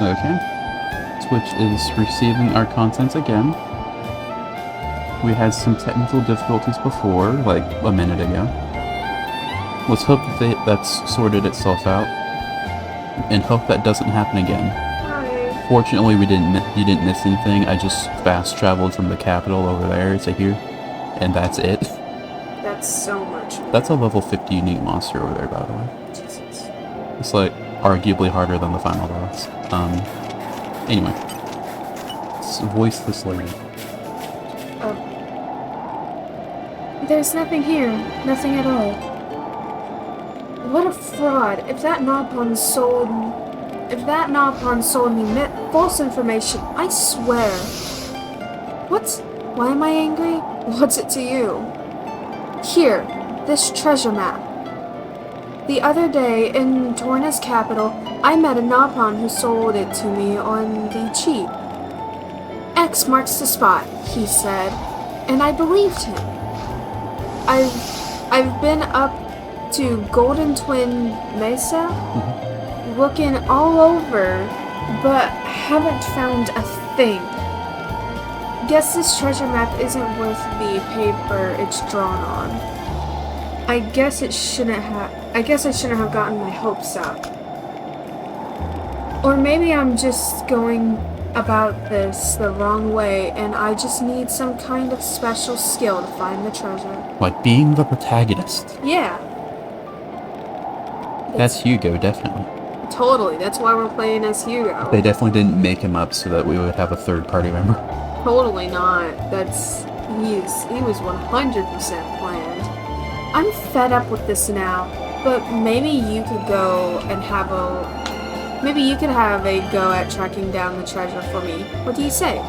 Okay. Twitch is receiving our content again. We had some technical difficulties before, like a minute ago. Let's hope that that's sorted itself out, and hope that doesn't happen again. Hi. Fortunately, you didn't miss anything. I just fast traveled from the capital over there to here, and that's it. That's so much. That's a level 50 unique monster over there, by the way. Jesus. It's like arguably harder than the final boss. Anyway, it's a voiceless lady. There's nothing here. Nothing at all. What a fraud. If that Nopon sold me false information, I swear. What? Why am I angry? What's it to you? Here, this treasure map. The other day, in Torna's capital, I met a Nopon who sold it to me on the cheap. X marks the spot, he said, and I believed him. I've been up to Golden Twin Mesa, looking all over, but haven't found a thing. Guess this treasure map isn't worth the paper it's drawn on. I guess I shouldn't have gotten my hopes up. Or maybe I'm just going about this the wrong way, and I just need some kind of special skill to find the treasure. Like being the protagonist. Yeah. That's Hugo, definitely. Totally, that's why we're playing as Hugo. They definitely didn't make him up so that we would have a third party member. Totally not. He was 100% planned. I'm fed up with this now, but maybe you could go and have a go at tracking down the treasure for me. What do you say?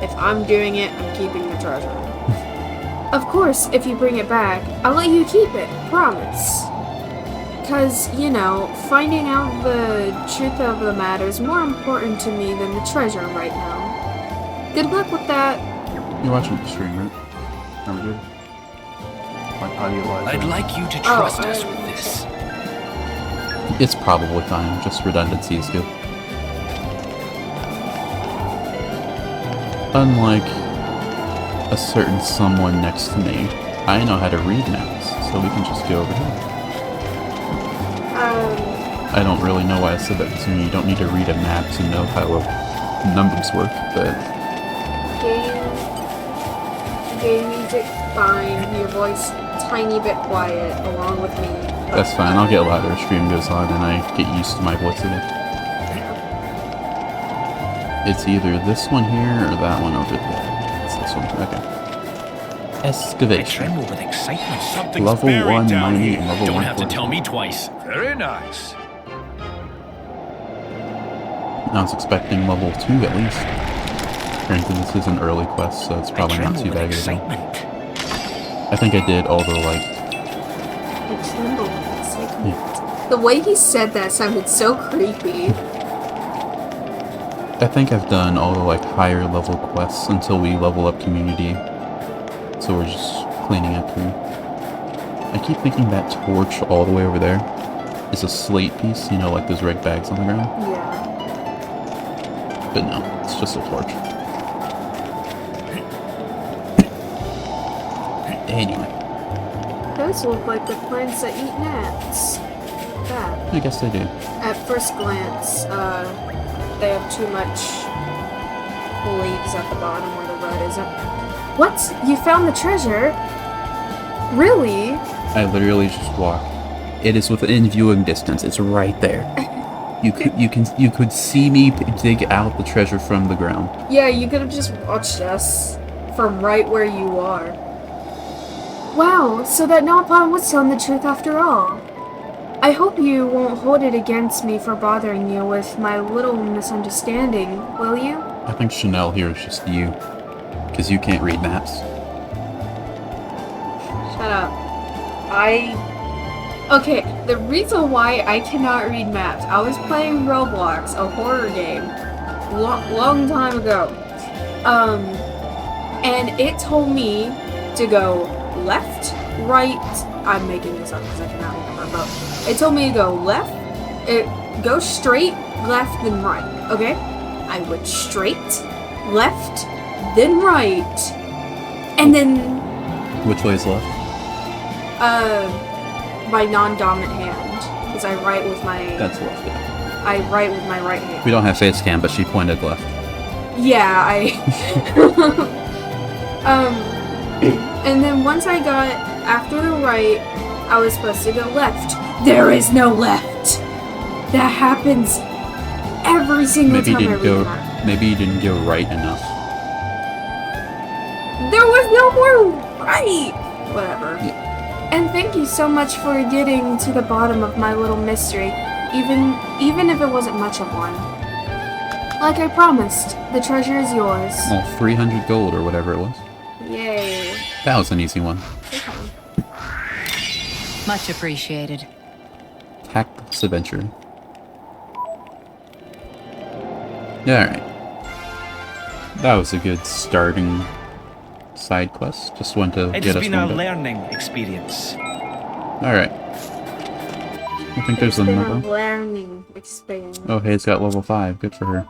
If I'm doing it, I'm keeping the treasure. Of course, if you bring it back, I'll let you keep it. Promise. 'Cause, finding out the truth of the matter is more important to me than the treasure right now. Good luck with that. You're watching the stream, right? Are we good? Like audio-wise? I'd like you to trust us with this. It's probably fine, just redundancy is good. Unlike a certain someone next to me, I know how to read maps, so we can just go over here. I don't really know why I said that, because you don't need to read a map to know how numbers work, but... Game music, fine. Your voice, tiny bit quiet, along with me. That's fine, I'll get louder as stream goes on and I get used to my voice again. It's either this one here or that one over there. It's this one, okay. Excavation. I tremble with excitement. Something's Level buried 1 down mining here. and level Don't 1 have to fortune. tell me twice. Very nice. I was expecting level 2 at least. Granted, this is an early quest, so it's probably not too bad. I think I did all the, I tremble with excitement. The way he said that sounded so creepy. I think I've done all the, higher level quests until we level up community. So we're just cleaning up here. I keep thinking that torch all the way over there is a slate piece, like those red bags on the ground. Yeah. But no, it's just a torch. Anyway. Those look like the plants that eat gnats. Bad. I guess they do. At first glance, they have too much leaves at the bottom where the red isn't. What? You found the treasure? Really? I literally just walked. It is within viewing distance. It's right there. You could see me dig out the treasure from the ground. Yeah, you could have just watched us from right where you are. Wow, so that Nopon was telling the truth after all. I hope you won't hold it against me for bothering you with my little misunderstanding, will you? I think Chanel here is just you. Because you can't read maps. Shut up. Okay, the reason why I cannot read maps, I was playing Roblox, a horror game, long time ago. And it told me to go left, right, I'm making this up because I cannot remember, but it told me to go left, go straight, left, then right, okay? I went straight, left, then right, and then, Which way is left? my non-dominant hand, because I write with my, That's left, yeah. I write with my right hand. We don't have face cam, but she pointed left. Yeah, and then once I got after the right, I was supposed to go left. There is no left. That happens every single time I read that. Maybe you didn't go right enough. There was no more right. Whatever. Yeah. And thank you so much for getting to the bottom of my little mystery, even if it wasn't much of one. Like I promised, the treasure is yours. Well, 300 gold or whatever it was. Yay. That was an easy one. Much appreciated. Tactless adventure. Yeah, alright. That was a good starting side quest. Just wanted to It get has us been a warmed up. learning experience. Alright. I think there's It's been a another. learning experience. Oh, hey, it's got level 5. Good for her.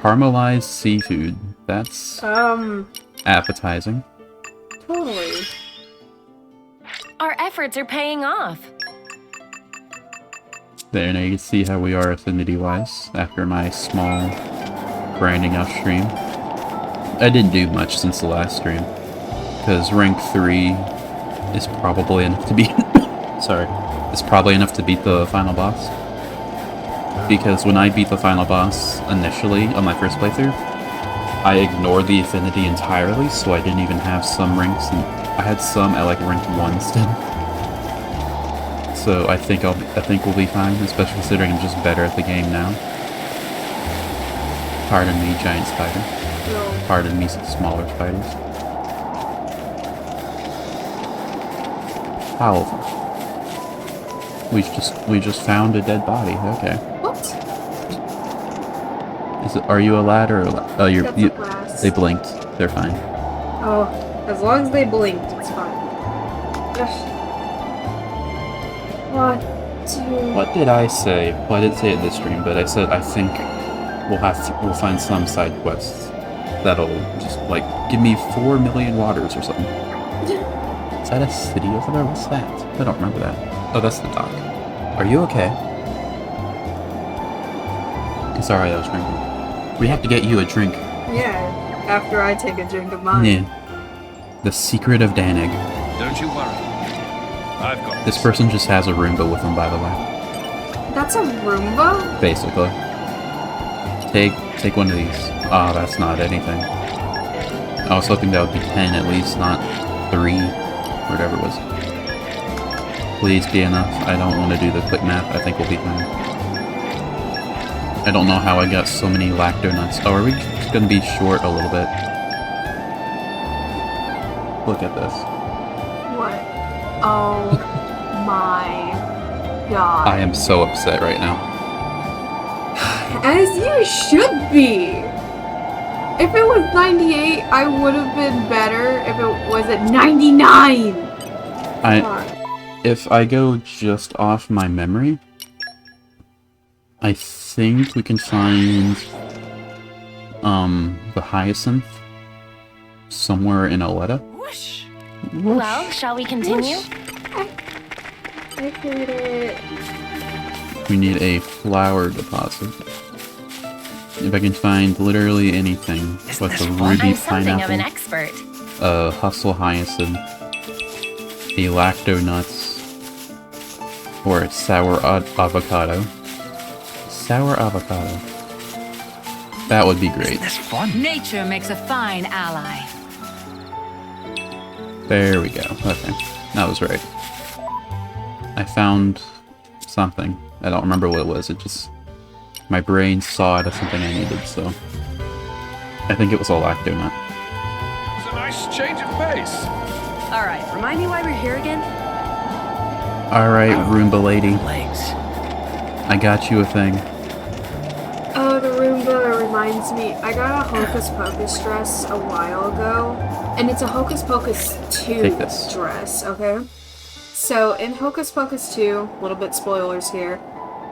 Caramelized seafood. That's appetizing. Totally. Our efforts are paying off. There, now you can see how we are affinity-wise after my small grinding out stream. I didn't do much since the last stream, because rank 3 is probably enough to beat... Sorry. It's probably enough to beat the final boss. Because when I beat the final boss initially on my first playthrough, I ignored the affinity entirely, so I didn't even have some ranks, and I had some at like rank 1 still. So I think we'll be fine, especially considering I'm just better at the game now. Pardon me, giant spider. No. Pardon me, smaller spiders. However, we just found a dead body. Okay. What? Are you a lad or a lad? Oh, That's a glass. they blinked. They're fine. Oh, as long as they blinked, it's fine. Ugh. What did I say? Well, I didn't say it this stream, but I said I think we'll find some side quests that'll just like give me 4 million waters or something. Is that a city over there? What's that? I don't remember that. Oh, that's the dock. Are you okay? Sorry, I was drinking. We have to get you a drink. Yeah, after I take a drink of mine. Yeah. The secret of Danig. Don't you worry. I've got This person just has a Roomba with them, by the way. That's a Roomba? Basically. Take one of these. Ah, that's not anything. I was hoping that would be 10 at least, not 3. Whatever it was. Please be enough. I don't want to do the quick math. I think we'll be fine. I don't know how I got so many lacto nuts. Oh, are we just gonna be short a little bit? Look at this. What? Oh my god. I am so upset right now. As you should be! If it was 98, I would have been better if it was at 99! If I go just off my memory, I think we can find the hyacinth somewhere in Oleta. Whoosh. Well, shall we continue? I heard it. We need a flower deposit. If I can find literally anything, like a ruby I'm something of an pineapple, expert. a hustle hyacinth, a lacto nuts, or a sour avocado. Sour avocado. That would be great. Isn't this fun? Nature makes a fine ally. There we go. Okay. That was right. I found something. I don't remember what it was. It just... My brain saw it as something I needed, so... I think it was a lacto nut. It was a nice change of pace. Alright, remind me why we're here again? Alright, Roomba lady. Legs. I got you a thing. Oh, the Roomba reminds me. I got a Hocus Pocus dress a while ago, and it's a Hocus Pocus 2 Take this. dress, okay? So in Hocus Pocus 2, a little bit spoilers here.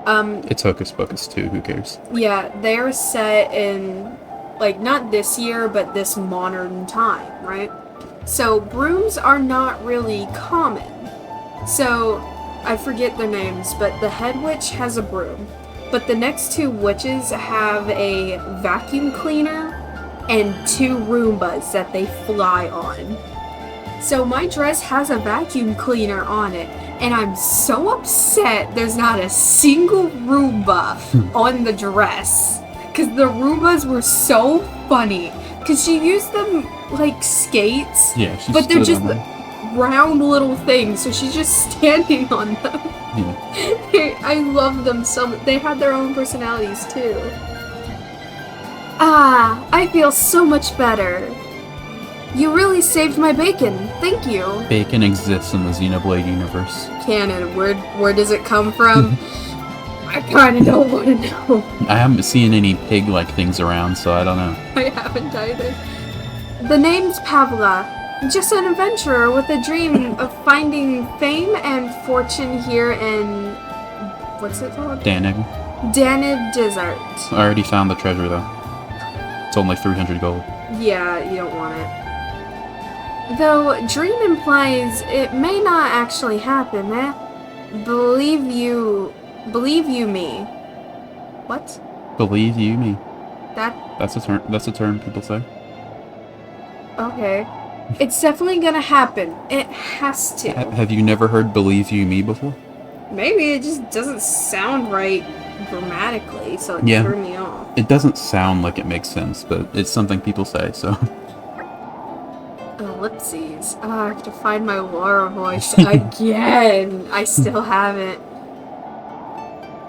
It's Hocus Pocus 2, who cares? Yeah, they're set in, like, not this year, but this modern time, right? So brooms are not really common. So, I forget their names, but the head witch has a broom. But the next two witches have a vacuum cleaner and 2 Roombas that they fly on. So my dress has a vacuum cleaner on it, and I'm so upset there's not a single Roomba on the dress. Because the Roombas were so funny. Because she used them like skates, Yeah, she but they're stood just on them. round little things, so she's just standing on them. Yeah. I love them so much. They had their own personalities too. Ah, I feel so much better. You really saved my bacon. Thank you. Bacon exists in the Xenoblade universe. Canon, where does it come from? I kinda don't want to know. I haven't seen any pig-like things around, so I don't know. I haven't either. The name's Pavla. Just an adventurer with a dream of finding fame and fortune here in... what's it called? Danig. Danid Desert. I already found the treasure, though. It's only 300 gold. Yeah, you don't want it. Though dream implies it may not actually happen, eh? Believe you me. What? Believe you me. That... That's a term people say. okay. It's definitely gonna happen. It has to. Have you never heard believe you me before? Maybe it just doesn't sound right grammatically, so it Yeah. threw me off. It doesn't sound like it makes sense, but it's something people say, so... Ellipses. Oh, I have to find my Laura voice again. I still haven't.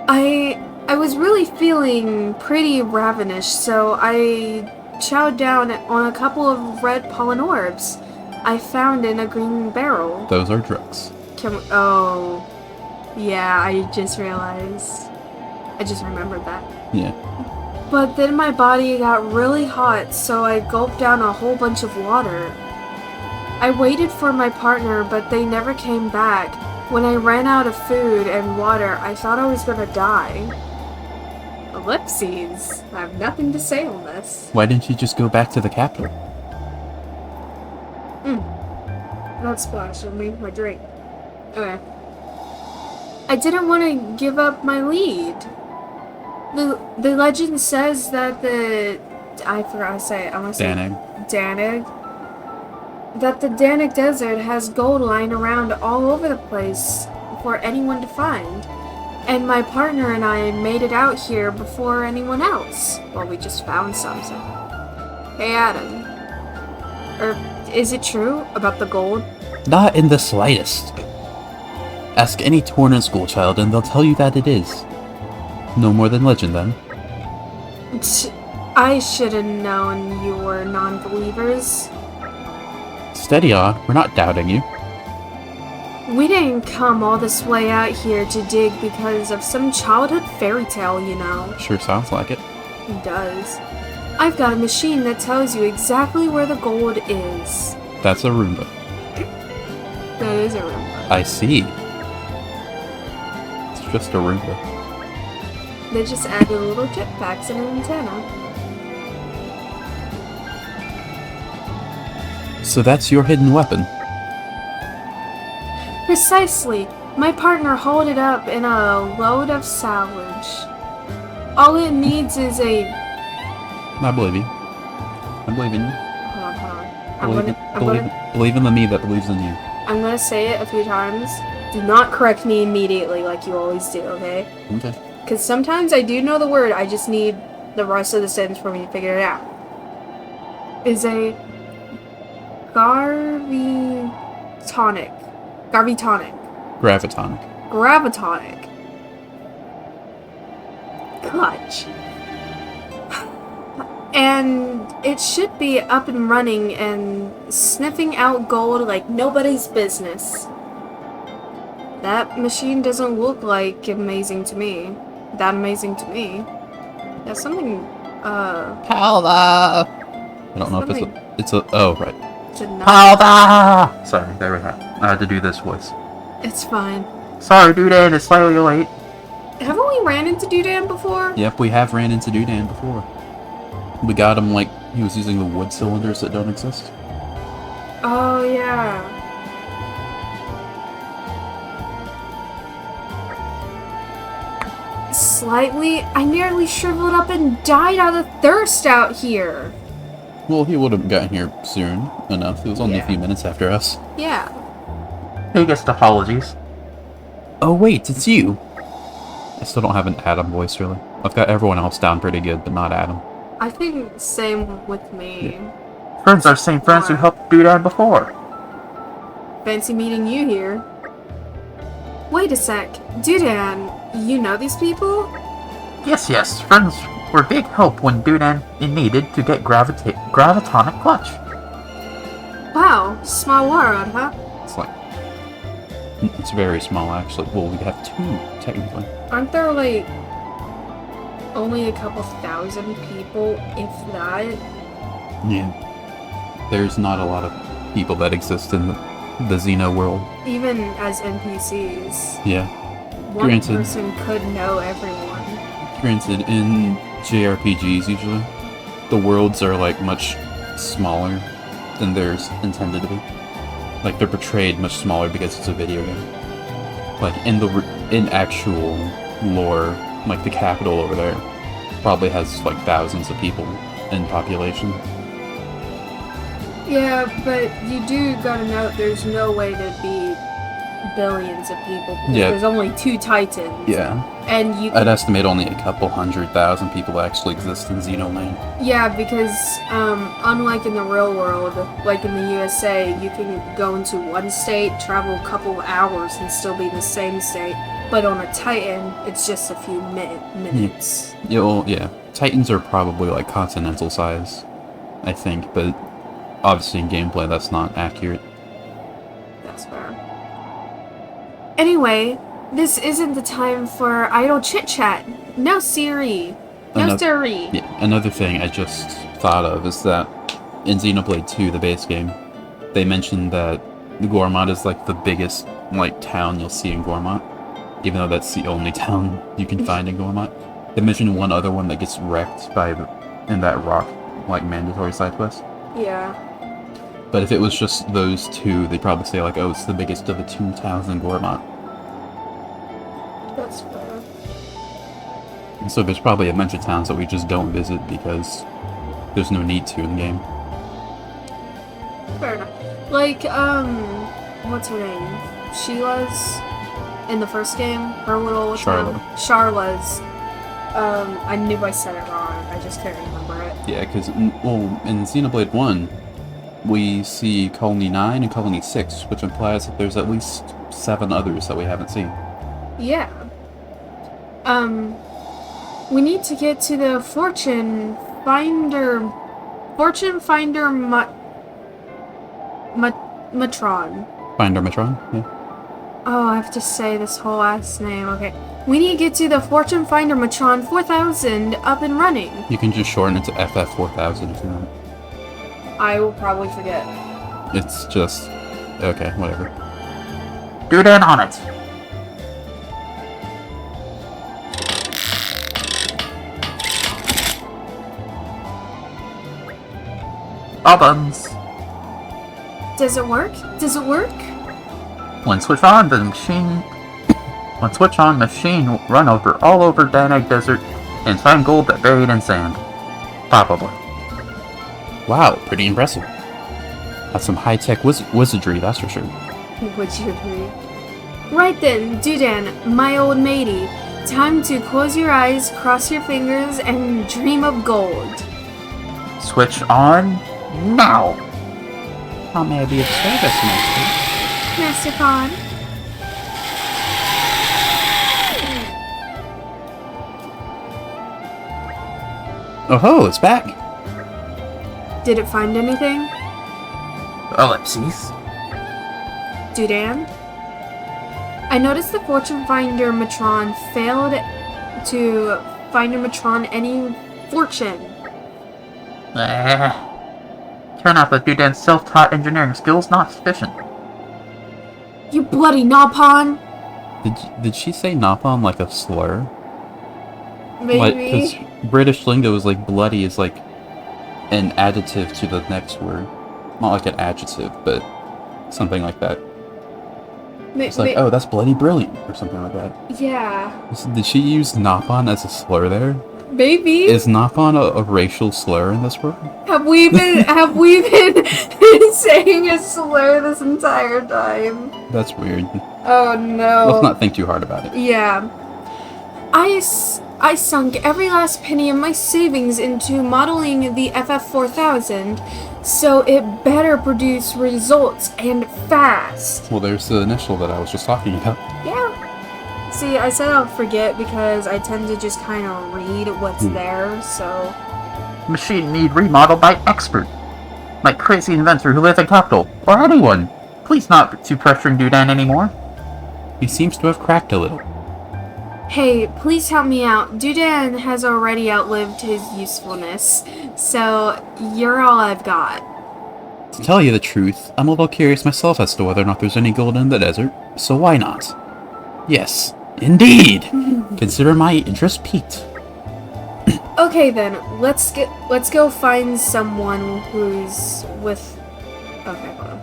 I was really feeling pretty ravenous, so I chowed down on a couple of red pollen orbs I found in a green barrel. Those are drugs. Oh, yeah, I just realized. I just remembered that. Yeah. But then my body got really hot, so I gulped down a whole bunch of water. I waited for my partner, but they never came back. When I ran out of food and water, I thought I was gonna die. Ellipses. I have nothing to say on this. Why didn't you just go back to the capital? Don't splash on me, my drink. Okay. I didn't want to give up my lead. The legend says that I forgot to say it. I want to say Danig. That the Danig Desert has gold lying around all over the place for anyone to find. And my partner and I made it out here before anyone else. Well, we just found something. Hey, Adam. Is it true about the gold? Not in the slightest. Ask any Torna school child and they'll tell you that it is. No more than legend, then. I should have known you were non-believers. Steady on, we're not doubting you. We didn't come all this way out here to dig because of some childhood fairy tale, you know. Sure sounds like it. It does. I've got a machine that tells you exactly where the gold is. That's a Roomba. That is a Roomba. I see. It's just a Roomba. They just added little jetpacks and an antenna. So that's your hidden weapon. Precisely. My partner hauled it up in a load of salvage. All it needs is a... I believe you. I believe in you. Hold on. Believe in the me that believes in you. I'm gonna say it a few times. Do not correct me immediately like you always do, okay? Okay. Because sometimes I do know the word, I just need the rest of the sentence for me to figure it out. Is a Gravitonic. Gravitonic. Clutch. And it should be up and running and sniffing out gold like nobody's business. That machine doesn't look like amazing to me. That amazing to me. There's something, Palda! I don't know if oh, right. to not... Palda! Sorry, there we go. I had to do this voice. It's fine. Sorry, Dudan is slightly late. Haven't we ran into Dudan before? Yep, we have ran into Dudan before. We got him like he was using the wood cylinders that don't exist. Oh, yeah. Slightly, I nearly shriveled up and died out of thirst out here. Well, he would have gotten here soon enough. It was only a few minutes after us. Yeah. Biggest apologies. Oh wait, it's you. I still don't have an Adam voice, really. I've got everyone else down pretty good, but not Adam. I think same with me. Yeah. Friends are same friends who helped do that before. Fancy meeting you here. Wait a sec. Dudan, you know these people? Yes. Friends were big help when Dudan needed to get gravitonic clutch. Wow, small world, huh? It's like... It's very small, actually. Well, we have two, technically. Aren't there, like, only a couple thousand people, if that? Yeah. There's not a lot of people that exist in the Xeno world. Even as NPCs. Yeah. One Granted. person could know everyone. Granted, in JRPGs, usually, the worlds are, like, much smaller than theirs intended to be. Like, they're portrayed much smaller because it's a video game. Like, in actual lore, like, the capital over there probably has, like, thousands of people in population. Yeah, but you do gotta know there's no way to be billions of people. Because Yeah. there's only 2 Titans. Yeah. And you I'd estimate only a couple 100,000 people actually exist in Xenoblade. Yeah, because unlike in the real world, like in the USA, you can go into one state, travel a couple hours, and still be in the same state. But on a Titan, it's just a few minutes. Yeah. Titans are probably like continental size, I think, but obviously in gameplay that's not accurate. That's fair. Anyway, this isn't the time for idle chit-chat. No Siri. No Siri. Yeah, another thing I just thought of is that in Xenoblade 2, the base game, they mentioned that Gormott is like the biggest like town you'll see in Gormott, even though that's the only town you can find in Gormott. They mentioned one other one that gets wrecked in that rock like mandatory side quest. Yeah. But if it was just those two, they'd probably say like, oh, it's the biggest of the 2 towns in Gormott. That's fair. And so there's probably a bunch of towns that we just don't visit because there's no need to in the game. Fair enough. Like, what's her name? Sheila's in the first game? Her little town? Charla's. I knew I said it wrong. I just couldn't remember it. Yeah, because, well, in Xenoblade 1, we see Colony 9 and Colony 6, which implies that there's at least 7 others that we haven't seen. Yeah. We need to get to the Fortune Finder Matron. Finder Matron? Yeah. Oh, I have to say this whole last name. Okay. We need to get to the Fortune Finder Matron 4000 up and running. You can just shorten it to FF4000 if you want. I will probably forget. It's just... okay, whatever. Dudan on it. All buttons. Does it work? Does it work? When switch on, machine will run all over Danag Desert and find gold that buried in sand. Probably. Wow, pretty impressive. That's some high-tech wizardry, that's for sure. Would you agree? Right then, Dudan, my old matey. Time to close your eyes, cross your fingers, and dream of gold. Switch on now. How may I be of service, Master? Master Khan. Oh ho, it's back! Did it find anything? Ellipses. Dudan? I noticed the Fortune Finder Matron failed to find a Matron any fortune. Turn out that Dudan's self-taught engineering skills not sufficient. You bloody Napon! Did she say Napon like a slur? Maybe. Because British lingo is like bloody is like an adjective to the next word. Not like an adjective, but something like that. It's like, oh, that's bloody brilliant, or something like that. Yeah. Did she use Napon as a slur there? Maybe. Is Napon a racial slur in this world? Have we been saying a slur this entire time? That's weird. Oh no. Let's not think too hard about it. Yeah. I sunk every last penny of my savings into modeling the FF4000, so it better produce results and fast. Well, there's the initial that I was just talking about. Yeah. See, I said I'll forget because I tend to just kind of read what's there, so... Machine need remodeled by expert. Like crazy inventor who lives in capital. Or anyone. Please not to pressuring Dudan anymore. He seems to have cracked a little. Hey, please help me out. Dudan has already outlived his usefulness, so you're all I've got. To tell you the truth, I'm a little curious myself as to whether or not there's any gold in the desert, so why not? Yes, indeed! Consider my interest piqued. Okay then, let's go find someone who's with... Okay, hold on.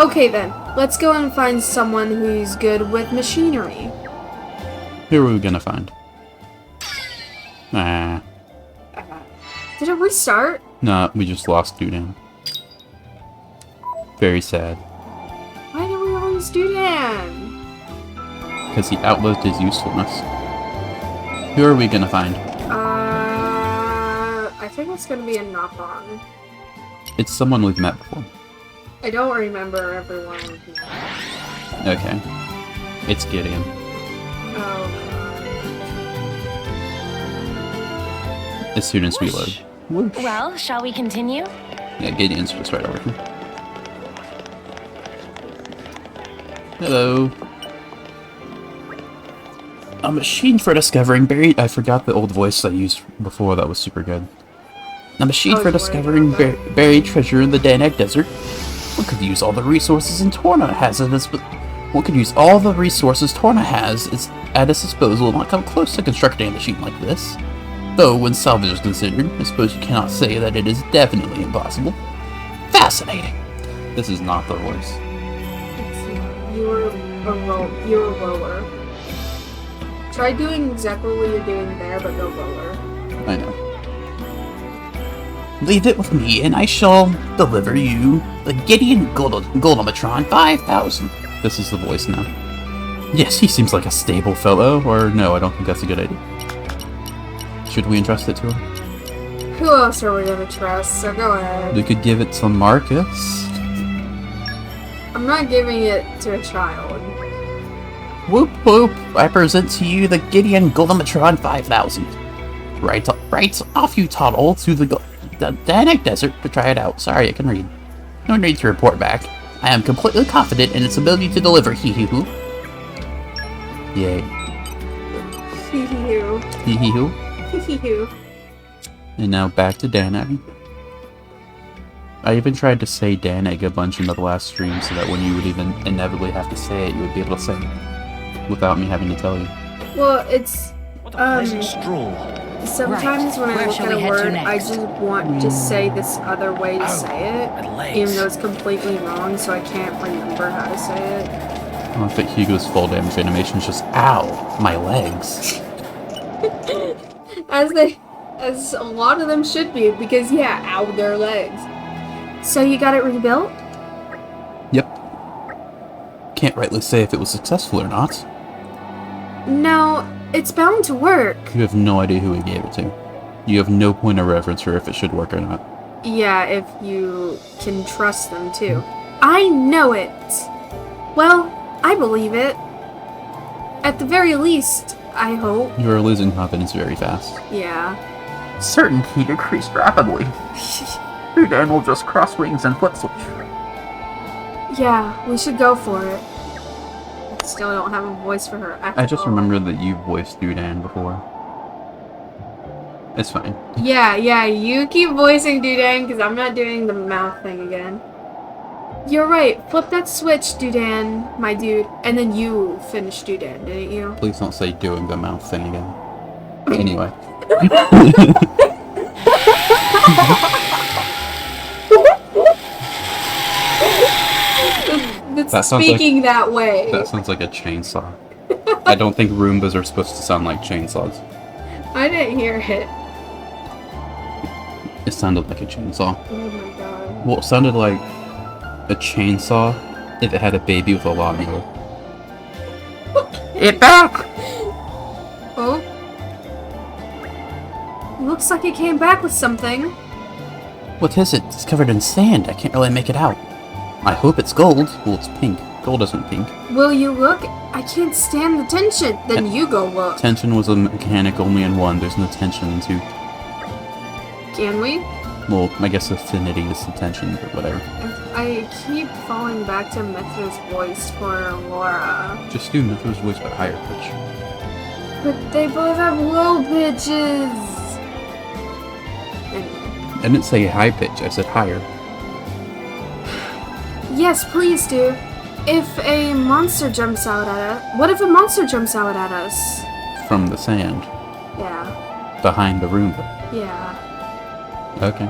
Okay then, let's go and find someone who's good with machinery. Who are we gonna find? Nah. Did it restart? Nah, we just lost Dudan. Very sad. Why did we lose Dudan? Because he outlived his usefulness. Who are we gonna find? I think it's gonna be a Napon. It's someone we've met before. I don't remember everyone we've met. Okay. It's Gideon. Oh As soon as we load. Whoosh. Well, shall we continue? Yeah, Gideon's just right over here. Hello. A machine for discovering buried... I forgot the old voice I used before that was super good. A machine for discovering buried treasure in the Danak Desert. One could use all the resources Torna has at its... One could use all the resources Torna has at its disposal and not come close to constructing a machine like this. Though, when salvage is considered, I suppose you cannot say that it is definitely impossible. Fascinating! This is not the voice. You're a roller. Try doing exactly what you're doing there, but go lower. I know. Leave it with me, and I shall deliver you the Gideon Goldomatron 5000. This is the voice now. Yes, he seems like a stable fellow, or no, I don't think that's a good idea. Should we entrust it to him? Who else are we gonna trust? So go ahead. We could give it to Marcus. I'm not giving it to a child. Whoop whoop! I present to you the Gideon Goldomatron 5000. Right off you toddle to the Danak Desert to try it out. Sorry, I can read. No need to report back. I am completely confident in its ability to deliver. Hee hee hoo. Yay. Hee hee hoo. Hee hee hoo. Hee hee hoo. And now back to Danak. I even tried to say Danak a bunch in the last stream so that when you would even inevitably have to say it, you would be able to say it without me having to tell you. Well, it's What a pleasant stroll. sometimes when I Where look shall at a we head to word, I next? just want to say this other way to say and it, legs. even though it's completely wrong, so I can't remember how to say it. I think Hugo's full damage animation is just, ow, my legs. As a lot of them should be, because yeah, ow, their legs. So you got it rebuilt? Yep. Can't rightly say if it was successful or not. No, it's bound to work. You have no idea who he gave it to. You have no point of reference for if it should work or not. Yeah, if you can trust them too. I know it! Well, I believe it. At the very least, I hope. You are losing confidence very fast. Yeah. Certainty decreased rapidly. Dudan will just cross wings and flip switch. Yeah, we should go for it. I still don't have a voice for her. I just remembered that you voiced Dudan before. It's fine. Yeah, you keep voicing Dudan because I'm not doing the mouth thing again. You're right. Flip that switch, Dudan, my dude. And then you finished Dudan, didn't you? Please don't say doing the mouth thing again. Anyway. That's That sounds speaking that way. That sounds like a chainsaw. I don't think Roombas are supposed to sound like chainsaws. I didn't hear it. It sounded like a chainsaw. Oh my god. Well, it sounded like a chainsaw if it had a baby with a lawnmower. It back! Oh? Looks like it came back with something. What is it? It's covered in sand. I can't really make it out. I hope it's gold. Well, it's pink. Gold isn't pink. Will you look? I can't stand the tension. Then you go look. Tension was a mechanic only in 1. There's no tension in 2. Can we? Well, I guess affinity is the tension, but whatever. I keep falling back to Mithra's voice for Laura. Just do Mithra's voice but higher pitch. But they both have low pitches. Anyway. I didn't say high pitch, I said higher. Yes, please do. If a monster jumps out at us... What if a monster jumps out at us? From the sand. Yeah. Behind the Roomba. Yeah. Okay.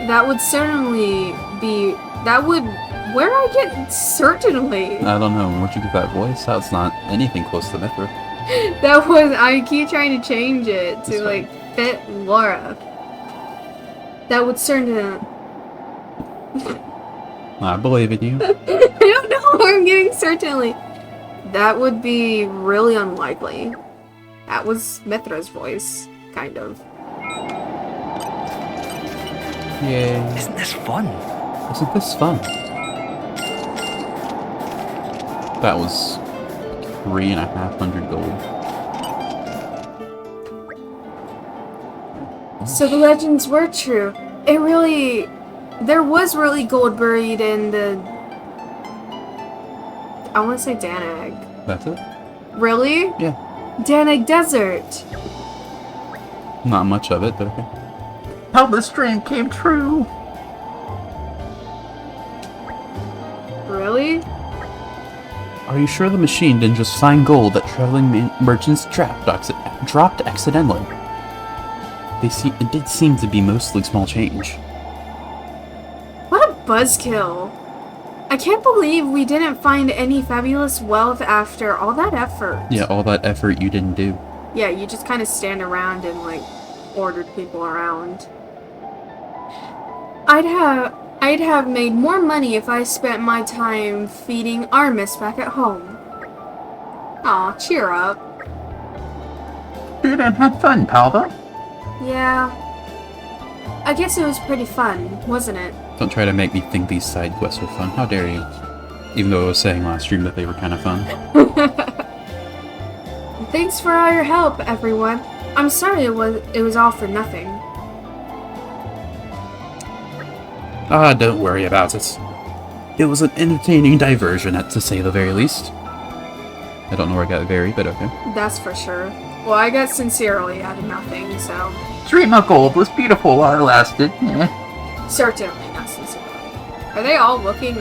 That would certainly be... That would... Where I get certainly? I don't know, where'd you get that voice? That's not anything close to Mithra. That was... I keep trying to change it to, That's like, fit Laura. That would certainly... I believe in you. I don't know where I'm getting certainly. That would be really unlikely. That was Mithra's voice, kind of. Yay. Isn't this fun? Isn't this fun? That was 3,500 gold. So the legends were true. It really... There was really gold buried in the... I want to say Danag. That's it? Really? Yeah. Danag Desert. Not much of it, but okay. How this dream came true! Really? Are you sure the machine didn't just find gold that traveling merchants dropped accidentally? It did seem to be mostly small change. What a buzzkill. I can't believe we didn't find any fabulous wealth after all that effort. Yeah, all that effort you didn't do. Yeah, you just kind of stand around and, like, ordered people around. I'd have made more money if I spent my time feeding Armis back at home. Aw, cheer up. Dude, and had fun, Palva. Yeah. I guess it was pretty fun, wasn't it? Don't try to make me think these side quests are fun. How dare you? Even though I was saying last stream that they were kind of fun. Thanks for all your help, everyone. I'm sorry it was all for nothing. Ah, don't worry about it. It was an entertaining diversion, to say the very least. I don't know where I got very, but okay. That's for sure. Well, I got sincerely out of nothing, so... Dream of gold was beautiful while it lasted. Eh. Certainly not sincerely. Are they all looking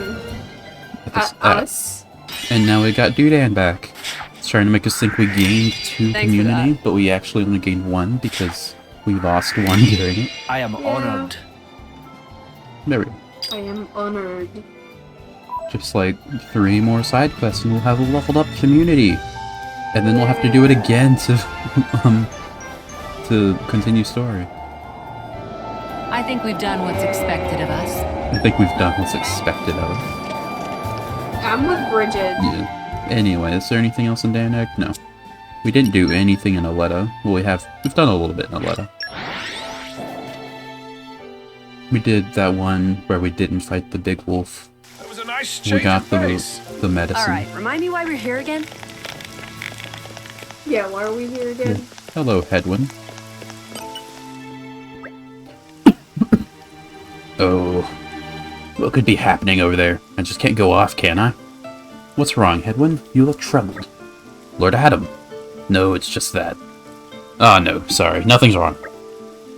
at us? And now we got Dudan back. It's trying to make us think we gained 2 Thanks for community, but we actually only gained 1 because we lost 1 during it. I am Yeah. honored. There we go. I am honored. Just like 3 more side quests and we'll have a leveled up community. And then we'll have to do it again to continue story. I think we've done what's expected of us. I think we've done what's expected of us. I'm with Bridget. Yeah. Anyway, is there anything else in Danag? No. We didn't do anything in Aletta. Well, we've done a little bit in Aletta. We did that one where we didn't fight the big wolf. That was a nice We change got of pace. the medicine. Alright, remind me why we're here again? Yeah, why are we here Yeah. again? Hello, Hedwin. Oh. What could be happening over there? I just can't go off, can I? What's wrong, Hedwin? You look troubled. Lord Adam. No, it's just that. Ah, no, sorry. Nothing's wrong.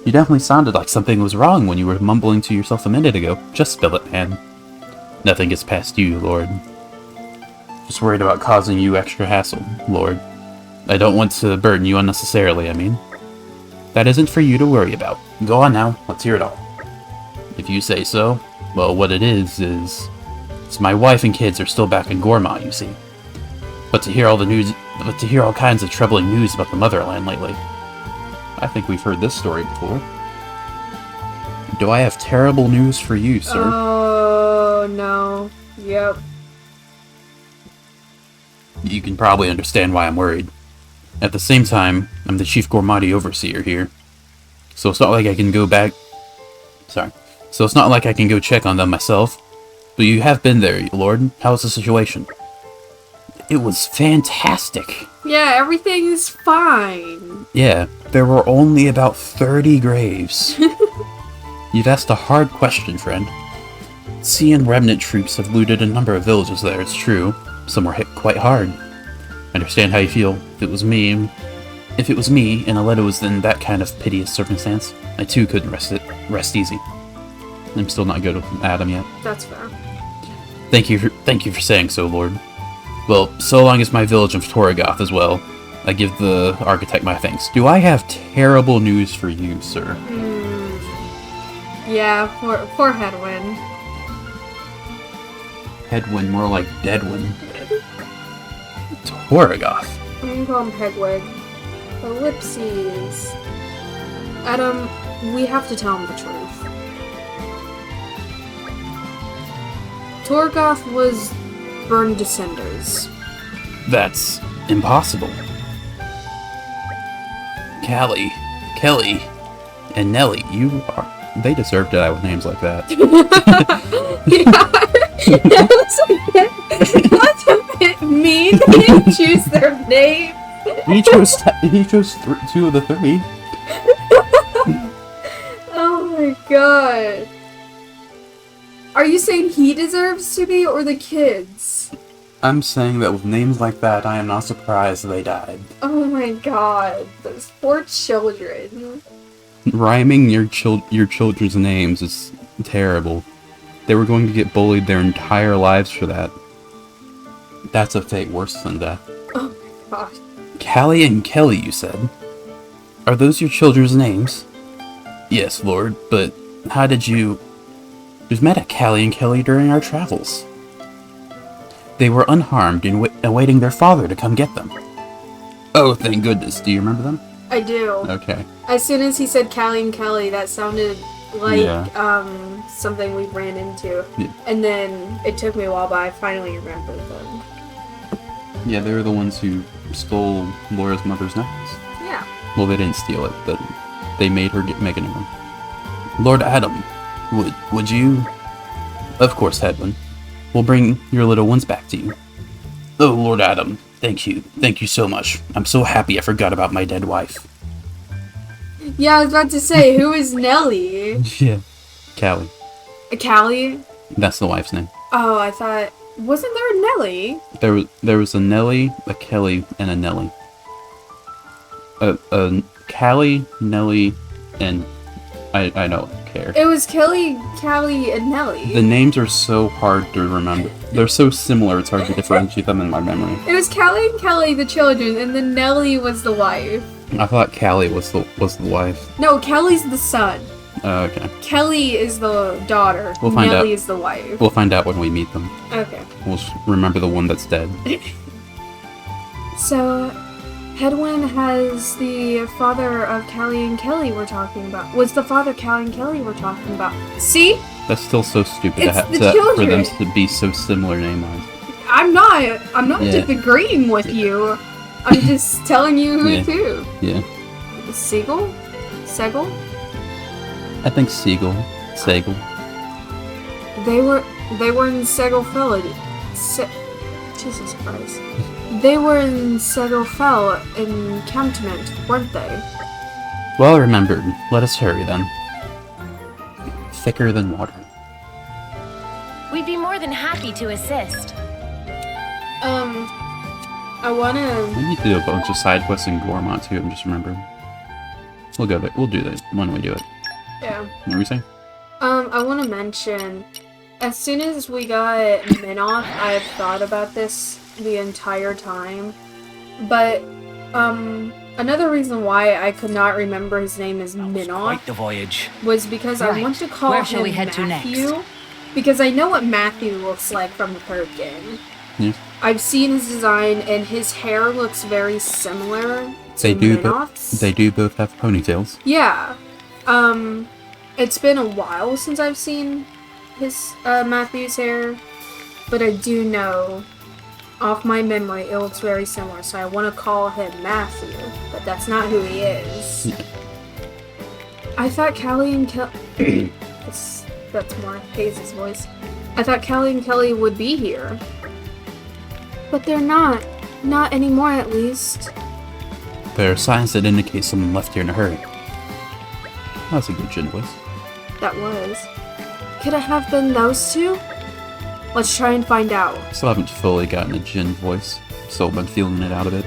You definitely sounded like something was wrong when you were mumbling to yourself a minute ago. Just spill it, man. Nothing gets past you, Lord. Just worried about causing you extra hassle, Lord. I don't want to burden you unnecessarily, I mean. That isn't for you to worry about. Go on now, let's hear it all. If you say so. Well, what it is my wife and kids are still back in Gorma, you see. But to hear all kinds of troubling news about the motherland lately. I think we've heard this story before. Do I have terrible news for you, sir? Oh, no. Yep. You can probably understand why I'm worried. At the same time, I'm the Chief Gormati Overseer here. So it's not like I can go back... Sorry. So it's not like I can go check on them myself. But you have been there, Lord. How's the situation? It was fantastic. Yeah, everything's fine. Yeah, there were only about 30 graves. You've asked a hard question, friend. Sea and Remnant troops have looted a number of villages there, it's true. Some were hit quite hard. I understand how you feel. If it was me, and Aletta was in that kind of piteous circumstance, I too couldn't rest easy. I'm still not good with Adam yet. That's fair. Thank you for saying so, Lord. Well, so long as my village of Torrigoth as well, I give the architect my thanks. Do I have terrible news for you, sir? Yeah, poor Headwind. Headwind, more like Deadwind. Torrigoth. I'm gonna call him Pegwig. Ellipses. Adam, we have to tell him the truth. Torgoth was burned to cinders. That's impossible. Callie, Kelly, and Nellie, they deserve to die with names like that. That's a bit mean. They didn't choose their name. He chose two of the three. Oh my god. Are you saying he deserves to be, or the kids? I'm saying that with names like that, I am not surprised they died. Oh my god, those poor children. Rhyming your children's names is terrible. They were going to get bullied their entire lives for that. That's a fate worse than death. Oh my gosh. Callie and Kelly, you said? Are those your children's names? Yes, Lord, but how did you... We've met Callie and Kelly during our travels. They were unharmed and awaiting their father to come get them. Oh, thank goodness. Do you remember them? I do. Okay. As soon as he said Callie and Kelly, that sounded like Yeah. something we ran into. Yeah. And then it took me a while, but I finally remembered them. Yeah, they were the ones who stole Laura's mother's necklace. Yeah. Well, they didn't steal it, but they made her make a new one. Lord Adam, would you... Of course, Headwind. We'll bring your little ones back to you. Oh, Lord Adam, thank you. Thank you so much. I'm so happy I forgot about my dead wife. Yeah, I was about to say, who is Nellie? Yeah. Callie. Callie? That's the wife's name. Oh, I thought... Wasn't there a Nellie? There was a Nellie, a Kelly, and a Nellie. Callie, Nellie, and... I don't care. It was Kelly, Callie, and Nellie. The names are so hard to remember. They're so similar, it's hard to differentiate them in my memory. It was Callie and Kelly, the children, and then Nellie was the wife. I thought Callie was the wife. No, Kelly's the son. Okay. Kelly is the daughter. We'll find Nellie out. is the wife. We'll find out when we meet them. Okay. We'll remember the one that's dead. So, Headwind has the father of Callie and Kelly we're talking about. Was the father Callie and Kelly we're talking about? See? That's still so stupid It's the for them children. to be so similar name-wise. I'm not Yeah. disagreeing with you. I'm just telling you who's who. Yeah. Seagull? Segel? I think Segel. They were in Segel Fell. Jesus Christ. They were in Segel Fell encampment, weren't they? Well remembered. Let us hurry then. Thicker than water. We'd be more than happy to assist. I wanna... We need to do a bunch of side quests in Gormont too, I'm just remembering. We'll go there. We'll do that when we do it. Yeah. What were you saying? I wanna mention as soon as we got Minoth, I have thought about this the entire time. But, another reason why I could not remember his name is Minoth Quite the voyage. was because I Right. want to call Where him shall we head to Matthew. next? Because I know what Matthew looks like from the third game. Yeah. I've seen his design, and his hair looks very similar They to do, Minoth's. they do both have ponytails. Yeah. It's been a while since I've seen his, Matthew's hair, but I do know, off my memory, it looks very similar, so I want to call him Matthew, but that's not who he is. Yeah. I thought Callie and Kelly... that's more Hayes' voice. I thought Callie and Kelly would be here. But they're not. Not anymore, at least. There are signs that indicate someone left here in a hurry. That's a good Jin voice. That was. Could it have been those two? Let's try and find out. Still haven't fully gotten a Jin voice. Still been feeling it out a bit.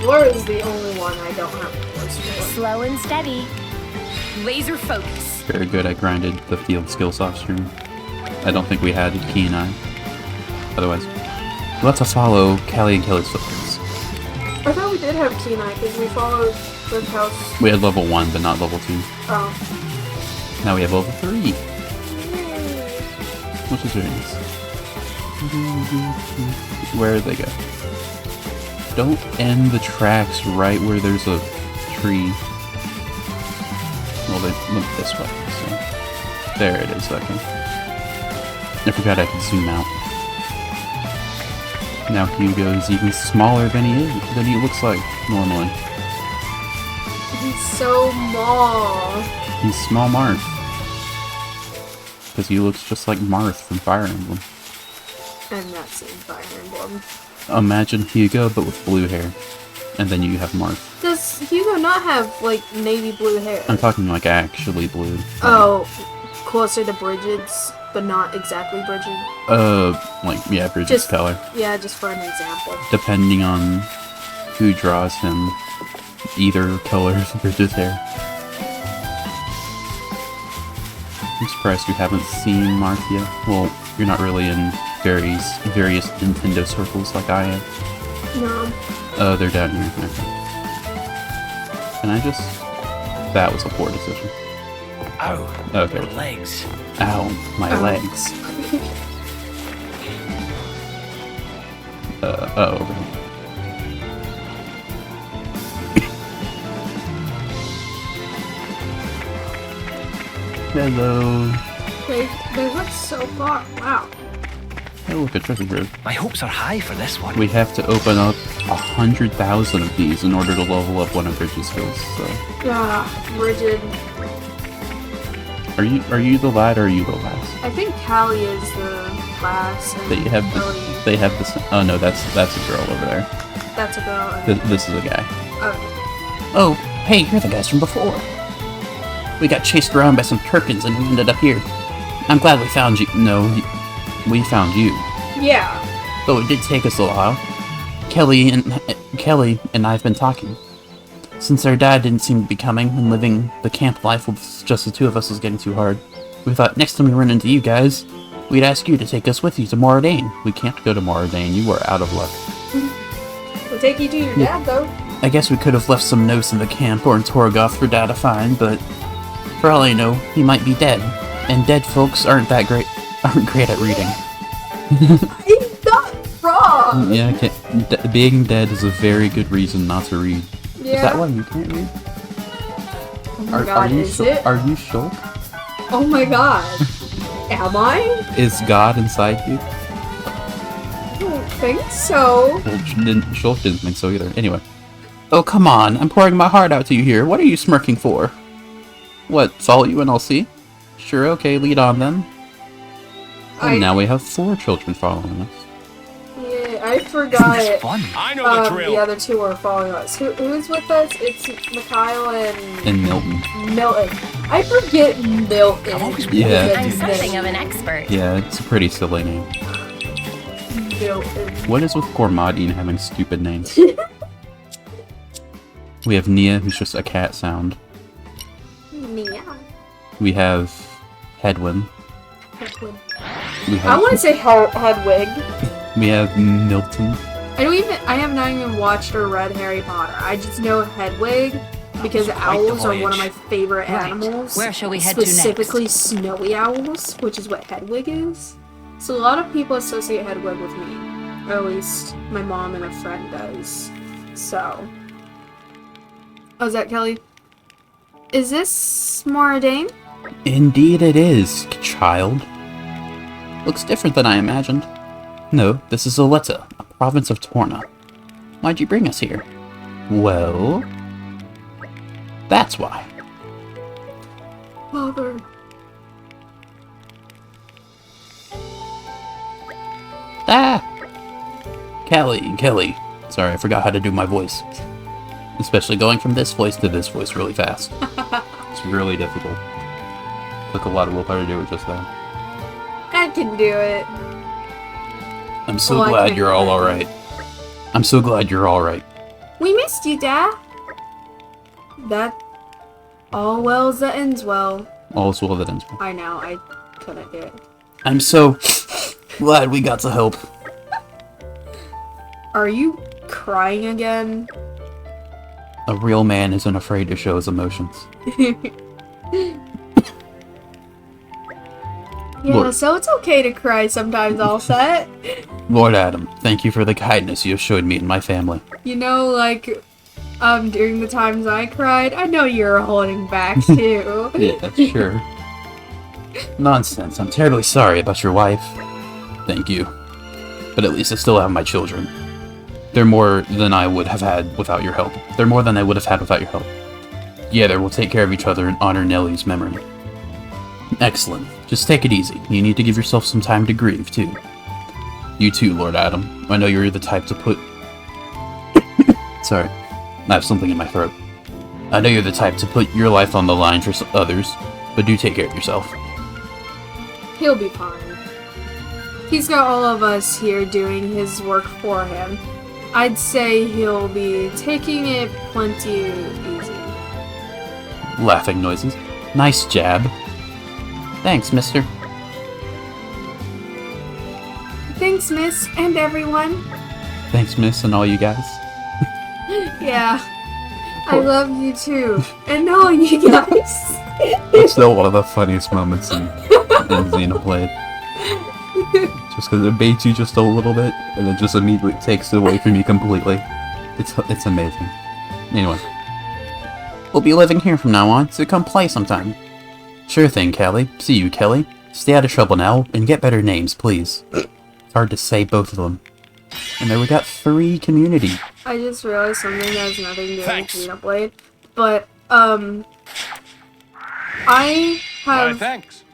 Laura is the only one I don't have a voice for. Slow and steady. Laser focus. Very good. I grinded the field skills off stream. I don't think we had Key and I. Otherwise, we'll have to follow Callie and Kelly's footprints. I thought we did have Kenai because we followed the house. We had level 1, but not level 2. Oh. Now we have level 3. Which is very nice. Where did they go? Don't end the tracks right where there's a tree. Well, they went this way, so... There it is, okay. I forgot I could zoom out. Now Hugo is even smaller than he looks like normally. He's so small. He's small Marth. Because he looks just like Marth from Fire Emblem. I'm not seeing Fire Emblem. Imagine Hugo, but with blue hair. And then you have Marth. Does Hugo not have, like, navy blue hair? I'm talking like actually blue. Oh, closer to Bridget's, but not exactly Bridget. Like, yeah, Bridget's Just- color. Yeah, just for an example. Depending on who draws him, either colors Bridget's hair. I'm surprised you haven't seen Marth yet. Well, you're not really in various Nintendo circles like I am. No. They're down here. Okay. Can I just... That was a poor decision. Ow. Okay. Your legs. Ow, my Ow. legs. Okay. Hello. They look so far. Wow. Hey, look, a treasure trove. My hopes are high for this one. We have to open up 100,000 of these in order to level up one of Bridget's skills, so... Bridget. Are you the lad or are you the last? I think Callie is the last. And They have Ellie- they have this... Oh no, that's a girl over there. That's a girl. And This is a guy. oh, Oh, hey, you're the guys from before. We got chased around by some Turkins and we ended up here. I'm glad we found you. No, we found you. yeah. Though it did take us a while. Kelly and I have been talking. Since our dad didn't seem to be coming and living the camp life with just the two of us was getting too hard, we thought next time we run into you guys, we'd ask you to take us with you to Moradane. We can't go to Moradane. You are out of luck. We'll take you to your dad, though. I guess we could have left some notes in the camp or in Torgoth for Dad to find, but for all I know, he might be dead. And dead folks aren't great at reading. He's not wrong. Yeah, being dead is a very good reason not to read. Yeah. Is that why you can't read? Oh my god, is it? Are you Shulk? Oh my god. Am I? Is God inside you? I don't think so. Well, Shulk didn't think so either. Anyway. Oh, come on. I'm pouring my heart out to you here. What are you smirking for? What, follow you and I'll see? Sure, okay, lead on then. And now we have 4 children following us. Yeah, I forgot. It's fun. I know the drill. The other 2 are following us. Who's with us? It's Mikhail and And Milton. Milton. I forget Milton. I've always Yeah. I'm something of an expert. Yeah, it's a pretty silly name. Milton. What is with Gormadine having stupid names? We have Nia, who's just a cat sound. Meow. We have Hedwin, Hedwig. We I have, want to say Hedwig. we have Milton. I have not even watched or read Harry Potter. I just know Hedwig because Quite the owls are one of my voyage. favorite Right. animals. Where shall we head to next? Specifically snowy owls, which is what Hedwig is. So a lot of people associate Hedwig with me. Or at least my mom and a friend does. So. Oh, is that Kelly? Is this Moradane? Indeed it is, child. Looks different than I imagined. No, this is Oleta, a province of Torna. Why'd you bring us here? Well... that's why. Father. Ah! Kelly. Sorry, I forgot how to do my voice. Especially going from this voice to this voice really fast. It's really difficult. Took a lot of willpower to do it just then. I can do it. I'm so Well, I glad can't you're all do it. alright. I'm so glad you're alright. We missed you, Dad. That all wells that ends well. All's well that ends well. I know, I couldn't do it. I'm so glad we got to help. Are you crying again? A real man isn't afraid to show his emotions. Yeah, Look. so it's okay to cry sometimes, all set. Lord Adam, thank you for the kindness you have showed me and my family. You know, like, during the times I cried, I know you're holding back too. Yeah, sure. Nonsense, I'm terribly sorry about your wife. Thank you. But at least I still have my children. They're more than I would have had without your help. They're more than I would have had without your help. Together, we'll take care of each other and honor Nellie's memory. Excellent. Just take it easy. You need to give yourself some time to grieve, too. You too, Lord Adam. I know you're the type to put... Sorry. I have something in my throat. I know you're the type to put your life on the line for others, but do take care of yourself. He'll be fine. He's got all of us here doing his work for him. I'd say he'll be taking it plenty easy. Laughing noises. Nice jab. Thanks, mister. Thanks, miss, and everyone. Thanks, miss, and all you guys. Yeah. I love you too. And all you guys. It's still one of the funniest moments in Xenoblade. Just because it baits you just a little bit, and it just immediately takes it away from you completely. It's amazing. Anyway. We'll be living here from now on, so come play sometime. Sure thing, Kelly. See you, Kelly. Stay out of trouble now, and get better names, please. It's hard to say both of them. And there we got 3 community. I just realized something that has nothing to do with Thanks. Xenoblade. But, I Why, have thanks.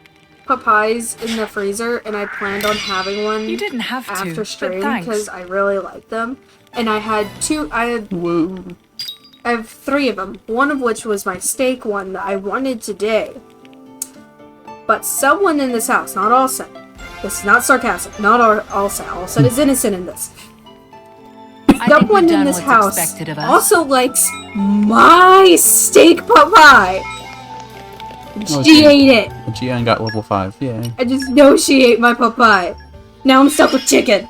Popeyes in the freezer, and I planned on having one You didn't have to, after but stream thanks. because I really like them. And I had 2. Whoa. I have 3 of them. One of which was my steak one that I wanted today. But someone in this house, not Allset. This is not sarcastic. Not Allset. Allset is innocent in this. I think Someone we've in done this what's house expected of us. also likes my steak pot pie. Oh, She gee. ate it. Gian got level 5, yay. I just know she ate my pot pie. Now I'm stuck with chicken.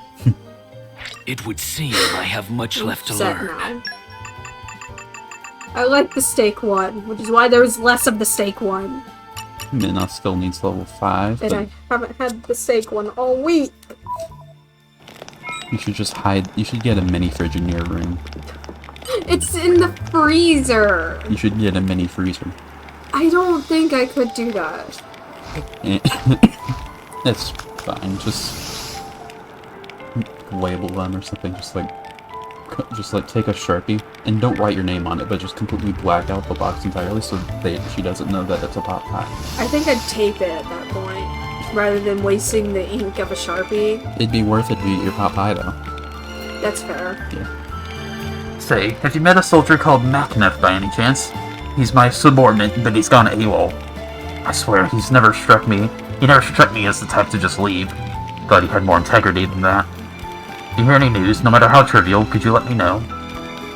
It would seem I have much left to Upset learn. now. I like the steak one, which is why there was less of the steak one. Minna still needs level 5, And but I haven't had the steak one all week. you should just hide. You should get a mini fridge in your room. It's in the freezer. You should get a mini freezer. I don't think I could do that. It's fine, just label them or something, just like take a Sharpie, and don't write your name on it, but just completely black out the box entirely so she doesn't know that it's a pot pie. I think I'd tape it at that point, rather than wasting the ink of a Sharpie. It'd be worth it to eat your pot pie, though. That's fair. Say, have you met a soldier called Macnef by any chance? He's my subordinate, but he's gone AWOL. I swear, he never struck me as the type to just leave. Thought he had more integrity than that. If you hear any news, no matter how trivial, could you let me know?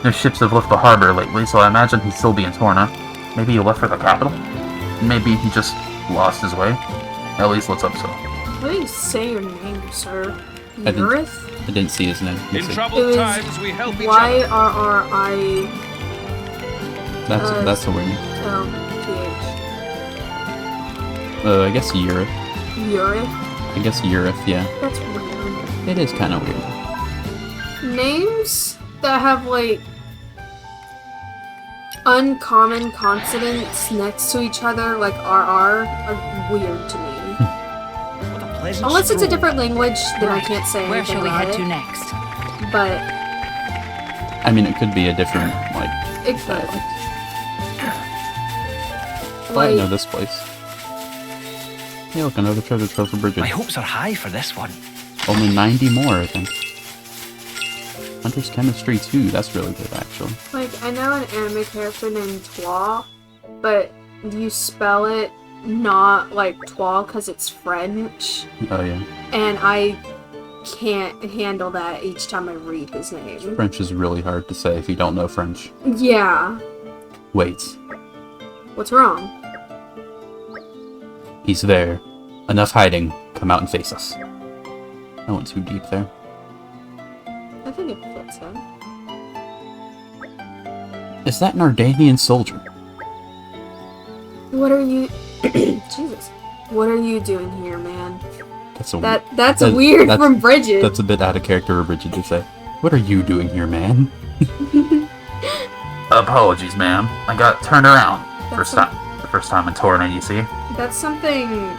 No ships have left the harbor lately, so I imagine he'd still be in Torna. Maybe he left for the capital? Maybe he just lost his way? At least let's hope so. How do you say your name, sir? I didn't- Yurith? I didn't see his name. In Let's see. It troubled was times, we help each other. Y-R-R-I... That's a weird name. T-H. I guess Europe. Yurith? I guess Europe, yeah. That's weird. It is kind of weird. Names that have, like, uncommon consonants next to each other, like RR, are weird to me. What a pleasant Unless it's a stroll. different language, then I can't say Where anything shall we about head it. to next? But I mean, it could be a different, like, it could. dialect. Oh, I Like, know this place. Hey, look, another treasure trove for Bridget. My hopes are high for this one. Only 90 more, I think. Hunter's Chemistry 2, that's really good, actually. like, I know an anime character named Twa, but you spell it not like Twa because it's French, Oh, yeah. and I can't handle that each time I read his name. French is really hard to say if you don't know French. Yeah. Wait, What's wrong? he's there. Enough hiding. Come out and face us. I went too deep there. I think it fits him. Is that an Ardanian soldier? What are you... Jesus. What are you doing here, man? That's a That's that- weird that's- from Bridget. That's a bit out of character for Bridget to say. What are you doing here, man? Apologies, ma'am. I got turned around. That's The first time in Torna, you see. That's something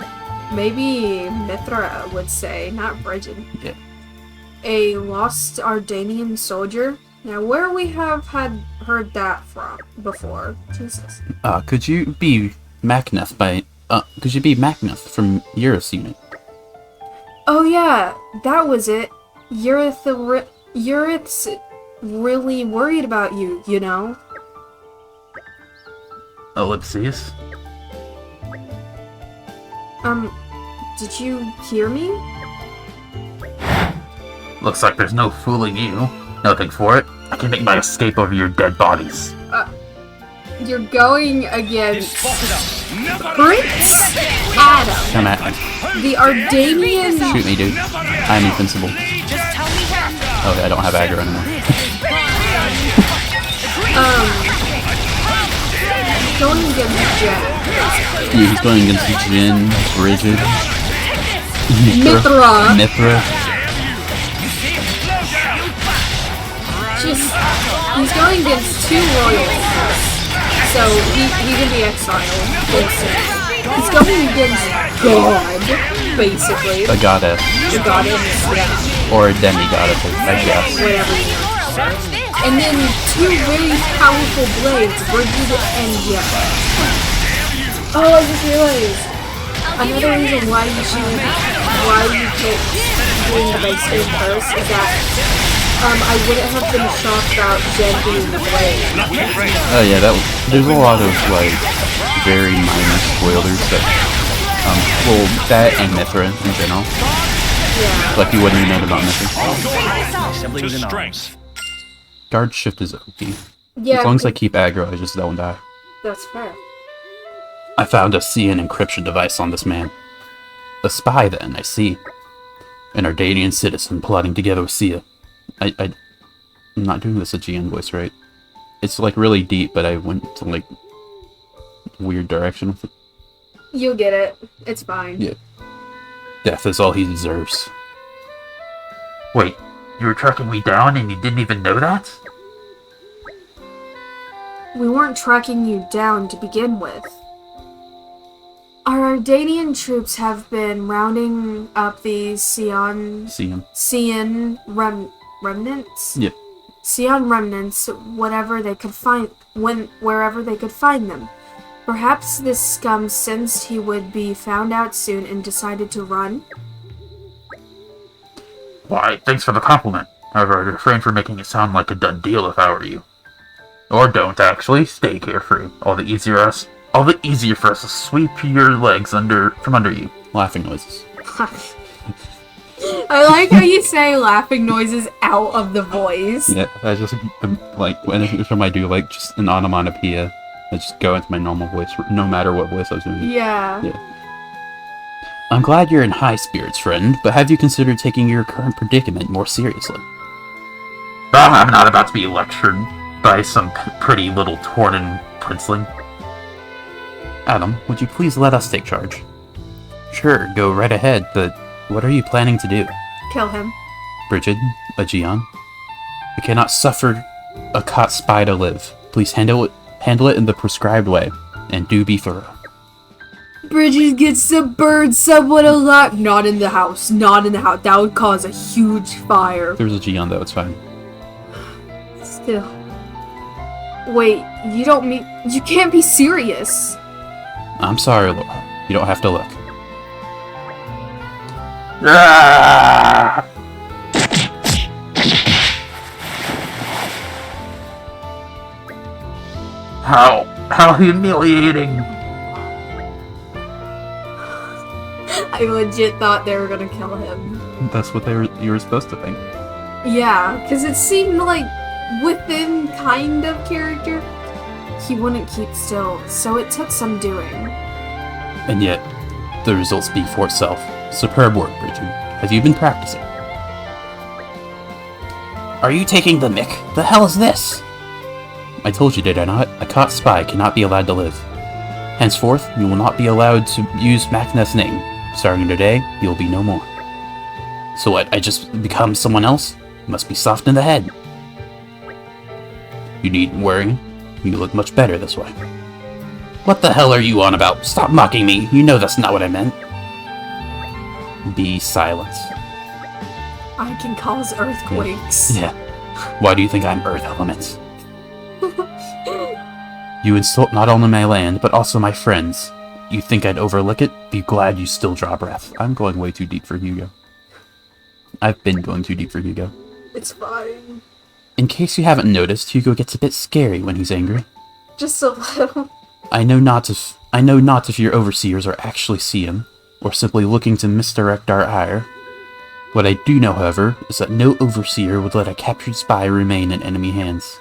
maybe Mithra would say, not Bridget. Yeah. A lost Ardanian soldier? Now, where we have heard that from before? Jesus. Could you be Macnuth from Eurus unit? Oh yeah, that was it. Yurith's really worried about you, you know? Ellipses. Did you hear me? Looks like there's no fooling you. Nothing for it. I can make my escape over your dead bodies. You're going against Spotted up. Never Prince Adam, Come at me. the Ardanian. Shoot me, dude. I'm invincible. Just tell me how. Okay, I don't have aggro anymore. Going against Jet. Yeah, he's going against Jin, Bridget, Mithra. Mithra. Just, he's going against two royals. So he can be exiled. Basically. He's going against God, basically. A goddess. The goddess, yeah, Or a demi-goddess, I guess. whatever you want. And then two very powerful blades, Bridget and Jet. Oh, I just realized. Another reason why you pick doing the base game first is that I wouldn't have been shocked about Jen being the blade. Oh yeah, there's a lot of, like, very minor spoilers that, well, that and Mithra in general. Yeah. Like, you wouldn't even know about Mithra. Assembly to was in strength. Guard shift is OP. Yeah, As long as I keep aggro, I just don't die. that's fair. I found a CN encryption device on this man. A spy, then, I see. An Ardanian citizen plotting together with Sia. I'm not doing this a GN voice, right? It's, like, really deep, but I went to, like, weird direction with it. You'll get it. It's fine. Yeah. Death is all he deserves. Wait, you were tracking me down and you didn't even know that? We weren't tracking you down to begin with. Our Ardanian troops have been rounding up these Sion remnants? Yep. Sion remnants, wherever they could find them. Perhaps this scum sensed he would be found out soon and decided to run. Why, thanks for the compliment. However, I'd refrain from making it sound like a done deal if I were you. Or don't, actually. Stay carefree. All the easier for us to sweep your legs from under you. Laughing noises. I like how you say laughing noises out of the voice. Yeah, I just, like, whenever I do, like, just an onomatopoeia, I just go into my normal voice, no matter what voice I was doing. Yeah. Yeah. I'm glad you're in high spirits, friend, but have you considered taking your current predicament more seriously? I'm not about to be lectured by some pretty little Tornan princeling. Adam, would you please let us take charge? Sure, go right ahead, but what are you planning to do? Kill him. Bridget, Aegeon, I cannot suffer a caught spy to live. Please handle it in the prescribed way, and do be thorough. Bridget gets the bird somewhat alive. Not in the house. Not in the house. That would cause a huge fire. There's Aegeon though, it's fine. Still. Wait, you don't mean... You can't be serious. I'm sorry, Laura. You don't have to look. Ah! How humiliating! I legit thought they were gonna kill him. That's what you were supposed to think. Yeah, because it seemed like within kind of character, he wouldn't keep still, so it took some doing. And yet, the results speak for itself. Superb work, Bridget. Have you been practicing? Are you taking the mick? The hell is this? I told you, did I not? A caught spy cannot be allowed to live. Henceforth, you will not be allowed to use Macneth's name. Starting today, you'll be no more. So what, I just become someone else? Must be soft in the head. You needn't worry. You look much better this way. What the hell are you on about? Stop mocking me. You know that's not what I meant. Be silent. I can cause earthquakes. Yeah. Why do you think I'm Earth Element? You insult not only my land, but also my friends. You think I'd overlook it? Be glad you still draw breath. I'm going way too deep for Hugo. I've been going too deep for Hugo. It's fine. In case you haven't noticed, Hugo gets a bit scary when he's angry. Just a little. I know not if your overseers are actually see him, or simply looking to misdirect our ire. What I do know, however, is that no overseer would let a captured spy remain in enemy hands.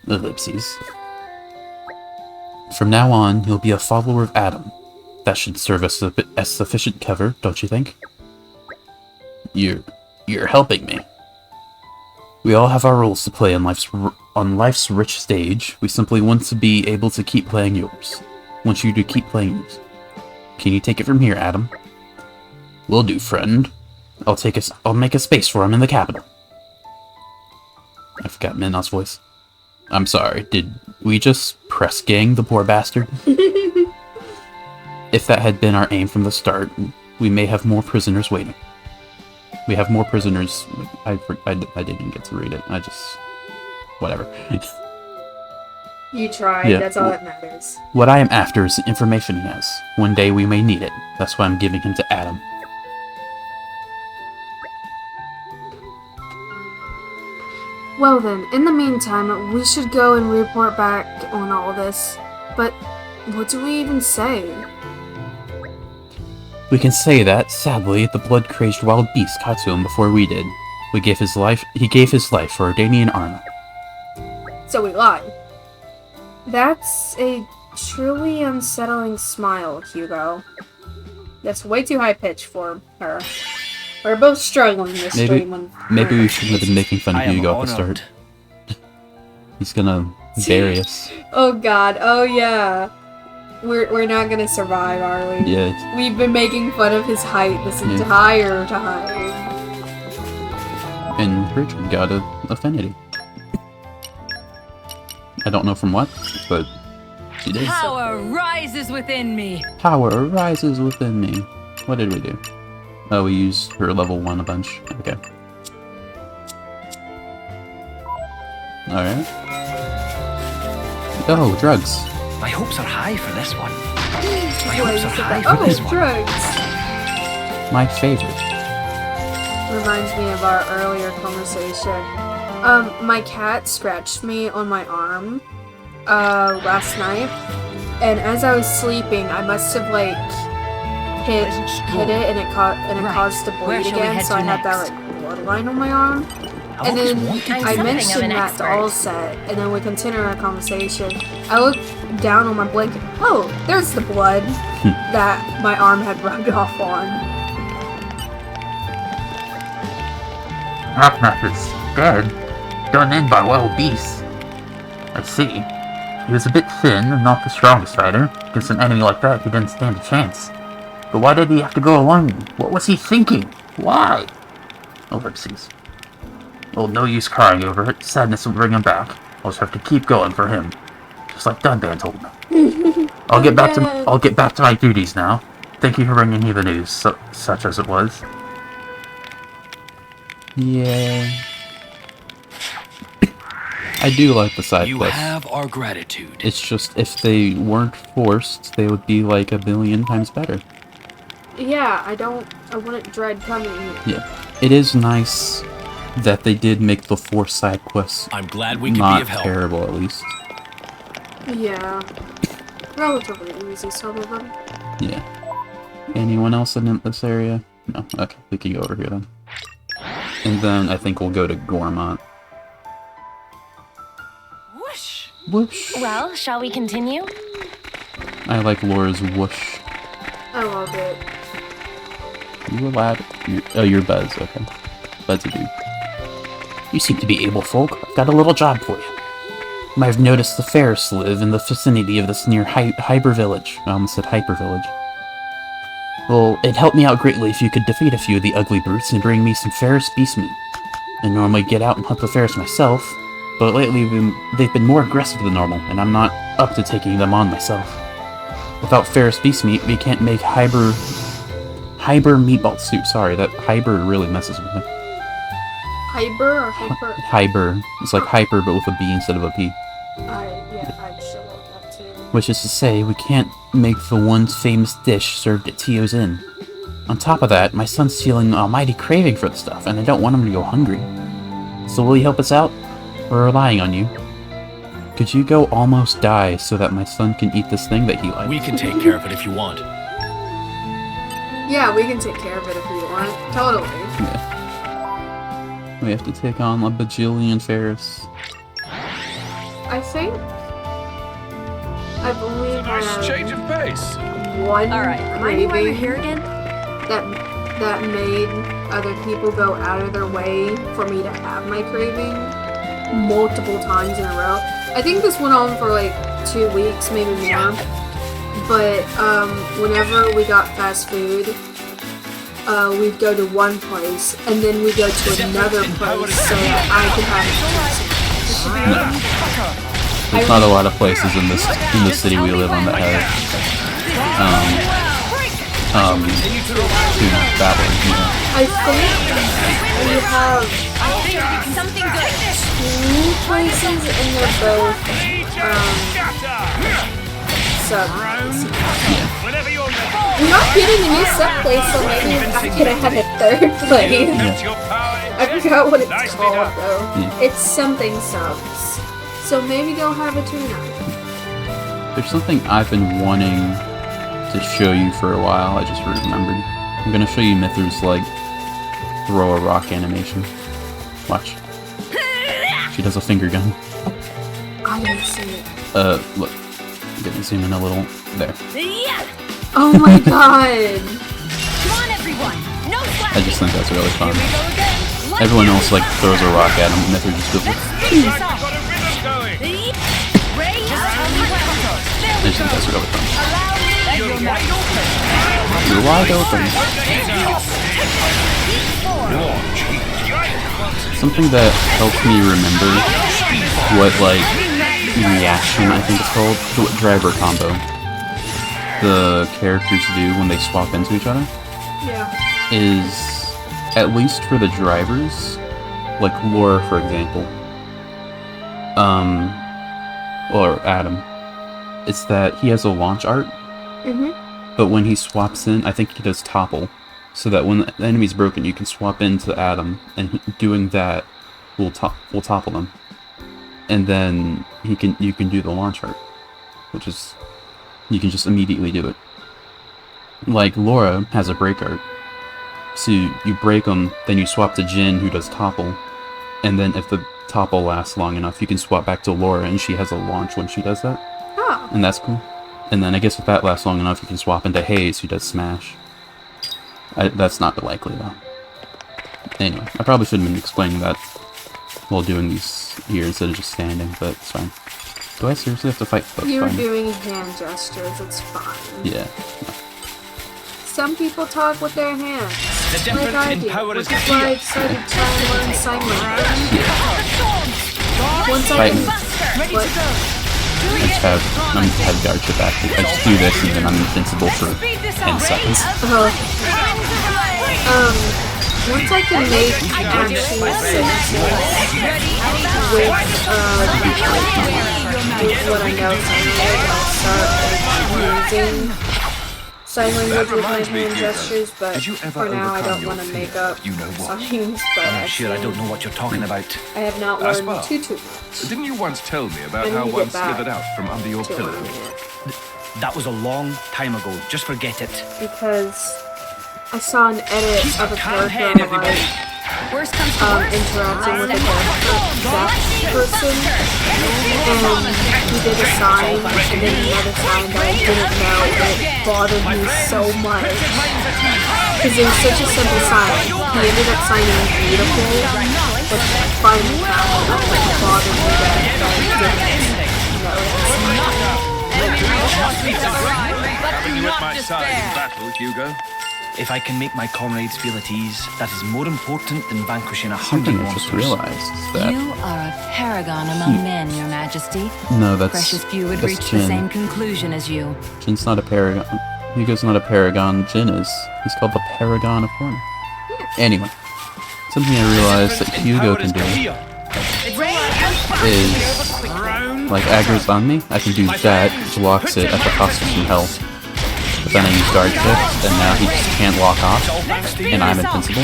Ellipses. From now on, you'll be a follower of Adam. That should serve us as sufficient cover, don't you think? You're helping me. We all have our roles to play on life's rich stage. We simply want to be able to keep playing yours. Want you to keep playing yours. Can you take it from here, Adam? Will do, friend. I'll make a space for him in the capital. I forgot Minot's voice. I'm sorry, did we just press gang the poor bastard? If that had been our aim from the start, we may have more prisoners waiting. We have more prisoners. I didn't get to read it. Whatever. You tried, Yeah. that's all that matters. What I am after is the information he has. One day we may need it. That's why I'm giving him to Adam. Well then, in the meantime, we should go and report back on all this. But what do we even say? We can say that, sadly, the blood-crazed wild beast caught to him before we did. He gave his life for Ardanian armor. So we lied. That's a truly unsettling smile, Hugo. That's way too high-pitched for her. We're both struggling this stream. Maybe we shouldn't have been making fun I of am Hugo at the honored. start. He's gonna bury us. Oh god, oh yeah. We're not gonna survive, are we? Yeah. We've been making fun of his height this entire time. And Richard got an affinity. I don't know from what, but she did. Power rises within me. Power arises within me. What did we do? Oh, we used her level 1 a bunch. Okay. Alright. Oh, drugs. My hopes are high for this one. My hopes are high for Oh, this one. drugs! My favorite. Reminds me of our earlier conversation. My cat scratched me on my arm, last night, and as I was sleeping, I must have, like, hit it, and it caused to Where bleed shall we again, head so I to had that, next? like, bloodline on my arm. And then I'm I something of mentioned an that to expert. Allset, and then we continued our conversation. I looked down on my blanket. Oh, there's the blood that my arm had rubbed off on. Half-Knife is dead, done in by wild beasts. I see. He was a bit thin and not the strongest fighter. Against an enemy like that, he didn't stand a chance. But why did he have to go alone? What was he thinking? Why? Ellipses. Well, no use crying over it. Sadness will bring him back. I'll just have to keep going for him. Just like Dunban told me. I'll get back to my duties now. Thank you for bringing me the news, such as it was. Yeah. I do like the side You quests. have our gratitude. It's just, if they weren't forced, they would be like a billion times better. Yeah, I wouldn't dread coming. Yeah. It is nice that they did make the 4 side quests I'm glad we could not be of help. terrible, at least. Yeah. Relatively easy, some of them. Yeah. Anyone else in this area? No. Okay, we can go over here then. And then I think we'll go to Gormont. Whoosh. Whoosh. Well, shall we continue? I like Laura's whoosh. I love it. You allowed? You're Buzz. Okay. Buzz a dude. You seem to be able folk. I've got a little job for you. You might have noticed the Ferris live in the vicinity of this near Hyper Village. I almost said Hyper Village. Well, it'd help me out greatly if you could defeat a few of the ugly brutes and bring me some Ferris beast meat. I normally get out and hunt the Ferris myself, but lately they've been more aggressive than normal, and I'm not up to taking them on myself. Without Ferris beast meat, we can't make Hyper meatball soup. Sorry, that Hyper really messes with me. Hyper or hyper? Hyper. It's like hyper, but with a B instead of a P. I'd show up that too. Which is to say, we can't make the once famous dish served at Tio's Inn. On top of that, my son's feeling an almighty craving for the stuff, and I don't want him to go hungry. So will you help us out? We're relying on you. Could you go almost die so that my son can eat this thing that he likes? We can take care of it if you want. Yeah, we can take care of it if we want. Totally. Yeah. We have to take on a bajillion Ferris. I think I've only Nice change had of pace. one Alright, mind why you're here craving again? that made other people go out of their way for me to have my craving multiple times in a row. I think this went on for like 2 weeks, maybe more. But whenever we got fast food, we'd go to one place and then we'd go to another place so that I could have There's not a lot of places in the city we live on that have tuna battling, you know. I think we have Something good. 2 places and they're both subs. Whenever you're ready. I'm not getting a new sub place, so maybe I could have a 3rd place. That's your power. I forgot what it's Nicely called done. though. Yeah. It's something subs. So maybe they'll have a tuna. There's something I've been wanting to show you for a while. I just remembered. I'm gonna show you Mithra's like throw a rock animation. Watch. She does a finger gun. I didn't see it. Look. I'm gonna zoom in a little. There. Yeah. Oh my god! Come on, everyone. No slack. I just think that's really fun. Here we go again. Let's Everyone go. else like throws a rock at him, and Mithra just goes. Let's finish this Got off. a rhythm going. Ray, there I we just go. think that's really fun. Allow me. You're wide open. You're wide open. Something that helps me remember what like reaction I think it's called, to what driver combo the characters do when they swap into each other Yeah. is, at least for the drivers, like Laura for example, or Adam, it's that he has a launch art, but when he swaps in, I think he does topple, so that when the enemy's broken, you can swap into Adam, and doing that will topple them, and then you can do the launch art, which is, you can just immediately do it. Like Laura has a break art, so you break them, then you swap to Jin who does topple, And then if the topple lasts long enough, you can swap back to Laura, and she has a launch when she does that. Oh. And that's cool. And then I guess if that lasts long enough, you can swap into Haze, who does Smash. That's not likely, though. Anyway, I probably shouldn't have been explaining that while doing these here instead of just standing, but it's fine. Do I seriously have to fight both? You were Fine. doing hand gestures, it's fine. Yeah. Some people talk with their hands. The Like difference I in do. power Which is is why I decided to try and learn sign language. Once I Fighting. can... What? I'm head guardship active. I just do this and then I'm invincible for 10 seconds. Once I can make actual sentences with what I know sign language, I'll start using sign language with my hand gestures, but Did you ever for now I overcome don't your want to fear? make up You know what? signs, but I'm sure I don't know what you're talking about. I have not As learned well. too much. Didn't you once tell me I about need how to one get back slithered out from under your to pillow? learning it. That was a long time ago. Just forget it. Because I saw an edit of a Calm character head, on everybody. like Worst comes to worst. interacting with a that person, and he did a sign and then another sign that I didn't know, and it bothered me so much. Because it was such a simple sign. He ended up signing beautiful, which I finally found out that it bothered me that I Having you at my side in battle, Hugo. If I can make my comrades feel at ease, that is more important than vanquishing 100 Something I just monsters. realized is that... You are a paragon among men, Your Majesty. No, that's... Precious few would that's reach Jin. the same conclusion as you. Jin's not a paragon. Hugo's not a paragon. Jin is. He's called the Paragon of Torna. Anyway, something I realized that Hugo can do is, like, aggro's on me. I can do that, which locks it at the cost of some health. But then I use guard shift, and now he just can't lock off, and I'm invincible.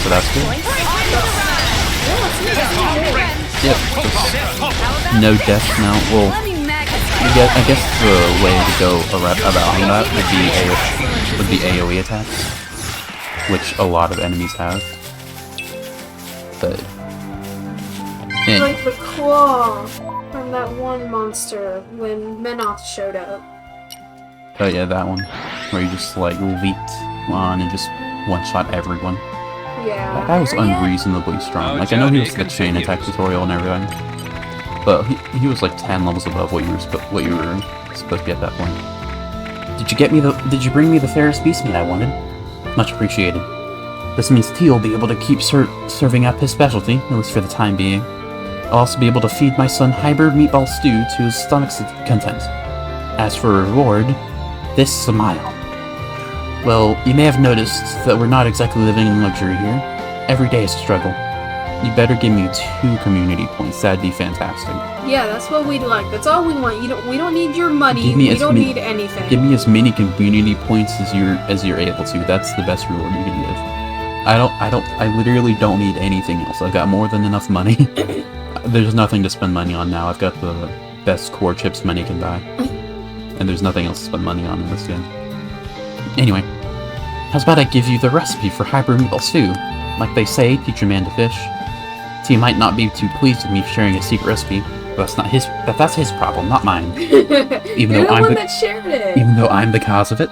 So that's good. Yep. No death now. Well, I guess the way to go around that would be AoE attacks, which a lot of enemies have. But like the claw from that one monster when Menoth showed up. oh yeah, that one where you just like leaped on and just one-shot everyone. Yeah. That guy was unreasonably strong. Like I know he was like a chain attack tutorial and everything, but he was like 10 levels above what you were supposed to get at that point. Did you bring me the fairest beast meat I wanted? Much appreciated. This means T will be able to keep serving up his specialty, at least for the time being. I'll also be able to feed my son hybrid meatball stew to his stomach's content. As for a reward, this smile. Well, you may have noticed that we're not exactly living in luxury here. Every day is a struggle. You better give me 2 community points. That'd be fantastic. Yeah, that's what we'd like. That's all we want. We don't need your money. Give me We as don't many- need anything. Give me as many community points as you're able to. That's the best reward you can give. I literally don't need anything else. I've got more than enough money. There's nothing to spend money on now. I've got the best core chips money can buy. And there's nothing else to spend money on in this game. Anyway, how's about I give you the recipe for hybrid meatball stew? Like they say, teach a man to fish. So you might not be too pleased with me sharing a secret recipe, but that's his problem, not mine. Even You're though the I'm one the that shared it. even though I'm the cause of it.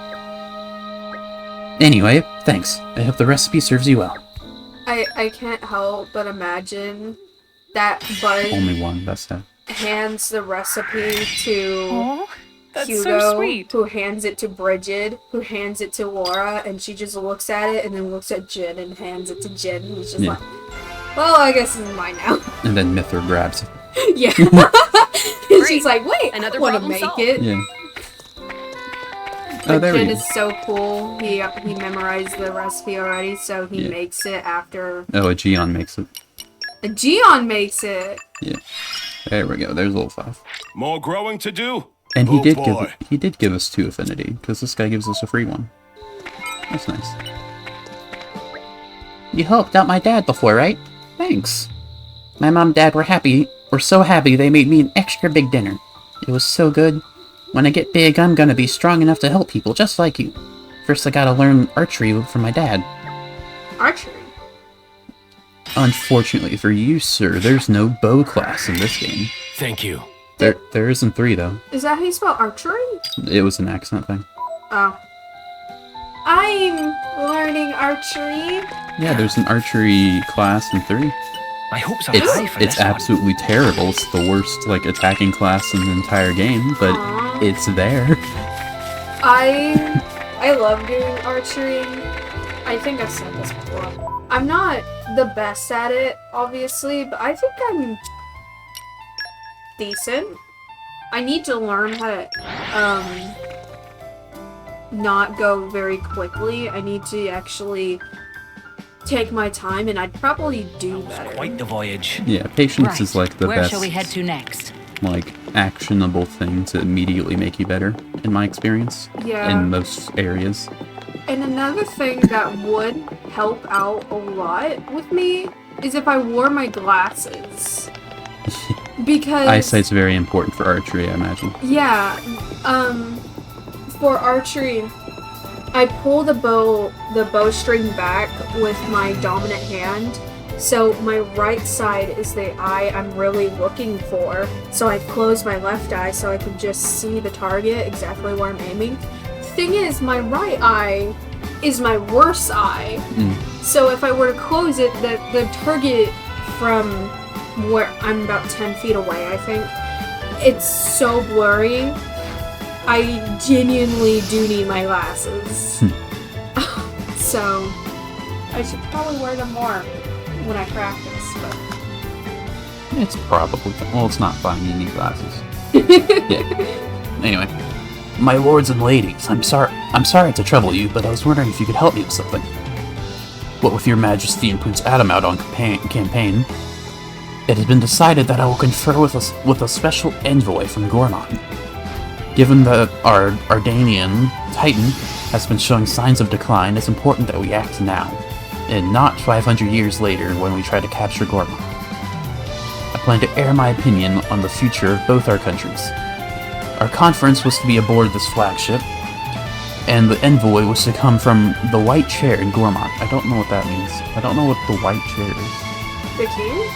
Anyway, thanks. I hope the recipe serves you well. I can't help but imagine that Bud Only one, that's that. hands the recipe to Oh, that's Hugo, so sweet. who hands it to Bridget, who hands it to Laura, and she just looks at it and then looks at Jin and hands it to Jin, and he's just Yeah. like, well, I guess it's mine now. And then Mithra grabs it. Yeah. And she's like, wait, Another I want to problem make solved. it. Yeah. But Oh, there we Jin go. is so cool. He memorized the recipe already, so he Yeah. makes it after Oh, a Gion makes it. Gion makes it. Yeah. There we go. There's level 5. More growing to do. And he Oh, did boy. give us 2 affinity, because this guy gives us a free one. That's nice. You helped out my dad before, right? Thanks. My mom and dad were so happy they made me an extra big dinner. It was so good. When I get big, I'm gonna be strong enough to help people just like you. First I gotta learn archery from my dad. Archery. Unfortunately for you, sir, there's no bow class in this game. Thank you. There isn't 3, though. Is that how you spell archery? It was an accent thing. Oh. I'm learning archery. Yeah, there's an archery class in 3. My hopes are high for It's this one. absolutely terrible. It's the worst, like, attacking class in the entire game, but Aw. it's there. I love doing archery. I think I've said this before. I'm not the best at it, obviously, but I think I'm decent. I need to learn how to not go very quickly. I need to actually take my time, and I'd probably do better. Quite the voyage. Yeah, patience Right. is like the Where best, shall we head to next? like, actionable thing to immediately make you better, in my experience. Yeah. In most areas. And another thing that would help out a lot with me is if I wore my glasses. Because Eyesight's very important for archery, I imagine. yeah, for archery, I pull the bowstring back with my dominant hand. So my right side is the eye I'm really looking for. So I close my left eye so I can just see the target exactly where I'm aiming. Thing is, my right eye is my worst eye. So if I were to close it, the target from where I'm about 10 feet away, I think, it's so blurry. I genuinely do need my glasses. So I should probably wear them more when I practice, but It's probably... Well, it's not fine, you need glasses. Yeah. Anyway. My lords and ladies, I'm sorry to trouble you, but I was wondering if you could help me with something. What with your majesty and Prince Adam out on campaign, it has been decided that I will confer with a special envoy from Gormon. Given that our Ardanian Titan has been showing signs of decline, it's important that we act now, and not 500 years later when we try to capture Gormon. I plan to air my opinion on the future of both our countries. Our conference was to be aboard this flagship, and the envoy was to come from the White Chair in Gormont. I don't know what that means. I don't know what the White Chair is. the king?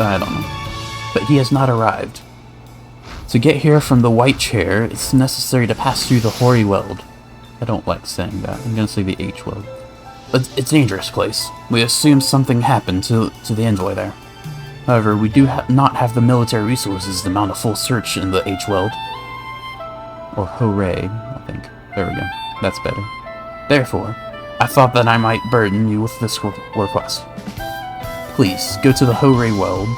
I don't know. But he has not arrived. To get here from the White Chair, it's necessary to pass through the Hoary Weld. I don't like saying that. I'm gonna say the H-Weld. But it's a dangerous place. We assume something happened to the envoy there. However, we do not have the military resources to mount a full search in the H-Weld. Or Hooray, I think. There we go. That's better. Therefore, I thought that I might burden you with this request. Please, go to the Hooray Weld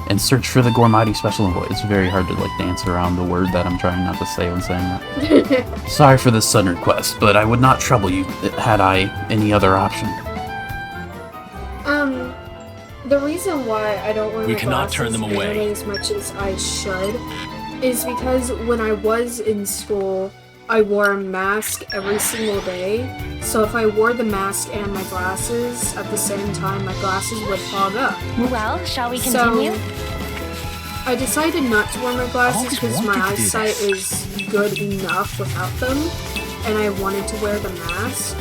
and search for the Gormati Special Envoy. It's very hard to, like, dance around the word that I'm trying not to say when saying that. Sorry for this sudden request, but I would not trouble you had I any other option. The reason why I don't wear We my cannot glasses turn them away. nearly as much as I should is because when I was in school, I wore a mask every single day. So if I wore the mask and my glasses at the same time, my glasses would fog up. Well, shall we continue? So I decided not to wear my glasses Always because my wanted to do eyesight this. is good enough without them, and I wanted to wear the mask.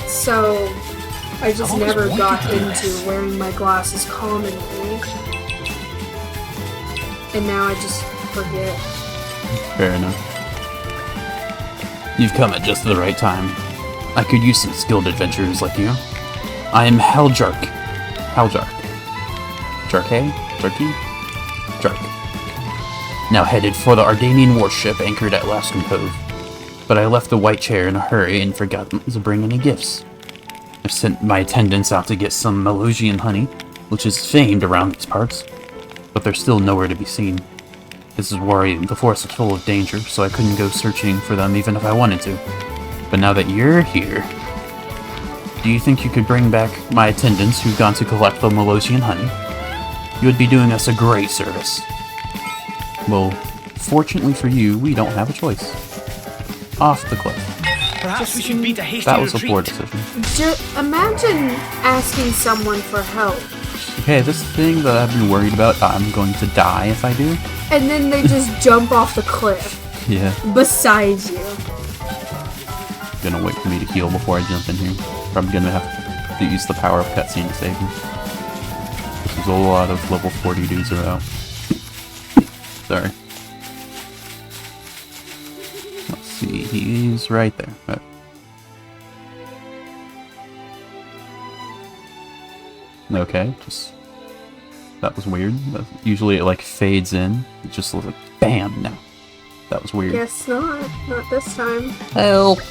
So I just always never wanted got to do into this. wearing my glasses commonly, and now I just forget. Fair enough. You've come at just the right time. I could use some skilled adventurers like you. I am Haljark. Jarke? Jarky? Jark. Now headed for the Ardanian warship anchored at Lascombe Cove. But I left the White Chair in a hurry and forgot to bring any gifts. I've sent my attendants out to get some Melosian honey, which is famed around these parts, but they're still nowhere to be seen. This is worrying. The forest is full of danger, so I couldn't go searching for them even if I wanted to. But now that you're here, do you think you could bring back my attendants who've gone to collect the Melosian honey? You would be doing us a great service. Well, fortunately for you, we don't have a choice. Off the cliff. Perhaps we should beat a hasty That was a retreat. poor decision. Imagine asking someone for help, Okay, this thing that I've been worried about, I'm going to die if I do. and then they just jump off the cliff Yeah. beside you. Gonna wait for me to heal before I jump in here. probably gonna have to use the power of cutscene to save him. Because a lot of level 40 dudes are out. Sorry. Let's see, he's right there. Right. Okay, just... That was weird. Usually it like fades in. It just looks like BAM! No. That was weird. Guess not. Not this time. Help!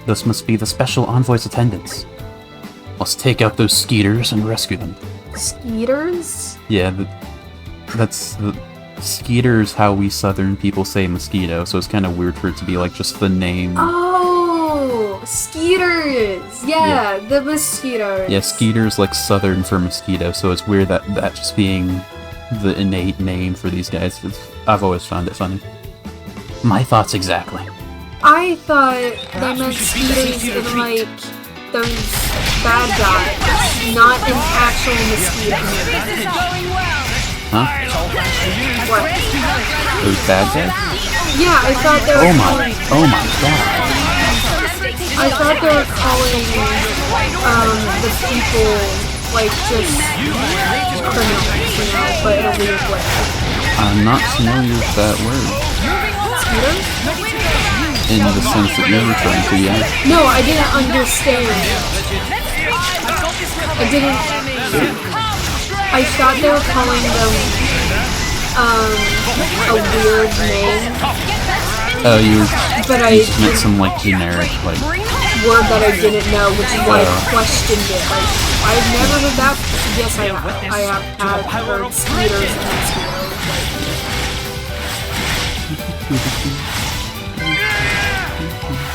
This must be the special envoy's attendants. Must take out those skeeters and rescue them. Skeeters? Yeah, that's the... Skeeter's how we southern people say mosquito, so it's kind of weird for it to be like just the name. Oh! Skeeters! Yeah, the mosquitoes. Yeah, Skeeter's like southern for mosquito, so it's weird that just being the innate name for these guys. I've always found it funny. My thoughts exactly. I thought they meant skeeters in like those bad guys, not an actual mosquito. Huh? What? Those bad guys? Yeah, I thought they were Oh my god. I thought they were calling the people like just criminals, you know, but in a weird way. I'm not familiar with that word. Skeeters? In the sense that you're referring to, yeah. No, I didn't understand. I thought they were calling them a weird name. Oh, you But I meant some like generic like word that I didn't know, which is why I questioned it. Like, I've never heard that. Yes, I have. I have heard skeeters and mosquitoes.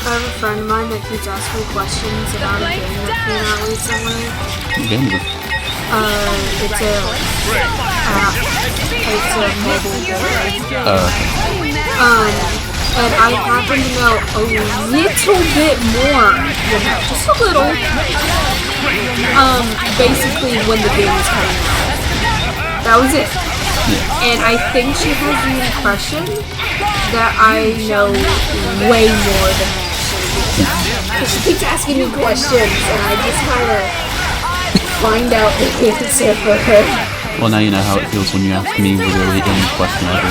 I have a friend of mine that keeps asking me questions about a game that came out recently. game is It's a app. It's a mobile game. And I happen to know a little bit more than that, just a little. Basically when the game was coming out. That was it. And I think she has the impression that I know way more than I actually do. Because she keeps asking me questions, and I just kind of find out the answer for her. well, now you know how it feels when you ask me literally any question ever. I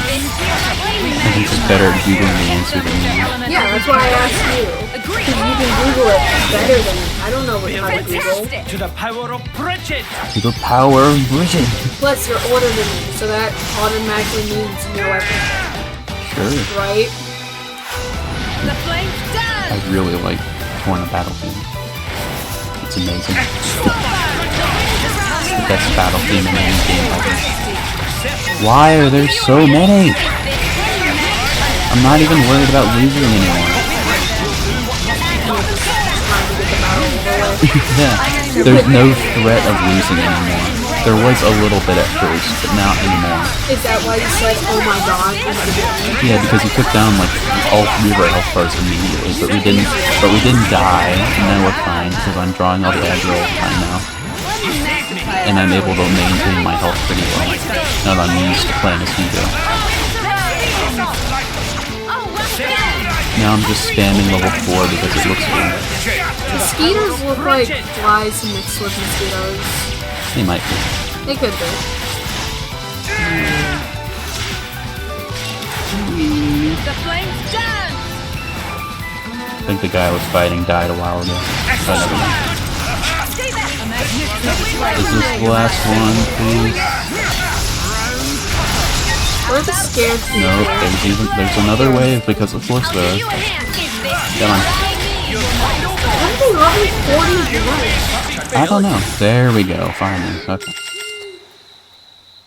think it's better at Googling the answer than me. Yeah, that's why I asked you. Because you can Google it better than me. I don't know how to Google. To the power of Bridget! To the power of Bridget! Plus, you're older than me, so that automatically means you know everything. Sure. Right? The flame's done! I really like Torna Battlefield. It's amazing. It's the best battle theme in any game ever. Why are there so many? I'm not even worried about losing anymore. Yeah, there's no threat of losing anymore. There was a little bit at first, but not anymore. Is that why you said, oh my god, in the beginning? Yeah, because he took down like all 3 of our health bars immediately, but we didn't die, and now we're fine because I'm drawing all the aggro all the time now. And I'm able to maintain my health pretty well. Now that I'm used to playing as Hugo. Now I'm just spamming level 4 because it looks cool. Mosquitoes look like flies mixed with mosquitoes. They might be. They could be. The flame's done! I think the guy I was fighting died a while ago. But never mind. Is this the last one, please? We're the scared people. No, there's another wave because of force those. Come on. Why are they level 40 blood? I don't know. There we go, finally. Okay.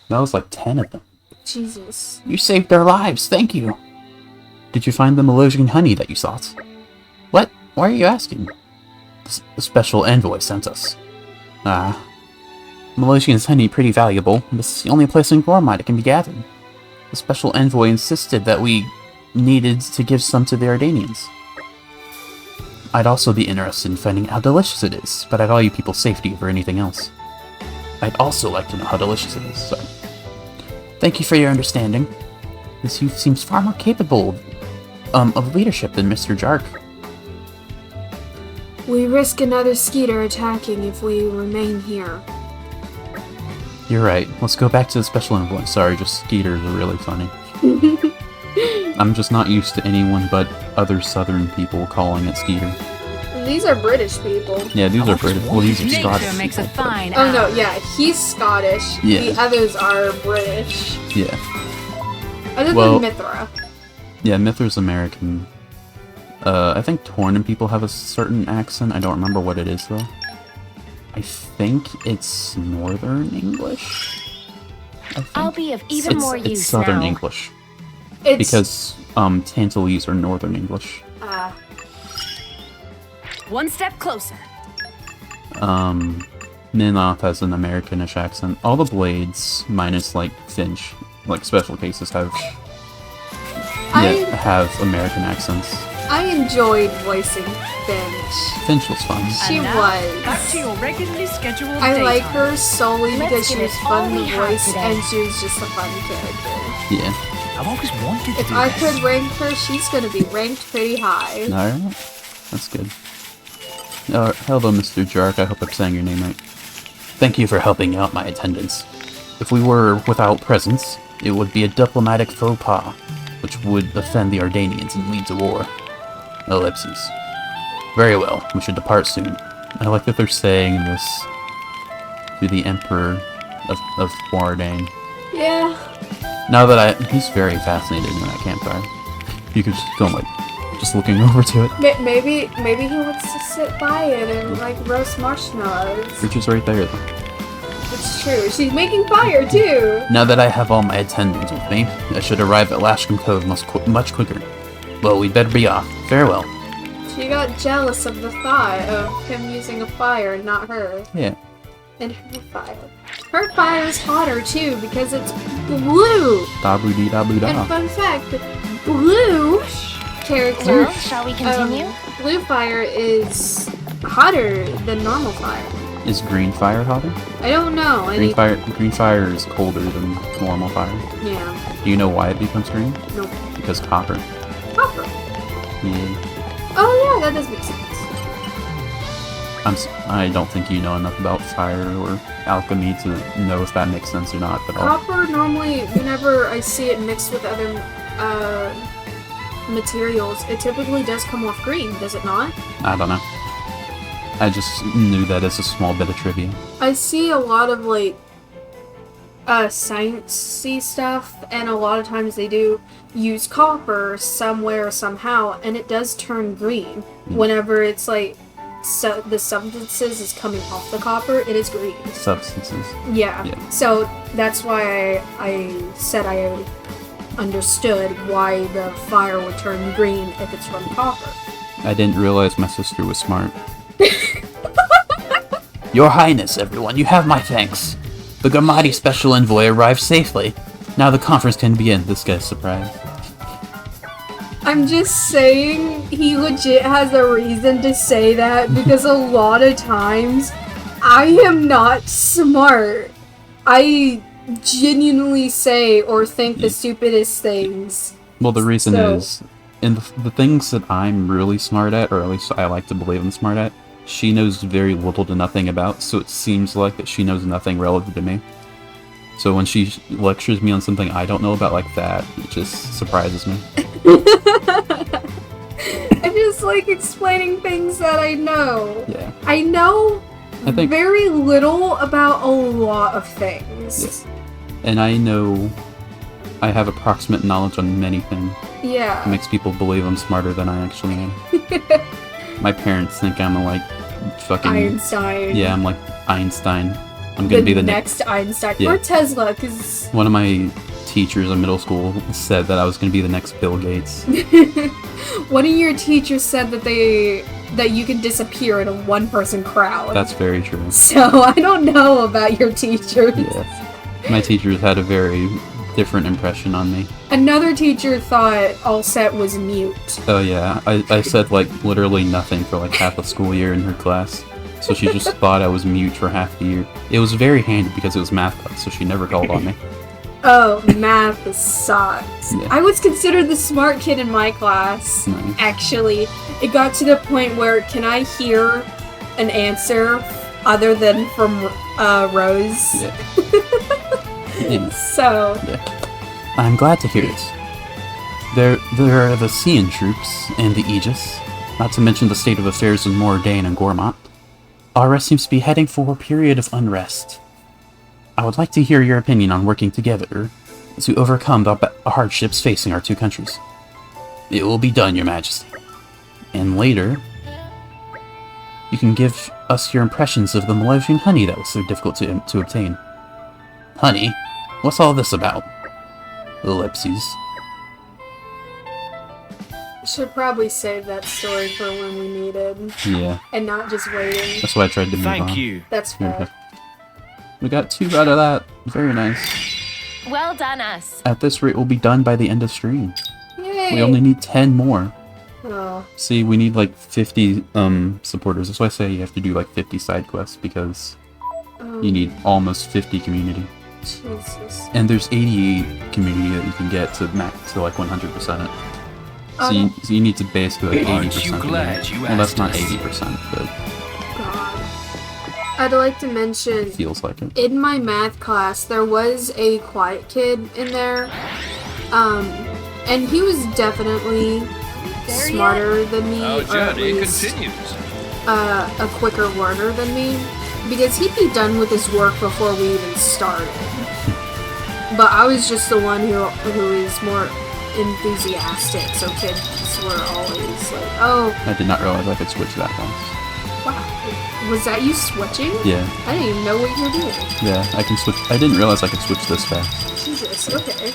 That was like 10 of them. Jesus. You saved their lives, thank you! Did you find the Melosian honey that you sought? What? Why are you asking? The special envoy sent us. Ah. Melosian's honey pretty valuable, and this is the only place in Gormite it can be gathered. The special envoy insisted that we needed to give some to the Ardanians. I'd also be interested in finding how delicious it is, but I value people's safety over anything else. I'd also like to know how delicious it is, so... Thank you for your understanding. This youth seems far more capable of leadership than Mr. Jark. We risk another Skeeter attacking if we remain here. You're right. Let's go back to the special envoy. Sorry, just Skeeters are really funny. I'm just not used to anyone but other southern people calling it Skeeter. These are British people. Yeah, these are British. Well, these are Nature Scottish. makes a fine Oh no, owl. yeah, he's Scottish. Yeah. The others are British. Yeah. Other Well- than Mithra. Yeah, Mithra's American. I think Torna people have a certain accent. I don't remember what it is, though. I think it's Northern English? I think. I'll be of even more use It's Southern now. English. It's Because, Tantalese are Northern English. One step closer. Ninoth has an Americanish accent. All the Blades, minus, like, Finch, like, special cases have American accents. I enjoyed voicing Finch. Finch was fun. She And now, was. Back to your regularly scheduled I like daytime. her solely Let's because she give was it all fun to we have voice today. and she was just a fun character. Yeah. I've always wanted to If do I this. could rank her, she's gonna be ranked pretty high. Alright. That's good. Hello, Mr. Jark. I hope I'm saying your name right. Thank you for helping out my attendants. If we were without presents, it would be a diplomatic faux pas, which would offend the Ardanians and lead to war. Ellipses. Very well, we should depart soon. I like that they're saying this to the Emperor of Wardane. Yeah. Now that he's very fascinated in that campfire. You could just go, like, just looking over to it. Maybe he wants to sit by it and like roast marshmallows. Which is right there, though. It's true. She's making fire too. Now that I have all my attendants with me, I should arrive at Lashcombe Cove much quicker. Well, we'd better be off. Farewell. She got jealous of the thought of him using a fire and not her. Yeah. And her fire. Her fire is hotter too because it's blue. Dabu dee dabu And da. fun fact, blue character. Well, shall we continue? Blue fire is hotter than normal fire. Is green fire hotter? I don't know. Green fire is colder than normal fire. Yeah. Do you know why it becomes green? Nope. Because copper. Copper. Yeah. Oh yeah, that does make sense. I don't think you know enough about fire or alchemy to know if that makes sense or not at all. Copper normally, whenever I see it mixed with other materials, it typically does come off green, does it not? I don't know. I just knew that as a small bit of trivia. I see a lot of like sciencey stuff, and a lot of times they do use copper somewhere somehow, and it does turn green whenever it's like the substances is coming off the copper. It is green. Substances. Yeah. Yeah. So that's why I said I understood why the fire would turn green if it's from copper. I didn't realize my sister was smart. Your Highness, everyone, you have my thanks. The Gamadi Special Envoy arrived safely. Now the conference can begin. This guy's surprised. I'm just saying he legit has a reason to say that because a lot of times I am not smart. I genuinely say or think the stupidest things. Well, the reason So- is, in the things that I'm really smart at, or at least I like to believe I'm smart at, she knows very little to nothing about, so it seems like that she knows nothing relative to me. So when she lectures me on something I don't know about like that, it just surprises me. I just like explaining things that I know. Yeah. I know I think- very little about a lot of things. And I know I have approximate knowledge on many things. It Yeah. makes people believe I'm smarter than I actually am. My parents think I'm like fucking... Einstein. Yeah, I'm like Einstein. I'm gonna be the next... next Einstein. Yeah. Or Tesla, because One of my teachers in middle school said that I was gonna be the next Bill Gates. one of your teachers said that you can disappear in a one-person crowd. That's very true. So I don't know about your teachers. Yeah. My teachers had a very different impression on me. Another teacher thought all set was mute. Oh yeah, I said like literally nothing for like half a school year in her class. So she just thought I was mute for half the year. It was very handy because it was math class, so she never called on me. Oh, math sucks. Yeah. I was considered the smart kid in my class. Nice. Actually, it got to the point where can I hear an answer other than from Rose? Yeah. Yeah. So, I'm glad to hear it. There are the Cian troops and the Aegis, not to mention the state of affairs in Mordain and Gormont. Our seems to be heading for a period of unrest. I would like to hear your opinion on working together to overcome the hardships facing our two countries. It will be done, Your Majesty. And later, you can give us your impressions of the Malaysian honey that was so difficult to obtain. Honey? What's all this about? Ellipses. should probably save that story for when we need it. Yeah. And not just waiting. That's why I tried to move on. Thank you. That's fair. We got 2 out of that. Very nice. Well done, us. At this rate, we'll be done by the end of stream. Yay! We only need 10 more. Oh. See, we need like 50 supporters. That's why I say you have to do like 50 side quests, because you need almost 50 community. Jesus. And there's 88 community that you can get to max to like 100% it. So, so you need to basically like 80%. Aren't you glad of it. you Well, that's not asked us? 80%, but God. I'd like to mention, it feels like it. in my math class, there was a quiet kid in there. And he was definitely smarter than me, Our or at journey least continues. a quicker learner than me, because he'd be done with his work before we even started. But I was just the one who is more enthusiastic, so kids were always like, oh, I did not realize I could switch that fast. wow, was that you switching? Yeah, I didn't even know what you were doing. yeah, I can switch. I didn't realize I could switch this fast. Jesus, okay.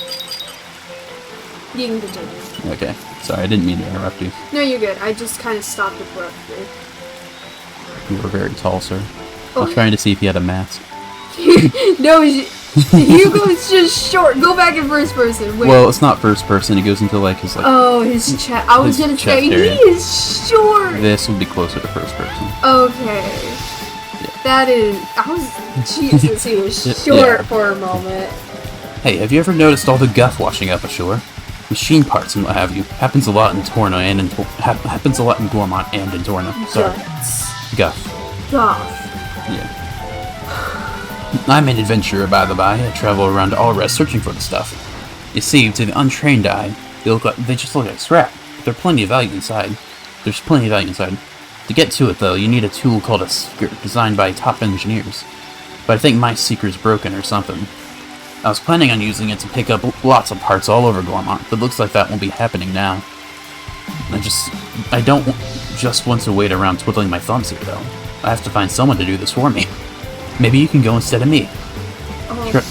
You can continue. Okay, sorry, I didn't mean to interrupt you. No, you're good. I just kind of stopped abruptly. You were very tall, sir. I Oh. was trying to see if he had a mask. No, Hugo's just short. Go back in first person. Wait. Well, it's not first person. It goes into like his like. Oh, his chest. I was his gonna chest say area. he is short. This would be closer to first person. Okay. That is. I was. Jesus, he was Yeah. short for a moment. Hey, have you ever noticed all the guff washing up ashore? Machine parts and what have you. Happens a lot in Torna and happens a lot in Gormont and in Torna. Sorry. Guts. Guff. Goth. Yeah. I'm an adventurer, by the by. I travel around Alres searching for the stuff. You see, to the untrained eye, they just look like scrap. But there's plenty of value inside. To get to it, though, you need a tool called a seeker, designed by top engineers. But I think my seeker's broken or something. I was planning on using it to pick up lots of parts all over Gormont, but looks like that won't be happening now. I don't just want to wait around twiddling my thumbs here, though. I have to find someone to do this for me. Maybe you can go instead of me.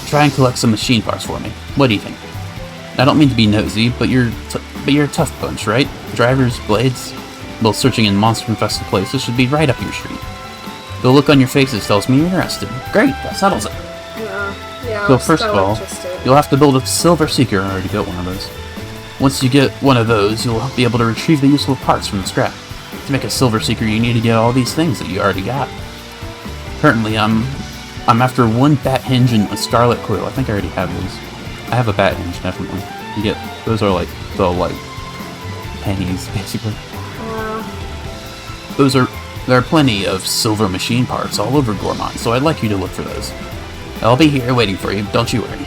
Try and collect some machine parts for me. What do you think? I don't mean to be nosy, but you're a tough bunch, right? Drivers, blades. Well, searching in monster-infested places should be right up your street. The look on your faces tells me you're interested. Great, that settles it. Yeah. So first of all, you'll have to build a silver seeker in order to get one of those. Once you get one of those, you'll be able to retrieve the useful parts from the scrap. To make a silver seeker, you need to get all these things that you already got. Currently, I'm after one bat hinge and a scarlet coil. I think I already have those. I have a bat hinge, definitely. You get those are like the pennies, basically. There are plenty of silver machine parts all over Gormont, so I'd like you to look for those. I'll be here waiting for you. Don't you worry.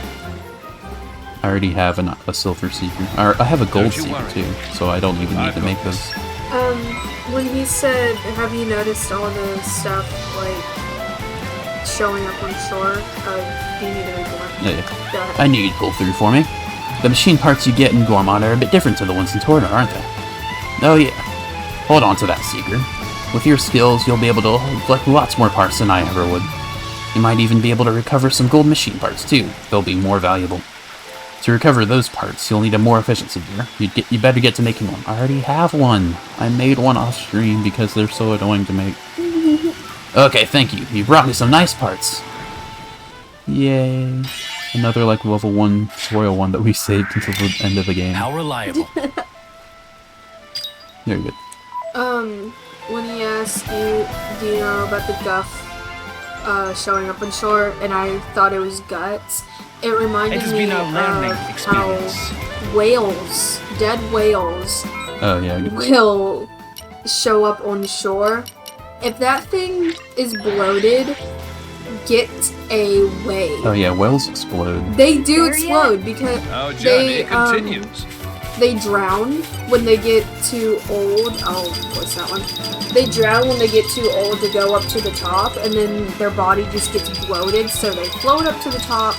I already have a silver seeker. Or I have a gold Don't you seeker worry. too, so I don't even need I've to got make this. those. When he said, have you noticed all the stuff, like, showing up on shore? Do you need to read more? Yeah. Go ahead. I knew you'd pull through for me. The machine parts you get in Gormont are a bit different to the ones in Torna, aren't they? Oh yeah. Hold on to that, Seeker. With your skills, you'll be able to collect lots more parts than I ever would. You might even be able to recover some gold machine parts too. They'll be more valuable. To recover those parts, you'll need a more efficient Seeker. You better get to making one. I already have one. I made one off stream because they're so annoying to make. Okay, thank you. You brought me some nice parts. Yay. Another like level 1 tutorial one that we saved until the end of the game. How reliable. Very good. When he asked you, do you know about the guff showing up on shore, and I thought it was guts, it reminded It has me been a learning of experience. how whales, dead whales, Oh yeah. will show up on shore. If that thing is bloated, get away. Oh yeah, whales explode. They do There explode because Our journey they continues. they drown when they get too old. Oh, what's that one? They drown when they get too old to go up to the top, and then their body just gets bloated, so they float up to the top.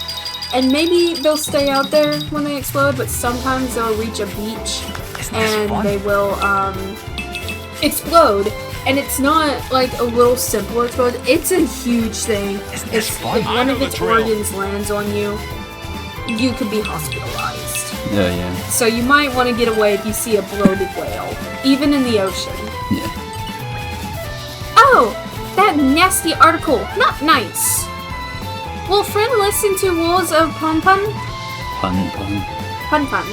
And maybe they'll stay out there when they explode, but sometimes they'll reach a beach Isn't this and fun? they will explode. And it's not like a little simple explosion, it's a huge thing. Isn't this fun? If I one know of the its thrill. organs lands on you, you could be hospitalized. Yeah, yeah, So you might want to get away if you see a bloated whale, even in the ocean. yeah. Oh, that nasty article, not nice. Will friend listen to rules of Pun Pun? Pun, pun. Pun Pun.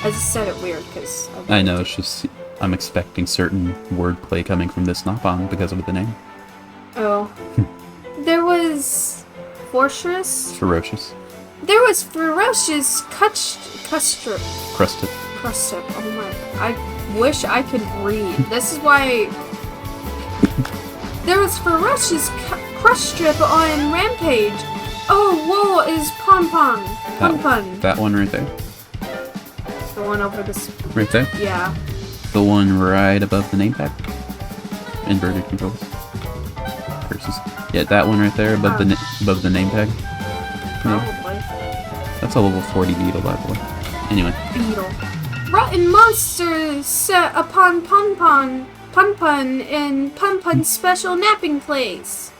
I just said it weird because I know, it's just I'm expecting certain wordplay coming from this Napon because of the name. Oh. There was Fortress. Ferocious. There was ferocious Custrip. Crusted. Crustip. Oh my. I wish I could read. This is why. There was ferocious Crustrip on Rampage. Oh, woe is Pon Pon. Pun Pun. That one right there. The one over this. Right there. Yeah. The one right above the name tag. Inverted controls. Curses. Yeah, that one right there above above the name tag. Yeah. Probably. That's a level 40 beetle, by the way. Anyway. Beetle. Rotten monsters set upon Pun Pun. Pun Pun in Pun Pun's special napping place.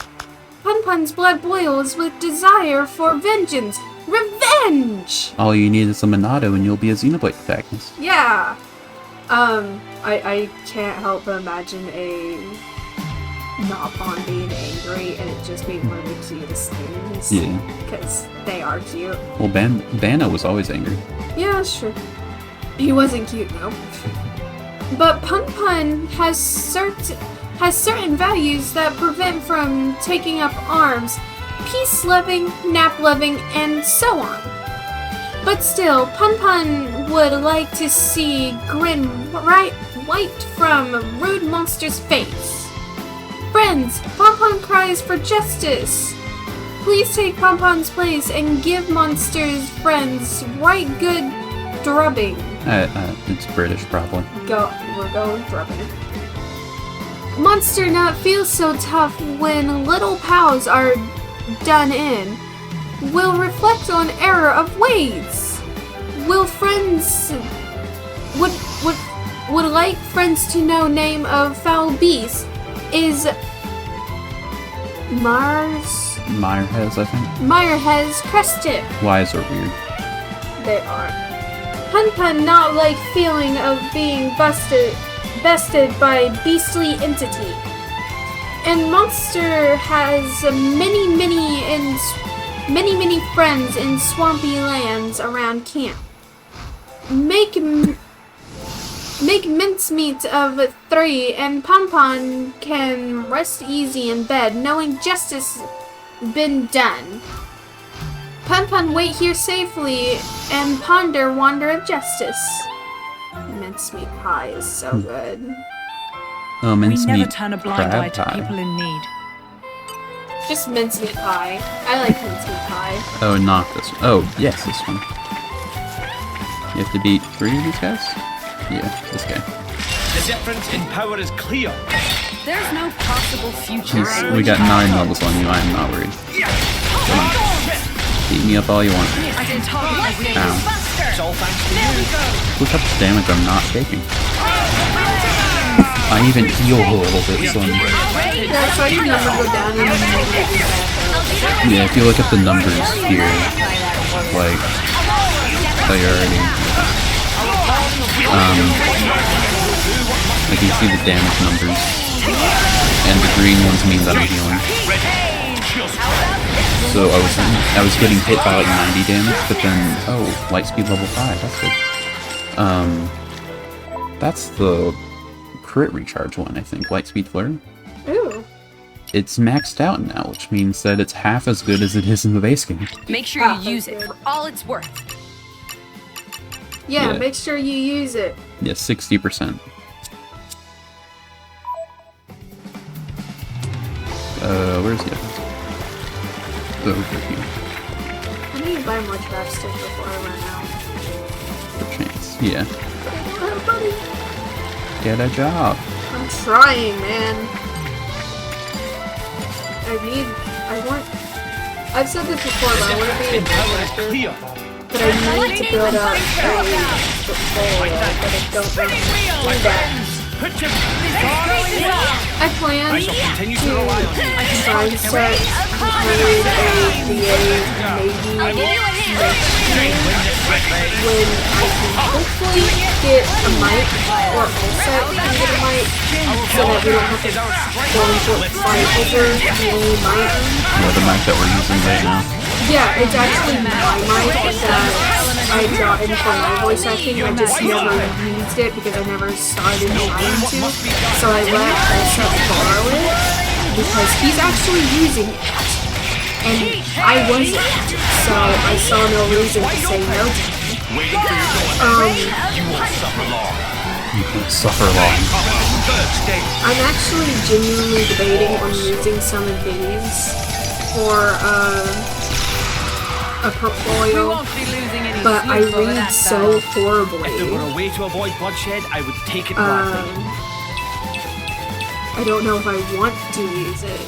Pun Pun's blood boils with desire for vengeance. Revenge! All you need is a Monado and you'll be a Xenoblade protagonist. Yeah. I can't help but imagine a Nopon being angry and it just being one of the cutest things. Yeah. Because they are cute. Well, Bana was always angry. Yeah, sure. He wasn't cute though. But Pun Pun has certain values that prevent from taking up arms, peace-loving, nap-loving, and so on. But still, Pun Pun would like to see grin wiped from rude monster's face. Friends, Pun Pun cries for justice. Please take Pun Pun's place and give monsters friends right good drubbing. It's British, probably. We're going drubbing. Monster Nut feels so tough when little pals are done in. Will reflect on error of ways. Will friends would like friends to know name of foul beast is Meyerhez, I think. Meyerhez Crested. Y's are weird. They are. Pun Pun not like feeling of being bested by beastly entity. And Monster has many friends in swampy lands around camp. Make mincemeat of 3 and Pun Pun can rest easy in bed knowing justice been done. Pun Pun wait here safely and ponder wonder of justice. Mincemeat pie is so good. Oh, We mincemeat never turn a blind eye crab to pie. people in need. Just mincemeat pie. I like mincemeat pie. Oh, not this one. Oh, yes, this one. You have to beat 3 of these guys? Yeah, this guy. The difference in power is clear. There's no possible future. We got 9 levels on you, I am not worried. Come on. Beat me up all you want. I can talk with my wings. Ow. It's all thanks to you. Look how much damage I'm not taking. I even heal a little bit, so I'm... Yeah, so your number go down and then Yeah, if you look at the numbers here, like you already, like you see the damage numbers, and the green ones mean that I'm healing. So I was getting hit by like 90 damage, but then light speed level 5. That's good. That's the crit recharge one, I think. Light speed flurry. Ooh. it's maxed out now, which means that it's half as good as it is in the base game. Make sure you use it for all it's worth. Yeah, Yeah. make sure you use it. Yeah, 60%. Where's the other? Over here. I need to buy more chapstick before I run out. For chance. Yeah. Oh, buddy. Get a job. I'm trying, man. I've said this before, but I want to be a developer. Clear. But I need to build up a portfolio, but I don't know how to do that. Put your I plan I shall continue to rely on you. try and start playing a VA Navy when I can hopefully get a mic, or also can get a mic, so that we don't have to go and fight over the only mic. Yeah, the mic that we're using right now. Yeah, it's actually my mic that I got in for my voice acting. I just never used it because I never started trying to. So I let Elsa borrow it because he's actually using it. And I wasn't. So I saw no reason to say no to him. Waiting for your door. You won't suffer long. You can suffer long. Third stage. I'm actually genuinely debating on using some of these for a portfolio, Won't be losing any but I sleep over read that so If there were horribly. a way to avoid bloodshed, I would take it gladly. I don't know if I want to use it.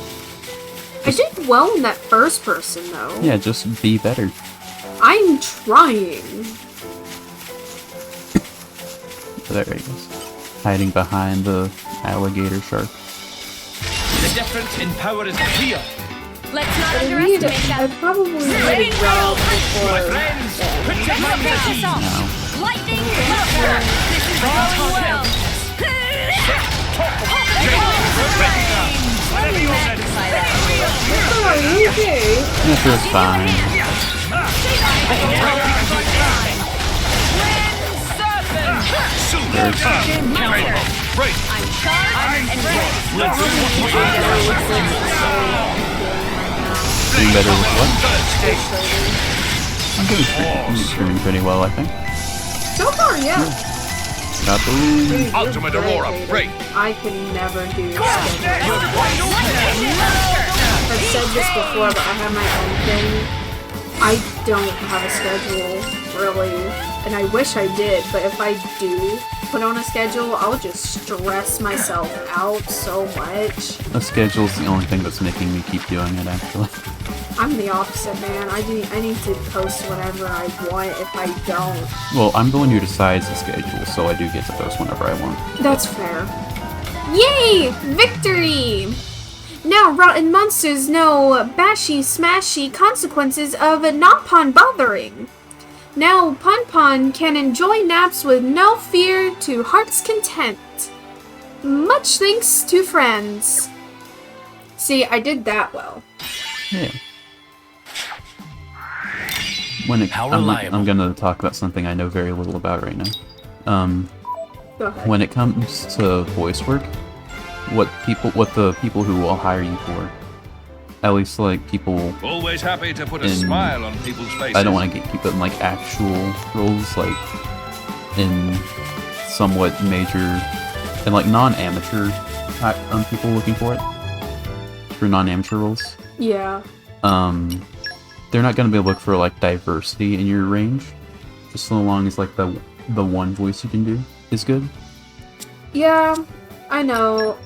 I did well in that first person though. Yeah, just be better. I'm trying. There he goes. Hiding behind the alligator shark. The difference in power is clear. Let's not I underestimate that. probably need a job before. Friends, put your minds at ease. Now, Lightning Clover! This is going well. Whatever you're ready. Oh, okay. this is fine. Super done. Right. I'm charged and ready. Let's do Doing better with what? third stage. I'm doing pretty well, I think. So far, yeah. Got the Dude, you're Ultimate great, Aurora, Vader. break. I can never do schedule. I've said this before, but I have my own thing. I don't have a schedule, really. And I wish I did, but if I do put on a schedule, I'll just stress myself out so much. a schedule's the only thing that's making me keep doing it, actually. I'm the opposite, man. I need to post whatever I want if I don't. Well, I'm the one who decides the schedule, so I do get to post whenever I want. That's fair. Yay! Victory! Now rotten monsters know bashy smashy consequences of not pun bothering. Now Pun Pun can enjoy naps with no fear to heart's content. Much thanks to friends. See, I did that well. Yeah. When it, How I'm reliable. gonna talk about something I know very little about right now. Go ahead. When it comes to voice work, what the people who will hire you for, at least like people, Always happy to put a In- smile on people's faces. I don't want to keep it in like actual roles, like in somewhat major and like non-amateur people looking for it for non-amateur roles. Yeah. They're not gonna be able to look for like diversity in your range, just so long as like the one voice you can do is good. Yeah, I know.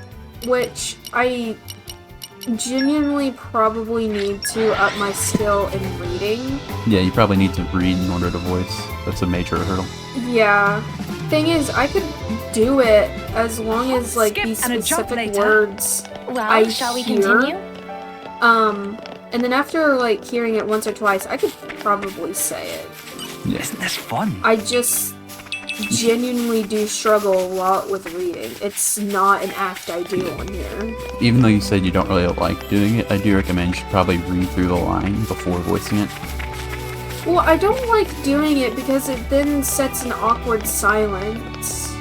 Which I genuinely probably need to up my skill in reading. Yeah, you probably need to read in order to voice. That's a major hurdle. Yeah. Thing is, I could do it as long as like Skip these and a jump specific later. words Well, I shall we hear. continue? And then after like hearing it once or twice, I could probably say it. Yeah. Isn't this fun? I just genuinely do struggle a lot with reading. It's not an act I do on here. Even though you said you don't really like doing it, I do recommend you should probably read through the line before voicing it. Well, I don't like doing it because it then sets an awkward silence.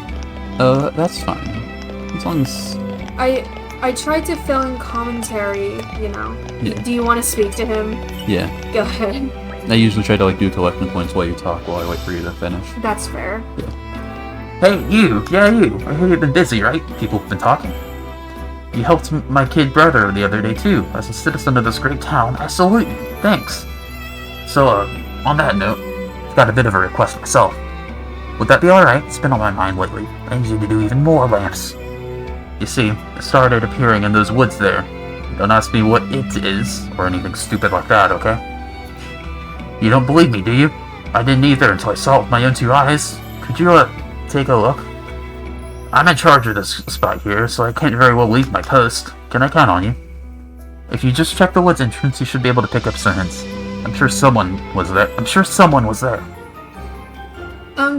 That's fine. As long as I tried to fill in commentary, you know. Yeah. Do you want to speak to him? Yeah. Go ahead. I usually try to like do collection points while you talk, while I wait for you to finish. That's fair. Hey, you! Yeah, you! I hear you've been busy, right? People have been talking. You helped my kid brother the other day, too. As a citizen of this great town, I salute you. Thanks. So, on that note, I've got a bit of a request myself. Would that be alright? It's been on my mind lately. I need you to do even more lamps. You see, it started appearing in those woods there. Don't ask me what it is, or anything stupid like that, okay? You don't believe me, do you? I didn't either until I saw it with my own 2 eyes. Could you, take a look? I'm in charge of this spot here, so I can't very well leave my post. Can I count on you? If you just check the woods entrance, you should be able to pick up some hints. I'm sure someone was there.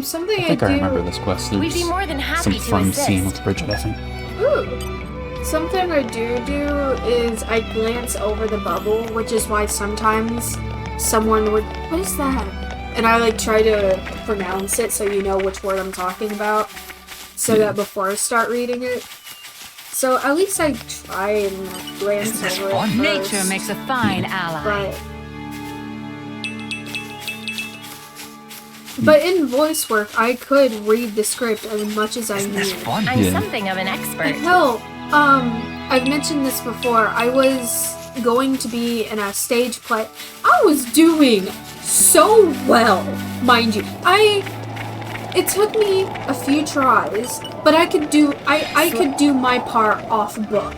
Something I think I do... remember this quest. We'd be There's more than happy some to fun assist. scene with Bridget, I think. Ooh. Something I do is I glance over the bubble, which is why sometimes someone would... What is that? And I like try to pronounce it so you know which word I'm talking about. So that before I start reading it. So at least I try and glance Isn't this over fun? it Nature first. makes a fine ally. But in voice work, I could read the script as much as I Isn't this need. fun? I'm Yeah. something of an expert. Hell, I've mentioned this before. I was going to be in a stage play. I was doing so well, mind you. It took me a few tries, but I could do my part off book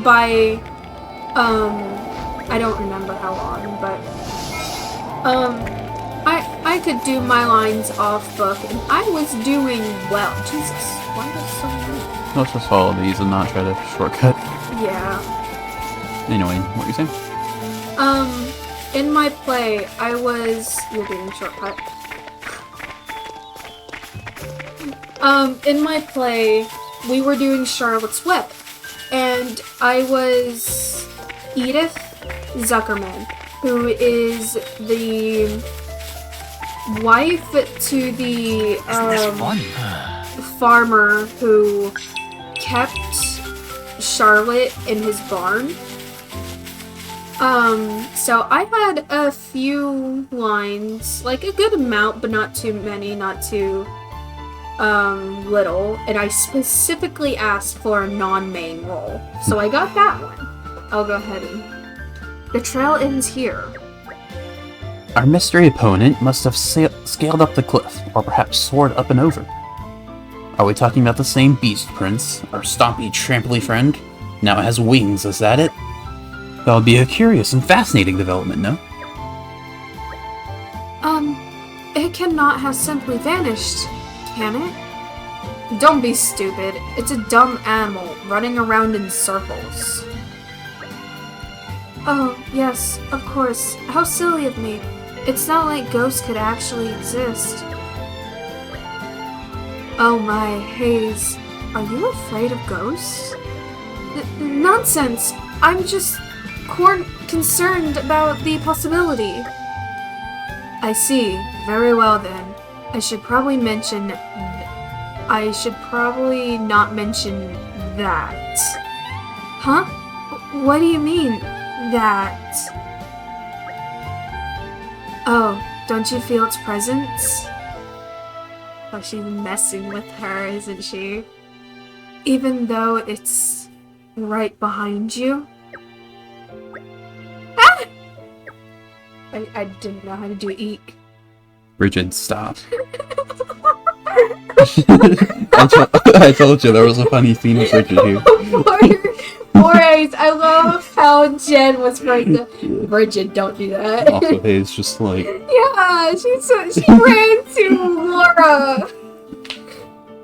by I don't remember how long, but I could do my lines off book, and I was doing well. Jesus, why was so many? Let's just follow these and not try to shortcut. Yeah. Anyway, what you saying? In my play, you're doing shortcut. In my play, we were doing Charlotte's Web, and I was Edith Zuckerman, who is the wife to the Isn't this fun? farmer who kept Charlotte in his barn. So I had a few lines, like a good amount, but not too many, not too little, and I specifically asked for a non-main role. So I got that one. I'll go ahead and... The trail ends here. Our mystery opponent must have scaled up the cliff, or perhaps soared up and over. Are we talking about the same beast, Prince? Our stompy, tramply friend? Now it has wings, is that it? That would be a curious and fascinating development, no? It cannot have simply vanished, can it? Don't be stupid. It's a dumb animal running around in circles. Oh, yes, of course. How silly of me. It's not like ghosts could actually exist. Oh my, Hayes. Are you afraid of ghosts? Nonsense! I'm just concerned about the possibility. I see. Very well then. I should probably not mention that. Huh? What do you mean, that? Oh, don't you feel its presence? Oh, she's messing with her, isn't she? Even though it's right behind you? Ah! I didn't know how to do eek. Bridget, stop. I told you there was a funny scene with Bridget here. Forays, I love how Jen was right to Bridget, don't do that. Also, Hayes just like... Yeah, she ran to Laura.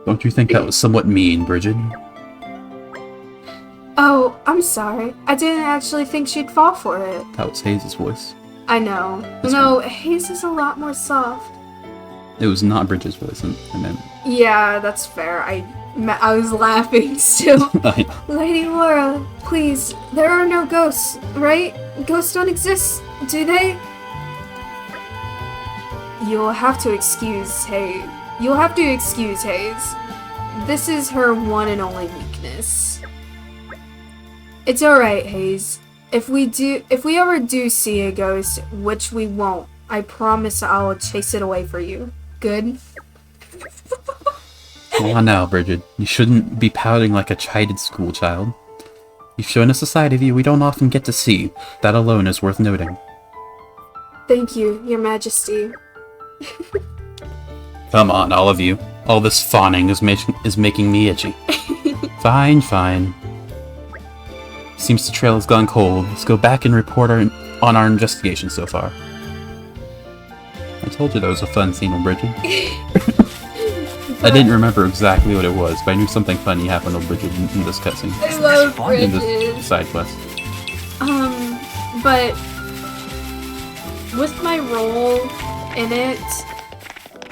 Don't you think that was somewhat mean, Bridget? Oh, I'm sorry. I didn't actually think she'd fall for it. That was Hayes' voice. I know. No, Hayes is a lot more soft. It was not Bridget's voice, I meant... Yeah, that's fair. I was laughing still. Lady Laura, please, there are no ghosts, right? Ghosts don't exist, do they? You'll have to excuse Hayes. This is her one and only weakness. It's alright, Hayes. If we ever do see a ghost, which we won't, I promise I'll chase it away for you. Good? Come on now, Bridget. You shouldn't be pouting like a chided schoolchild. You've shown us a side of you we don't often get to see. That alone is worth noting. Thank you, Your Majesty. Come on, all of you. All this fawning is making me itchy. Fine, fine. Seems the trail has gone cold. Let's go back and report on our investigation so far. I told you that was a fun scene with Bridget. I didn't remember exactly what it was, but I knew something funny happened with Bridget in this cutscene. I love In Bridget. this side quest. But with my role in it,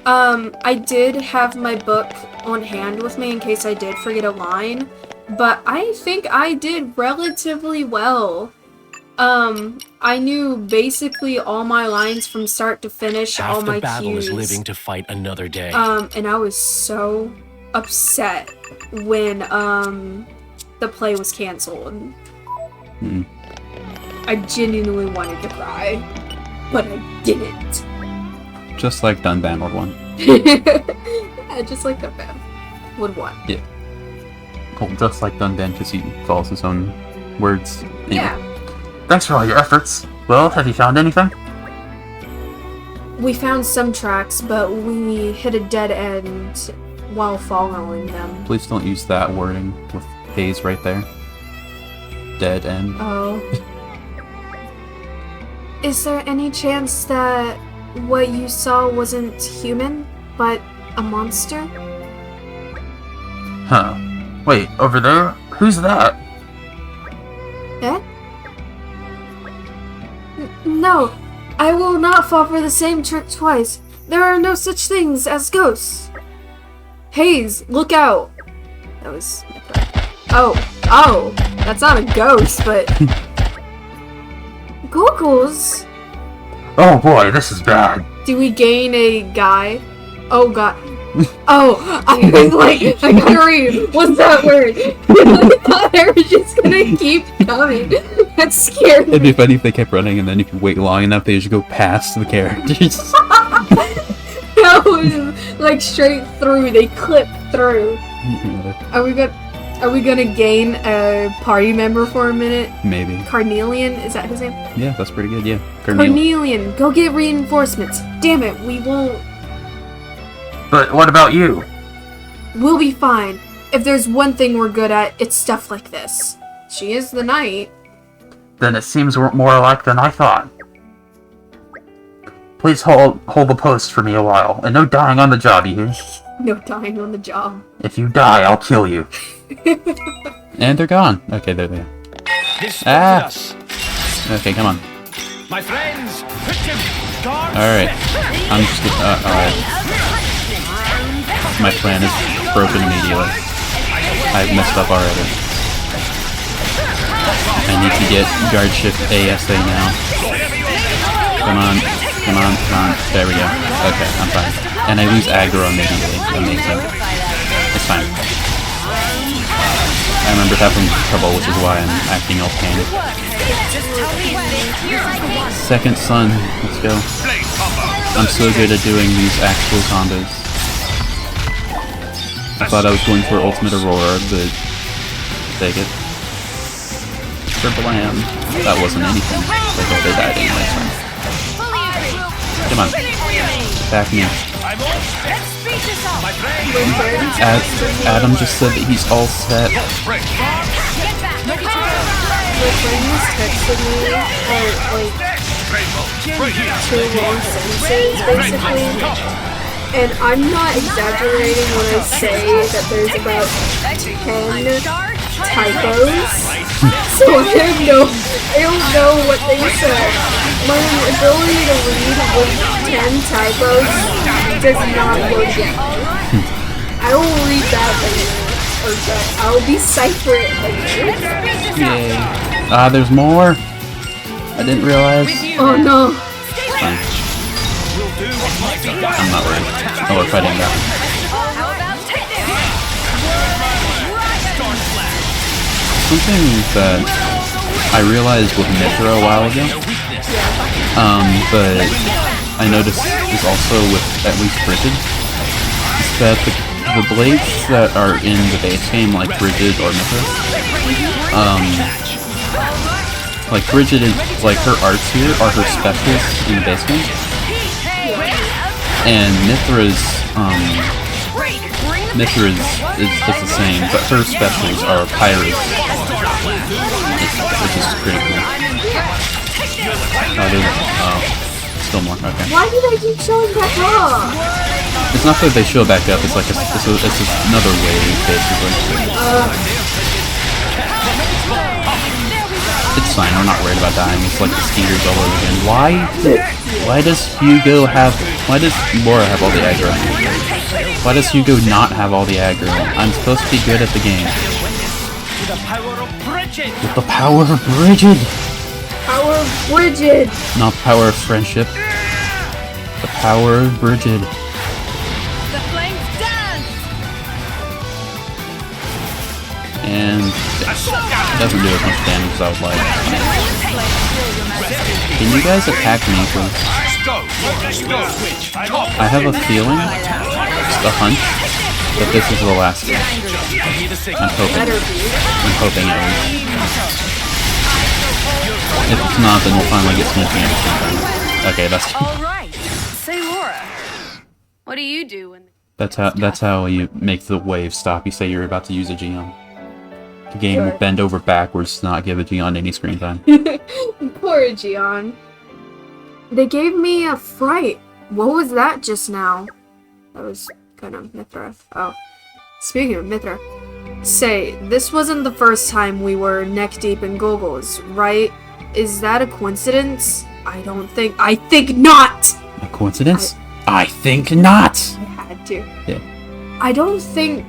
I did have my book on hand with me in case I did forget a line, but I think I did relatively well. I knew basically all my lines from start to finish, all Half my the battle cues. is living to fight another day. And I was so upset when, the play was canceled. I genuinely wanted to cry, but I didn't. Just like Dunban would want. Yeah, just like Dunban would want. Yeah. Well, just like Dunban, because he follows his own words. Anyway. Yeah. Thanks for all your efforts. Well, have you found anything? We found some tracks, but we hit a dead end while following them. Please don't use that wording with Hayes right there. Dead end. Oh. Is there any chance that what you saw wasn't human, but a monster? Huh. Wait, over there? Who's that? Eh? No, I will not fall for the same trick twice. There are no such things as ghosts. Hayes, look out! That was... Oh, that's not a ghost, but... Googles? Oh boy, this is bad. Do we gain a guy? Oh god. Oh, I was like, I gotta read. What's that word? I thought they were just gonna keep coming. That scared me. It'd be funny if they kept running, and then if you wait long enough, they just go past the characters. No, like straight through. They clip through. Are we gonna gain a party member for a minute? Maybe. Carnelian, is that his name? Yeah, that's pretty good, yeah. Carnelian, go get reinforcements. Damn it, we won't. But what about you? We'll be fine. If there's one thing we're good at, it's stuff like this. She is the knight. Then it seems more alike than I thought. Please hold the post for me a while, and no dying on the job, you hear? No dying on the job. If you die, I'll kill you. And they're gone. Okay, there they are. This Ah. us. Okay, come on. My friends, put your guards. Alright. I'm just gonna... alright. My plan is broken immediately. I've messed up already. I need to get guard shift ASA now. Come on. Come on, come on. There we go. Okay, I'm fine. And I lose aggro immediately. Amazing. It's fine. I remember having trouble, which is why I'm acting offhand. Second son. Let's go. I'm so good at doing these actual combos. I thought I was going for Ultimate Aurora, but take it. Blam. That wasn't anything. Okay, they died anyway, so. Come on. Attack me. Adam just said that he's all set. My friend was texting me like 2 long sentences, basically. And I'm not exaggerating when I say that there's about 10 typos. So I don't know what they said. My ability to read with 10 typos does not work yet. I will read that later. Or I'll decipher it later. Yay. Ah, there's more. I didn't realize. Oh no. It's fine. I'm not worried. Oh, we're fighting that. something that I realized with Mithra a while ago, but I noticed is also with at least Brigid, is that the blades that are in the base game, like Brigid or Mithra, like Brigid is, like her arts here are her specials in the base game, and Mithra's is the same, but her specials are Pyros, which is pretty cool. Still more, okay. Why do they keep showing back up? It's not that they show back up, it's like it's another wave, basically. It's fine, we're not worried about dying, it's like the skeeters all over again. Why does Hugo have... Why does Laura have all the aggro? Why does Hugo not have all the aggro? I'm supposed to be good at the game. With the power of Brigid! Power of Brigid! Not the power of friendship. The power of Brigid. The flames dance! And it doesn't do as much damage as I would like. Can you guys attack me, please? I have a feeling, just a hunch, that this is the last game. I'm hoping it is. If it's not, then we'll finally get smoothing at the same time. Okay, that's Alright. Say, Laura, what do you do when... that's how you make the wave stop. You say you're about to use a Geon. The game will bend over backwards to not give a Geon any screen time. Poor Geon. They gave me a fright. What was that just now? That was kind of Mithra. Oh. Speaking of Mithra. Say, this wasn't the first time we were neck-deep in goggles, right? Is that a coincidence? I think not! A coincidence? I think not! I had to. Yeah. I don't think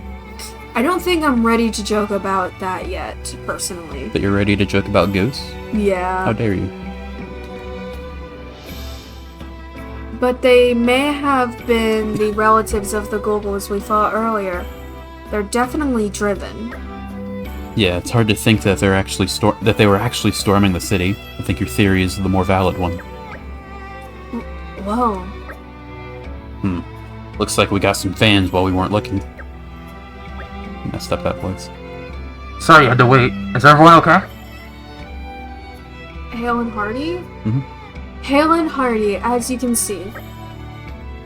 I'm ready to joke about that yet, personally. But you're ready to joke about ghosts? Yeah. How dare you? But they may have been the relatives of the goggles we fought earlier. They're definitely driven. Yeah, it's hard to think that they were actually storming the city. I think your theory is the more valid one. Whoa. Looks like we got some fans while we weren't looking. Messed up that place. Sorry you had to wait. Is everyone okay? Hale and Hardy? Mhm. Hale and Hardy, as you can see.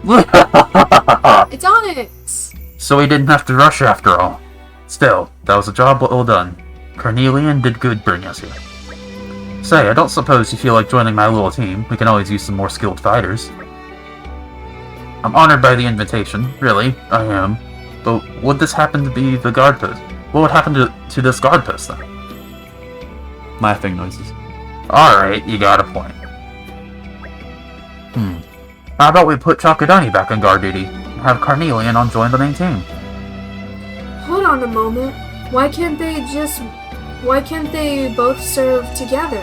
It's Onyx! So we didn't have to rush after all. Still, that was a job well done. Carnelian did good bring us here. Say, I don't suppose you feel like joining my little team. We can always use some more skilled fighters. I'm honored by the invitation, really, I am. But would this happen to be the guard post? What would happen to this guard post then? Laughing noises. Alright, you got a point. How about we put Chakadani back on guard duty, and have Carnelian on join the main team? Hold on a moment. Why can't they both serve together?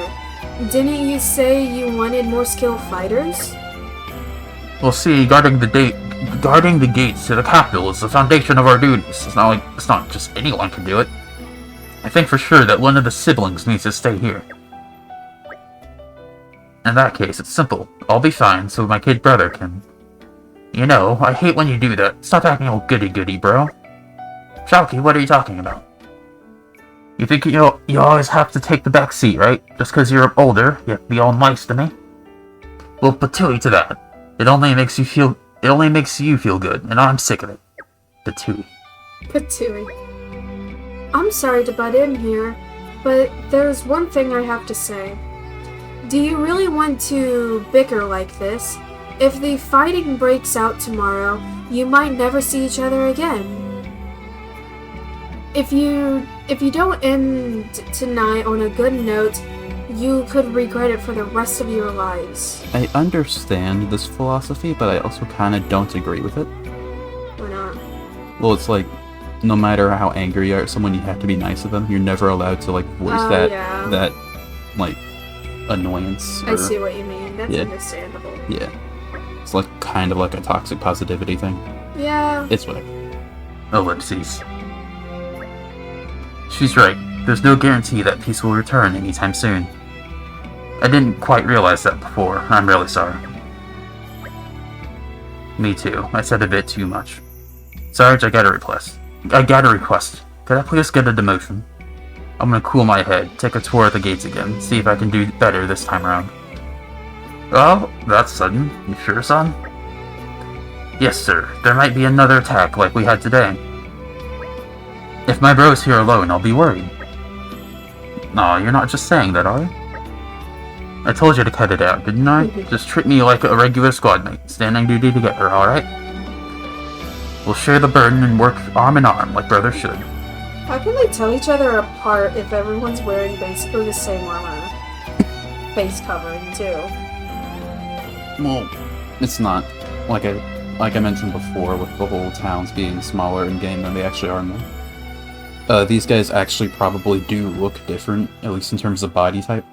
Didn't you say you wanted more skilled fighters? Well, see, guarding the gates to the capital is the foundation of our duties. It's not just anyone can do it. I think for sure that one of the siblings needs to stay here. In that case, it's simple. I'll be fine, so my kid brother can... You know, I hate when you do that. Stop acting all goody-goody, bro. Shalky, what are you talking about? You think you always have to take the back seat, right? Just because you're older, you have to be all nice to me? Well, patooey to that. It only makes you feel good, and I'm sick of it. Patooey. Patooey. I'm sorry to butt in here, but there's one thing I have to say. Do you really want to bicker like this? If the fighting breaks out tomorrow, you might never see each other again. If you don't end tonight on a good note, you could regret it for the rest of your lives. I understand this philosophy, but I also kind of don't agree with it. Why not? Well, it's like, no matter how angry you are at someone, you have to be nice to them. You're never allowed to, like, voice that, like, annoyance. I see what you mean. That's understandable. Yeah. It's like, kind of like a toxic positivity thing. Yeah. It's whatever. Ellipses. She's right. There's no guarantee that peace will return anytime soon. I didn't quite realize that before. I'm really sorry. Me too. I said a bit too much. Sarge, I got a request. Could I please get a demotion? I'm gonna cool my head, take a tour at the gates again, see if I can do better this time around. Oh, that's sudden. You sure, son? Yes, sir. There might be another attack like we had today. If my bro's here alone, I'll be worried. Aw, you're not just saying that, are you? I told you to cut it out, didn't I? Just treat me like a regular squad mate, standing duty together, alright? We'll share the burden and work arm in arm like brothers should. How can they tell each other apart if everyone's wearing basically the same armor? Face covering, too. Well, it's not. Like I mentioned before, with the whole towns being smaller in-game than they actually are now. These guys actually probably do look different, at least in terms of body type.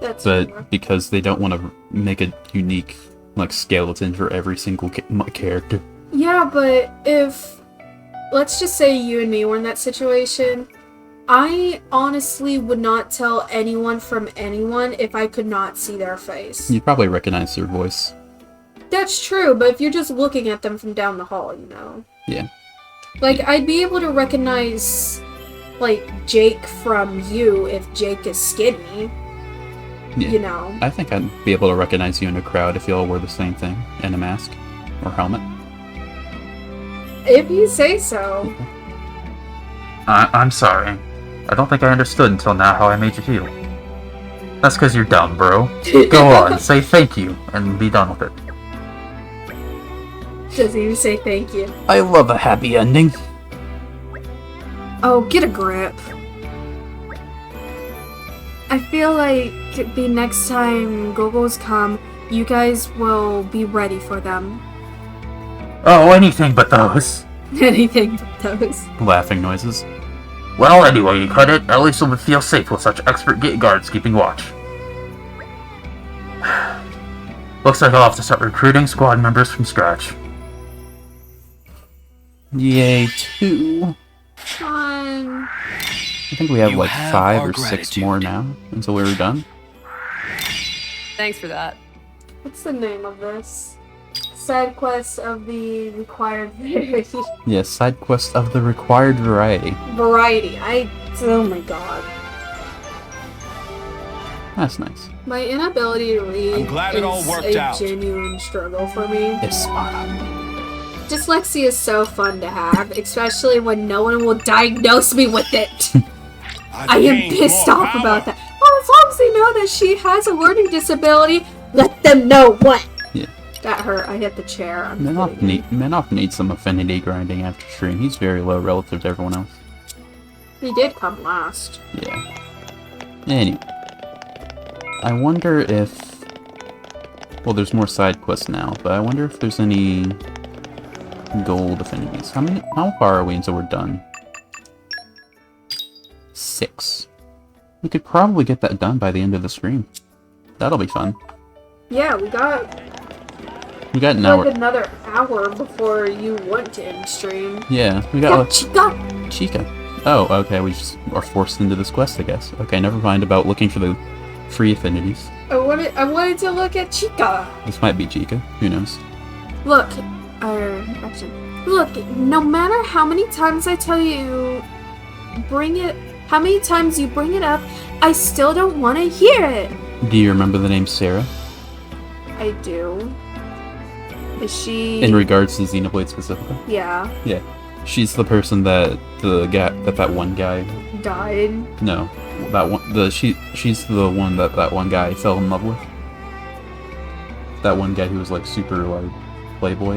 That's fair. But because they don't want to make a unique, like, skeleton for every single character. Yeah, but if... Let's just say you and me were in that situation. I honestly would not tell anyone from anyone if I could not see their face. You'd probably recognize their voice. That's true, but if you're just looking at them from down the hall, you know? Yeah. Like, I'd be able to recognize, like, Jake from you if Jake is skinny. Yeah. You know? I think I'd be able to recognize you in a crowd if you all wore the same thing, and a mask. Or helmet. If you say so. I'm sorry. I don't think I understood until now how I made you feel. That's because you're dumb, bro. Go on, say thank you, and be done with it. Doesn't even say thank you. I love a happy ending. Oh, get a grip. I feel like the next time Gogos come, you guys will be ready for them. Oh, anything but those. Anything but those. Laughing noises. Well, anyway, you cut it. At least you'll feel safe with such expert gate guards keeping watch. Looks like I'll have to start recruiting squad members from scratch. Yay, 2. Fun. I think we have You like have 5 our or 6 gratitude. more now until we're done. Thanks for that. What's the name of this? Side quest of the required variety. Yes, side quest of the required variety. Oh my god. That's nice. My inability to read I'm glad it all is worked a out. genuine struggle for me. It's spot on. Dyslexia is so fun to have, especially when no one will diagnose me with it. I am pissed off about that. Well, as long as they know that she has a learning disability, let them know what. Yeah. That hurt. I hit the chair. I'm kidding. Menoff needs some affinity grinding after stream. He's very low relative to everyone else. He did come last. Yeah. Anyway. I wonder if... Well, there's more side quests now, but I wonder if there's any gold affinities. How far are we until we're done? 6. We could probably get that done by the end of the stream. That'll be fun. Yeah, we got an hour. like another hour before you went to end stream. Yeah, we Yeah, got Chica. Chica. Oh, okay, we just are forced into this quest, I guess. Okay, never mind about looking for the free affinities. I wanted to look at Chica. This might be Chica. Who knows? Look, no matter how many times I tell you, how many times you bring it up, I still don't want to hear it. Do you remember the name Sarah? I do. Is she... In regards to Xenoblade specifically? Yeah. Yeah. She's the person that that one guy... Died? No. She's the one that one guy fell in love with. That one guy who was like super like playboy.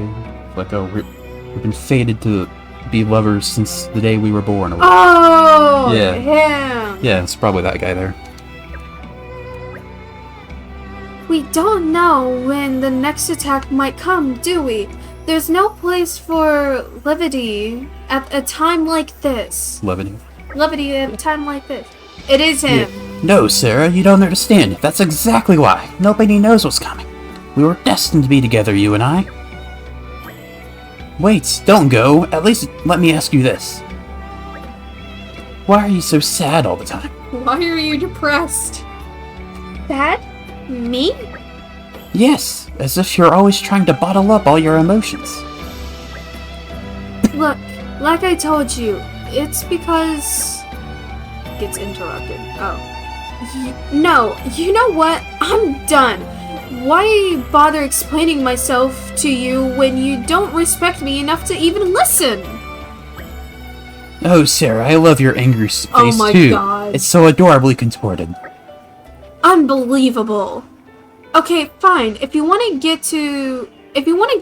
Like, oh, we've been fated to be lovers since the day we were born. Or Oh! Yeah. Him! Yeah, it's probably that guy there. We don't know when the next attack might come, do we? There's no place for levity at a time like this. Levity. Levity at a time like this. It is him. No, Sarah, you don't understand. That's exactly why. Nobody knows what's coming. We were destined to be together, you and I. Wait, don't go. At least let me ask you this. Why are you so sad all the time? Why are you depressed? Dad? Me? Yes, as if you're always trying to bottle up all your emotions. Look, like I told you, it's because... Gets interrupted. Oh. No, you know what? I'm done. Why bother explaining myself to you when you don't respect me enough to even listen? Oh, Sarah, I love your angry face Oh my too. God. It's so adorably contorted. Unbelievable. Okay, fine. If you want to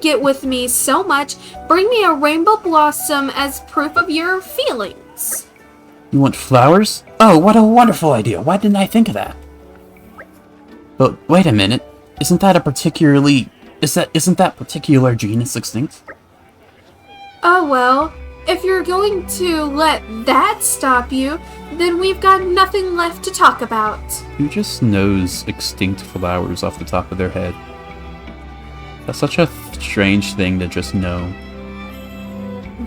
get with me so much, bring me a rainbow blossom as proof of your feelings. You want flowers? Oh, what a wonderful idea. Why didn't I think of that? But wait a minute. Isn't that particular genus extinct? Oh well, if you're going to let that stop you, then we've got nothing left to talk about. Who just knows extinct flowers off the top of their head? That's such a strange thing to just know.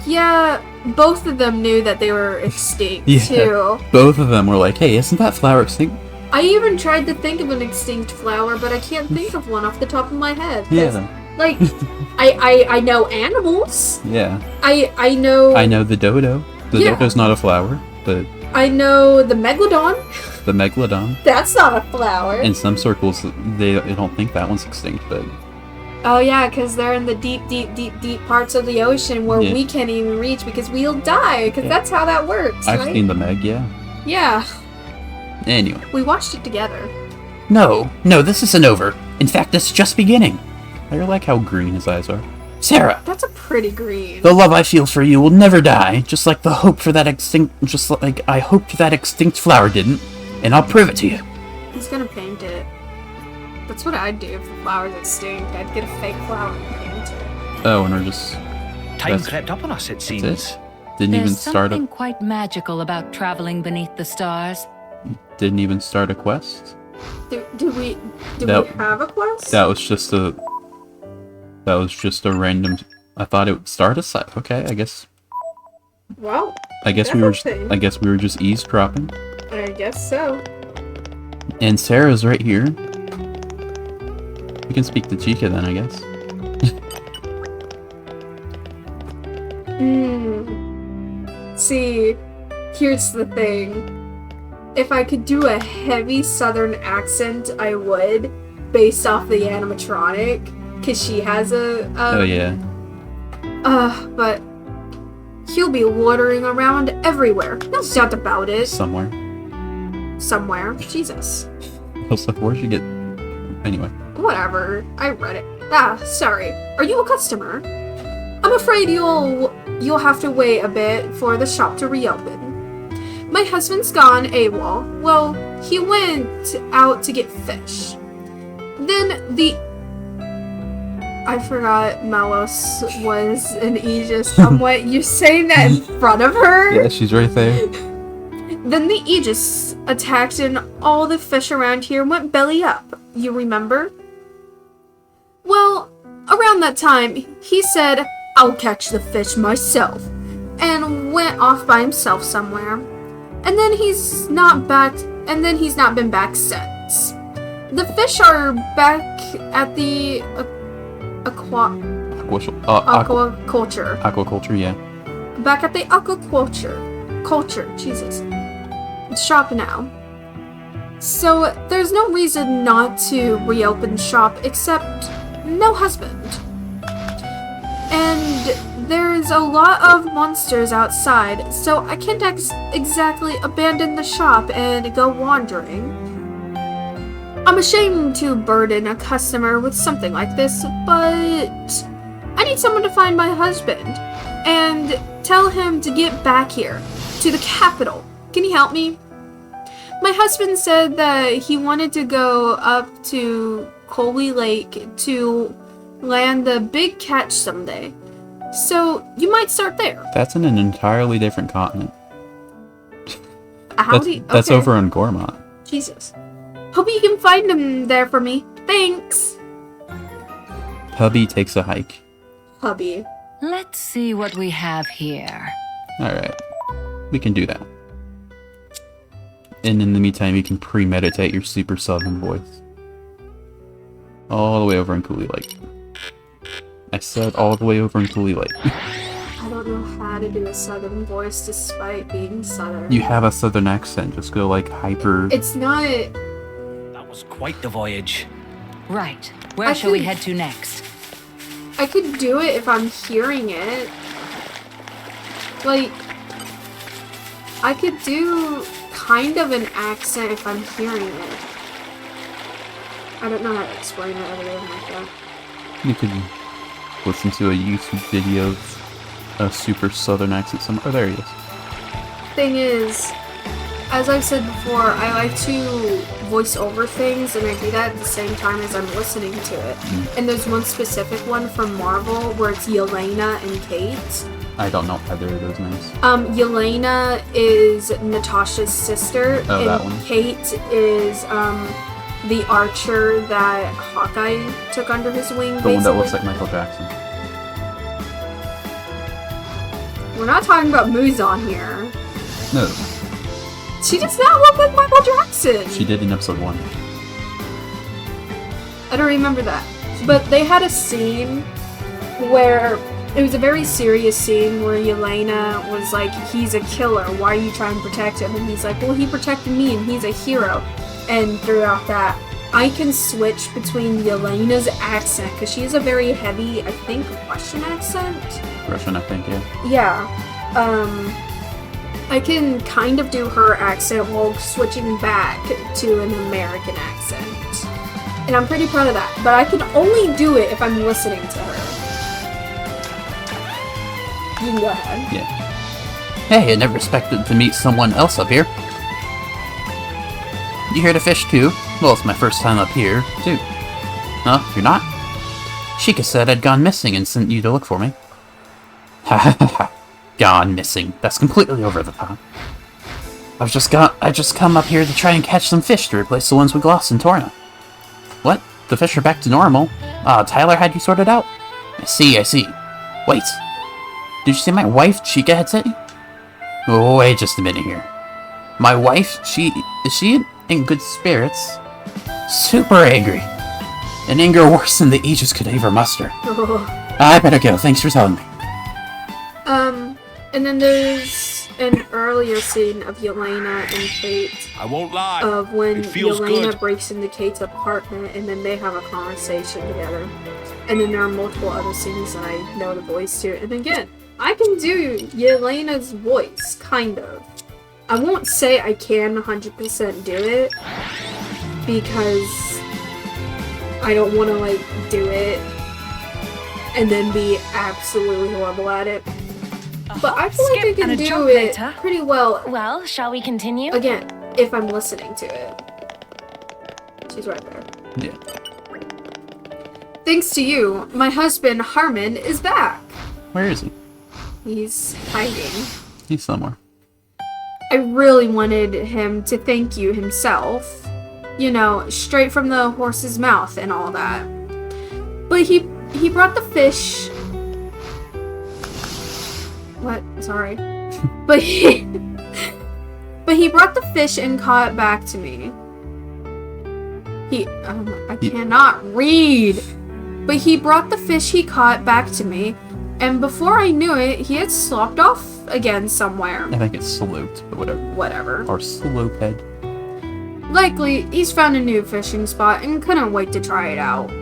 Yeah, both of them knew that they were extinct, too. Both of them were like, hey, isn't that flower extinct? I even tried to think of an extinct flower, but I can't think of one off the top of my head. Yeah. Like, I know animals. Yeah. I know... I know the dodo. The dodo's not a flower, but... I know the megalodon. The megalodon. That's not a flower. In some circles, they don't think that one's extinct, but... Oh yeah, because they're in the deep parts of the ocean where we can't even reach because we'll die, because that's how that works, I've right? seen the Meg, yeah. Yeah. Anyway. We watched it together. No, this isn't over. In fact, it's just beginning. I like how green his eyes are. Sarah! That's a pretty green. The love I feel for you will never die, just like I hoped that extinct flower didn't, and I'll prove it to you. He's gonna paint it. That's what I'd do if the flowers extinct. I'd get a fake flower and paint it. Oh, and we're just... Time crept up on us, it seems. That's it? Didn't There's even start something quite magical about traveling beneath the stars. Didn't even start a quest? Do we have a quest? That was just a random... I thought it would start a site. Okay, I guess... Well, I guess we were just eavesdropping. I guess so. And Sarah's right here. We can speak to Chica then, I guess. See, here's the thing. If I could do a heavy southern accent, I would, based off the animatronic, because she has a... Oh, yeah. But he'll be loitering around everywhere. No doubt about it. Somewhere. Jesus. I was like, where'd you get... Anyway. Whatever. I read it. Sorry. Are you a customer? I'm afraid you'll have to wait a bit for the shop to reopen. My husband's gone AWOL. Well, he went out to get fish. Then I forgot Malos was an Aegis somewhat. You're saying that in front of her? Yeah, she's right there. Then the Aegis attacked and all the fish around here went belly up. You remember? Well, around that time, he said, I'll catch the fish myself, and went off by himself somewhere. And then he's not been back since. The fish are back at the aquaculture. Aquaculture, yeah. Back at the aquaculture shop now. So there's no reason not to reopen shop except no husband. And there's a lot of monsters outside, so I can't exactly abandon the shop and go wandering. I'm ashamed to burden a customer with something like this, but I need someone to find my husband and tell him to get back here, to the capital. Can you help me? My husband said that he wanted to go up to Coley Lake to land the big catch someday. So you might start there. That's in an entirely different continent. Howdy? That's okay. over in Gormont. Jesus. Hope you can find him there for me. Thanks. Hubby takes a hike. Let's see what we have here. Alright. We can do that. And in the meantime, you can premeditate your super southern voice. All the way over in Cooley Lake. I said all the way over in Cooley Lake. I don't know how to do a southern voice despite being southern. You have a southern accent, just go like hyper... It's not... That was quite the voyage. Right. Where shall we head to next? I could do it if I'm hearing it. Like, I could do kind of an accent if I'm hearing it. I don't know how to explain it other than like that. You could listen to a YouTube video of a super southern accent somewhere. Oh, there he is. Thing is, as I've said before, I like to voice over things, and I do that at the same time as I'm listening to it. And there's one specific one from Marvel where it's Yelena and Kate. I don't know either of those names. Yelena is Natasha's sister, Oh, and that one. Kate is the archer that Hawkeye took under his wing. The one that looks basically. like Michael Jackson. We're not talking about Muzan here. No, She does not look like Michael Jackson. she did in episode 1. I don't remember that. But they had a scene where it was a very serious scene where Yelena was like, he's a killer, why are you trying to protect him? And he's like, well, he protected me and he's a hero. And throughout that, I can switch between Yelena's accent, because she has a very heavy, I think, Russian accent. Russian, I think, yeah. Yeah. I can kind of do her accent while switching back to an American accent. And I'm pretty proud of that. But I can only do it if I'm listening to her. You can go ahead. Yeah. Hey, I never expected to meet someone else up here. You here to fish too? Well, it's my first time up here, too. No, you're not? Sheikah said I'd gone missing and sent you to look for me. Ha ha ha ha. Gone missing. That's completely over the top. I just come up here to try and catch some fish to replace the ones we lost in Torna. What? The fish are back to normal? Tyler had you sorted out? I see. Wait. Did you say my wife, Chica, had sent you? Oh, wait just a minute here. My wife, is she in good spirits? Super angry. An anger worse than the Aegis could ever muster. I better go. Thanks for telling me. And then there's an earlier scene of Yelena and Kate. I won't lie. Of when It feels Yelena good. breaks into Kate's apartment and then they have a conversation together. And then there are multiple other scenes that I know the voice to. And again, I can do Yelena's voice, kind of. I won't say I can 100% do it, because I don't want to, like, do it and then be absolutely horrible at it. But I feel like I skip can and a do jump it later. pretty well, Well, shall we continue? again, if I'm listening to it. She's right there. Yeah. Thanks to you, my husband, Harmon, is back. Where is he? He's hiding. He's somewhere. I really wanted him to thank you himself. You know, straight from the horse's mouth and all that. But he brought the fish. What? Sorry. But he brought the fish and caught it back to me. I cannot read. But he brought the fish he caught back to me, and before I knew it, he had slopped off again somewhere. I think it's sloped, but whatever. Whatever. Or sloped. Likely, he's found a new fishing spot and couldn't wait to try it out.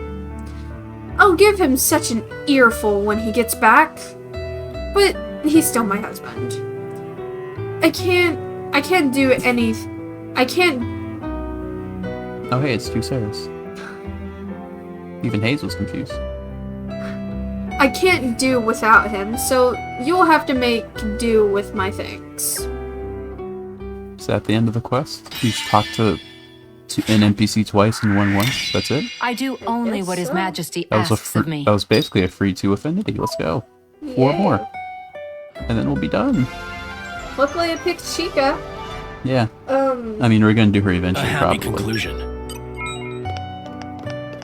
I'll give him such an earful when he gets back, but he's still my husband. I can't do anything. I can't. Oh, hey, it's two Sarahs. Even Hazel's confused. I can't do without him, so you'll have to make do with my things. Is that the end of the quest? You just talk to an NPC twice and one once? That's it? I do only guess what His so. Majesty That was asks of me. that was basically a free 2 affinity. Let's go. 4 Yeah. more. And then we'll be done. Luckily, I picked Chica. Yeah. I mean, we're gonna do her A eventually, happy probably. conclusion.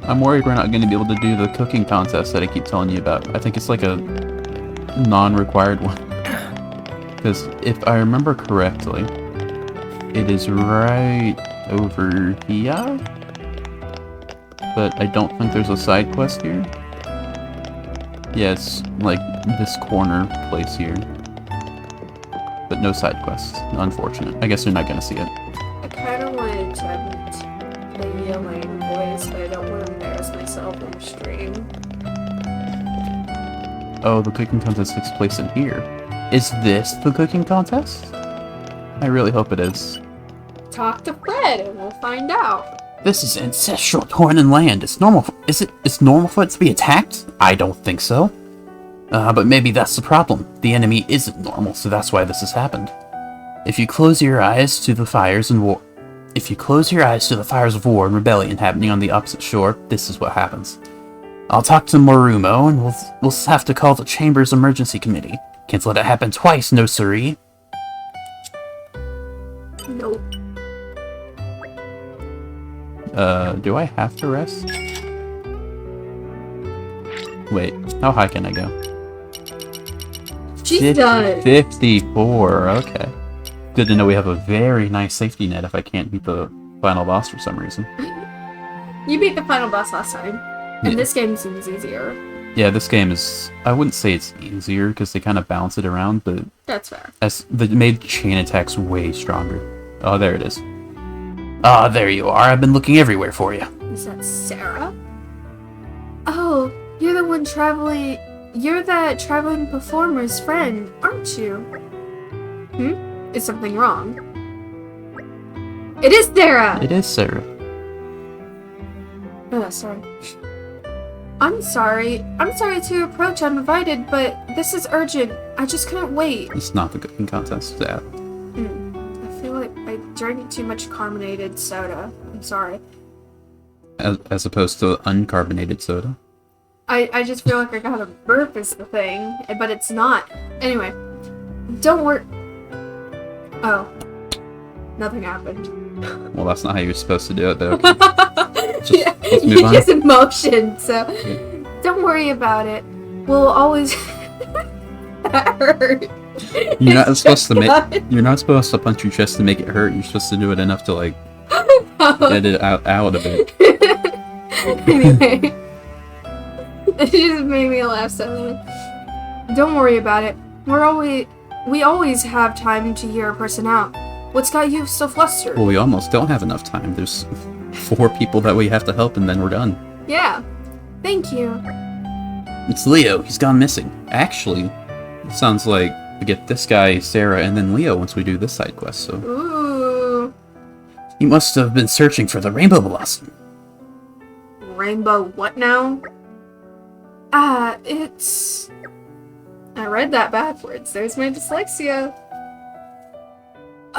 I'm worried we're not gonna be able to do the cooking contest that I keep telling you about. I think it's like a non-required one. Because if I remember correctly, It is right over here. But I don't think there's a side quest here. Yeah, it's like this corner place here. But no side quests. Unfortunate. I guess you're not gonna see it. I kind of want to attempt the yelling voice, but I don't want to embarrass myself on stream. Oh, the cooking contest takes place in here. Is this the cooking contest? I really hope it is. Talk to Fred and we'll find out. This is ancestral Tornan land. It's normal. It's normal for it to be attacked? I don't think so. But maybe that's the problem. The enemy isn't normal, so that's why this has happened. If you close your eyes to the fires and war, if you close your eyes to the fires of war and rebellion happening on the opposite shore, this is what happens. I'll talk to Morumo, and we'll have to call the Chamber's emergency committee. Can't let it happen twice, no siree. Nope. Do I have to rest? Wait, how high can I go? She's done. 54, okay. Good to know we have a very nice safety net if I can't beat the final boss for some reason. You beat the final boss last time. And Yeah. this game seems easier. Yeah, this game is... I wouldn't say it's easier, because they kind of bounce it around, but... That's fair. They made chain attacks way stronger. Oh, there it is. Ah, there you are. I've been looking everywhere for you. Is that Sarah? Oh, you're the one traveling... You're that traveling performer's friend, aren't you? Is something wrong? It is Sarah! It is Sarah. Oh, sorry. I'm sorry. I'm sorry to approach uninvited, but this is urgent. I just couldn't wait. It's not the cooking contest, yeah. I feel like I drank too much carbonated soda. I'm sorry. As opposed to uncarbonated soda. I just feel like I got a burp is the thing, but it's not. Anyway, don't worry. Oh. Nothing happened. Well, that's not how you're supposed to do it, though. Okay. Let's move You on. just emotion, so don't worry about it. We'll always... That hurt. You're not It's supposed to just make. You're not supposed to punch your chest to make it hurt. You're supposed to do it enough to like get it out of it. Anyway, it just made me laugh so much. Don't worry about it. We always have time to hear a person out. What's got you so flustered? Well, we almost don't have enough time. There's 4 people that we have to help, and then we're done. Yeah. Thank you. It's Leo. He's gone missing. Actually, it sounds like we get this guy, Sarah, and then Leo once we do this side quest. So Ooh. he must have been searching for the rainbow blossom. Rainbow what now? It's... I read that backwards. There's my dyslexia.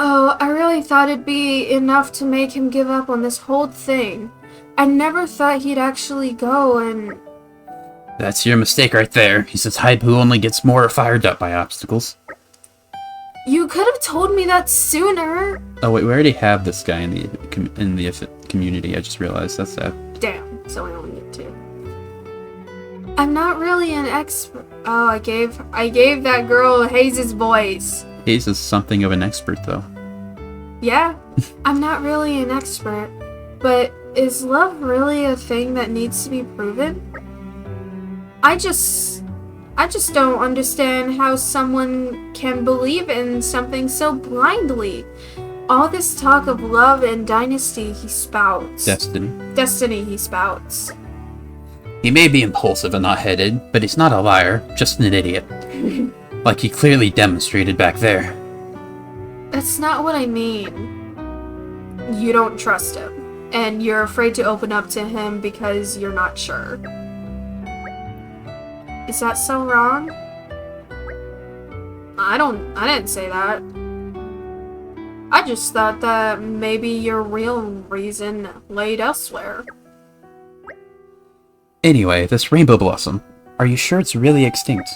Oh, I really thought it'd be enough to make him give up on this whole thing. I never thought he'd actually go and... That's your mistake right there. He's a type who only gets more fired up by obstacles. You could have told me that sooner. Oh wait, we already have this guy in the community. I just realized that's that. Damn, so I only need 2. I'm not really an expert. Oh, I gave that girl Hayes' voice. Hayes is something of an expert, though. Yeah, I'm not really an expert, but is love really a thing that needs to be proven? I just don't understand how someone can believe in something so blindly. All this talk of love and dynasty he spouts. Destiny he spouts. He may be impulsive and hot-headed, but he's not a liar, just an idiot. Like he clearly demonstrated back there. That's not what I mean. You don't trust him, and you're afraid to open up to him because you're not sure. Is that so wrong? I didn't say that. I just thought that maybe your real reason laid elsewhere. Anyway, this rainbow blossom. Are you sure it's really extinct?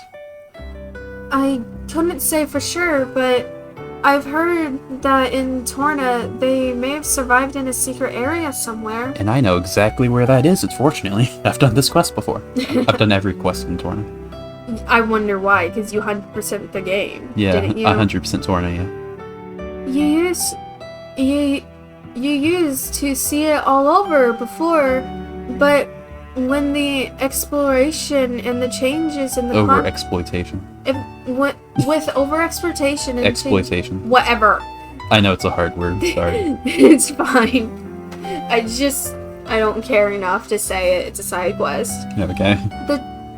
I couldn't say for sure, but I've heard that in Torna, they may have survived in a secret area somewhere. And I know exactly where that is, unfortunately. I've done this quest before. I've done every quest in Torna. I wonder why, because you 100% the game. Yeah, Didn't you? 100% Torna, yeah. You used to see it all over before, but when the exploration and the changes in the Over-exploitation. with over-exploitation and Exploitation. whatever. I know it's a hard word, sorry. It's fine. I don't care enough to say it. It's a side quest. Okay.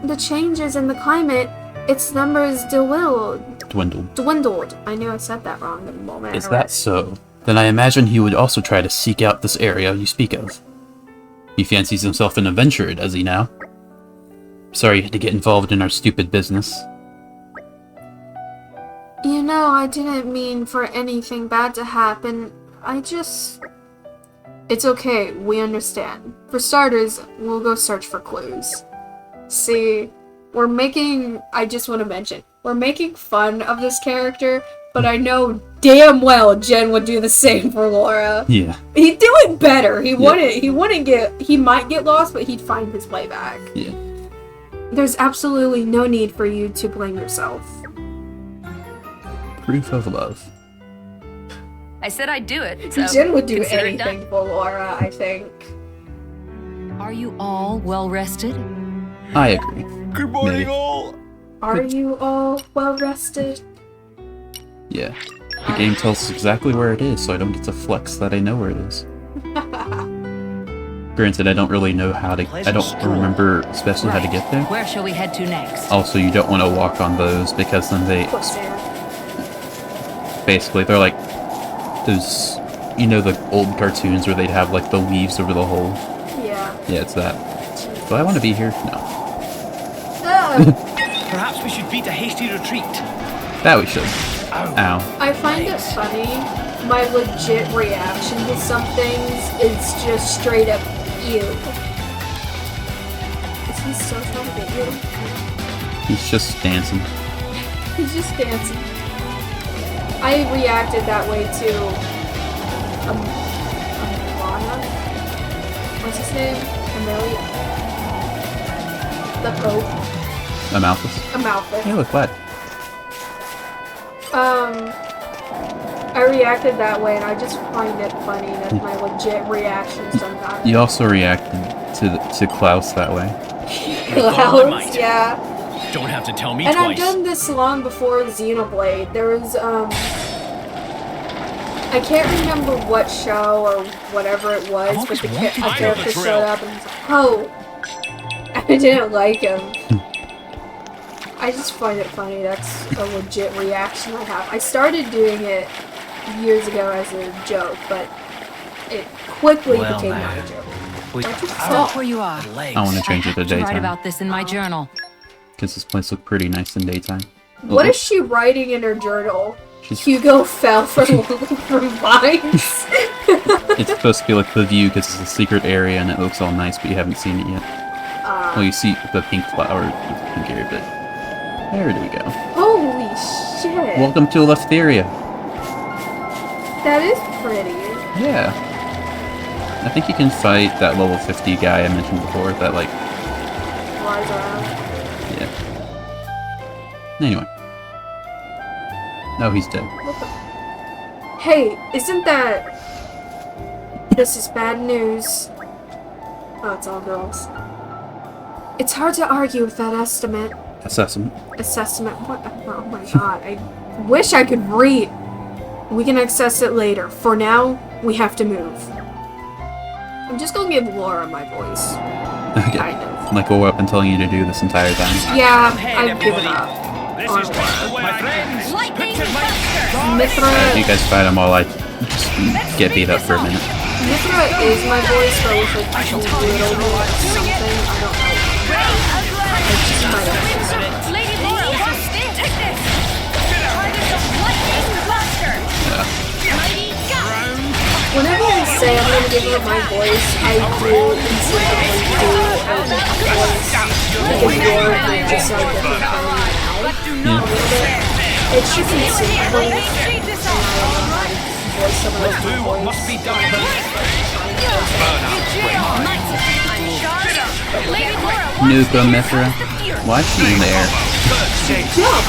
The changes in the climate, its numbers dwindled. I knew I said that wrong the moment. Is that so? Then I imagine he would also try to seek out this area you speak of. He fancies himself an adventurer, does he now? Sorry you had to get involved in our stupid business. You know, I didn't mean for anything bad to happen. It's okay, we understand. For starters, we'll go search for clues. See, I just want to mention, we're making fun of this character, but I know damn well Jen would do the same for Laura. Yeah. He'd do it better. He might get lost, but he'd find his way back. Yeah. There's absolutely no need for you to blame yourself. Proof of love. I said I'd do it, so Jen would do consider it anything done. for Laura, I think. Are you all well rested? I agree. Good morning, Maybe. all. Are you all well rested? Yeah. The game tells us exactly where it is, so I don't get to flex that I know where it is. Granted, I don't really know how to... I don't remember especially how to get there. Where shall we head to next? Also, you don't want to walk on those, because then they... Quicksand. Basically, they're like... Those... You know the old cartoons where they'd have, like, the leaves over the hole? Yeah. Yeah, it's that. Do I want to be here? No. Perhaps we should beat a hasty retreat. That we should. Ow. I find it funny. My legit reaction to some things is just straight up ew. Is he still trying to get you? He's just dancing. He's just dancing. I reacted that way to Lana. What's his name? Amelia. The Pope. Amalthus. Amalthus. Hey, look, what? I reacted that way, and I just find it funny. That's my legit reaction sometimes. You also reacted to Klaus that way. Klaus, yeah. Don't have to tell me And I've twice. done this long before Xenoblade. There was, I can't remember what show or whatever it was, I've but always wanted to a know character the showed drill. up and was like, oh, I didn't like him. I just find it funny. That's a legit reaction I have. I started doing it years ago as a joke, but it quickly Well, became now. not a joke. We- Don't you Stop stop. where you are. Legs. I want to I change it have to to write daytime. about this in my journal. Because this place looked pretty nice in daytime. What is she writing in her journal? She's- Hugo fell from vines. It's supposed to be like the view because it's a secret area and it looks all nice, but you haven't seen it yet. Well, you see the pink flower with the pink area, but there we go. Holy shit. Welcome to Eleftheria. That is pretty. Yeah. I think you can fight that level 50 guy I mentioned before, that like, Flies around. yeah. Anyway. No, he's dead. What the? Hey, isn't that... This is bad news. Oh, it's all girls. It's hard to argue with that estimate. Assessment. What? Oh my god, I wish I could read. We can access it later. For now, we have to move. I'm just gonna give Laura my voice. Okay. Kind of. Like what I've been telling you to do this entire time. Yeah, Ahead, I've given everybody. up. This on is Laura. just the way My I friends, Lightning picture my Mithra, You guys fight him while I just get beat up for a minute. Mithra is my voice, but with like little something, I don't know. It's just my voice. Lady Laura, take this! Try this lightning blaster! Mighty God! Whenever I say I'm gonna give her my voice, I do instinctively do a voice because Laura is just so different from me now. A little bit. It's just instinctively, and I don't know how to voice someone else's do what must be done. Lady Laura, Nuka Mithra. Why is she in the air? jump!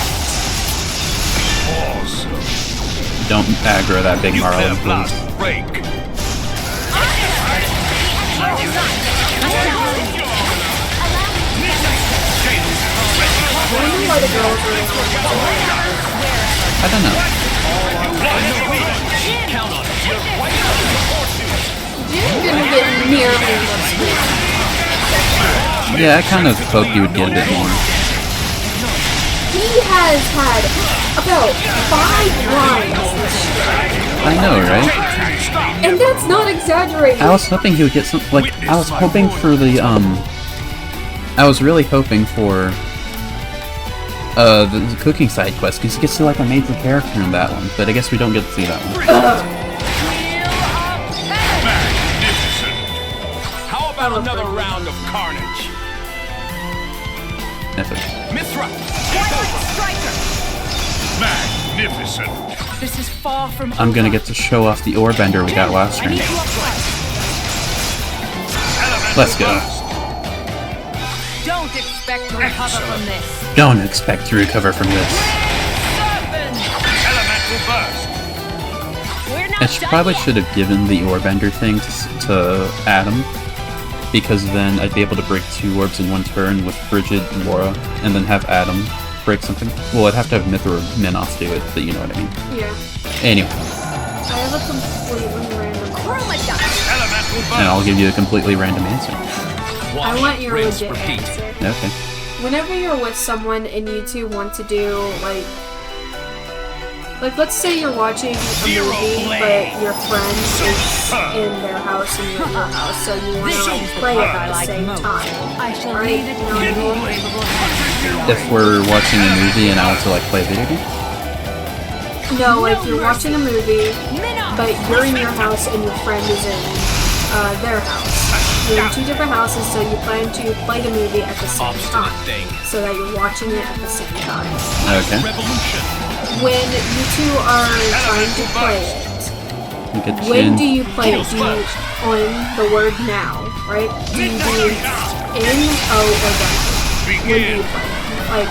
Don't aggro that big Marlin, please. break. I wonder why the girls are in I don't know. Jin didn't get nearly enough screen. Yeah, I kind of hoped you would get a bit more. He has had about 5 lines this year. I know, right? And that's not exaggerating. I was hoping he would get some, like, I was hoping for the, I was really hoping for, the cooking side quest, because he gets to, like, a major character in that one, but I guess we don't get to see that one. How about another round of carnage? Epic. Mithra! Magnificent! This is far from I'm gonna get to show off the Orebender we got last round. Let's go. Don't expect to recover from this. Don't expect to recover from this. Elemental burst! We're not I probably should have given the Orebender thing to Adam, because then I'd be able to break 2 orbs in one turn with Frigid and Laura, and then have Adam break something. Well, I'd have to have Mithra or Minoth do it, but you know what I mean. Yeah. Anyway, I have a completely random question. Elemental burst! and I'll give you a completely random answer. I want your rinse, legit repeat. answer. Okay. Whenever you're with someone and you two want to do, like let's say you're watching a movie, but your friend is in their house and you're in your house, so you want to like, play it at the same time. I shall Right? leave it You know what I in mean? capable hands. If we're watching a movie and I want to like play a video game, No, like you're watching a movie, but you're in your house and your friend is in their house. You're in 2 different houses, so you plan to play the movie at the same time, so that you're watching it at the same time. okay. When you two are trying to play it, We get when Shin. do you play it? Do you on the word now, right? Do you do in, O, or down? When do you play it? Like,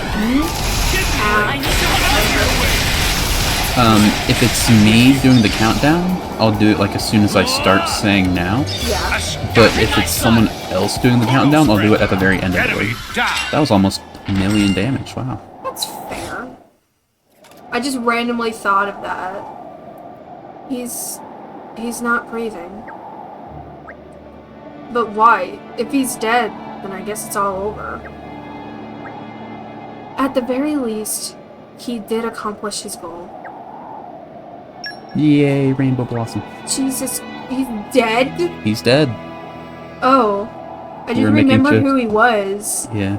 If it's me doing the countdown, I'll do it like as soon as I start saying now. yeah. But if it's someone else doing the countdown, I'll do it at the very end of the Enemy word. down! That was almost 1,000,000 damage, wow. That's fair. I just randomly thought of that. He's not breathing. But why? If he's dead, then I guess it's all over. At the very least, he did accomplish his goal. Yay, Rainbow Blossom. Jesus, he's dead? He's dead. Oh. I We didn't were making remember jokes. who he was. Yeah.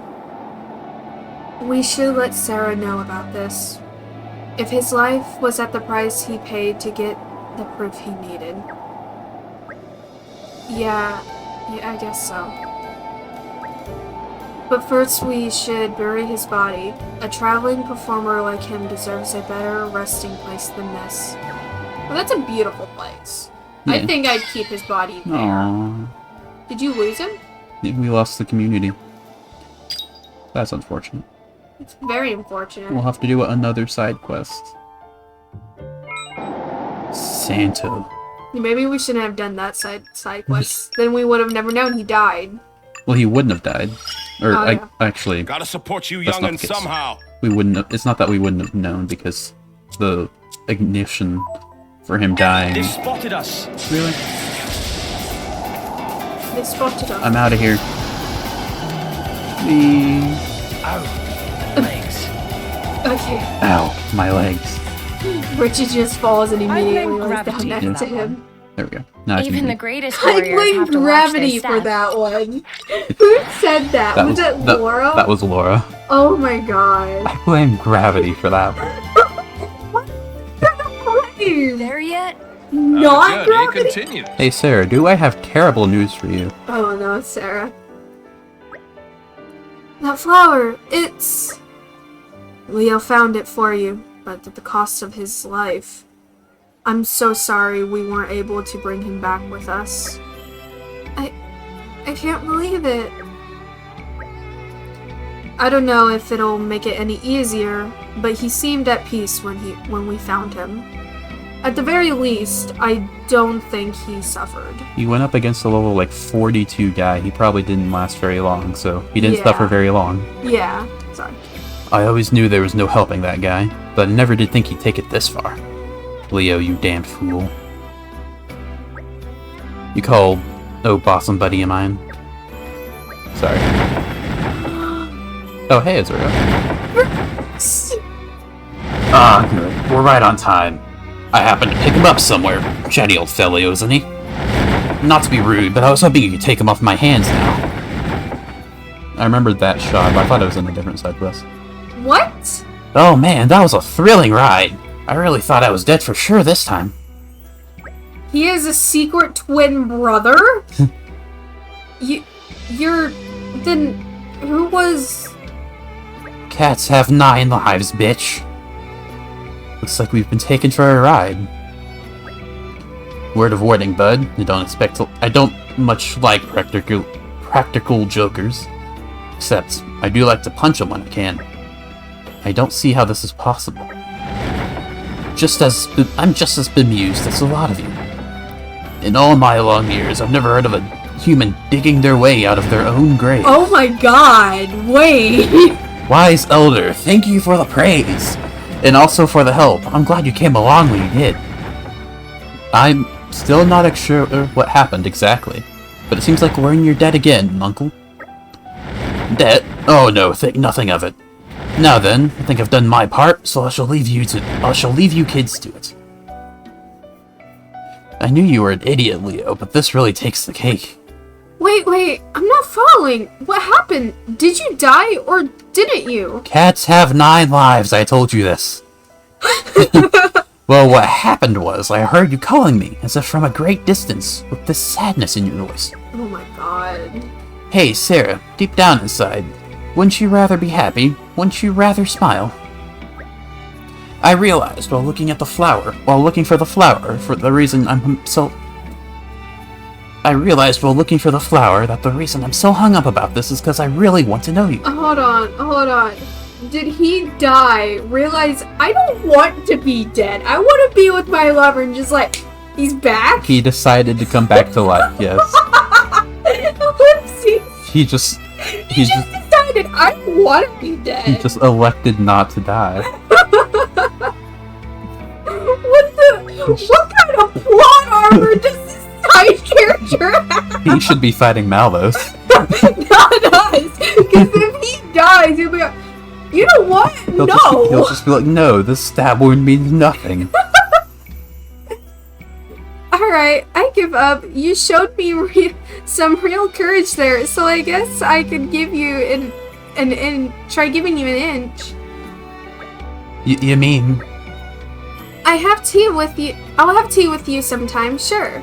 We should let Sarah know about this. If his life was at the price he paid to get the proof he needed. Yeah, I guess so. But first we should bury his body. A traveling performer like him deserves a better resting place than this. Well, that's a beautiful place. I Yeah. think I'd keep his body there. Aww. Did you lose him? We lost the community. That's unfortunate. It's very unfortunate. We'll have to do another side quest. Santa. Maybe we shouldn't have done that side quest. Then we would have never known he died. Well, he wouldn't have died. Or, Oh, yeah. actually, Gotta support you That's not young'uns the case. somehow. we wouldn't have, it's not that we wouldn't have known, because the ignition for him dying... They've spotted us. Really? They spotted him. I'm out of here. Whee. Legs. Okay. Ow, my legs. Richard just falls and immediately blame lays down gravity next for to that him. There we go. Now I can Even hear the you. greatest I warriors blame have to watch gravity their for steps. that one. Who said that? Was it that- Laura? That was Laura. Oh my god. I blame gravity for that one. There yet? Not gravity? continues. Hey Sarah, do I have terrible news for you? Oh no, Sarah. That flower, it's... Leo found it for you, but at the cost of his life. I'm so sorry we weren't able to bring him back with us. I can't believe it. I don't know if it'll make it any easier, but he seemed at peace when we found him. At the very least, I don't think he suffered. He went up against a level like 42 guy. He probably didn't last very long, so he didn't Yeah. suffer very long. Yeah, sorry. I always knew there was no helping that guy, but I never did think he'd take it this far. Leo, you damned fool. You called, oh, boss and buddy of mine. Sorry. Oh, hey, Azura. Ah, good. We're right on time. I happened to pick him up somewhere. Chatty old fellow, isn't he? Not to be rude, but I was hoping you could take him off my hands now. I remembered that shot, but I thought it was in a different side quest. What? Oh man, that was a thrilling ride. I really thought I was dead for sure this time. He has a secret twin brother? You're... Then... Who was... Cats have 9 lives, bitch. Looks like we've been taken for a ride. Word of warning, bud. I don't much like practical jokers. Except, I do like to punch them when I can. I don't see how this is possible. I'm just as bemused as a lot of you. In all my long years, I've never heard of a human digging their way out of their own grave. Oh my god, wait! Wise elder, thank you for the praise. And also for the help. I'm glad you came along when you did. I'm still not sure what happened exactly, but it seems like we're in your debt again, Uncle. Debt? Oh no, think nothing of it. Now then, I think I've done my part, so I shall leave you kids to it. I knew you were an idiot, Leo, but this really takes the cake. Wait, I'm not following. What happened? Did you die, or didn't you? Cats have 9 lives, I told you this. Well, what happened was, I heard you calling me, as if from a great distance, with this sadness in your voice. Oh my god. Hey, Sarah, deep down inside, wouldn't you rather be happy? Wouldn't you rather smile? I realized while looking for the flower, that the reason I'm so hung up about this is because I really want to know you. Hold on. Did he die? Realize I don't want to be dead. I want to be with my lover and just like, he's back? He decided to come back to life, yes. Whoopsies. He just decided I want to be dead. He just elected not to die. What kind of plot armor does this side character have? He should be fighting Malvos. Not us. Because if he dies, he'll be like, you know what? He'll just be like, no, this stab wound means nothing. Alright, I give up. You showed me some real courage there, so I guess I could give you try giving you an inch. You mean? I'll have tea with you sometime, sure.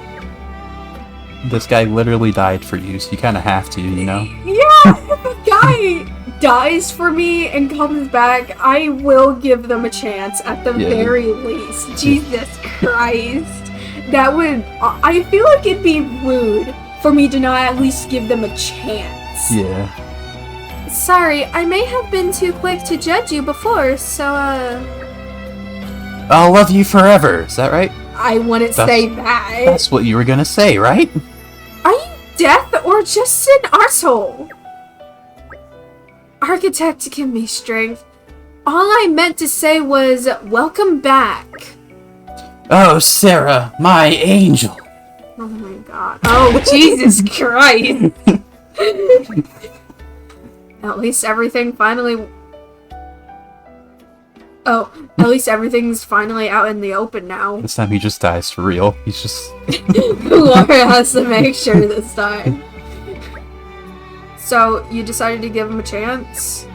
This guy literally died for you, so you kind of have to, you know? Yeah, if a guy dies for me and comes back, I will give them a chance at the very least. Jesus Christ. I feel like it'd be rude for me to not at least give them a chance. Yeah. Sorry, I may have been too quick to judge you before, so, I'll love you forever, is that right? I wouldn't say that. That's what you were gonna say, right? Are you deaf or just an arsehole? Architect, give me strength. All I meant to say was, welcome back. Oh, Sarah, my angel. Oh my god. Oh, Jesus Christ. At least everything finally... Oh, at least everything's finally out in the open now. This time he just dies for real. He's just... Laura has to make sure this time. So, you decided to give him a chance?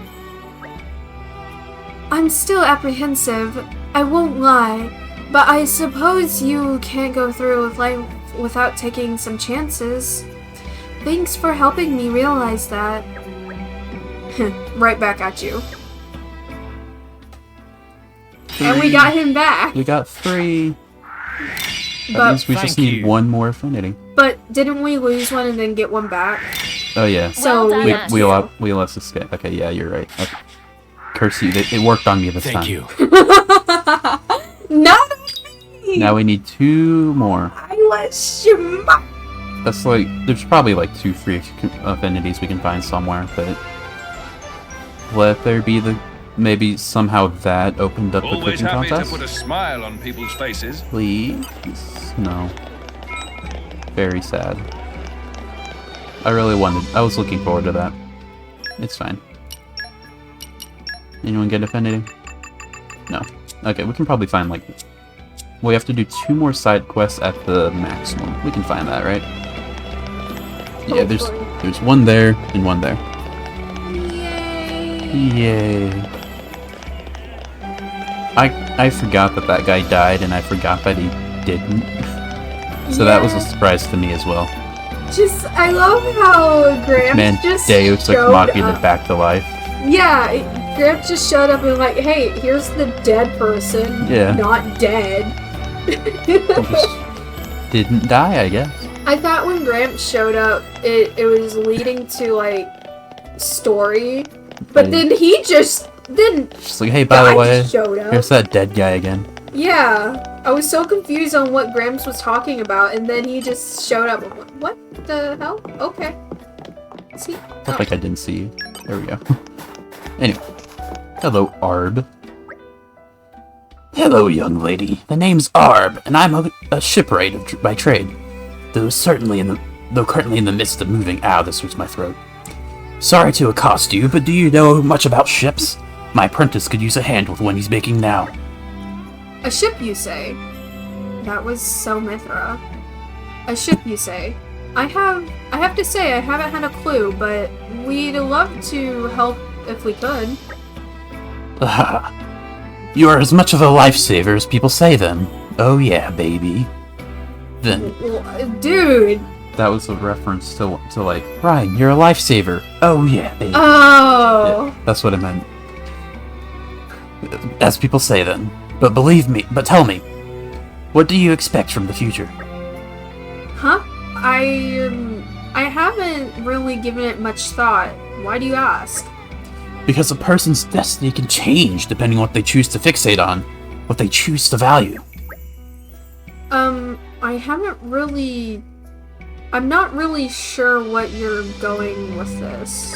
I'm still apprehensive, I won't lie, but I suppose you can't go through with life without taking some chances. Thanks for helping me realize that. Right back at you. And we got him back. We got 3. But, That means we just Thank need you. 1 more affinity. but didn't we lose one and then get one back? Oh yeah. So Well done, we Ash. We let us escape. Okay, yeah, you're right. Okay. Curse you. It worked on me this time. Thank you. Not Now we need 2 more. I was smart. That's like, there's probably like 2 free affinities we can find somewhere, but let there be the, maybe somehow that opened up the Always cooking happy contest? to put a smile on people's faces. Please? No. Very sad. I was looking forward to that. It's fine. Anyone get affinity? No. Okay, we can probably find like, we have to do 2 more side quests at the maximum. We can find that, right? Yeah, there's 1 there and 1 there. Yay! Yay. I forgot that guy died, and I forgot that he didn't. So that was a surprise to me as well. I love how Gramps Man, just Deus Ex showed Machina up. back to life. Yeah, Gramps just showed up and like, hey, here's the dead person. Yeah. Not dead. He just didn't die, I guess. I thought when Gramps showed up, it was leading to like story, but then he just didn't. Just like, hey, by the way, showed up. here's that dead guy again. Yeah, I was so confused on what Gramps was talking about, and then he just showed up. I'm like, what the hell? Okay. See? Looked like I didn't see you. There we go. Anyway. Hello, Arb. Hello, young lady. The name's Arb, and I'm a shipwright by trade. Though currently in the midst of moving. Ow, this hurts my throat. Sorry to accost you, but do you know much about ships? My apprentice could use a hand with one he's making now. A ship, you say? That was so Mithra. A ship, you say? I have to say, I haven't had a clue, but we'd love to help if we could. You are as much of a lifesaver as people say then. Oh yeah, baby. Then, Dude! That was a reference to like, Ryan, you're a lifesaver. Oh yeah, baby. Oh! yeah, that's what I meant. As people say then. But tell me, what do you expect from the future? Huh? I haven't really given it much thought. Why do you ask? Because a person's destiny can change depending on what they choose to fixate on, what they choose to value. I'm not really sure what you're going with this.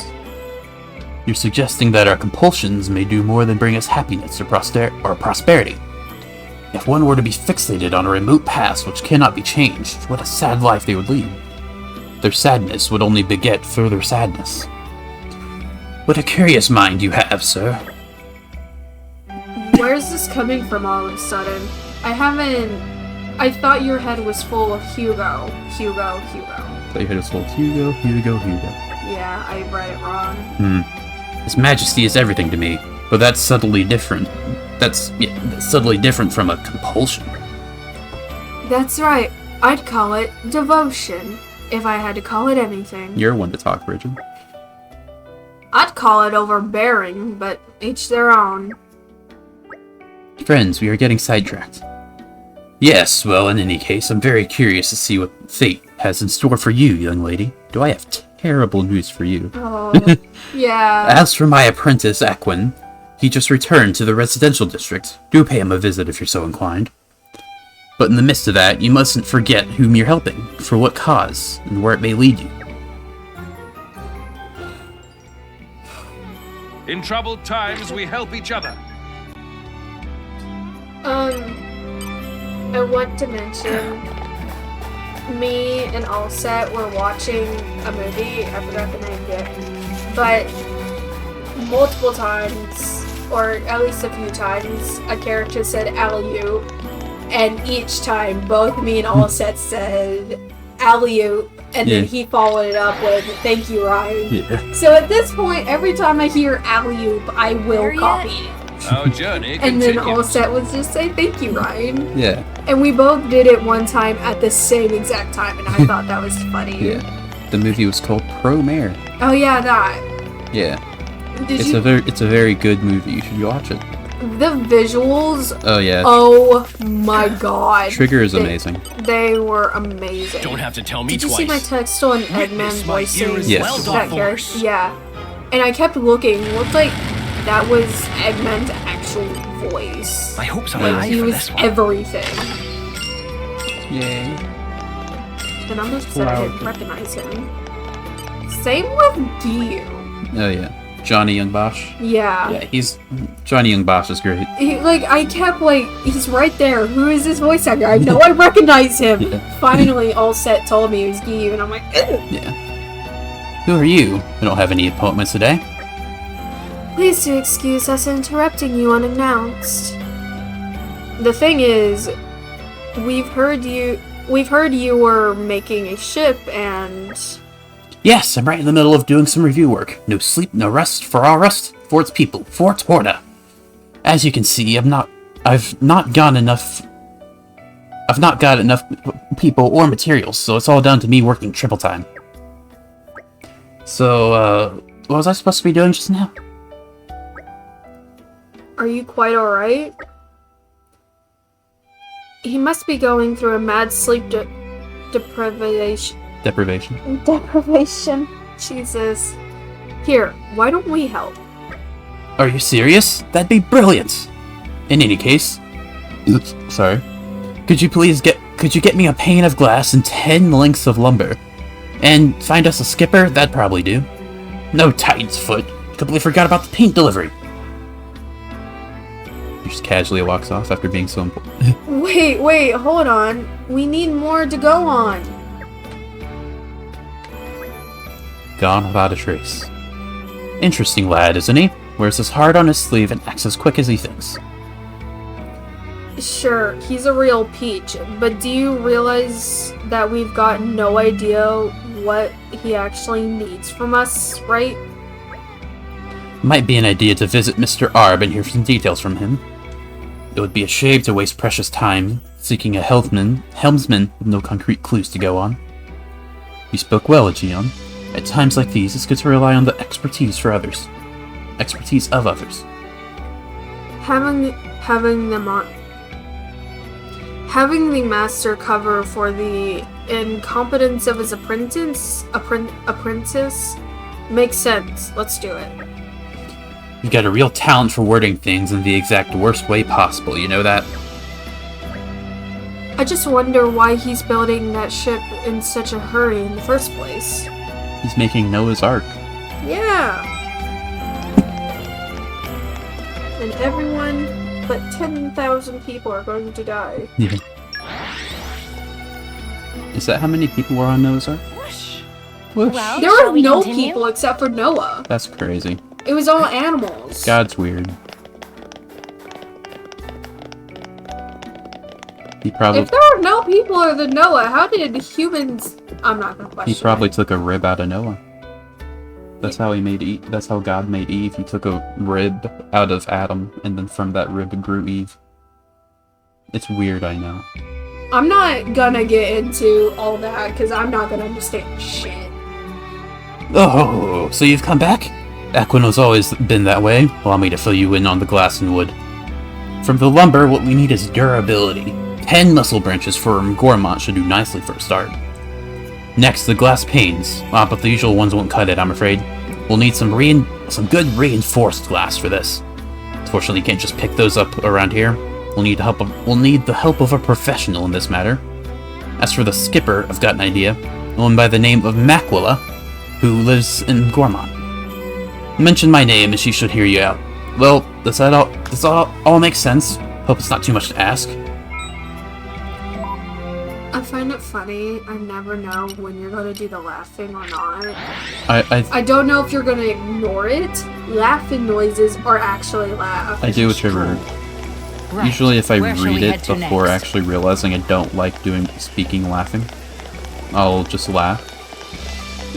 You're suggesting that our compulsions may do more than bring us happiness or prosperity. If one were to be fixated on a remote past which cannot be changed, what a sad life they would lead. Their sadness would only beget further sadness. What a curious mind you have, sir. Where's this coming from all of a sudden? I thought your head was full of Hugo. So you hit us full Hugo. Yeah, I read it wrong. His majesty is everything to me, but that's subtly different. That's subtly different from a compulsion. That's right. I'd call it devotion, if I had to call it anything. You're one to talk, Bridget. I'd call it overbearing, but each their own. Friends, we are getting sidetracked. Yes, well, in any case, I'm very curious to see what fate has in store for you, young lady. Do I have terrible news for you? Oh, yeah. As for my apprentice, Aquin, he just returned to the residential district. Do pay him a visit if you're so inclined. But in the midst of that, you mustn't forget whom you're helping, for what cause, and where it may lead you. In troubled times, we help each other. I want to mention, me and Allset were watching a movie, I forgot the name yet, but multiple times, or at least a few times, a character said alley-oop, and each time both me and Allset said alley-oop, and then he followed it up with thank you, Ryan. Yeah. So at this point, every time I hear alley-oop, I will copy. Our journey And then continues. Allset would just say thank you, Ryan. Yeah. And we both did it one time at the same exact time, and I thought that was funny. Yeah. The movie was called Pro Mare. Oh yeah, that. Yeah. Did It's you? it's a very good movie. You should watch it. The visuals. Oh yeah. Oh my god. Trigger is amazing. They were amazing. Don't have to tell me Did you twice. see my text on Eggman Witness my voicing ears Yes. well that done character? force. Yeah. And I kept looking. It looked like that was Eggman's actual voice. My hopes are Like high he for was this one. everything. Yay. And I'm just upset I didn't recognize him. Same with Gyu. Oh yeah. Johnny Young Bosch. Yeah. Yeah, Johnny Young Bosch is great. I kept he's right there. Who is this voice actor? I know I recognize him. Yeah. Finally, all set told me it was Gyu, and I'm like, ugh. Yeah. Who are you? I don't have any appointments today. Please do excuse us interrupting you unannounced. The thing is, we've heard you were making a ship, and Yes, I'm right in the middle of doing some review work. No sleep, no rest, for our rest, for its people, for Torna. As you can see, I've not got enough people or materials, so it's all down to me working triple time. So, what was I supposed to be doing just now? are you quite alright? He must be going through a mad sleep deprivation. Deprivation. Jesus. Here, why don't we help? Are you serious? That'd be brilliant! In any case... Oops, sorry. Could you get me a pane of glass and 10 lengths of lumber? And find us a skipper? That'd probably do. No Titan's foot. Completely forgot about the paint delivery. He just casually walks off after being so important. Wait, hold on. We need more to go on. Gone without a trace. Interesting lad, isn't he? Wears his heart on his sleeve and acts as quick as he thinks. Sure, he's a real peach, but do you realize that we've got no idea what he actually needs from us, right? Might be an idea to visit Mr. Arb and hear some details from him. It would be a shame to waste precious time seeking a helmsman with no concrete clues to go on. You spoke well, Aegeon. At times like these, it's good to rely on the expertise of others. Having the master cover for the incompetence of his apprentice makes sense. Let's do it. You've got a real talent for wording things in the exact worst way possible, you know that? I just wonder why he's building that ship in such a hurry in the first place. He's making Noah's Ark. Yeah! And everyone but 10,000 people are going to die. Yeah. Is that how many people were on Noah's Ark? Whoosh. Whoosh. Well, There shall were we no continue? people except for Noah. That's crazy. It was all animals. God's weird. He probably If there were no people other than Noah, how did humans... I'm not gonna question he probably it. took a rib out of Noah. That's how he made Eve. That's how God made Eve. He took a rib out of Adam, and then from that rib grew Eve. It's weird, I know. I'm not gonna get into all that, because I'm not gonna understand shit. Oh, so you've come back? Aquin has always been that way. Allow me to fill you in on the glass and wood. From the lumber, what we need is durability. 10 muscle branches from Gormont should do nicely for a start. Next, the glass panes. But the usual ones won't cut it, I'm afraid. We'll need some good reinforced glass for this. Unfortunately, you can't just pick those up around here. We'll need the help of a professional in this matter. As for the skipper, I've got an idea. One by the name of Macwilla, who lives in Gormont. Mention my name and she should hear you out. Well, does that all make sense? Hope it's not too much to ask. I find it funny. I never know when you're gonna do the laughing or not. I don't know if you're gonna ignore it. Laughing noises or actually laugh. I do whichever. Right. Usually if I Where shall read we it head to before next? actually realizing I don't like speaking laughing, I'll just laugh.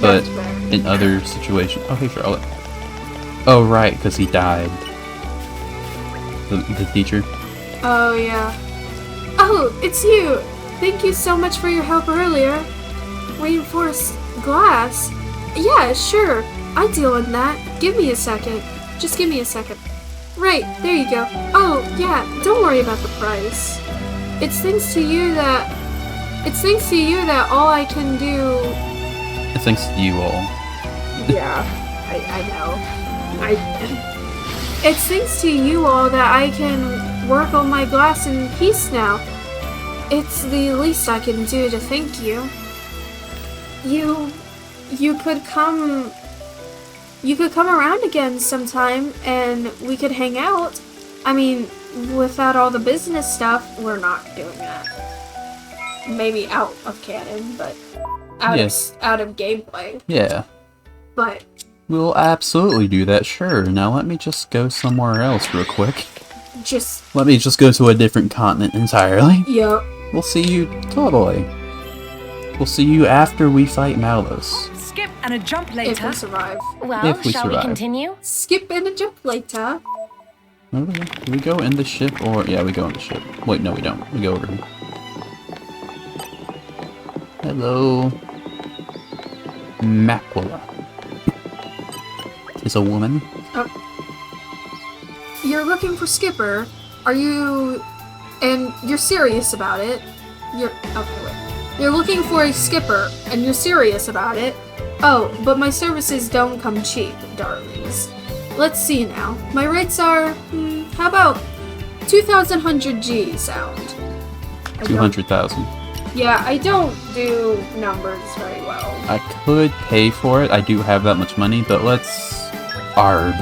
But That's fair. in other situations... Oh, hey Charlotte. Oh, right, because he died. The teacher. Oh, yeah. Oh, it's you! Thank you so much for your help earlier. Reinforced glass? Yeah, sure. I deal in that. Give me a second. Just give me a second. Right, there you go. Oh, yeah, don't worry about the price. It's thanks to you that all I can do... Thanks to you all. Yeah, I know. It's thanks to you all that I can work on my glass in peace now. It's the least I can do to thank you. You could come around again sometime and we could hang out. I mean, without all the business stuff, we're not doing that. Maybe out of canon, but out of gameplay. Yeah. But We'll absolutely do that, sure. Now let me just go somewhere else real quick. Let me just go to a different continent entirely. Yep. We'll see you, totally. We'll see you after we fight Malus. Skip and a jump If later. we survive. Well, If we shall we survive. continue? Skip and a jump later. Where do we go? Do we go in the ship or... Yeah, we go in the ship. Wait, no we don't. We go over here. Hello. Macula. Is a woman. You're looking for Skipper. Are you... And you're serious about it. Okay, wait. You're looking for a skipper, and you're serious about it. Oh, but my services don't come cheap, darlings. Let's see now. My rates are... how about 2,100 G sound? 200,000. Yeah, I don't do numbers very well. I could pay for it. I do have that much money, but let's... Arb.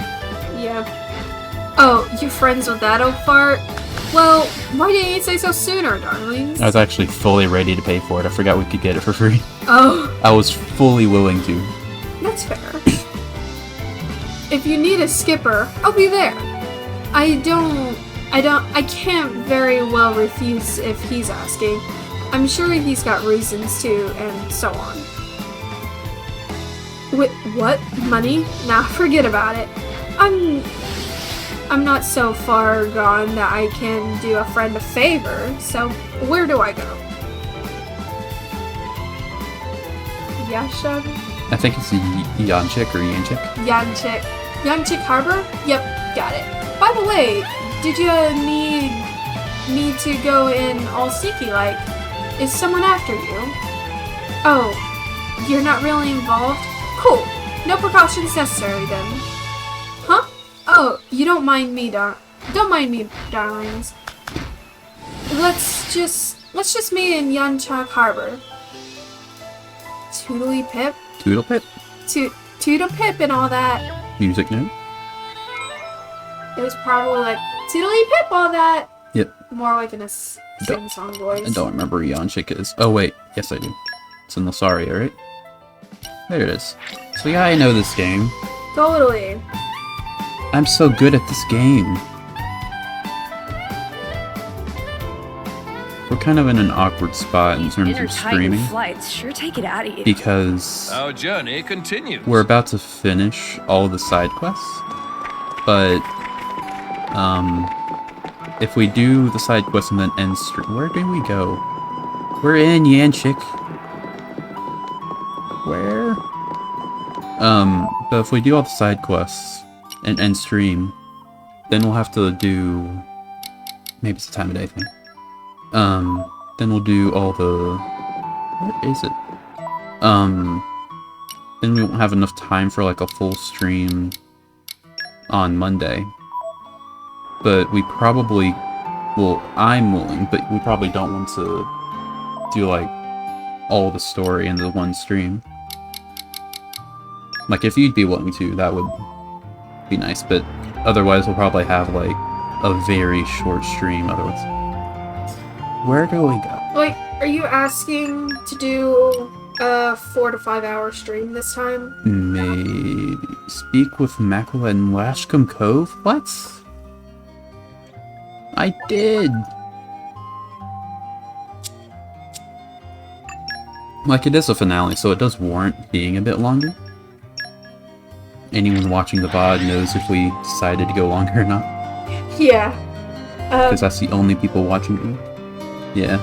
Yeah. Oh, you're friends with that old fart? Well, why didn't you say so sooner, darlings? I was actually fully ready to pay for it. I forgot we could get it for free. Oh, I was fully willing to. that's fair. If you need a skipper, I'll be there. I can't very well refuse if he's asking. I'm sure he's got reasons to, and so on. Wait, what? Money? Nah, forget about it. I'm not so far gone that I can do a friend a favor, so where do I go? Yasha? I think it's Yanchik or Yanchik. Yanchik Harbor? Yep, got it. By the way, did you need me to go in all sneaky like? Is someone after you? Oh, you're not really involved? Cool. No precautions necessary then. Huh? Oh, you don't mind me, don't mind me, darlings. Let's just meet in Yanchik Harbor. Toodly pip? Toodle Pip? Toodle pip and all that. Music note? It was probably like, toodly pip, all that. Yep. More like in a sing-song voice. I don't remember where Yanchik is. Oh wait, yes I do. It's in Losaria, right? There it is. So yeah, I know this game. Totally. I'm so good at this game. We're kind of in an awkward spot in terms of streaming. Flights sure take it out of you. Because Our journey continues. we're about to finish all the side quests. But, if we do the side quest and then end stream, where do we go? We're in Yanchik. Where? But if we do all the side quests and end stream, then we'll have to do... Maybe it's a time of day thing. Then we'll do all the... Where is it? Then we won't have enough time for like a full stream on Monday. But we probably... Well, I'm willing, but we probably don't want to do like all the story in the one stream. Like, if you'd be willing to, that would be nice, but otherwise we'll probably have, like, a very short stream otherwise. Where do we go? Wait, are you asking to do a 4 to 5 hour stream this time? Maybe... Speak with Macula in Lashcombe Cove? What? I did! Like, it is a finale, so it does warrant being a bit longer. Anyone watching the VOD knows if we decided to go longer or not. Yeah. Because that's the only people watching it. Yeah.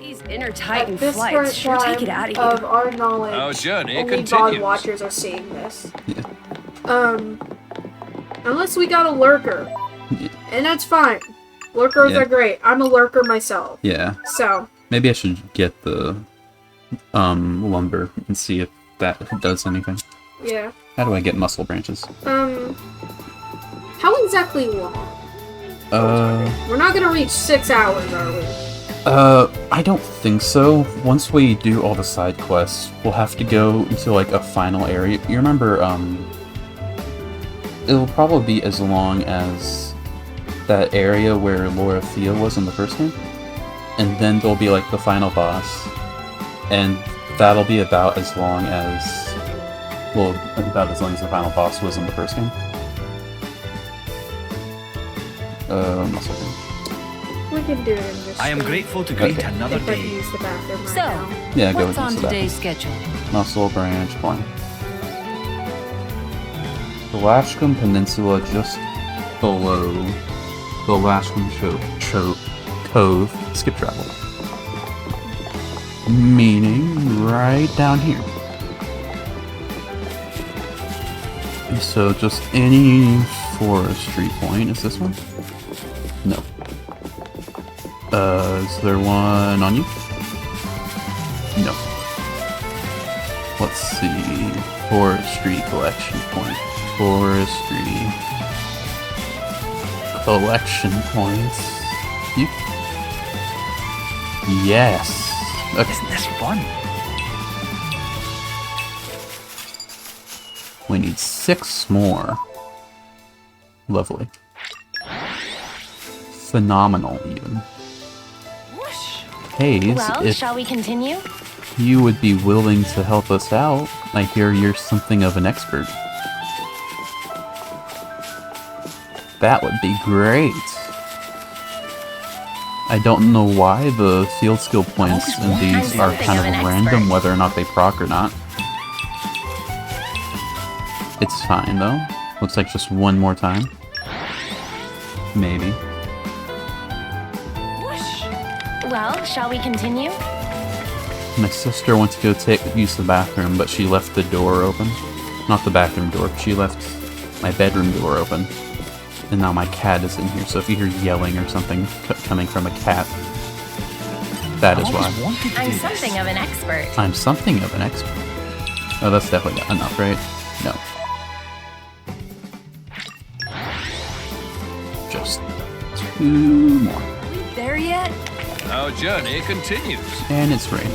These inner Titan This flights current sure take it out time of you. of our knowledge, Our journey only continues. VOD watchers are seeing this. Yeah. Unless we got a lurker. Yeah. And that's fine. Lurkers Yeah. are great. I'm a lurker myself. Yeah. So, Maybe I should get the lumber and see if that does anything. yeah. How do I get muscle branches? How exactly long? Uh, We're not gonna reach 6 hours, are we? I don't think so. Once we do all the side quests, we'll have to go into, like, a final area. You remember, it'll probably be as long as that area where Laura Thea was in the first game. And then there'll be, like, the final boss. And that'll be about as long as... well, about as long as the final boss was in the first game. One second. We can do it in this. I am stream. grateful to greet another If I day. use the bathroom right So, now. Yeah, go what's with on use of that. today's schedule? Muscle Branch Point. The Lashcombe Peninsula just below the Lashcombe Cove skip travel. Meaning right down here. So just any forestry point. Is this one? No. Is there one on you? No. Let's see. Forestry collection point. Forestry collection points. You? Yes. Okay. Isn't this fun? We need 6 more. Lovely. Phenomenal, even. Hayes, Well, if shall we continue? you would be willing to help us out, I hear you're something of an expert. That would be great. I don't know why the field skill points in these are kind of random, whether or not they proc or not. It's fine though. Looks like just one more time. Maybe. Well, shall we continue? My sister went to go use the bathroom, but she left the door open. Not the bathroom door, she left my bedroom door open. And now my cat is in here, so if you hear yelling or something coming from a cat, that is why. I'm something of an expert. I'm something of an expert. Oh, that's definitely enough, right? No. Just 2 more. There yet? Our journey continues. And it's raining.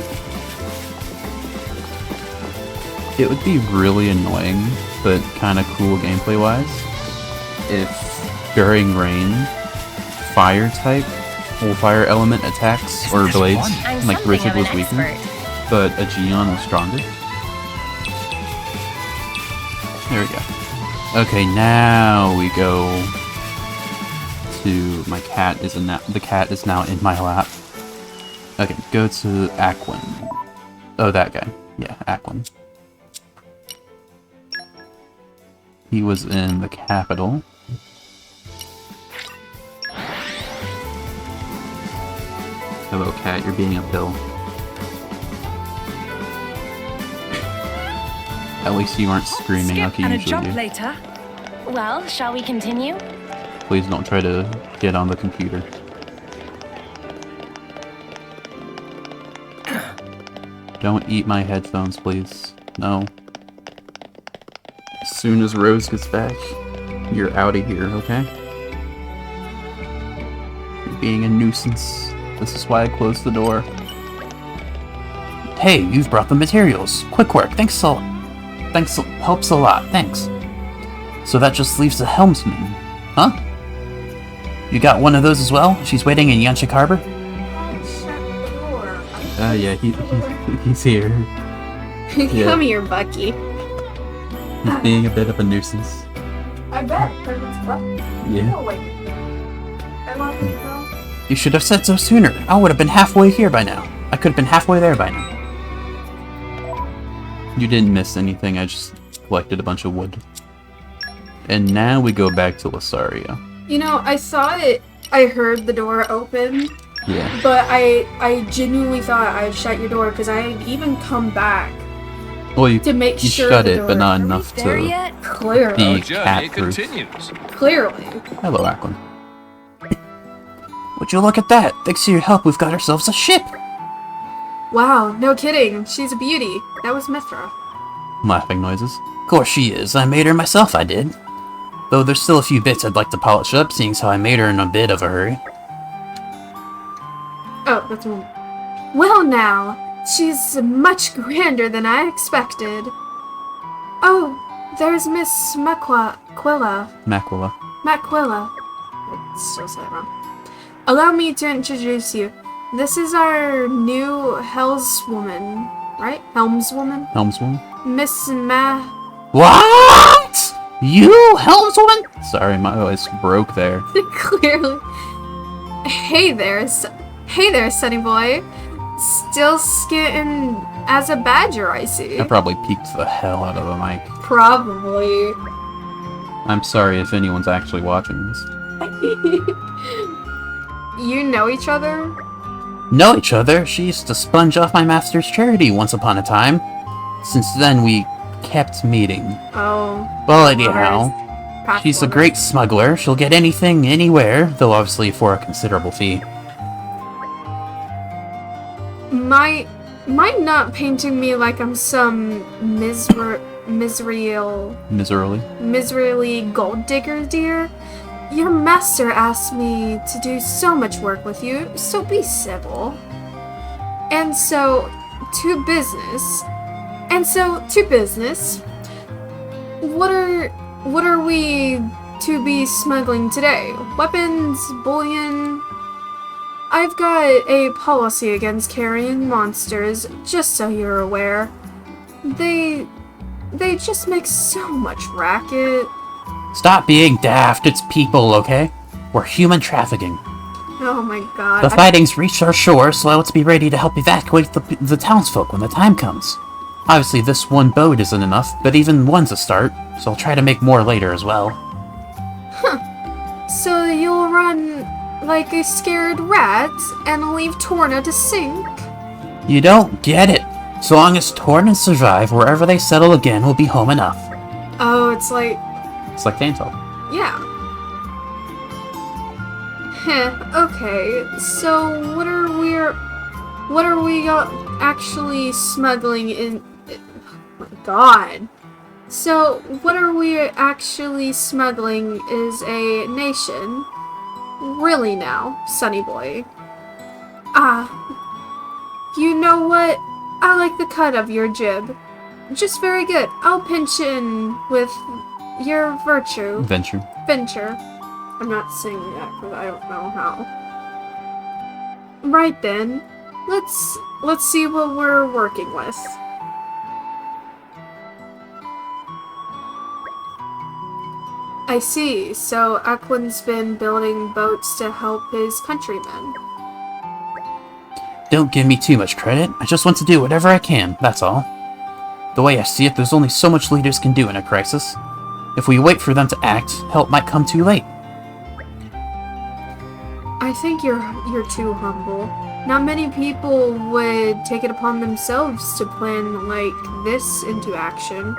It would be really annoying, but kind of cool gameplay-wise, if during rain, fire type or fire element attacks or blades, I'm like something Richard of an was weaker, expert. but a Geon was stronger. There we go. Okay, now we go to my cat is in the cat is now in my lap. Okay, go to Aquin. Oh, that guy. Yeah, Aquin. He was in the capital. Hello, cat. You're being a pill. At least you aren't screaming like you and a usually jump do. later. Well, shall we continue? Please don't try to get on the computer. Don't eat my headphones, please. No. As soon as Rose gets back, you're out of here, okay? You're being a nuisance. This is why I closed the door. Hey, you've brought the materials. Quick work. Thanks, helps a lot. Thanks. So that just leaves the helmsman, huh? You got one of those as well? She's waiting in Yanchik Harbor? Yeah, he's here. Yeah. Come here, Bucky. He's being a bit of a nuisance. I bet, because it's Bucky. Yeah. I want to know. You should have said so sooner. I would have been halfway here by now. I could have been halfway there by now. You didn't miss anything, I just collected a bunch of wood. And now we go back to Lasaria. You know, I heard the door open, Yeah. but I genuinely thought I had shut your door because I had even come back Well, you to make sure shut the it, door but not was enough There to yet? clearly. be Our journey cat-proof. continues. Clearly. Hello, Aquin. Would you look at that? Thanks to your help, we've got ourselves a ship! Wow, no kidding. She's a beauty. That was Mithra. Laughing noises. Of course she is. I made her myself, I did. Though there's still a few bits I'd like to polish up, seeing as how I made her in a bit of a hurry. Oh, that's one. Well now, she's much grander than I expected. Oh, there's Miss Maquilla. Macula. Maquilla. I still said it wrong. Allow me to introduce you. This is our new Helmswoman, right? Helmswoman? Helmswoman? Miss What? You, helmswoman? Sorry, my voice broke there. Clearly. Hey there, Sunny Boy. Still skittin' as a badger, I see. I probably peeked the hell out of the mic. Probably. I'm sorry if anyone's actually watching this. You know each other? Know each other? She used to sponge off my master's charity once upon a time. Since then, we kept meeting. Oh. Well, anyhow, Past she's a lovers. great smuggler. She'll get anything, anywhere, though obviously for a considerable fee. Mind not painting me like I'm some miserly gold digger, dear. Your master asked me to do so much work with you, so be civil. And so, to business. What are we to be smuggling today? Weapons, bullion? I've got a policy against carrying monsters, just so you're aware. They just make so much racket. Stop being daft, it's people, okay? We're human trafficking. Oh my god. The fighting's reached our shore, so let's be ready to help evacuate the townsfolk when the time comes. Obviously, this one boat isn't enough, but even one's a start, so I'll try to make more later as well. So you'll run like a scared rat and leave Torna to sink? You don't get it. So long as Torna survive, wherever they settle again will be home enough. Oh, it's like... It's like Tantal. Yeah. Okay, so what are we actually smuggling in... Oh my god. So, what are we actually smuggling is a nation. Really now, Sunny Boy. You know what? I like the cut of your jib. Just very good. I'll pinch in with your venture. I'm not singing that because I don't know how. Right then, let's see what we're working with. I see. So Aquin's been building boats to help his countrymen. Don't give me too much credit. I just want to do whatever I can, that's all. The way I see it, there's only so much leaders can do in a crisis. If we wait for them to act, help might come too late. I think you're too humble. Not many people would take it upon themselves to plan like this into action.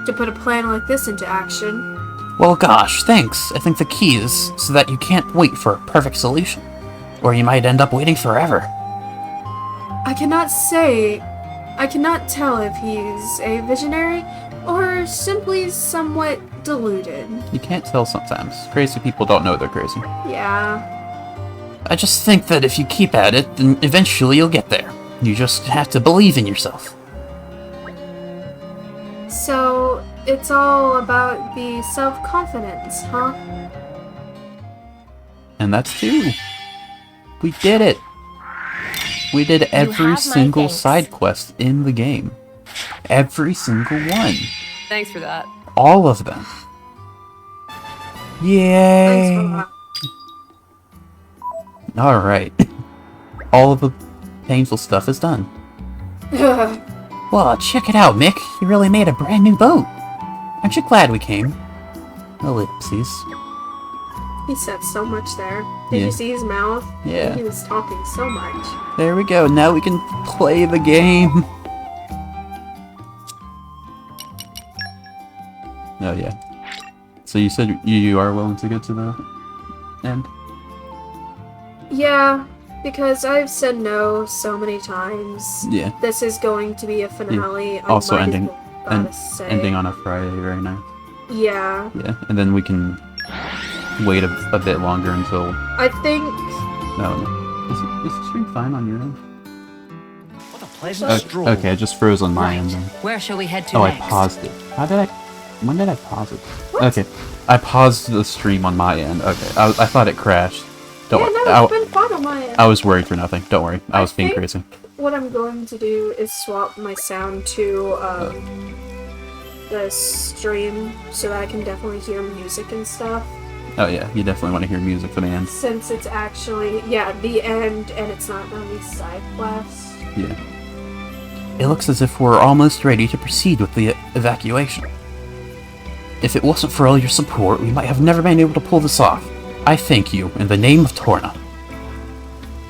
To put a plan like this into action. Well, gosh, thanks. I think the key is so that you can't wait for a perfect solution. Or you might end up waiting forever. I cannot tell if he's a visionary or simply somewhat deluded. You can't tell sometimes. Crazy people don't know they're crazy. Yeah. I just think that if you keep at it, then eventually you'll get there. You just have to believe in yourself. So, it's all about the self-confidence, huh? And that's 2. We did it! We did every have my single thanks. side quest in the game. Every single one. Thanks for that. All of them. Thanks Yay! for Alright. All of the painful stuff is done. that. Well, check it out, Mick. You really made a brand new boat. Aren't you glad we came? Ellipses. He said so much there. Did Yeah. you see his mouth? Yeah. He was talking so much. There we go. Now we can play the game. Oh, yeah. So you said you are willing to get to the end? Yeah, because I've said no so many times. Yeah. This is going to be a finale. I Also might as ending- well gotta and say. Ending on a Friday, very nice. Yeah. Yeah, and then we can wait a bit longer until... I think No. Is the stream fine on your end? What a pleasant stroll. Okay, it just froze on my Right. end then. Where shall we head to Oh, next? I paused it. When did I pause it? Okay, I paused the stream on my end. Okay, I thought it crashed. Don't Yeah, worry. no, it's been fun on my end. I was worried for nothing. Don't worry. I was being think crazy. What I'm going to do is swap my sound to the stream so that I can definitely hear music and stuff. Oh yeah, you definitely want to hear music for the end. Since it's actually, the end, and it's not going to be side quest. Yeah. It looks as if we're almost ready to proceed with the evacuation. If it wasn't for all your support, we might have never been able to pull this off. I thank you in the name of Torna.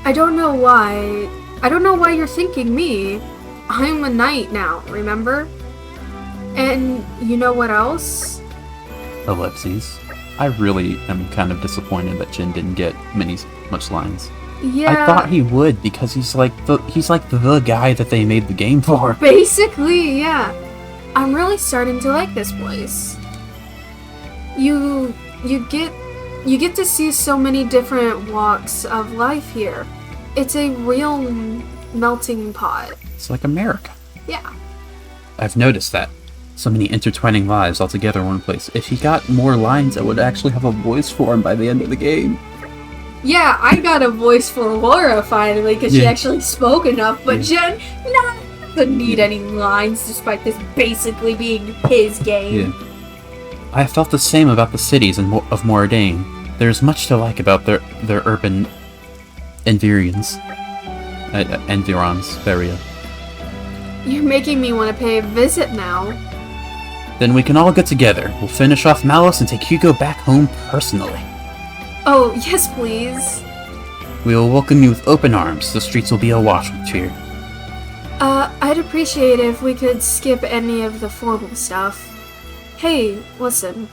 I don't know why. I don't know why you're thinking me. I'm a knight now, remember? And you know what else? Ellipses. I really am kind of disappointed that Jin didn't get much lines. Yeah. I thought he would because he's like the guy that they made the game for. Basically, yeah. I'm really starting to like this place. You get to see so many different walks of life here. It's a real melting pot. It's like America. Yeah. I've noticed that. So many intertwining lives all together in one place. If he got more lines, I would actually have a voice for him by the end of the game. Yeah, I got a voice for Laura finally because she Yeah. actually spoke enough, but Jen, doesn't need any lines despite this basically being his game. Yeah. I have felt the same about the cities of Moradane. There's much to like about their urban environs. Environs, Varia. You're making me want to pay a visit now. Then we can all get together. We'll finish off Malus and take Hugo back home personally. Oh, yes, please. We will welcome you with open arms. The streets will be awash with cheer. I'd appreciate it if we could skip any of the formal stuff. Hey, listen.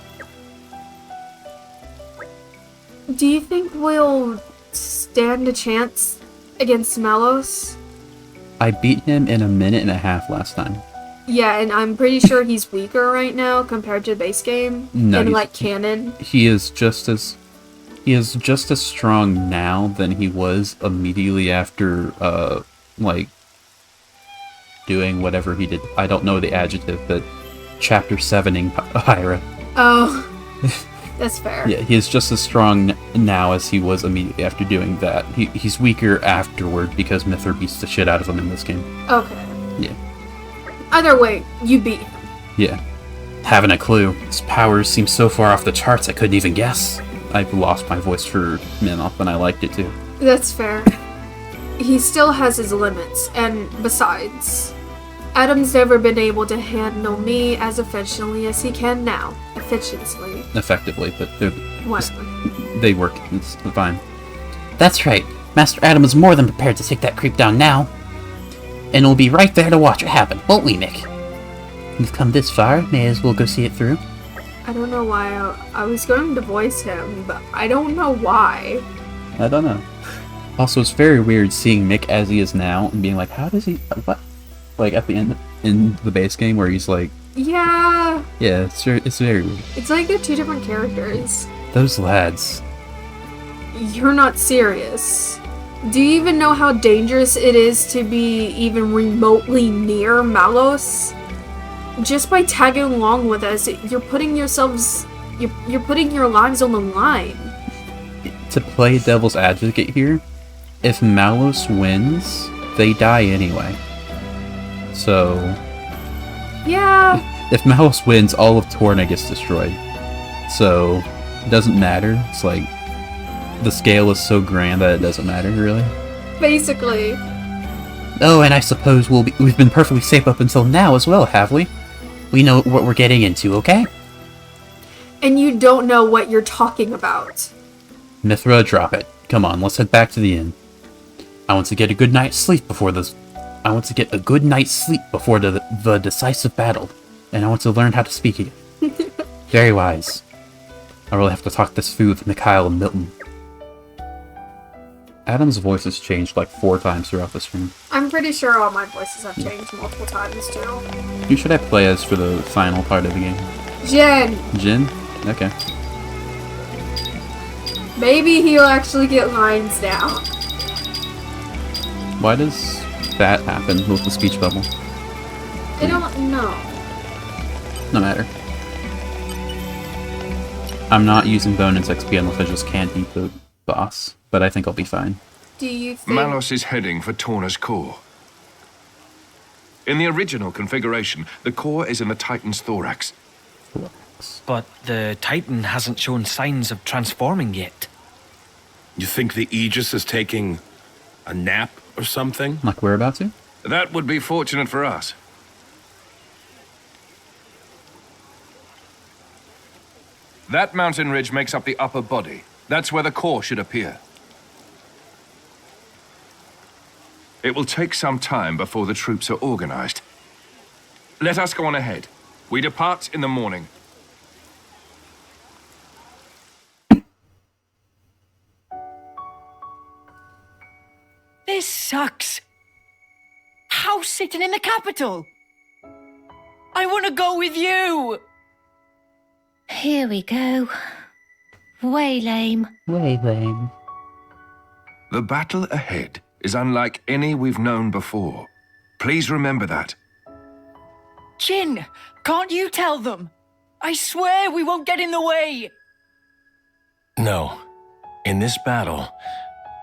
Do you think we'll stand a chance against Melos? I beat him in a minute and a half last time. Yeah, and I'm pretty sure he's weaker right now compared to the base game. No, and he's- like canon. He is just as strong now than he was immediately after doing whatever he did. I don't know the adjective, but chapter 7ing Hyra. Oh, that's fair. Yeah, he is just as strong now as he was immediately after doing that. He's weaker afterward because Mithra beats the shit out of him in this game. Okay. Yeah. Either way, you beat him. Yeah. Haven't a clue. His powers seem so far off the charts I couldn't even guess. I've lost my voice for Minoth and I liked it too. That's fair. He still has his limits, and besides, Adam's never been able to handle me as efficiently as he can now. Efficiently. Effectively, but Whatever. they work. It's fine. That's right. Master Adam is more than prepared to take that creep down now. And we'll be right there to watch it happen, won't we, Mick? We've come this far, may as well go see it through. I don't know why I was going to voice him, but I don't know why. I don't know. Also, it's very weird seeing Mick as he is now and being like, how does he... What? Like, at the end, in the base game where he's like... Yeah, Yeah, it's very weird. it's like they're two different characters. Those lads. You're not serious. Do you even know how dangerous it is to be even remotely near Malos? Just by tagging along with us, you're putting yourselves... You're putting your lives on the line. To play devil's advocate here, if Malos wins, they die anyway. So... Yeah, If Malos wins, all of Torna gets destroyed. So, it doesn't matter. It's like, the scale is so grand that it doesn't matter, really. basically. Oh, and I suppose we've been perfectly safe up until now as well, have we? We know what we're getting into, okay? And you don't know what you're talking about. Mithra, drop it. Come on, let's head back to the inn. I want to get a good night's sleep before the decisive battle, and I want to learn how to speak again. Very wise. I really have to talk this through with Mikhail and Milton. Adam's voice has changed like 4 times throughout the stream. I'm pretty sure all my voices have changed multiple times too. Who should I play as for the final part of the game? Jen, Jin? Okay. maybe he'll actually get lines now. Why does that happen with the speech bubble? I don't know. No matter. I'm not using bonus XP unless I just can't beat the boss, but I think I'll be fine. Do you think... Malos is heading for Torna's core. In the original configuration, the core is in the Titan's thorax. But the Titan hasn't shown signs of transforming yet. You think the Aegis is taking a nap or something? Like we're about to? That would be fortunate for us. That mountain ridge makes up the upper body. That's where the core should appear. It will take some time before the troops are organized. Let us go on ahead. We depart in the morning. This sucks. House sitting in the capital. I want to go with you. Here we go. Way lame. Way lame. The battle ahead is unlike any we've known before. Please remember that. Jin, can't you tell them? I swear we won't get in the way. No. In this battle,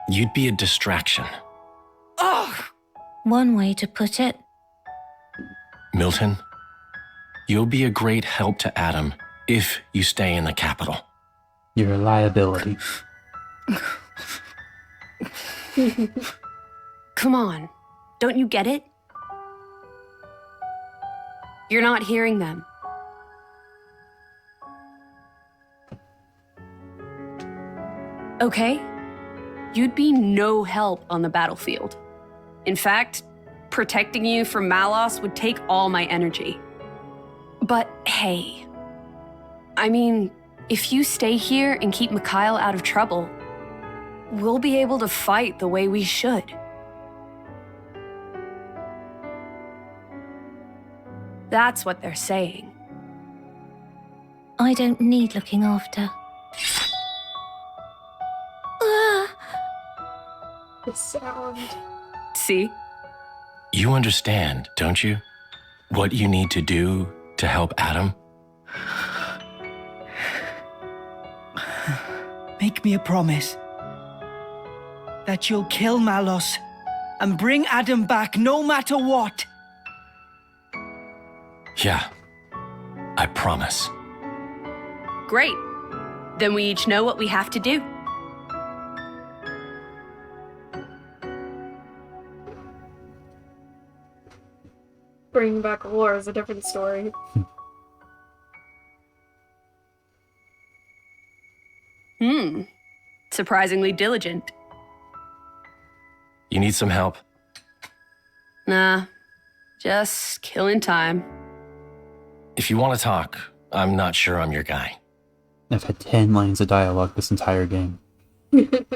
you'd be a distraction. Ugh! One way to put it. Milton, you'll be a great help to Adam if you stay in the capital. You're a liability. Come on. Don't you get it? You're not hearing them. Okay? You'd be no help on the battlefield. In fact, protecting you from Malos would take all my energy. But hey, I mean, if you stay here and keep Mikhail out of trouble, we'll be able to fight the way we should. That's what they're saying. I don't need looking after. The sound. See? You understand, don't you? What you need to do to help Adam? Make me a promise that you'll kill Malos and bring Adam back no matter what. Yeah, I promise. Great. Then we each know what we have to do. Bringing back war is a different story. Surprisingly diligent. You need some help? Nah, just killing time. If you want to talk, I'm not sure I'm your guy. I've had 10 lines of dialogue this entire game.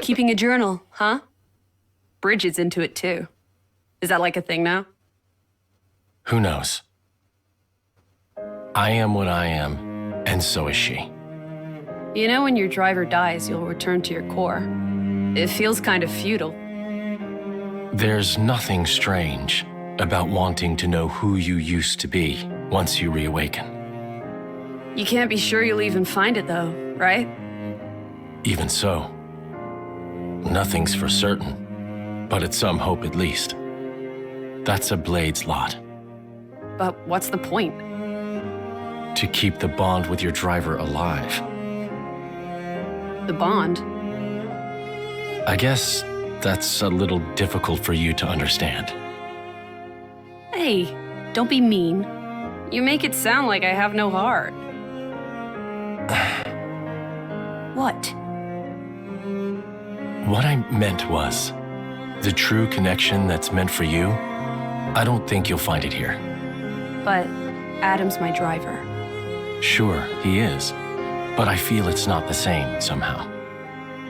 Keeping a journal, huh? Bridget's into it too. Is that like a thing now? Who knows? I am what I am, and so is she. You know when your driver dies, you'll return to your core. It feels kind of futile. There's nothing strange about wanting to know who you used to be once you reawaken. You can't be sure you'll even find it though, right? Even so, nothing's for certain, but it's some hope at least. That's a Blade's lot. But what's the point? To keep the bond with your driver alive. The bond? I guess that's a little difficult for you to understand. Hey, don't be mean. You make it sound like I have no heart. What? What I meant was, the true connection that's meant for you, I don't think you'll find it here. But Adam's my driver. Sure, he is. But I feel it's not the same somehow.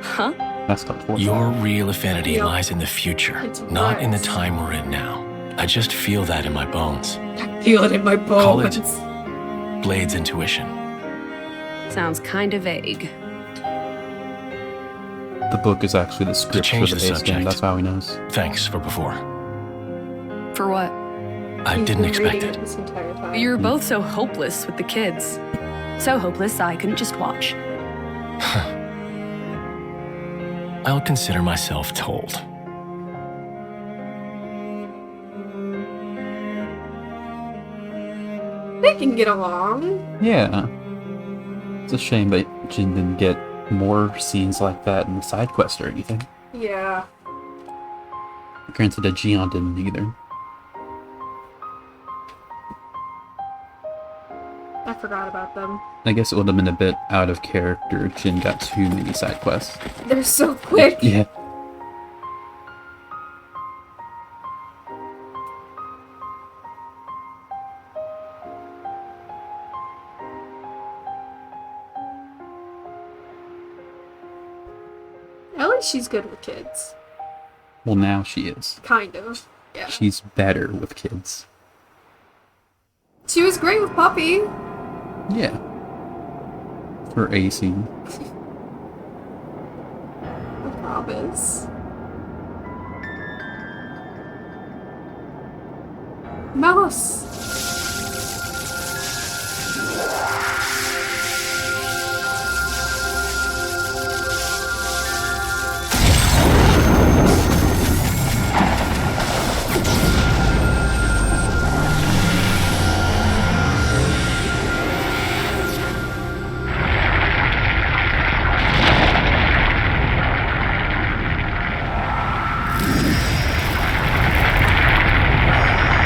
Huh? That's not force. Your real affinity Yep. lies in the future, It's not in the worse. time we're in now. I just feel that in my bones. I feel it in my Call it bones. Blade's intuition. Sounds kinda vague. The book is actually the script for change the the base game. subject. That's how he knows. Thanks for before. For what? I He's didn't been expect reading it. this entire time. You're both so hopeless with the kids. So hopeless I couldn't just watch. I'll consider myself told. They can get along. Yeah. It's a shame that Jin didn't get more scenes like that in the side quest or anything. Yeah. Granted, that Gion didn't either. I forgot about them. I guess it would have been a bit out of character if Jin got too many side quests. They're so quick. Yeah. At least she's good with kids. Well, now she is. Kind of. Yeah. She's better with kids. She was great with Puppy. Yeah. For a scene. With Robins. Mouse.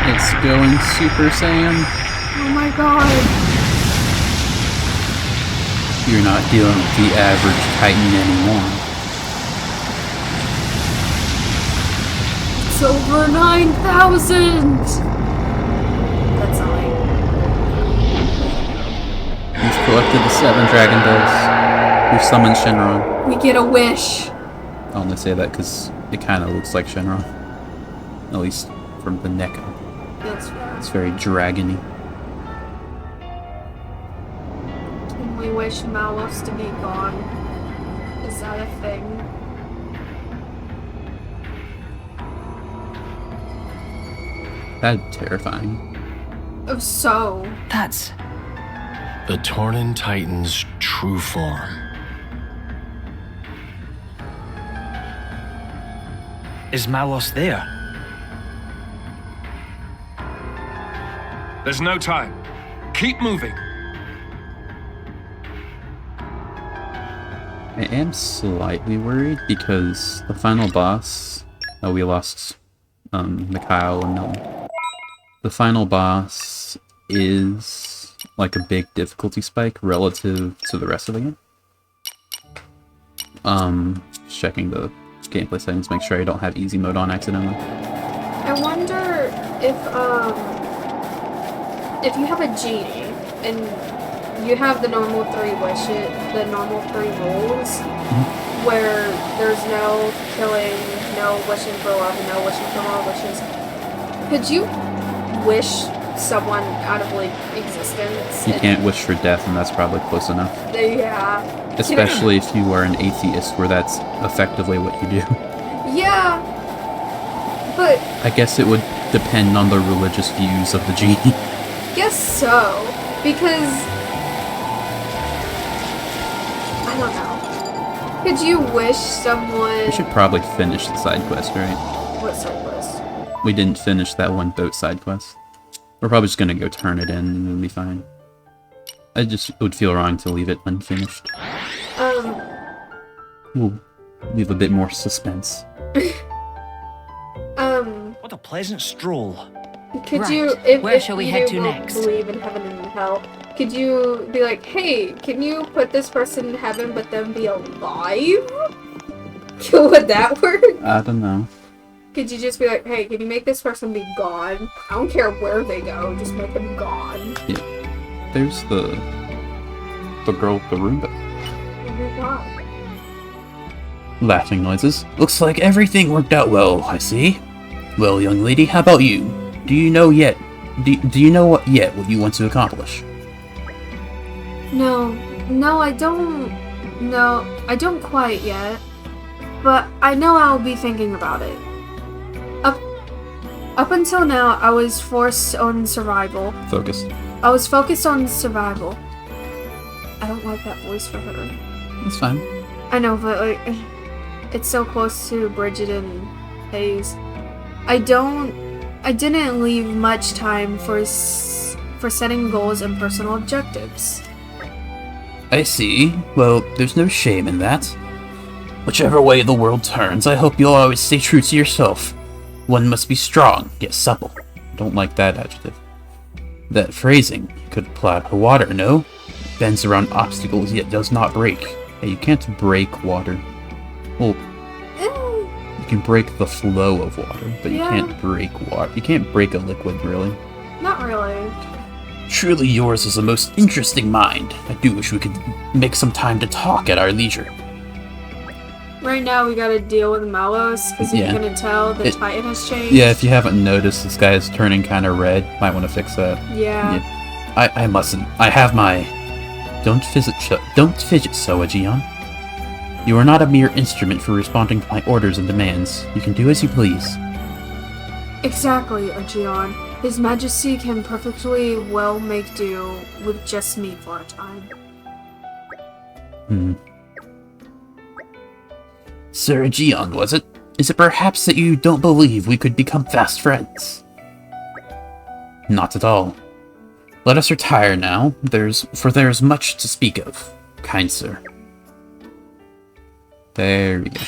It's going Super Saiyan. Oh my god. You're not dealing with the average Titan anymore. It's over 9,000! That's annoying. You've collected the 7 Dragon Balls. You've summoned Shenron. We get a wish. I only say that because it kind of looks like Shenron. At least from the neck up. That's fair. It's very dragony. Can we wish Malos to be gone? Is that a thing? That's terrifying. Oh, so. That's... The Tornan Titan's true form. Is Malos there? There's no time. Keep moving. I am slightly worried because the final boss... Oh, we lost Mikhail and Milton. The final boss is like a big difficulty spike relative to the rest of the game. Just checking the gameplay settings, make sure I don't have easy mode on accidentally. I wonder if you have a genie and you have the normal 3 wishes, the normal 3 rules, where there's no killing, no wishing for love, and no wishing for more wishes. Could you wish someone out of like existence? You can't wish for death, and that's probably close enough. Yeah. Especially if you are an atheist, where that's effectively what you do. Yeah. But I guess it would depend on the religious views of the genie. guess so, because I don't know. Could you wish someone? We should probably finish the side quest, right? What side quest? We didn't finish that one boat side quest. We're probably just gonna go turn it in and it'll be fine. I just would feel wrong to leave it unfinished. We'll leave a bit more suspense. What a pleasant stroll. Could Right. you, Where if shall we you head to don't next? believe in heaven and hell, could you be like, hey, can you put this person in heaven but then be alive? Would that work? I don't know. Could you just be like, hey, can you make this person be gone? I don't care where they go, just make them gone. Yeah. There's the girl with the Roomba. Oh my god. Laughing noises. Looks like everything worked out well, I see. Well, young lady, how about you? Do you know yet? Do you know what you want to accomplish? No, I don't. No, I don't quite yet. but I know I'll be thinking about it. Up until now, I was forced on survival. Focused. I was focused on survival. I don't like that voice for her. That's fine. I know, but like, it's so close to Bridget and Hayes. I didn't leave much time for setting goals and personal objectives. I see. Well, there's no shame in that. Whichever way the world turns, I hope you'll always stay true to yourself. One must be strong, yet supple. Don't like that adjective. That phrasing could apply to water, no? Bends around obstacles, yet does not break. Hey, you can't break water. Well, you can break the flow of water, but you can't break water. You can't break a liquid, really. Not really. Truly yours is a most interesting mind. I do wish we could make some time to talk at our leisure. Right now we gotta deal with Malos, because Yeah. you're gonna tell the Titan has changed. Yeah, if you haven't noticed, this guy is turning kind of red. Might want to fix that. Yeah. I mustn't. I have my... Don't fidget so, Aegeon. You are not a mere instrument for responding to my orders and demands. You can do as you please. Exactly, Aegeon. His Majesty can perfectly well make do with just me for a time. Sir Aegeon, was it? Is it perhaps that you don't believe we could become fast friends? Not at all. Let us retire now, for there's much to speak of, kind sir. There we go.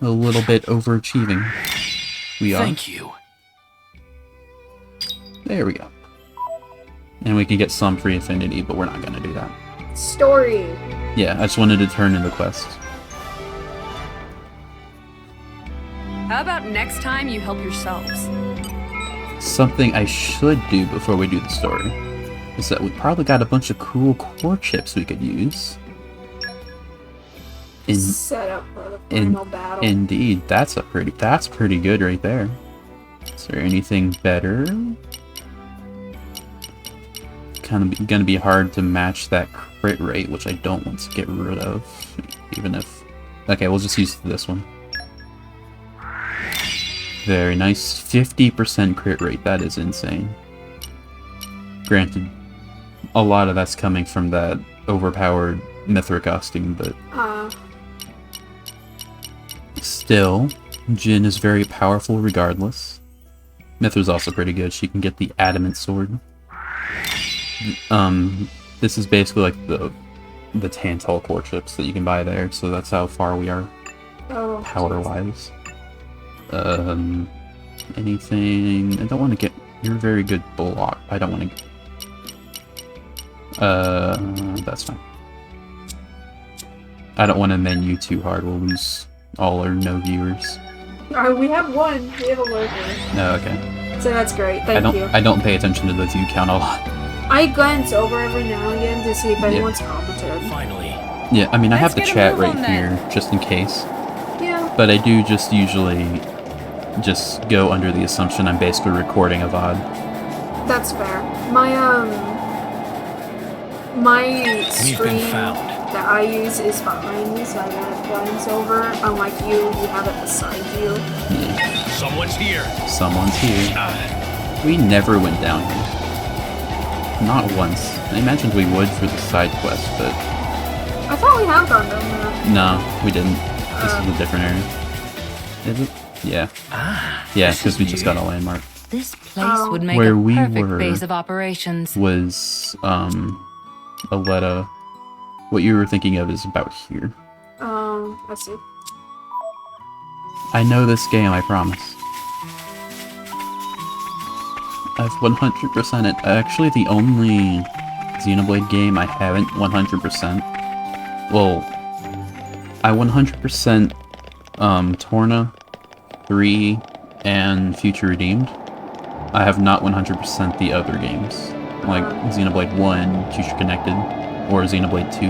A little bit overachieving. We are. Thank you. There we go. And we can get some free affinity, but we're not gonna do that. Story. Yeah, I just wanted to turn in the quest. How about next time you help yourselves? Something I should do before we do the story is that we probably got a bunch of cool core chips we could use. Set up for the final battle. Indeed, that's pretty good right there. Is there anything better? Gonna be hard to match that crit rate, which I don't want to get rid of, even if... Okay, we'll just use this one. Very nice, 50% crit rate, that is insane. Granted, a lot of that's coming from that overpowered Mithra costume, but... Still, Jin is very powerful regardless. Mithra's also pretty good, she can get the adamant sword. This is basically like the Tantal core chips that you can buy there, so that's how far we are power-wise. Anything... I don't want to get... You're very good block. I don't want to... that's fine. I don't want to menu too hard. We'll lose all or no viewers. We have one. We have a lurker. No, okay. So that's great. Thank you. I don't pay attention to the view count a lot. I glance over every now and again to see if anyone's commented. Finally. Yeah, I mean, I have the Let's get a chat move right on here, then. just in case. Yeah. But I do just usually just go under the assumption I'm basically recording a VOD. That's fair. My We've screen been found. that I use is behind me, so I gotta glance over. Unlike you have it beside you. Yeah. Someone's here. Someone's here. We never went down here. Not once. I imagined we would for the side quest, but... I thought we have gone down there. No, we didn't. This is a different area. Is it? Yeah. Yeah, because we just got a landmark. This place would make Where a we perfect were base of operations. Was, Aletta. What you were thinking of is about here. I see. I know this game, I promise. I've 100% it. Actually, the only Xenoblade game I haven't 100%. Well, I 100% Torna, 3, and Future Redeemed. I have not 100% the other games, like Xenoblade 1, Future Connected, or Xenoblade 2.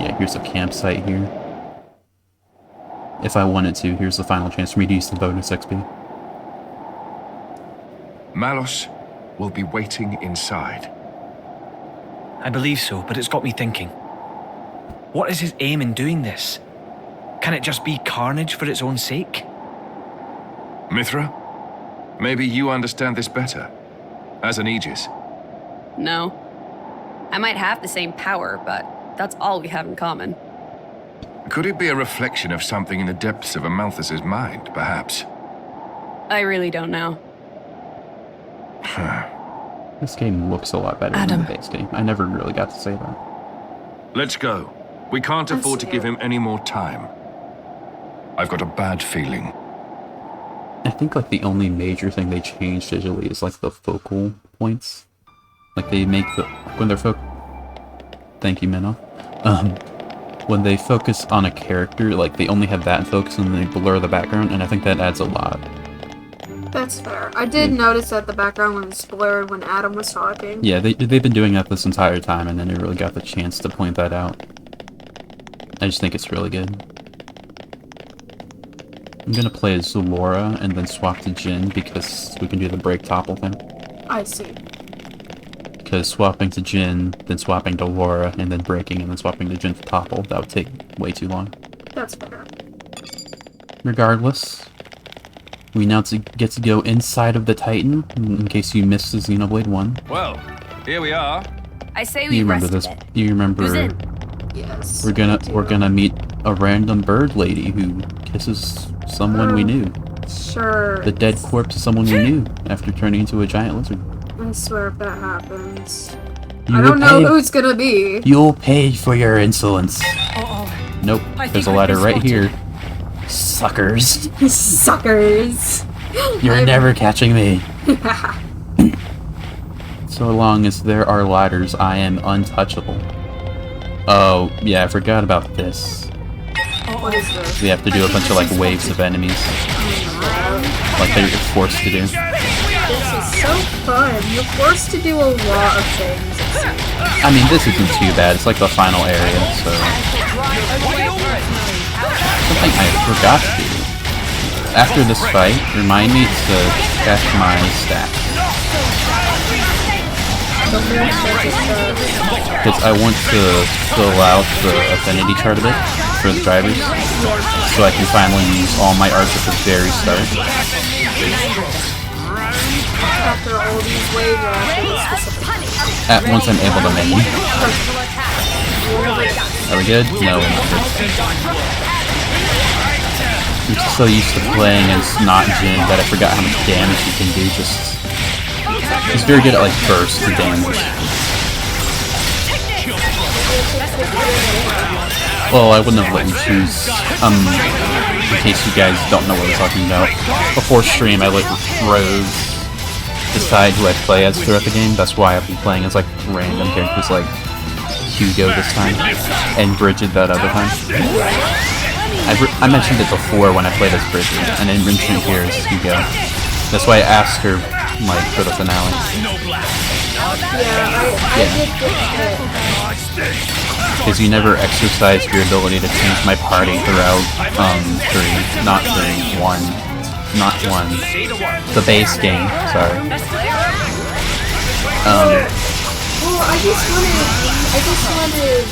Yeah, here's a campsite here. If I wanted to, here's the final chance for me to use the bonus XP. Malos will be waiting inside. I believe so, but it's got me thinking. What is his aim in doing this? Can it just be carnage for its own sake? Mithra? Maybe you understand this better. As an Aegis. No. I might have the same power, but that's all we have in common. Could it be a reflection of something in the depths of Amalthus's mind, perhaps? I really don't know. This game looks a lot better than the base game. I never really got to say that. Let's go. We can't afford to give him any more time. I've got a bad feeling. I think like the only major thing they changed digitally is like the focal points. Like they make the when they're Thank you, Minnow. When they focus on a character, like they only have that in focus and they blur the background, and I think that adds a lot. That's fair. I did notice that the background was blurred when Adam was talking. Yeah, they've been doing that this entire time, and then they really got the chance to point that out. I just think it's really good. I'm gonna play as Zulora and then swap to Jin because we can do the break topple thing. I see. Because swapping to Jin, then swapping to Laura, and then breaking, and then swapping to Jin to topple, that would take way too long. That's fair. Regardless, we now get to go inside of the Titan, in case you missed the Xenoblade 1. Well, here we are. I say we You remember rest this? a bit. You remember? Who's in? Yes. We're gonna meet a random bird lady who kisses someone we knew. Sure. The dead corpse of someone we knew after turning into a giant lizard. I swear if that happens. You I will don't know pay- who it's gonna be. You'll pay for your insolence. Nope, I there's a think I've ladder been right spotted. here. Suckers. Suckers. You're never catching me. So long as there are ladders, I am untouchable. Oh, yeah, I forgot about this. What is this? We have to do a bunch of like waves of enemies. Like they're forced to do. This is so fun. You're forced to do a lot of things. it seems. I mean, this isn't too bad. It's like the final area, so... Something I forgot to do. After this fight, remind me to check my stats. Because I want to fill out the affinity chart a bit for the drivers, so I can finally use all my arts at the very start. After all these waves, or after this specific. Once I'm able to make them. Are we good? No, we're not good. I'm just so used to playing as not Jin that I forgot how much damage he can do. He's very good at like burst damage. Well, I wouldn't have let you choose. In case you guys don't know what I'm talking about, before stream I let Rose decide who I play as throughout the game. That's why I've been playing as like random characters like Hugo this time and Bridget that other time. I mentioned it before when I played as Bridget, and then mentioned here as Hugo. That's why I asked her like for the finale. Because you never exercised your ability to change my party throughout not 1. The base game, sorry. Well, I just wanted,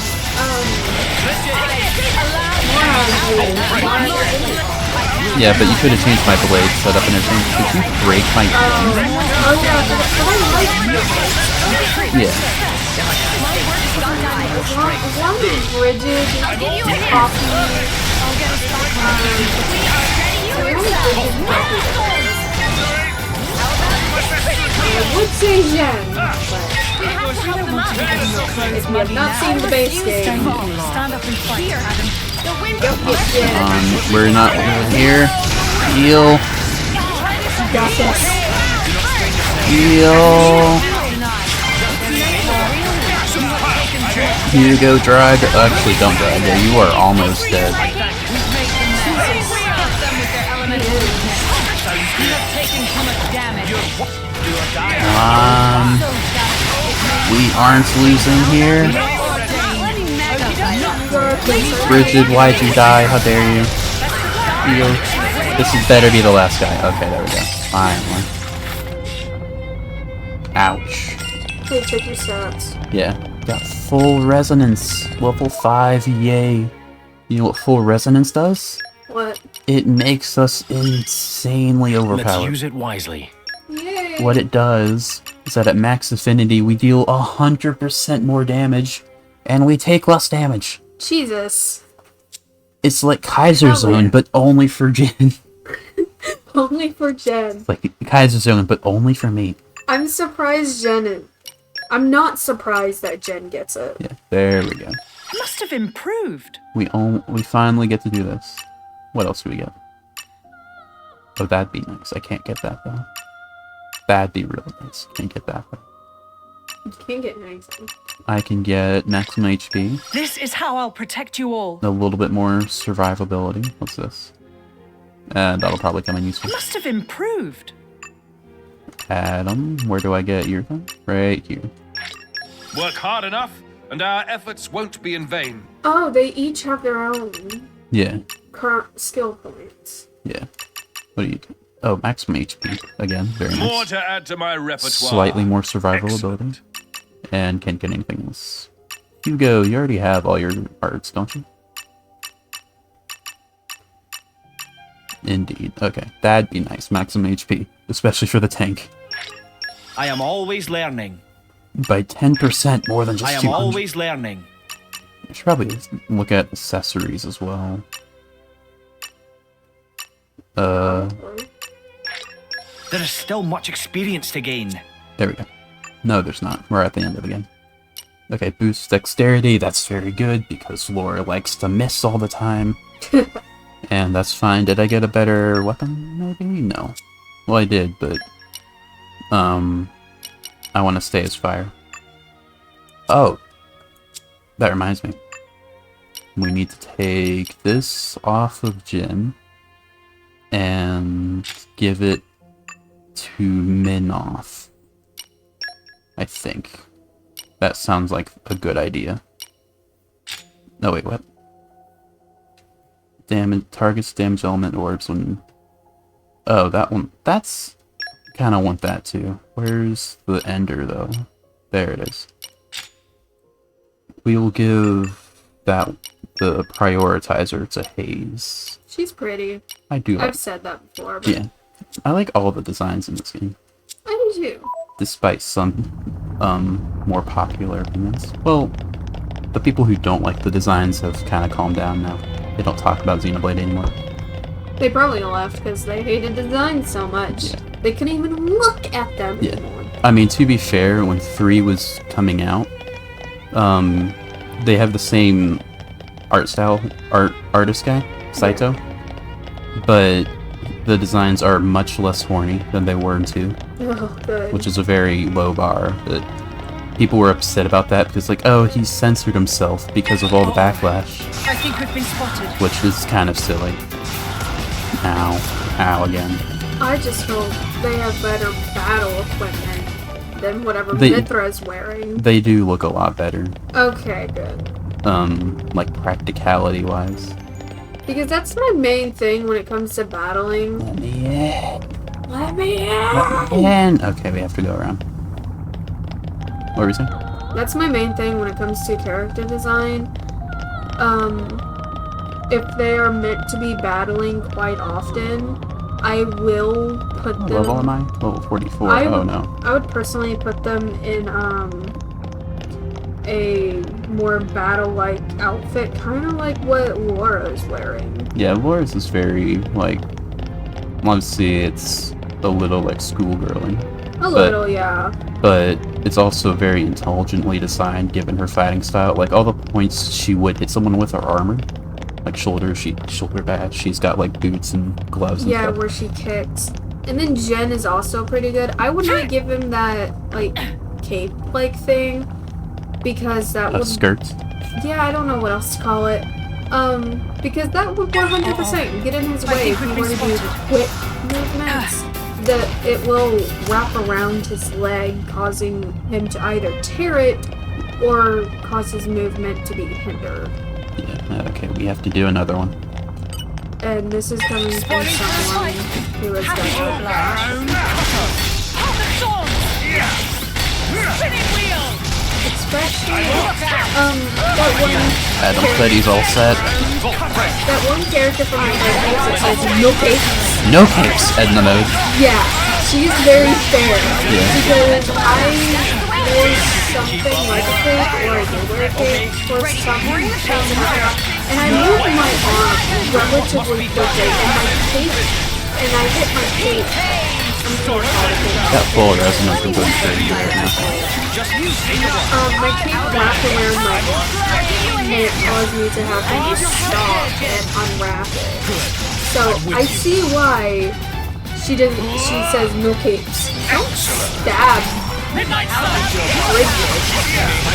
Yeah, but you could have changed my blade setup and everything. Did you break my game? Yeah. One rigid I would say Jen, but if you have not seen the base game, Stand up and fight, Adam. We're not here. Heal. got this. Heal. Hugo, drive. Actually, don't drive. Yeah, you are almost dead. We aren't losing here. Bridget, why'd you die? How dare you? This had better be the last guy. Okay, there we go. Finally. Ouch. Hey, check your stats. Yeah, got full resonance. Level 5, yay. You know what full resonance does? What? It makes us insanely Let's overpowered. use it wisely. Yay! What it does is that at max affinity, we deal 100% more damage, and we take less damage. Jesus. It's like Kaiser Hell Zone, yeah. but only for Jen. Only for Jen. It's like Kaiser Zone, but only for me. I'm surprised I'm not surprised that Jen gets it. Yeah, there we go. I must have improved. We finally get to do this. What else do we get? Oh, that'd be nice. I can't get that though. That'd be really nice. Can't get that though. You can't get anything. I can get maximum HP, This is how I'll protect you all. a little bit more survivability. What's this? That'll probably come in I useful. must have improved. Adam, where do I get your thing? Right here. Work hard enough, and our efforts won't be in vain. Oh, they each have their own Yeah, current skill points. yeah. What do you do? Oh, maximum HP. Again, very More nice. to add to my repertoire. Slightly more survivability. And can't get anything else. Hugo, you already have all your arts, don't you? Indeed. Okay, that'd be nice. Maximum HP, especially for the tank. I am always learning. By 10% more than just I am 200. always learning. I should probably look at accessories as well. There is still much experience to gain. There we go. No, there's not. We're at the end of the game. Okay, boost dexterity. That's very good because Laura likes to miss all the time. And that's fine. Did I get a better weapon? Maybe? No. Well, I did, but... I want to stay as fire. Oh! That reminds me. We need to take this off of Jin and give it to Minoff. I think. That sounds like a good idea. No, wait, what? Damage, targets damage element orbs when... Oh, that one. That's... Kinda want that too. Where's the ender, though? There it is. We will give that the prioritizer to Haze. She's pretty. I do like... I've said that before. But Yeah. I like all the designs in this game. I do too. Despite some, more popular opinions. Well, the people who don't like the designs have kind of calmed down now. They don't talk about Xenoblade anymore. They probably left because they hated design so much. Yeah. They couldn't even look at them Yeah. anymore. I mean, to be fair, when 3 was coming out, they have the same art style, artist guy, Saito, but the designs are much less horny than they were in 2, Oh, good. which is a very low bar, but people were upset about that because, like, oh, he censored himself because of all the backlash, I think we've been spotted. which is kind of silly. Ow. Ow again. I just hope they have better battle equipment than whatever They- Mithra's wearing. They do look a lot better, Okay, good. like practicality-wise. Because that's my main thing when it comes to battling. Let me in. Let me in! Let me in. Okay, we have to go around. What were you saying? That's my main thing when it comes to character design. If they are meant to be battling quite often, I will put What them... level am I? Level 44. I Oh would- no. I would personally put them in, a more battle-like outfit, kind of like what Laura's wearing. Yeah, Laura's is very, like... Let's see, it's a little, like, schoolgirly. A little, yeah. But it's also very intelligently designed, given her fighting style. Like, all the points she would hit someone with are armor. Like, shoulder pads. She's got, like, boots and gloves and Yeah, stuff. where she kicks. And then Jen is also pretty good. I would not give him that, like, cape-like thing, because that would... Skirts. Yeah, I don't know what else to call it. Because that would 100% get in his way if he were to do quick movements. That it will wrap around his leg, causing him to either tear it or cause his movement to be hindered. Yeah, okay, we have to do another one. And this is coming from someone who has done that. Spinning wheel! It's actually, that one Adam said he's all set. that one character from my Chronicles that says no capes. No capes, Edna mode. Yeah, she's very fair. Yeah. Because I wore something like a cape, or I did wear a cape for some reason, and I moved my arm relatively quickly, and I hit my cape. I'm so proud of it. That full resonance is going pretty good right now. My cape wrapped around my arm, and it caused me to have to just stop and unwrap it. So I see why she says no capes. Don't stab bridges.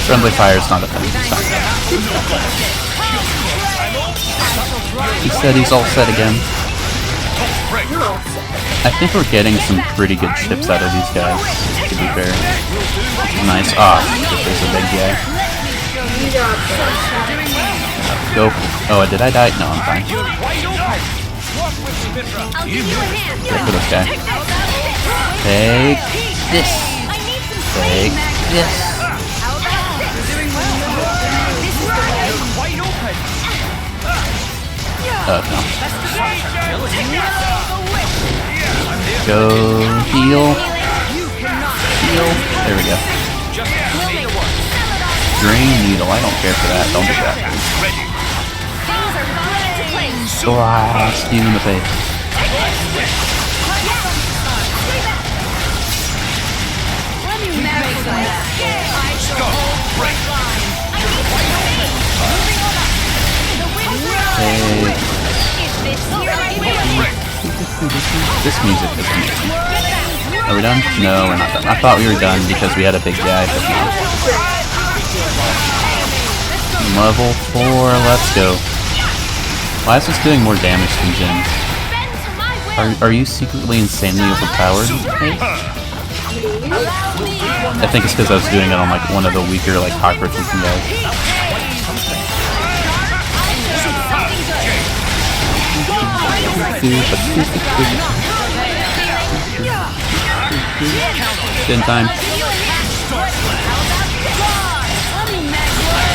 Friendly fire is not a thing. It's fine. He said he's all set again. You're all set. I think we're getting some pretty good chips out of these guys, to be fair. Nice. Ah, there's a big guy. You got this. Go. Oh, did I die? No, I'm fine. Go for this guy. Take this. Take this. No. Go heal. Heal. There we go. Drain needle. I don't care for that. Don't do that. Blast you in the face. This music is amazing. Are we done? No, we're not done. I thought we were done because we had a big guy, but no. Level 4, let's go. Why is this doing more damage than Jin? Are you secretly insanely overpowered? I think it's because I was doing it on like one of the weaker like cockroach looking guys. Jin time.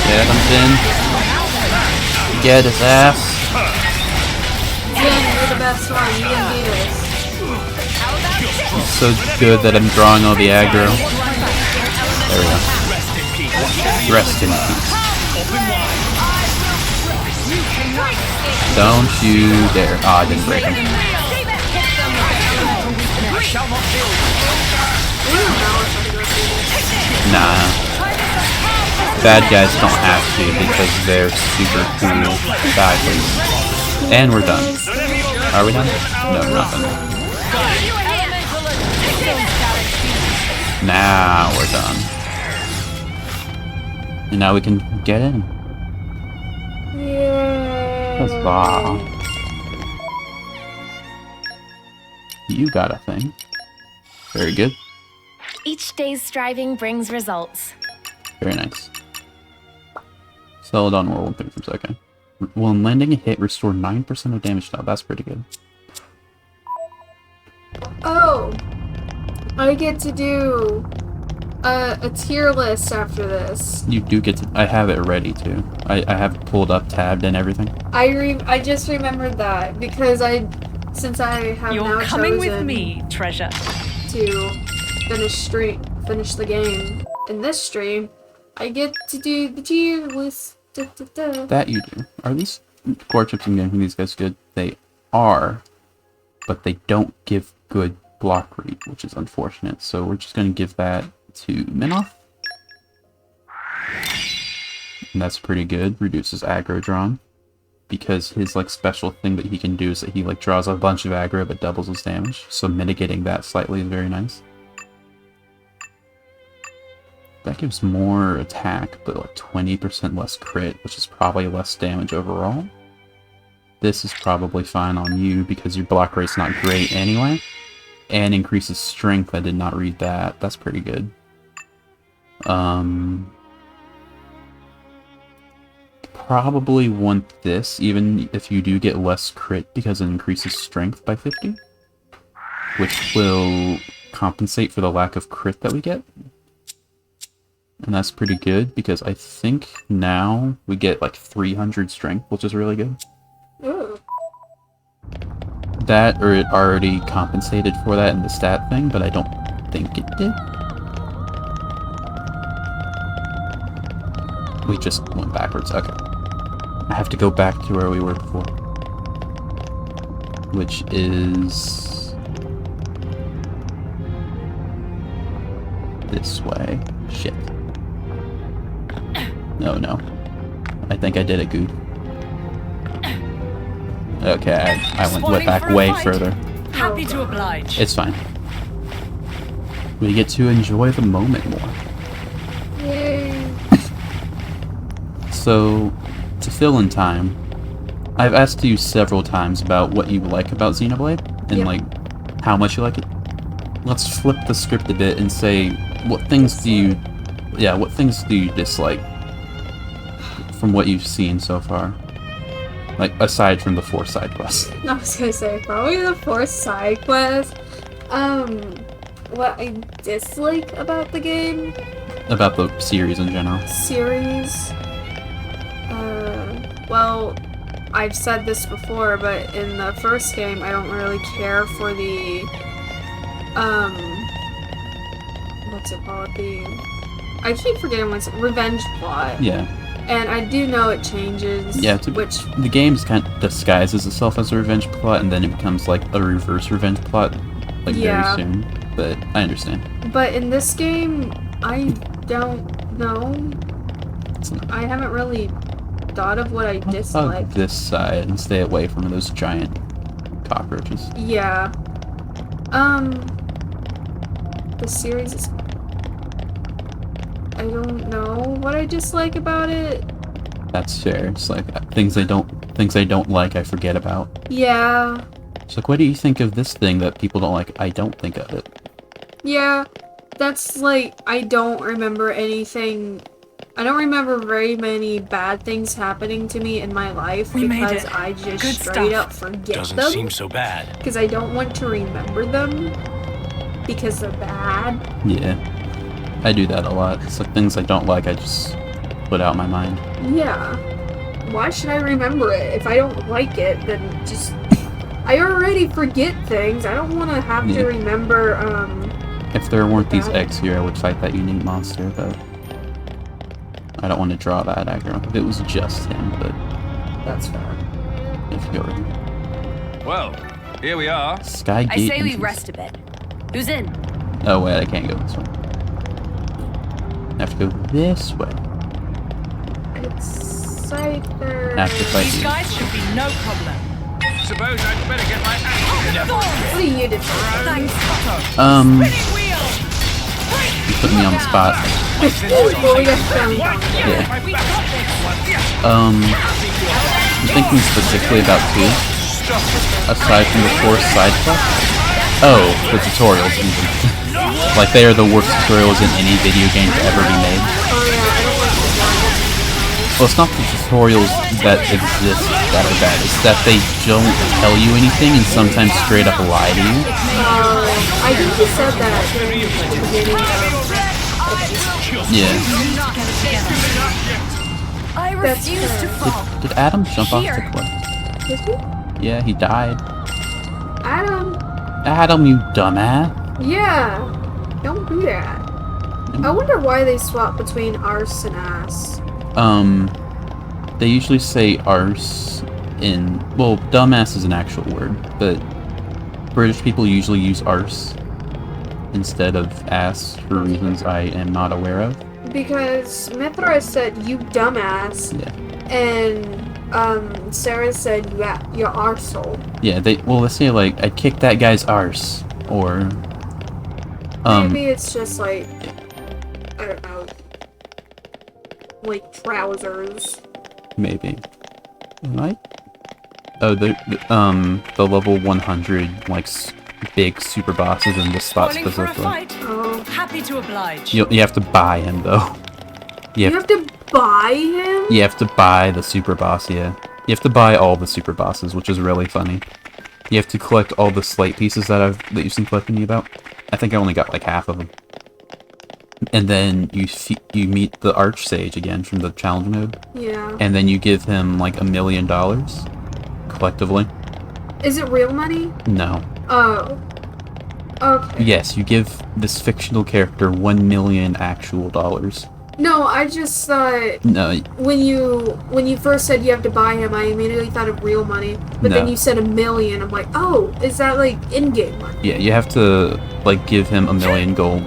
Get him, Jin. Get his ass. Jin, you're the best one. You can do this. It's so good that I'm drawing all the aggro. There we go. Rest in peace. Don't you dare. Ah, I didn't break him. Nah. Bad guys don't have to because they're super cool. Die, please. And we're done. Are we done? No, we're not done. Now we're done. And now we can get in. Huzzah. You got a thing. Very good. Each day's striving brings results. Very nice. Hold on, roll one thing for a second. When landing a hit, restore 9% of damage now. That's pretty good. Oh! I get to do a tier list after this. You do get to. I have it ready too. I have it pulled up, tabbed, and everything. I just remembered that because since I have You're now coming chosen with me, treasure. to finish the game in this stream, I get to do the tier list. Da, da, da. That you do. Are these core chips in game? These guys good? They are, but they don't give good block rate, which is unfortunate. So we're just gonna give that to Minoff. And that's pretty good. Reduces aggro drawn. Because his like special thing that he can do is that he like draws a bunch of aggro but doubles his damage. So mitigating that slightly is very nice. That gives more attack, but like 20% less crit, which is probably less damage overall. This is probably fine on you because your block rate's not great anyway. And increases strength. I did not read that. That's pretty good. Probably want this, even if you do get less crit, because it increases strength by 50. Which will compensate for the lack of crit that we get. And that's pretty good, because I think now we get like 300 strength, which is really good. Ooh. That, or it already compensated for that in the stat thing, but I don't think it did. We just went backwards, okay. I have to go back to where we were before. Which is... this way. Shit. No. I think I did it good. Okay, I went back way further. Happy to oblige. It's fine. We get to enjoy the moment more. Yay. So, to fill in time, I've asked you several times about what you like about Xenoblade, and like, how much you like it. Let's flip the script a bit and say, what things do you dislike from what you've seen so far? Like, aside from the 4 side quests. I was gonna say, probably the 4 side quests. What I dislike about the game? About the series in general. Well, I've said this before, but in the first game, I don't really care for the, what's it called? I keep forgetting what's revenge plot. Yeah. And I do know it changes. Yeah, which the game's kind of disguises itself as a revenge plot, and then it becomes like a reverse revenge plot, like very soon. But I understand. But in this game, I don't know. I haven't really thought of what I dislike. This side and stay away from those giant cockroaches. Yeah. The series is... I don't know what I dislike about it. That's fair. It's like things I don't like, I forget about. Yeah. It's like, what do you think of this thing that people don't like? I don't think of it. Yeah. That's like, I don't remember anything. I don't remember very many bad things happening to me in my life because I just straight up forget them. Doesn't seem so bad. Because I don't want to remember them because they're bad. Yeah. I do that a lot. It's like things I don't like, I just put out my mind. Yeah. Why should I remember it? If I don't like it, then just... I already forget things. I don't want to have to remember, If there weren't these eggs here, I would fight that unique monster, but... I don't want to draw that aggro. If it was just him, but... That's fair. If you're... Well, here we are. I say we rest a bit. Who's in? Oh wait, I can't go this way. I have to go this way. It's right there. After fight These guys should be no problem. Suppose I'd better get my act What do you do? Thanks, you put me on the spot. Yeah. I'm thinking specifically about 2. Aside from the 4 side quests. Oh, the tutorials even. Like, they are the worst tutorials in any video game to ever be made. Well, it's not the tutorials that exist that are bad, it's that they don't tell you anything and sometimes straight up lie to you. I think you said that during the beginning of... Yeah. I refuse to fall. Did Adam jump off the cliff? Did he? Yeah, he died. Adam, you dumbass. yeah. Don't do that. I wonder why they swap between arse and ass. They usually say arse in... Well, dumbass is an actual word, but British people usually use arse instead of ass for reasons I am not aware of. Because Mithra said, you dumbass. Yeah. And, Sarah said, you're arsehole. Yeah, they say, like, I kicked that guy's arse, or... Maybe it's just like, I don't know, like trousers. Maybe. Right? Oh, the level 100, like, big super bosses in this spot Calling for a specifically. fight. Oh. Happy to oblige. You have to buy him, though. You have to buy him? You have to buy the super boss, yeah. You have to buy all the super bosses, which is really funny. You have to collect all the slate pieces that you've been collecting me about. I think I only got like half of them. And then you meet the Archsage again from the challenge mode. Yeah. And then you give him like $1 million collectively. Is it real money? No. Oh. Okay. Yes, you give this fictional character 1 million actual dollars. No, I just thought No. when you first said you have to buy him, I immediately thought of real money. But then No. you said $1 million. I'm like, oh, is that like in-game money? Yeah, you have to like give him 1 million gold.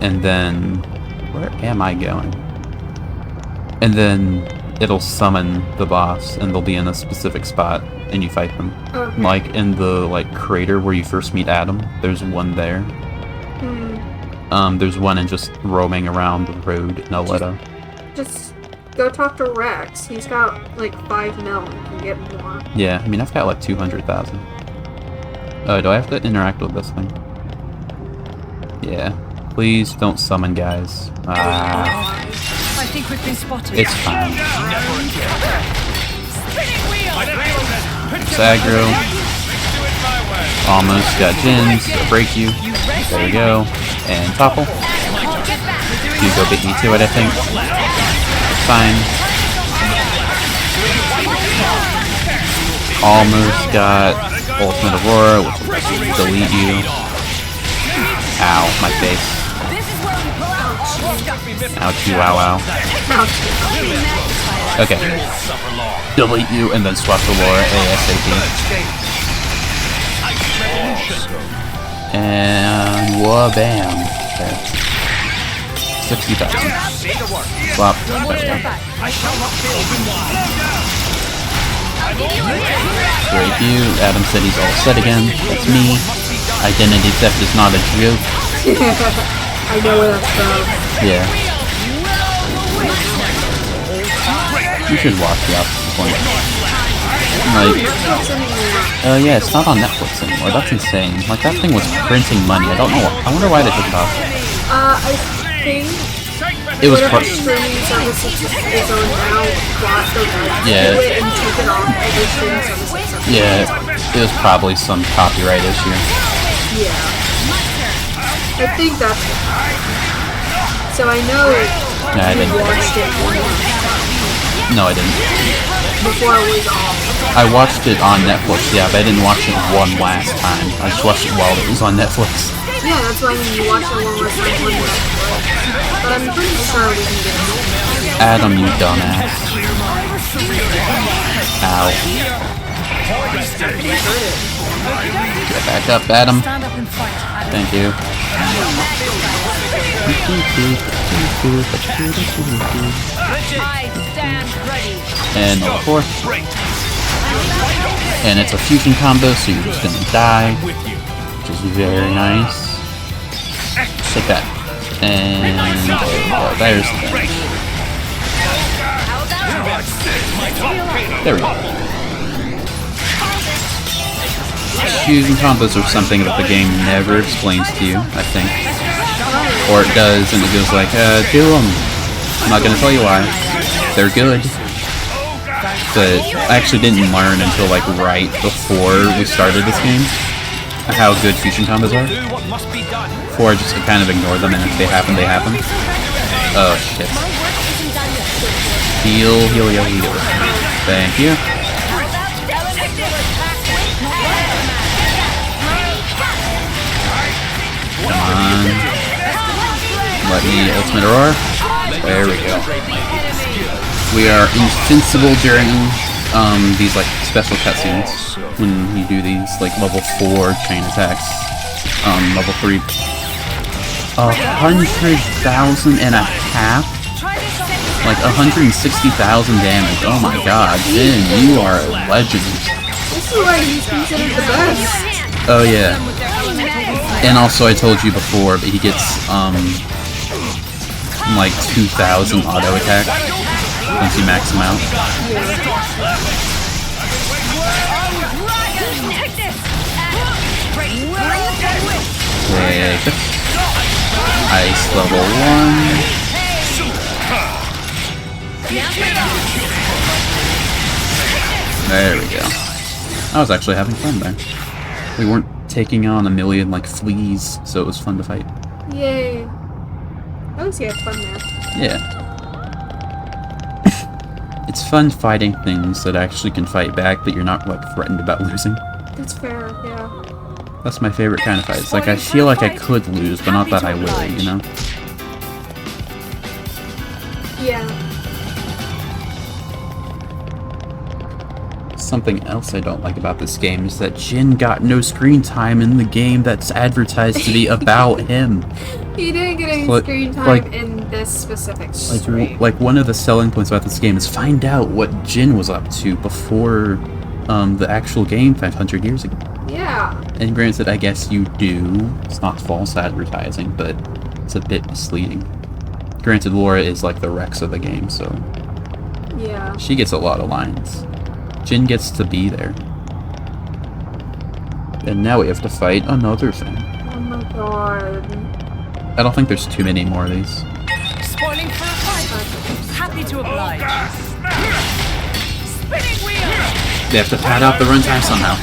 And then where am I going? And then it'll summon the boss and they'll be in a specific spot and you fight them. Okay. Like in the like crater where you first meet Adam, there's one there. There's one and just roaming around the road in Aletta. Just go talk to Rex. He's got like 5 mil and can get more. Yeah, I mean I've got like 200,000. Do I have to interact with this thing? Yeah. Please don't summon guys. I think we've been spotted. It's fine. Spinning wheel! It's aggro. Almost got Jins. Break you. There we go. And topple. You go beat me to it, I think. Fine. Almost got Ultimate Aurora, which will delete you. Ow, my face. Ouchie, wow, wow. Okay. Delete you and then swap to Laura ASAP. And wha-bam. There. 60,000. Swap. There we go. Break you. Adam said he's all set again. That's me. Identity theft is not a joke. I know where that's from. Yeah. You should watch the opposite point. Like, yeah, it's not on Netflix anymore. That's insane. Like, that thing was printing money. I don't know. I wonder why they took it off. I think it was whatever streaming service is on now got the right to it and took it off every streaming service. Yeah, it was probably some copyright issue. Yeah. I think that's it. So I know I didn't. watched it No, I didn't. before it was off. I watched it on Netflix, yeah, but I didn't watch it one last time. I just watched it while it was on Netflix. Yeah, that's why I mean you watch it one last time on Netflix. But I'm pretty sure we can get it. Adam, you dumbass. Ow. Get back up, Adam. Thank you. And number 4. And it's a fusion combo, so you're just gonna die. Which is very nice. Take that. And there we go. There's the finish. There we go. Fusion combos are something that the game never explains to you, I think. Or it does, and it goes like, do them. I'm not gonna tell you why. They're good. But I actually didn't learn until like right before we started this game how good fusion combos are. Before I just kind of ignore them, and if they happen, they happen. Oh shit. Heal, heal, heal, heal. Thank you. Come on. Let me ultimate Aurora. There we go. We are invincible during these like special cutscenes when you do these like level 4 chain attacks. Level 3. 100,000 and a half? Like 160,000 damage. Oh my god, Jin, you are a legend. This is why he's considered the best. Oh yeah. And also I told you before, but he gets like 2,000 auto attack once you max him out. Take it. Ice level 1. There we go. I was actually having fun there. We weren't taking on a million like fleas, so it was fun to fight. Yay. At least you had fun there. Yeah. It's fun fighting things that actually can fight back, but you're not, like, threatened about losing. That's fair, yeah. That's my favorite kind of fights. Like, I feel like I could lose, but not that I will, you know? Yeah. Something else I don't like about this game is that Jin got no screen time in the game that's advertised to be about him. He didn't get any screen time like, in this specific stream. like, one of the selling points about this game is find out what Jin was up to before the actual game 500 years ago. Yeah. And granted, I guess you do. It's not false advertising, but it's a bit misleading. Granted, Laura is like the Rex of the game, so yeah, she gets a lot of lines. Jin gets to be there. And now we have to fight another thing. Oh my god. I don't think there's too many more of these. Spoiling for a fight. Happy to oblige. Spinning wheel. They have to pad out the runtime somehow.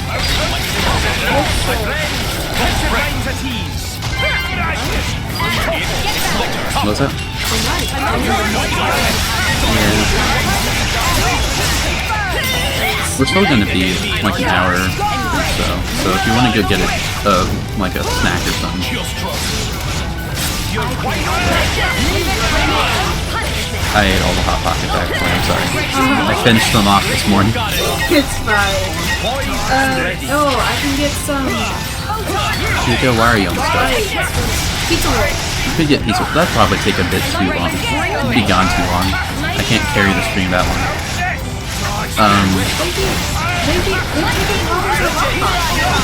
What was that? We're still gonna be like an hour or so. So if you want to go get like a snack or something. I ate all the Hot Pockets actually, I'm sorry. I finished them off this morning. It's fine. Oh, I can get some... Chico, why are you almost done? Pizza roll. You could get pizza. That'd probably take a bit too long. It'd be gone too long. I can't carry the stream that long. They take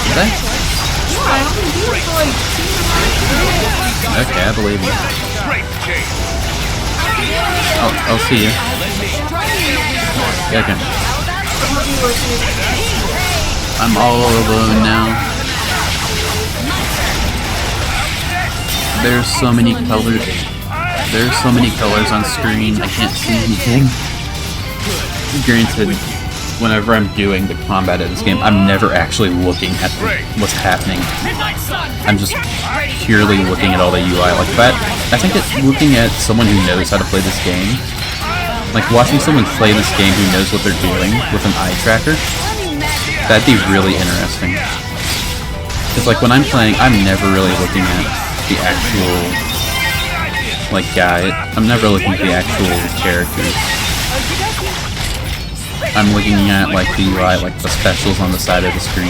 Okay? Yeah, I only do it for like 2 hours. Okay, I believe you. I'll see you. Okay. I'm all alone now. There's so many colors. There's so many colors on screen, I can't see anything. Granted, whenever I'm doing the combat of this game, I'm never actually looking at what's happening. I'm just purely looking at all the UI like that. I think that looking at someone who knows how to play this game, like watching someone play this game who knows what they're doing with an eye tracker, that'd be really interesting. Because like when I'm playing, I'm never really looking at the actual like guy. I'm never looking at the actual characters. I'm looking at like the UI, like the specials on the side of the screen.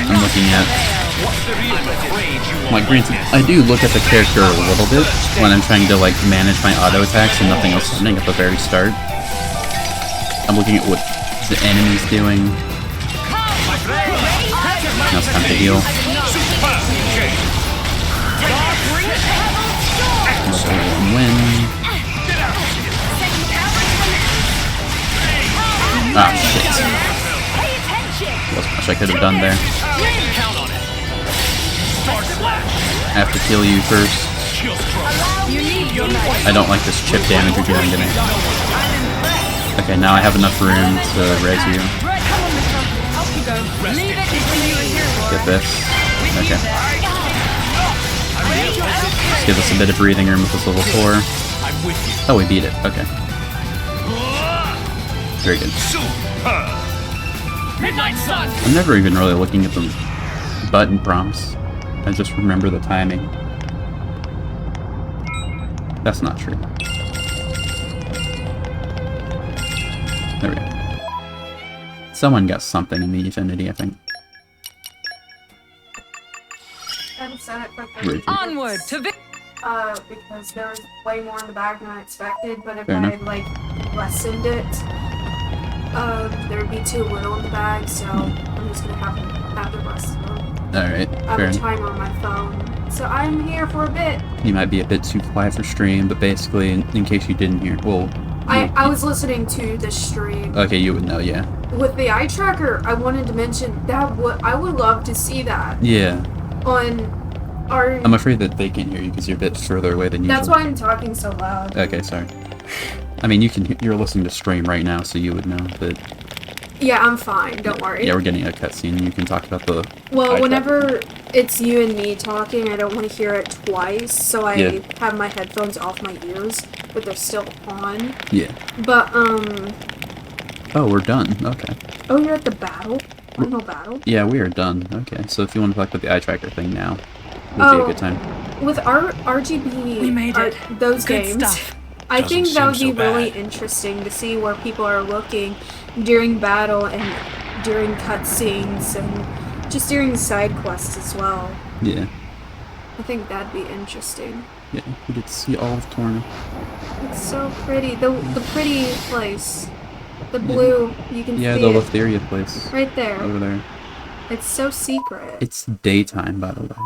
I'm looking at, like, granted, I do look at the character a little bit when I'm trying to, like, manage my auto attacks and nothing else happening at the very start. I'm looking at what the enemy's doing. Now it's time to heal. Win. Ah, shit. Wasn't much I could have done there. I have to kill you first. I don't like this chip damage you're doing to me. Okay, now I have enough room to res you. Get this. Okay. Let's give us a bit of breathing room with this level 4. Oh, we beat it. Okay. Very good. I'm never even really looking at the button prompts. I just remember the timing. That's not true. There we go. Someone got something in the Affinity, I think. Onward to because there was way more in the bag than I expected, but if Fair I enough. had, like, lessened it, there would be too little in the bag, so I'm just gonna have the rest of them. Alright, I have fair a enough. timer on my phone, so I'm here for a bit. You might be a bit too quiet for stream, but basically, in case you didn't hear, well... I was listening to the stream. Okay, you would know, yeah. With the eye tracker, I wanted to mention that I would love to see that Yeah. on our... I'm afraid that they can't hear you because you're a bit further away than usual. That's why I'm talking so loud. Okay, sorry. I mean, you're listening to stream right now, so you would know, but Yeah, I'm fine. Don't worry. Yeah, we're getting a cutscene. You can talk about the... Well, whenever it's you and me talking, I don't want to hear it twice, so I have my headphones off my ears, but they're still on. Yeah. But, Oh, we're done. Okay. Oh, you're at the battle? Final battle? Yeah, we are done. Okay, so if you want to talk about the eye tracker thing now, would be a good time. With RGB, We made it. Those Good games, stuff. I Doesn't think that would seem be so really bad. interesting to see where people are looking during battle and during cutscenes and just during side quests as well. Yeah. I think that'd be interesting. Yeah, we get to see all of Torna. It's so pretty. The pretty place. The blue, you can Yeah, see the it. Letheria place. Right there. Over there. It's so secret. It's daytime, by the way.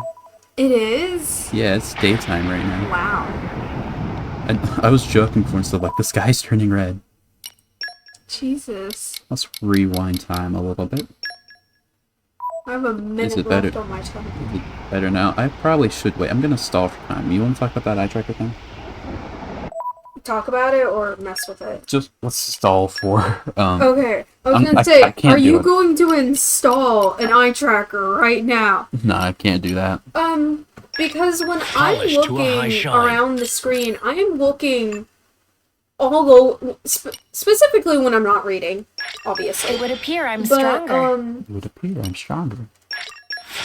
It is? Yeah, it's daytime right now. Wow. I was joking for instance, like, the sky's turning red. Jesus. Let's rewind time a little bit. I have a minute it better? left on my time. Is it better now? I probably should wait. I'm gonna stall for time. You want to talk about that eye tracker thing? Talk about it or mess with it? Just let's stall for. Okay, I was gonna I say, can't are do you it. going to install an eye tracker right now? No, I can't do that. Because when Polished I'm to a high looking shine. around the screen, I am looking all over, specifically when I'm not reading, obviously. It would appear I'm But, stronger. It would appear I'm stronger.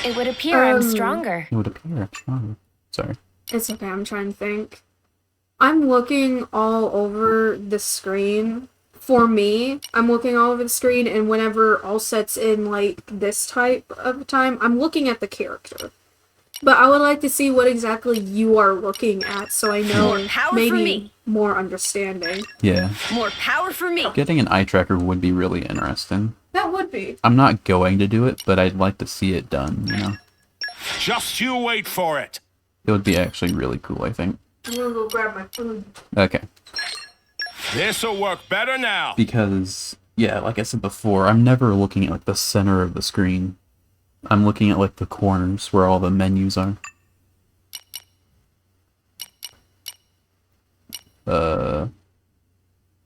It would appear I'm stronger. It would appear I'm stronger. Sorry. It's okay, I'm trying to think. I'm looking all over the screen. For me, I'm looking all over the screen, and whenever all sets in, like, this type of time, I'm looking at the character. But I would like to see what exactly you are looking at, so I know More power for maybe me. more understanding. Yeah. More power for me. Getting an eye tracker would be really interesting. That would be. I'm not going to do it, but I'd like to see it done, you know? Just you wait for it. It would be actually really cool, I think. I'm gonna go grab my food. Okay. This'll work better now. Because, yeah, like I said before, I'm never looking at, like, the center of the screen. I'm looking at, like, the corners where all the menus are.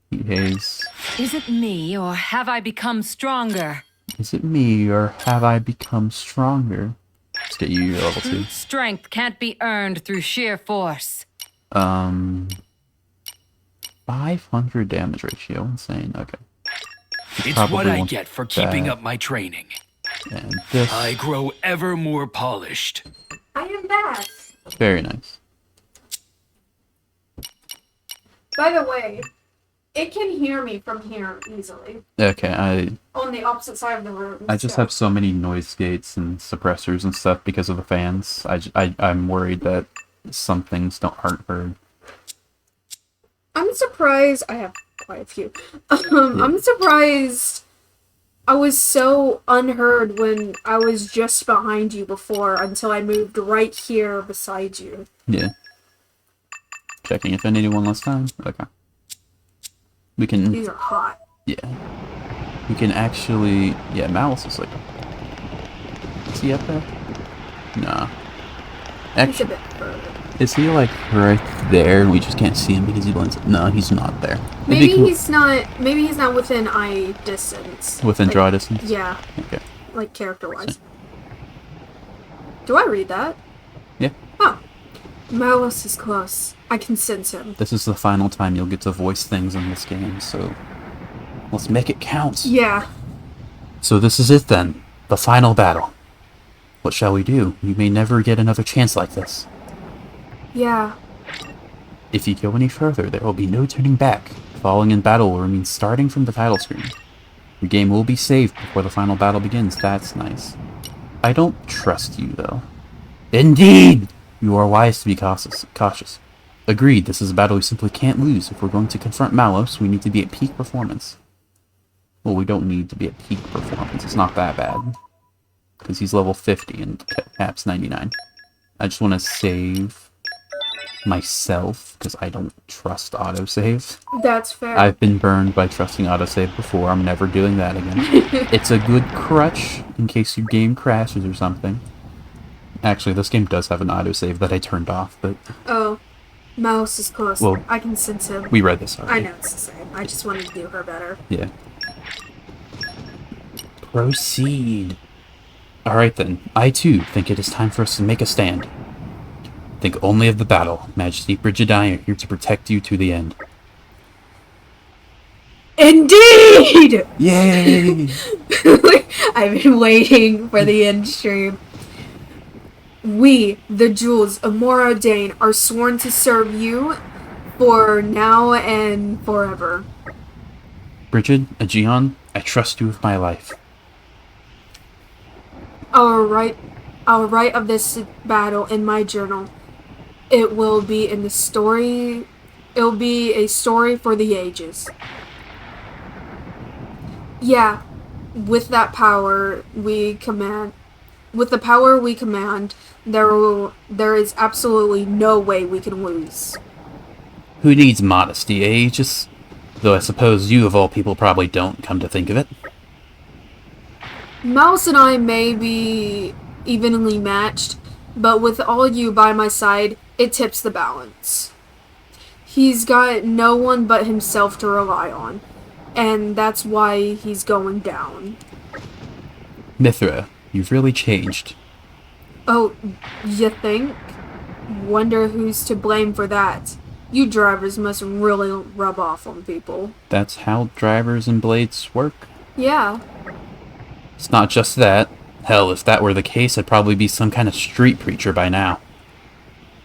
Heat haze. Is it me, or have I become stronger? Is it me, or have I become stronger? Let's get you your level 2. Strength can't be earned through sheer force. 500 damage ratio. Insane. Okay. It's Probably what I want get for keeping that. up my training. And this. I grow ever more polished. I am back. Very nice. By the way, it can hear me from here easily. Okay, On the opposite side of the room. I just have so many noise gates and suppressors and stuff because of the fans. I'm worried that some things aren't heard. I'm surprised. I have quite a few. I'm surprised I was so unheard when I was just behind you before until I moved right here beside you. Yeah. Checking if I need one last time. Okay. We can. These are hot. Yeah. We can actually. Yeah, Malice is like. Is he up there? Nah. He's a Actually, bit further. is he like right there? We just can't see him because he blends. No, he's not there. It'd be Maybe cool- he's not. Maybe he's not within eye distance. Within Like, draw distance? Yeah, Okay. like character-wise. Do I read that? Yeah. Oh, Malice is close. I can sense him. This is the final time you'll get to voice things in this game, so let's make it count. Yeah. So this is it then. The final battle. What shall we do? You may never get another chance like this. Yeah. If you go any further, there will be no turning back. Falling in battle will mean starting from the title screen. Your game will be saved before the final battle begins. That's nice. I don't trust you, though. Indeed! You are wise to be cautious. Agreed, this is a battle we simply can't lose. If we're going to confront Malos, we need to be at peak performance. Well, we don't need to be at peak performance. It's not that bad. Because he's level 50 and Cap's 99. I just want to save myself, because I don't trust autosave. That's fair. I've been burned by trusting autosave before. I'm never doing that again. It's a good crutch in case your game crashes or something. Actually, this game does have an autosave that I turned off, but Oh, Mouse is close. Well, I can sense him. we read this already. I know it's the same. I just wanted to do her better. Yeah. Proceed. Alright then, I too think it is time for us to make a stand. Think only of the battle. Majesty, Bridget and I are here to protect you to the end. Indeed! Yay! I've been waiting for the end stream. We, the Jewels of Moradane, are sworn to serve you for now and forever. Bridget, Aegeon, I trust you with my life. I'll write of this battle in my journal. It will be in the story. It'll be a story for the ages. Yeah, with that power we command. With the power we command, there is absolutely no way we can lose. Who needs modesty, eh? Though I suppose you of all people probably don't, come to think of it. Mouse and I may be evenly matched, but with all you by my side, it tips the balance. He's got no one but himself to rely on, and that's why he's going down. Mithra, you've really changed. Oh, you think? Wonder who's to blame for that. You drivers must really rub off on people. That's how drivers and blades work? Yeah. It's not just that. Hell, if that were the case, I'd probably be some kind of street preacher by now.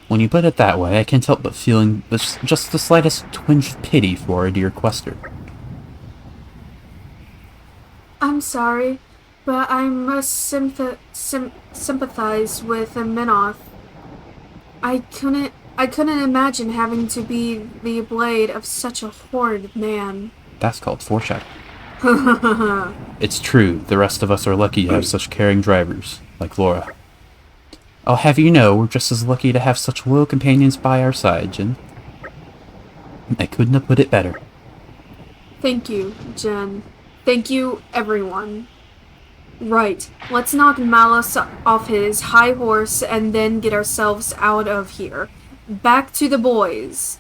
When you put it that way, I can't help but feeling just the slightest twinge of pity for a dear quester. I'm sorry, but I must sympathize with Minoth. I couldn't imagine having to be the blade of such a horrid man. That's called foreshadowing. It's true, the rest of us are lucky to have such caring drivers, like Laura. I'll have you know, we're just as lucky to have such loyal companions by our side, Jen. I couldn't have put it better. Thank you, Jen. Thank you, everyone. Right, let's knock Malus off his high horse and then get ourselves out of here. Back to the boys.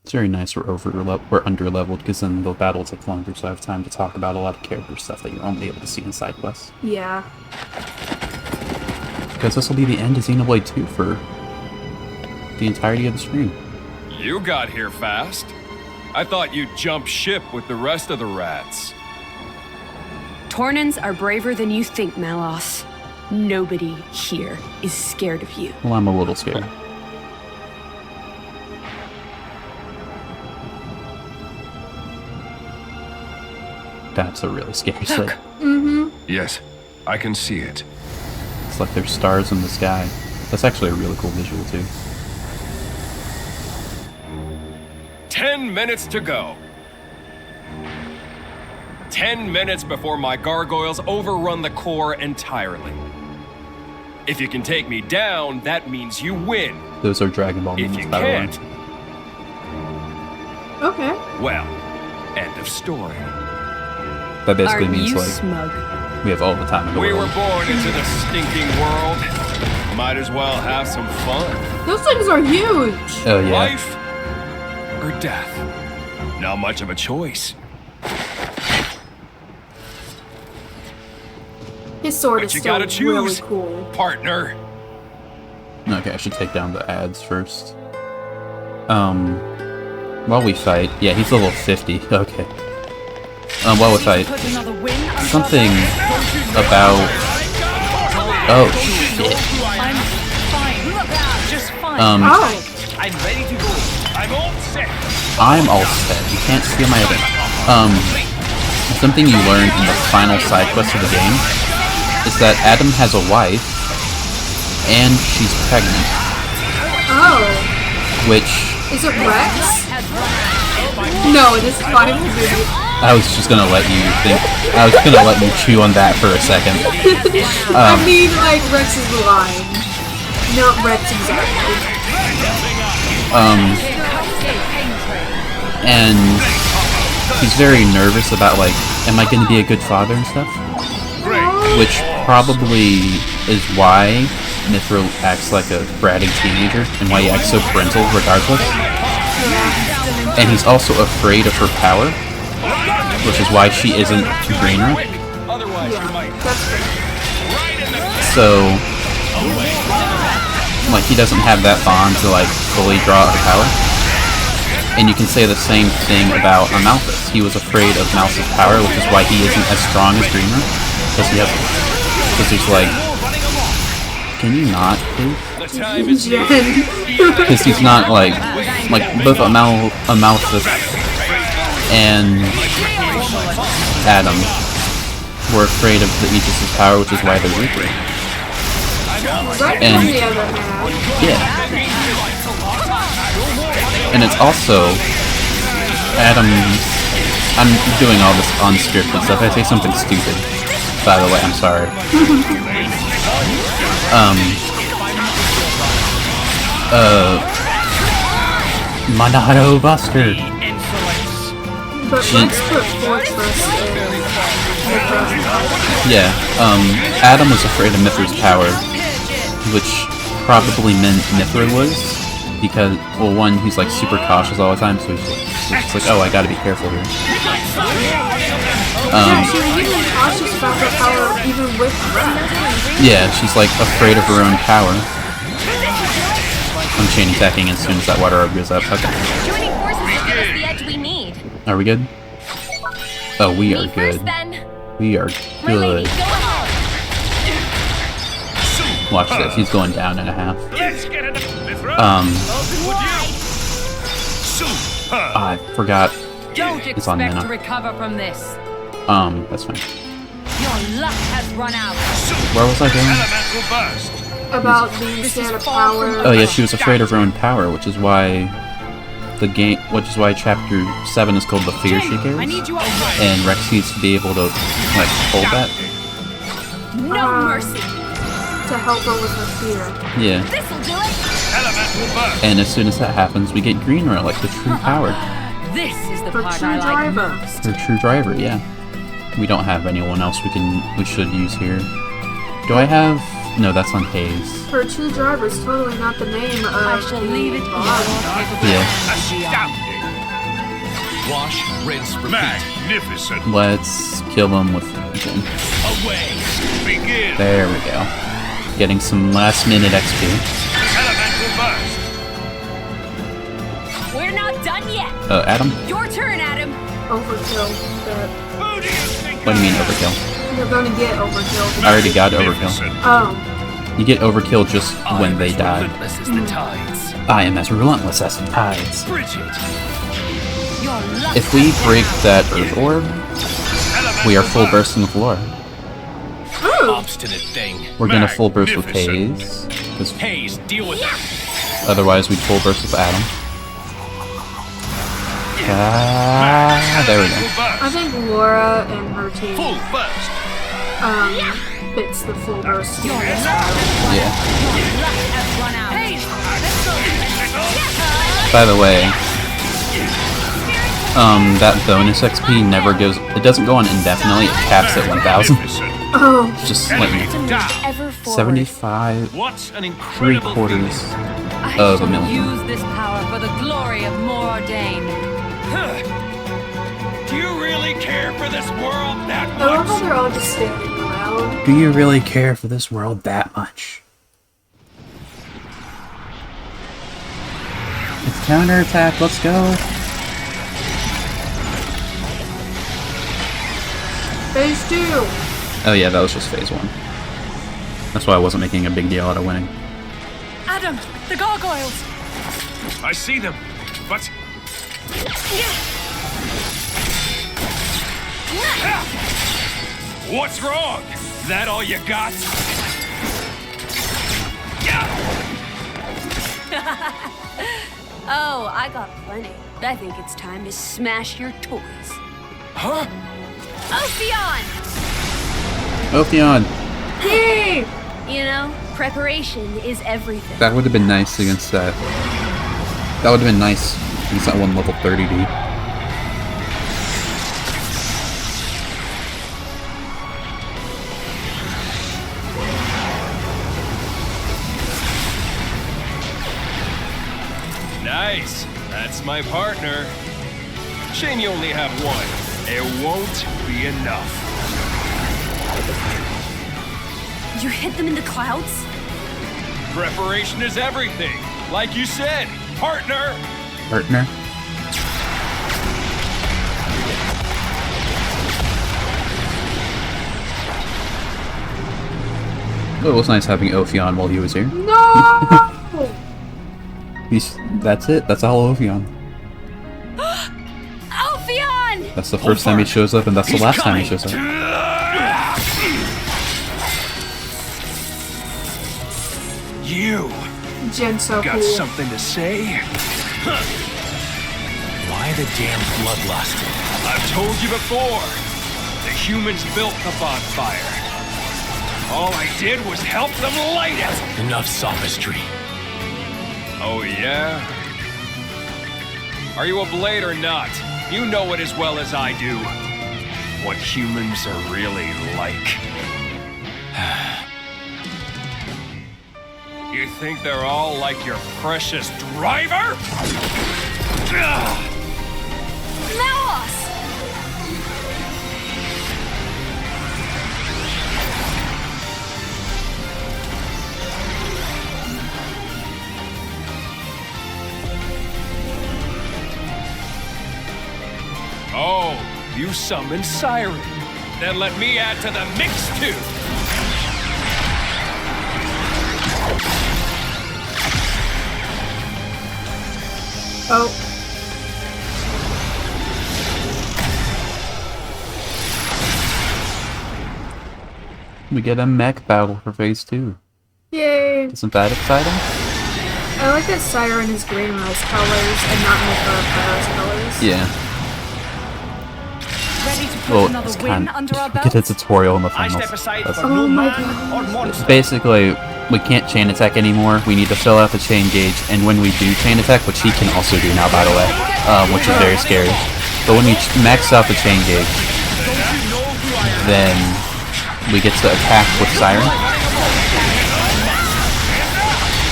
It's very nice we're under-leveled, because then the battle takes longer, so I have time to talk about a lot of character stuff that you're only able to see in side quests. Yeah. Because this will be the end of Xenoblade 2 for the entirety of the stream. You got here fast. I thought you'd jump ship with the rest of the rats. Tornans are braver than you think, Malos. Nobody here is scared of you. Well, I'm a little scared. That's a really scary sight. Mm-hmm. Yes, I can see it. It's like there's stars in the sky. That's actually a really cool visual, too. 10 minutes to go. 10 minutes before my gargoyles overrun the core entirely. If you can take me down, that means you win. Those are Dragon Ball If moments, you by the way. can't, Okay. well, end of story. That basically Are means, you like, smug? we have all the time in the We world. were born into the stinking world. Might as well have some fun. Those things are huge. Oh, yeah. Life or death? Not much of a choice. His sword But is you still gotta really choose, cool. partner. Okay, I should take down the ads first. While we fight... Yeah, he's level 50. Okay. While we fight... Something about... Oh, shit. I'm fine. Just fine. Oh. I'm ready to go. I'm all set. I'm all set. You can't steal my event. Something you learn in the final side quest of the game is that Adam has a wife, and she's pregnant. Oh. Which... Is it Rex? No, it is Final Fantasy. I was just gonna let you think... I was gonna let you chew on that for a second. I mean, like, Rex is the line. Not Rex exactly. And he's very nervous about, like, am I gonna be a good father and stuff? Which probably is why Mithra acts like a bratty teenager, and why he acts so parental regardless. And he's also afraid of her power. which is why she isn't greener. Otherwise, you might. That's fair. So, like, he doesn't have that bond to, like, fully draw her power. And you can say the same thing about Amalthus. He was afraid of Malthus' power, which is why he isn't as strong as Dreamer. Because he's like, can you not, please? Because he's not, like both Amalthus and Adam were afraid of the Aegis' power, which is why they're weaker. And, yeah. And it's also I'm doing all this unscripted stuff. I say something stupid, by the way, I'm sorry. Monado Buster. But let's put Fortress in Mithra. Yeah, Adam was afraid of Mithra's power, which probably meant Mithra was, because, well, one, he's like super cautious all the time, so he's like, oh, I gotta be careful here. Yeah, she was even cautious about her power even with Rex. Yeah, she's like afraid of her own power. I'm chain attacking as soon as that water orb goes up. Okay. Joining forces will give us the edge we need. Are we good? Oh, we are good. We are good. Watch this, he's going down in a half. I forgot. Don't It's on expect to Minna. recover from this. That's fine. Your luck has run out. Where was I going? About being scared of power. Oh yeah, she was afraid of her own power, which is why chapter 7 is called The Fear She Carries. And Rex needs to be able to, like, hold that. No mercy. To help her with her fear. Yeah. This'll do it. And as soon as that happens, we get Green Relic, the true power. This is the Her part true I like driver. most. Her true driver, yeah. We don't have anyone else we should use here. Do I have... No, that's on Hayes. Her true driver is totally not the name of I shall leave it Yeah. Wash, rinse, repeat. Magnificent. Let's kill him with... Okay. Away. Begin. There we go. Getting some last minute XP. Elemental burst. We're not done yet. Adam? Your turn, Adam. Overkill. Who do you think What do you mean overkill? You're gonna get overkill. I already got overkill. Oh. You get overkill just when they die. Relentless as the tides. I am as relentless as the tides. Bridget. Your luck If we break that Earth Orb, we are full bursting with lore. Obstinate thing. We're gonna full burst with Magnificent. Hayes, 'cause Hayes, deal with it. otherwise we'd full burst with Adam. There we go. I think Laura and her team Full burst. fits the full burst. Yeah. has run out. By the way, that bonus XP never goes, it doesn't go on indefinitely, it caps at 1,000. Oh. Just like Ever forward. 75, What's an incredible 3/4 I of a shall million. use this power for the glory of Mordain. Do you really care for this world that I love how much? they're all just standing around. Do you really care for this world that much? It's counterattack, let's go! Phase 2. Oh yeah, that was just phase 1. That's why I wasn't making a big deal out of winning. Adam, the gargoyles. I see them, but what's wrong? That all you got? Oh, I got plenty. I think it's time to smash your toys. Huh? Ophion! Ophion! Yay! You know, preparation is everything. That would have been nice against that. That would have been nice against that one level 30D. Nice. That's my partner. Shame you only have one. It won't be enough. You hit them in the clouds? Preparation is everything. Like you said, partner! Partner? Well, it was nice having Ophion while he was here. No! That's it. That's all Ophion. Ophion! That's the first time he shows up, and that's the last time he shows up. You Jen's so got cool. something to say? Why the damn bloodlust? I've told you before. The humans built the bonfire. All I did was help them light it. Enough sophistry. Oh, yeah? Are you a blade or not? You know it as well as I do. What humans are really like. You think they're all like your precious driver? Malos! Oh, you summoned Siren. Then let me add to the mix too. Oh. We get a mech battle for phase 2. Yay. Isn't that exciting? I like that Siren is green in those colors and not in the Pyro's colors. Yeah. Ready to put Well, another it's win kind under our we belt? get a tutorial in the I finals. step aside That's- for no man or monster. Basically, we can't chain attack anymore. We need to fill out the chain gauge, and when we do chain attack, which he can also do now, by the way, which is very scary. But when we max out the chain gauge, then we get to attack with Siren,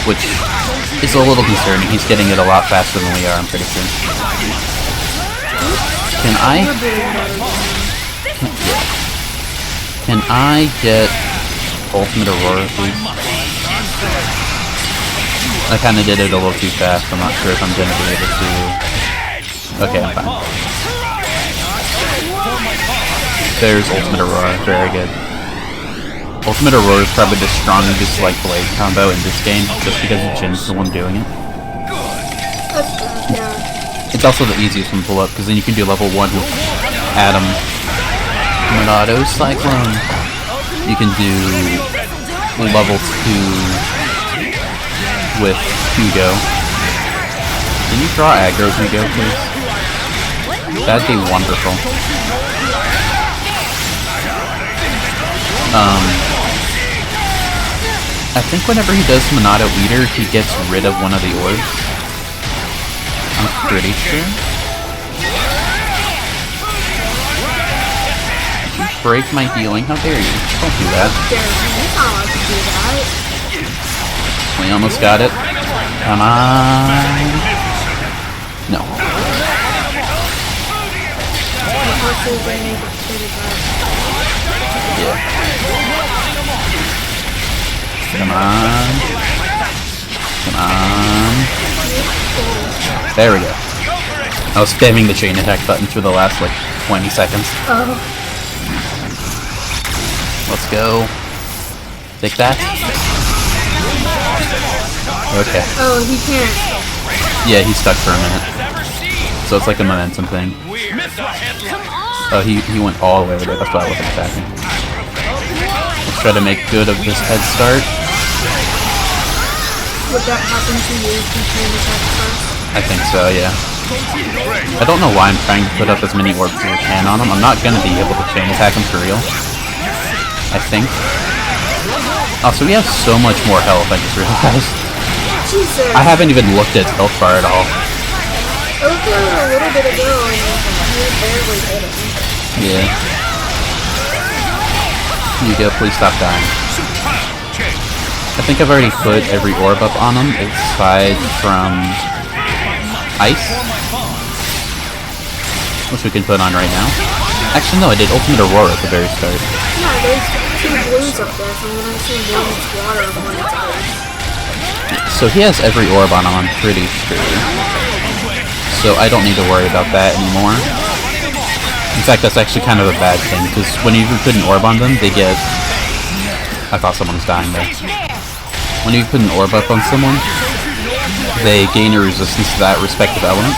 which is a little concerning. He's getting it a lot faster than we are, I'm pretty sure. Can I get Ultimate Aurora, please? I kinda did it a little too fast. I'm not sure if I'm gonna be able to... Okay, I'm fine. There's Ultimate Aurora, very good. Ultimate Aurora is probably the strongest, like, blade combo in this game, just because Jin's the one doing it. Yeah. It's also the easiest one to pull up, because then you can do level 1 with Adam. Monado Cyclone. You can do level 2 with Hugo. Can you draw aggro Hugo, please? That'd be wonderful. I think whenever he does Monado Eater, he gets rid of one of the orbs. I'm pretty sure. Break my healing, how dare you? Don't do that. We almost got it. Come on. No. Yeah. Come on. Come on. There we go. I was spamming the chain attack button for the last, like, 20 seconds. Let's go. Take that. Okay. Oh, he can't. Yeah, he's stuck for a minute. So it's like a momentum thing. Oh, he went all the way over there. That's why I wasn't attacking. Let's try to make good of this head start. Would that happen to you if you chain attack first? I think so, yeah. I don't know why I'm trying to put up as many orbs as I can on him. I'm not going to be able to chain attack him for real. I think. Also, we have so much more health, I just realized. Jesus. I haven't even looked at health bar at all. I looked at it a little bit ago and you barely hit it. Yeah. Hugo, please stop dying. I think I've already put every orb up on him, aside from ice, which we can put on right now. Actually, no, I did Ultimate Aurora at the very start. Yeah, there's 2 blues up there, so I'm gonna assume one is water and one is ice. So he has every orb on him, I'm pretty sure. So I don't need to worry about that anymore. In fact, that's actually kind of a bad thing, because whenever you put an orb on them, they get... I thought someone was dying there. When you put an orb up on someone, they gain a resistance to that respective element.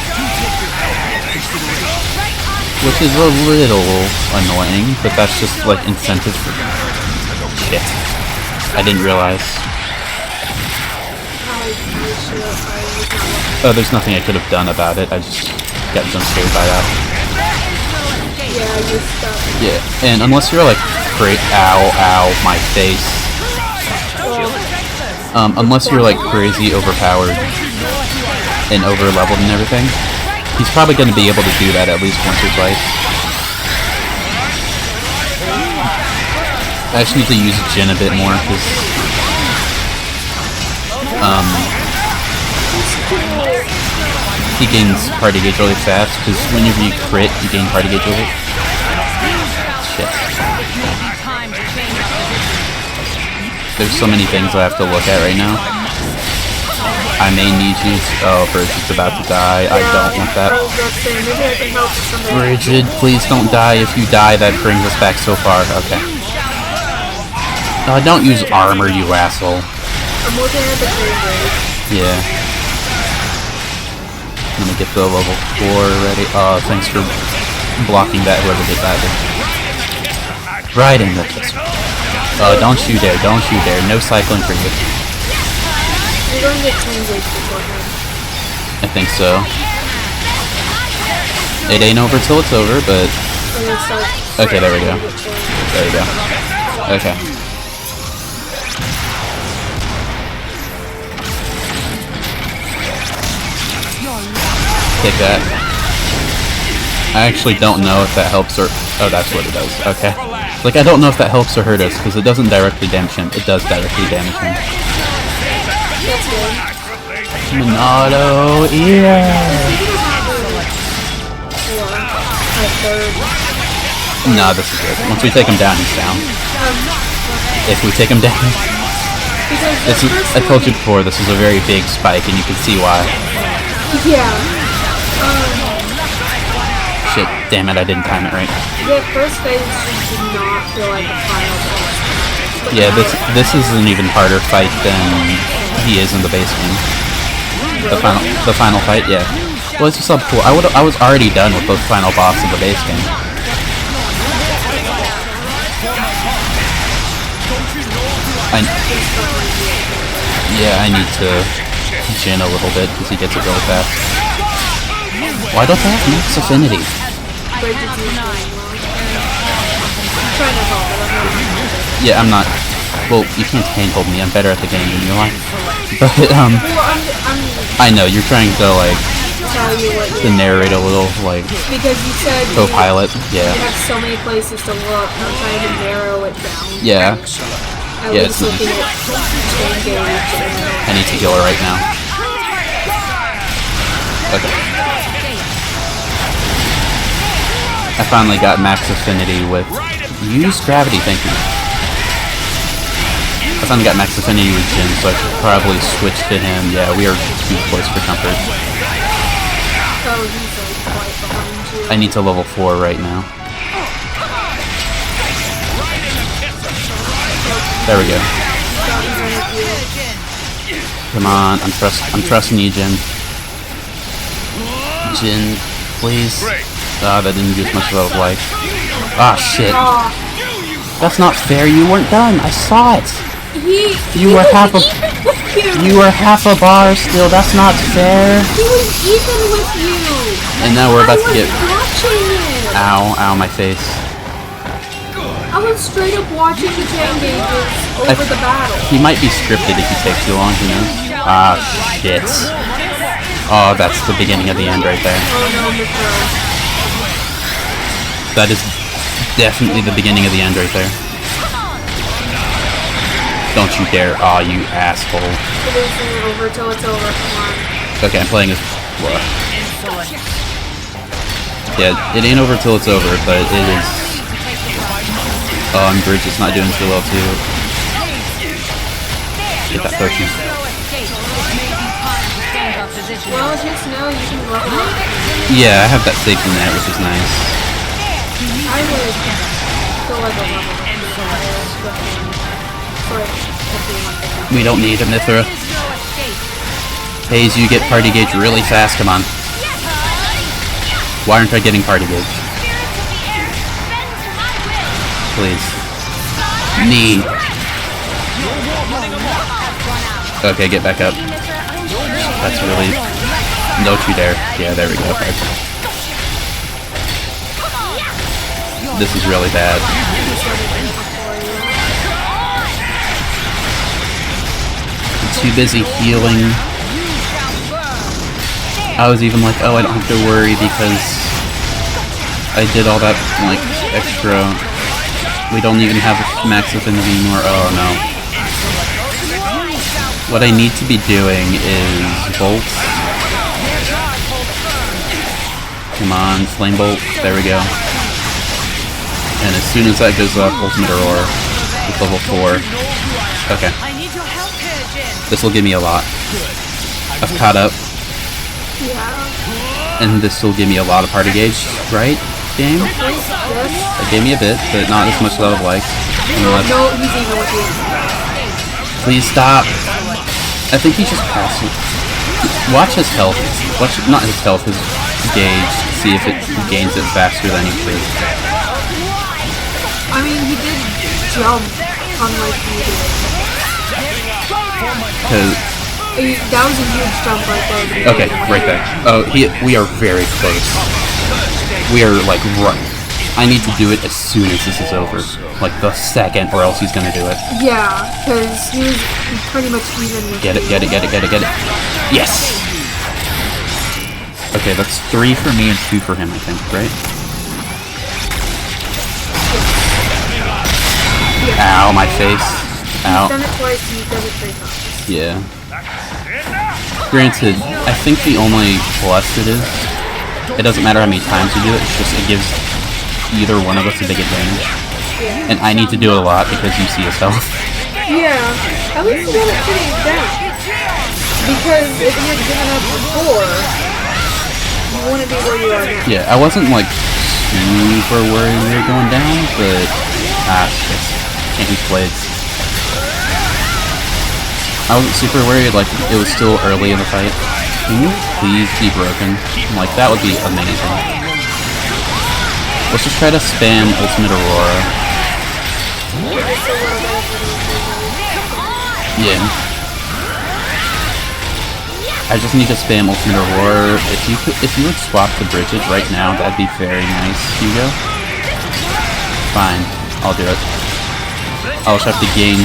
Which is a little annoying, but that's just like incentive for... Shit. I didn't realize. Oh, there's nothing I could have done about it. I just got jump scared by that. Yeah, you're stuck. Yeah, and unless you're like ow, my face. Unless you're like crazy overpowered and over leveled and everything, he's probably going to be able to do that at least once or twice. I just need to use Jin a bit more because he gains party gauge really fast, because whenever you crit, you gain party gauge really. Shit. There's so many things I have to look at right now. I may need you to... Oh, Bridget's about to die. I don't want that. Bridget, please don't die. If you die, that brings us back so far. Okay. Don't use armor, you asshole. I'm looking at the frame rate. Yeah. I'm gonna get the level 4 ready. Oh, thanks for blocking that, whoever did that. Right in the kiss. Don't you dare, don't you dare. No cycling for you. You're going to get frame rate beforehand. I think so. It ain't over till it's over, but... Okay, there we go. There we go. Okay. Kick that. I actually don't know if that helps or... Oh, that's what it does. Okay. Like, I don't know if that helps or hurt us, because it doesn't directly damage him. It does directly damage him. Monado, yeah! Nah, this is good. Once we take him down, he's down. If we take him down... This is, I told you before, this is a very big spike, and you can see why. Yeah. Shit, damn it, I didn't time it right. The first phase just did not feel like a final boss. Yeah, this is an even harder fight than he is in the base game. The final fight, yeah. Well, it's just so cool. I was already done with the final boss of the base game. I need to Jin a little bit because he gets it really fast. Why don't I have max affinity? Yeah, I'm not. Well, you can't handhold me. I'm better at the game than you are. But I know you're trying to like to narrate a little like because you said co-pilot. Yeah. You have so many places to look. I'm trying to narrow it down. Yeah. Yeah, it's looking at I need to heal her right now. Okay. I finally got max affinity with... Use gravity, thank you. I finally got max affinity with Jin, so I should probably switch to him. Yeah, we are too close for comfort. I need to level 4 right now. There we go. Come on, I'm trusting you, Jin. Jin, please. Ah, that didn't do as much as I would like. Ah, shit. That's not fair. You weren't done. I saw it. You were half a bar still. That's not fair. He was even with you. And now we're about to get. Ow, my face. I was straight up watching the chain gauges over the battle. He might be scripted if he takes too long, who knows? Ah, shit. Oh, that's the beginning of the end right there. That is definitely the beginning of the end right there. Don't you dare. Aw, you asshole. It isn't over till it's over, come on. Okay, I'm playing as... Yeah, it ain't over till it's over, but it is... Oh, and Bridge is not doing too well, too. Get that potion. Well, just know you can level up. Yeah, I have that safety net, which is nice. I would feel like a level up. We don't need a Mithra. Haze, you get party gauge really fast, come on. Why aren't I getting party gauge? Please. Need. Okay, get back up. That's really... Don't you dare. Yeah, there we go. Okay. This is really bad. I'm too busy healing. I was even like, oh, I don't have to worry because I did all that, like, extra... We don't even have max affinity anymore. Oh, no. What I need to be doing is bolts. Come on, flame bolt. There we go. And as soon as that goes up, ultimate aurora with level 4. Okay. This will give me a lot. I've caught up. And this will give me a lot of party gauge, right, game? It gave me a bit, but not as much as I would like. No, he's even with you. Please stop. I think he's just passing. Watch his health. Watch, not his health, his gauge. See if it gains it faster than he should. I mean, he did jump unlike you did. That was a huge jump right there. Okay, right there. Oh, we are very close. We are like right. I need to do it as soon as this is over. Like the second, or else he's gonna do it. Yeah, because he was pretty much even with Get it. Yes! Okay, that's 3 for me and 2 for him, I think, right? Ow, my face. Ow. You've done it twice and you've done it 3 times. Yeah. Granted, I think the only plus it is, it doesn't matter how many times you do it, it's just it gives either one of us a big advantage. Yeah. And I need to do it a lot because you see his health. Yeah, at least you got it pretty down. Because if you had given up before, you wouldn't be where you are now. Yeah, I wasn't like super worried we were going down, but shit. Can't use blades. I wasn't super worried, like it was still early in the fight. Can you please be broken? Like that would be amazing. Let's just try to spam ultimate aurora. Yeah. I just need to spam ultimate aurora. If you would swap the bridges right now, that'd be very nice, Hugo. Fine, I'll do it. I'll just have to gain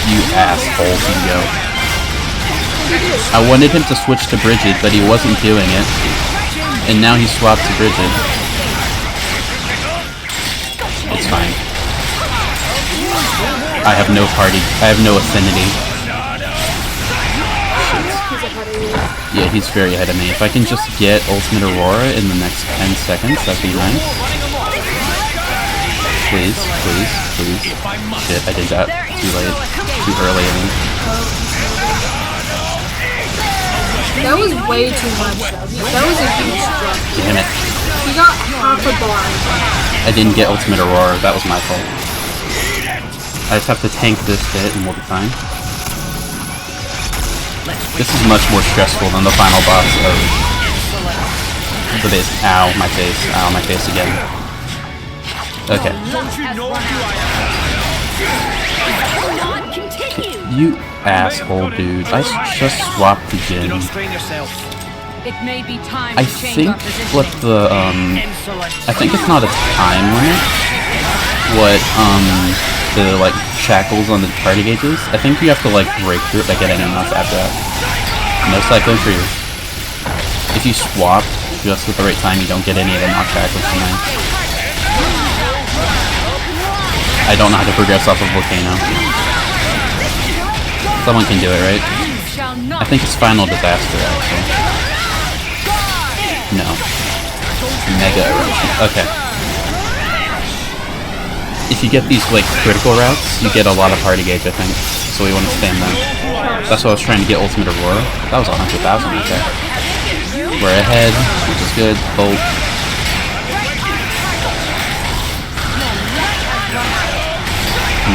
you asshole, Hugo. I wanted him to switch to Bridget, but he wasn't doing it. And now he swapped to Bridget. It's fine. I have no affinity. Shit. Yeah, he's very ahead of me. If I can just get ultimate aurora in the next 10 seconds, that'd be nice. Please. Shit, I did that too late. Too early, I mean. That was way too much, though. That was a huge jump. Damn it. He got half a bar. I didn't get ultimate aurora, that was my fault. I just have to tank this bit and we'll be fine. This is much more stressful than the final boss of the base. Ow, my face. Ow, my face again. Okay. You asshole, dude. I just swapped the gym. I think what the, I think it's not a time limit. What, the, like, shackles on the party gauges. I think you have to, like, break through it by getting enough after that. No cycling for you. If you swap just at the right time, you don't get any of the knock shackles from there. I don't know how to progress off of Volcano. Someone can do it, right? I think it's Final Disaster, actually. No. Mega erosion. Okay. If you get these, like, critical routes, you get a lot of party gauge, I think. So we want to spam them. That's why I was trying to get Ultimate Aurora. That was 100,000 right there. We're ahead, which is good. Bolt.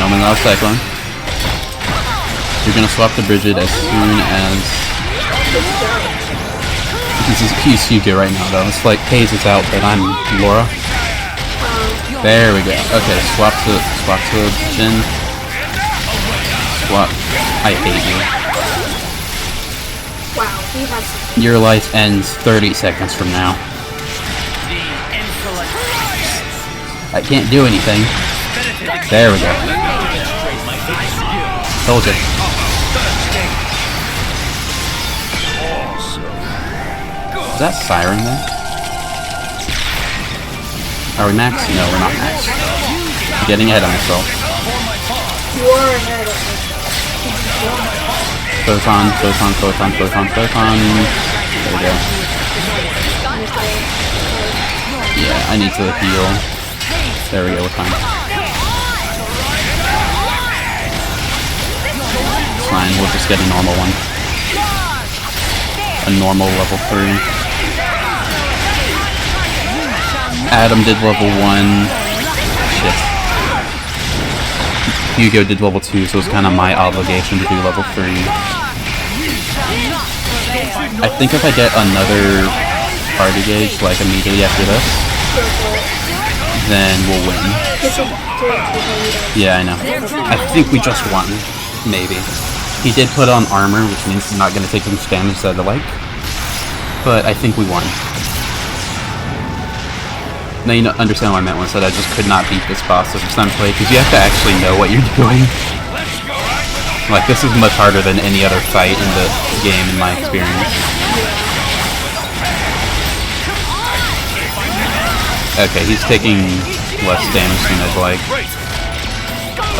No man lost Cyclone. You're gonna swap to Bridget as soon as... He's Hugo right now though. It's like Hayes is out, but I'm Laura. There we go. Okay, swap to Jin. Swap. I hate you. Wow, he has some. Your life ends 30 seconds from now. I can't do anything. There we go. Told you. Is that Siren there? Are we max? No, we're not max. I'm getting ahead of myself. You're ahead of me. Photon. There we go. Yeah, I need to heal. There we go, we're fine. Fine, we'll just get a normal one. A normal level 3. Adam did level 1. Shit. Hugo did level 2, so it's kind of my obligation to do level 3. I think if I get another party gauge, like immediately after this, then we'll win. Yeah, I know. I think we just won. Maybe. He did put on armor, which means he's not going to take as much damage as I'd like. But I think we won. Now you understand what I meant when I said I just could not beat this boss the first time I played, because you have to actually know what you're doing. Like, this is much harder than any other fight in the game, in my experience. Okay, he's taking less damage than I'd like.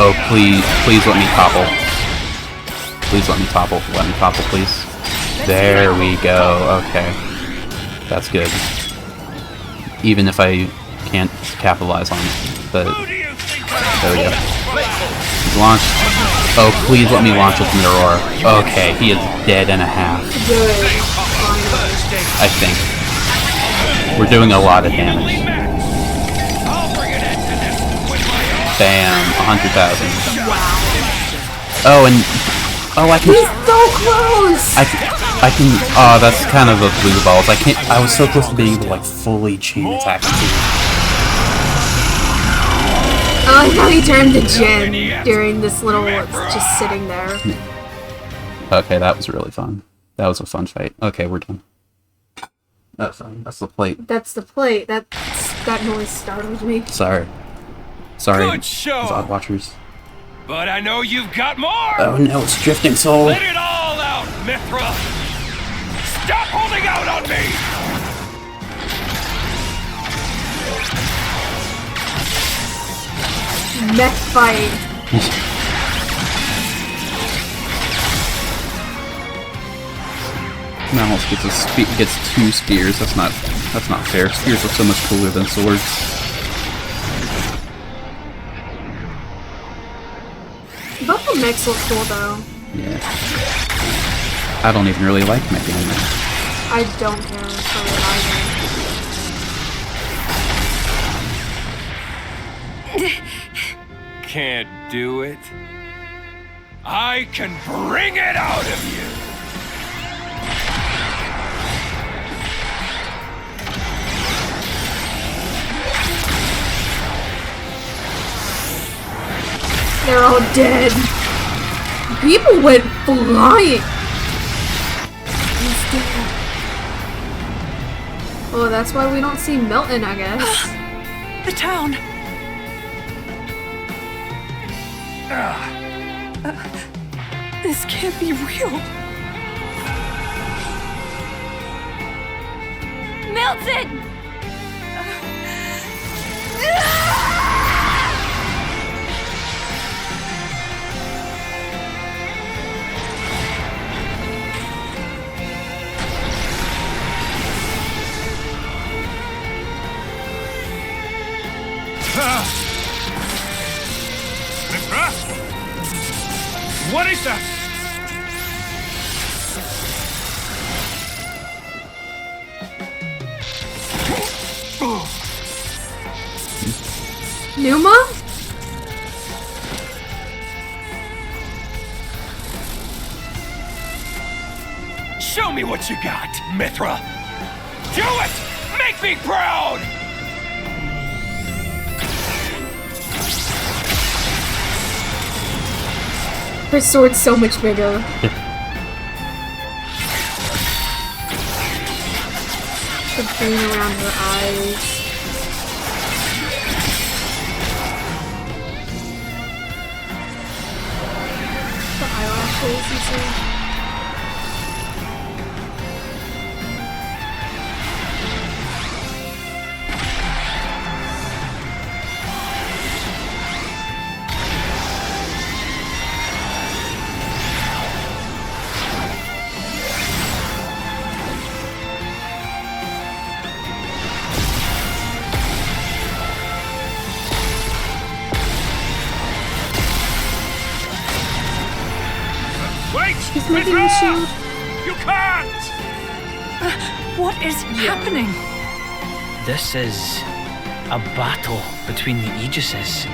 Oh, please let me topple. Please let me topple. Let me topple, please. There we go. Okay. That's good. Even if I can't capitalize on it. But there we go. He's launched. Oh, please let me launch with Aurora. Okay, he is dead and a half. I think. We're doing a lot of damage. Bam, 100,000. Oh, and I can. He's so close. I can. Oh, that's kind of a blue balls. I can't. I was so close to being able to like fully chain attack too. I like how he turned to Jen during this little just sitting there. Okay, that was really fun. That was a fun fight. Okay, we're done. That's fine. That's the plate. That's the plate. That noise startled me. Sorry, Good show. Odd watchers. But I know you've got more! Oh no, it's Drifting Soul! Let it all out, Mithra! Stop holding out on me! Mech fight. Mouse gets 2 spears. That's not fair. Spears are so much cooler than swords. Both the mechs look cool though. Yeah. I don't even really like mech anime. I don't care for it either. Can't do it. I can bring it out of you! They're all dead. People went flying. He's dead. Oh, that's why we don't see Milton, I guess. The town. This can't be real. Milton! What is that? Numa? Show me what you got, Mithra! Do it! Make me proud! Her sword's so much bigger. The pain around her eyes. The eyelashes, you see? Wait! He's making the shield. You can't! What is happening? This is a battle between the Aegises.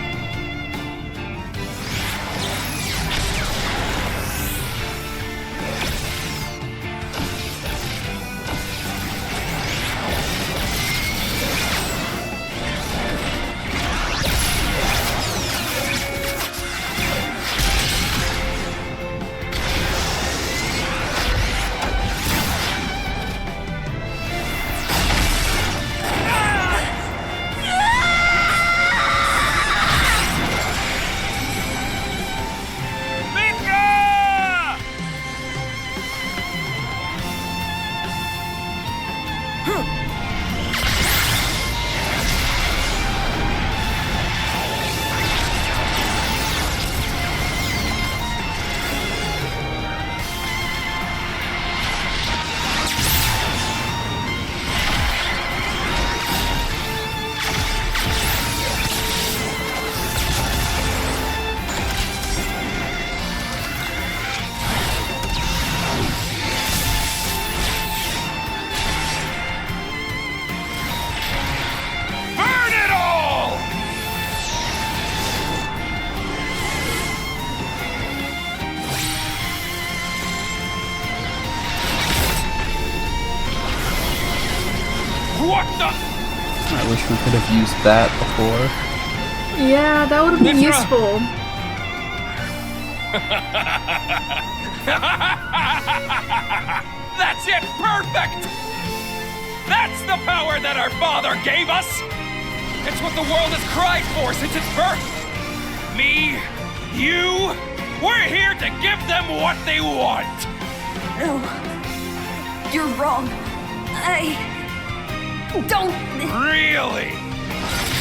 What the? I wish we could have used that before. Yeah, that would have been Mithra! useful. That's it! Perfect! That's the power that our father gave us! It's what the world has cried for since its birth! Me, you, we're here to give them what they want! No. You're wrong. I don't. Really?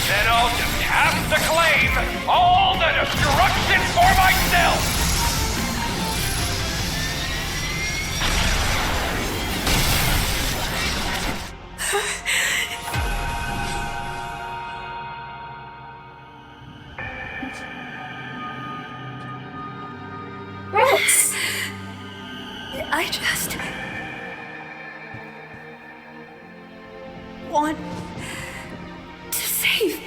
Then I'll just have to claim all the destruction for myself! Rex! I just want to save.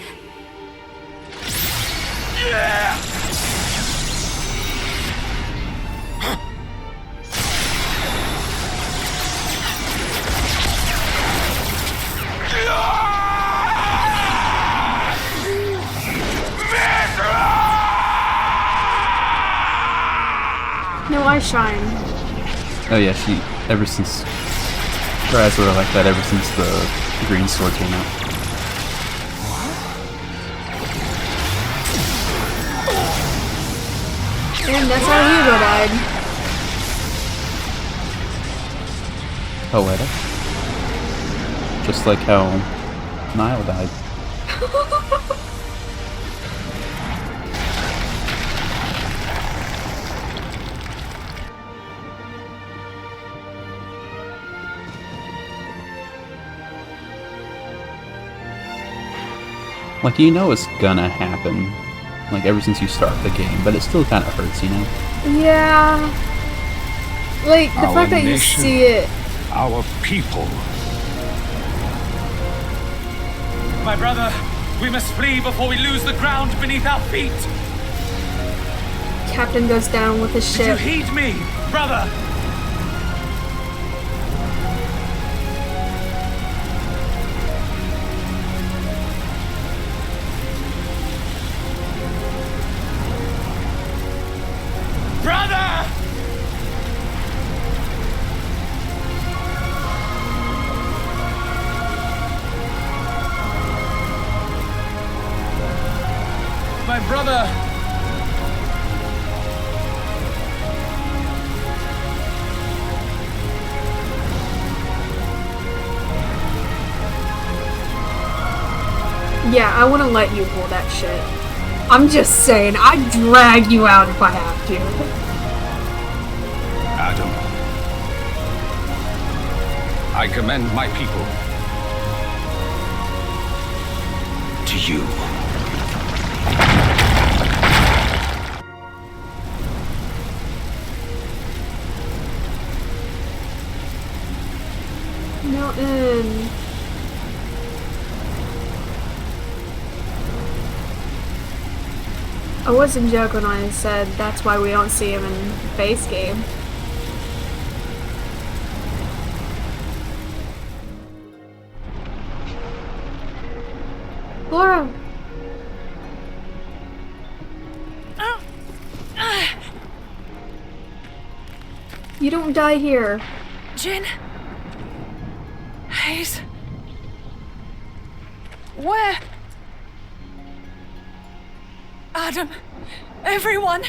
Yeah! No, I shine. Oh yeah, she, ever since, her eyes were like that ever since the green sword came out. And that's how Hugo died. Poetic. Just like how Niall died. Like, you know it's gonna happen. like ever since you start the game, but it still kind of hurts, you know? Yeah. Like, the Our fact that you nation. see it. Our people. My brother, we must flee before we lose the ground beneath our feet. Captain goes down with his Did you ship. heed me, brother? Brother! My brother! Yeah, I wouldn't let you pull that shit. I'm just saying, I'd drag you out if I have to. Adam. I commend my people to you. Milton. I wasn't joking when I said that's why we don't see him in base game. Laura! You don't die here. Jin? Hayes? Where? Adam? Everyone?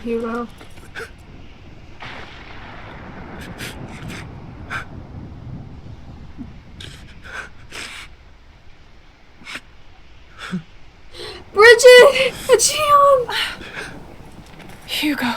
Hero. Bridget! Jion! Hugo.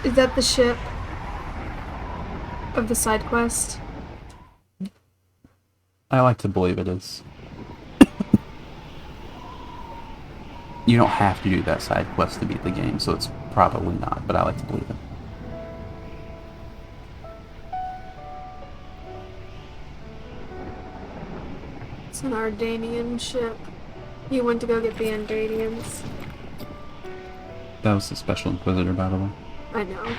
Is that the ship of the side quest? I like to believe it is. You don't have to do that side quest to beat the game, so it's probably not, but I like to believe it. It's an Ardanian ship. You went to go get the Ardanians. That was the Special Inquisitor, by the way. I know.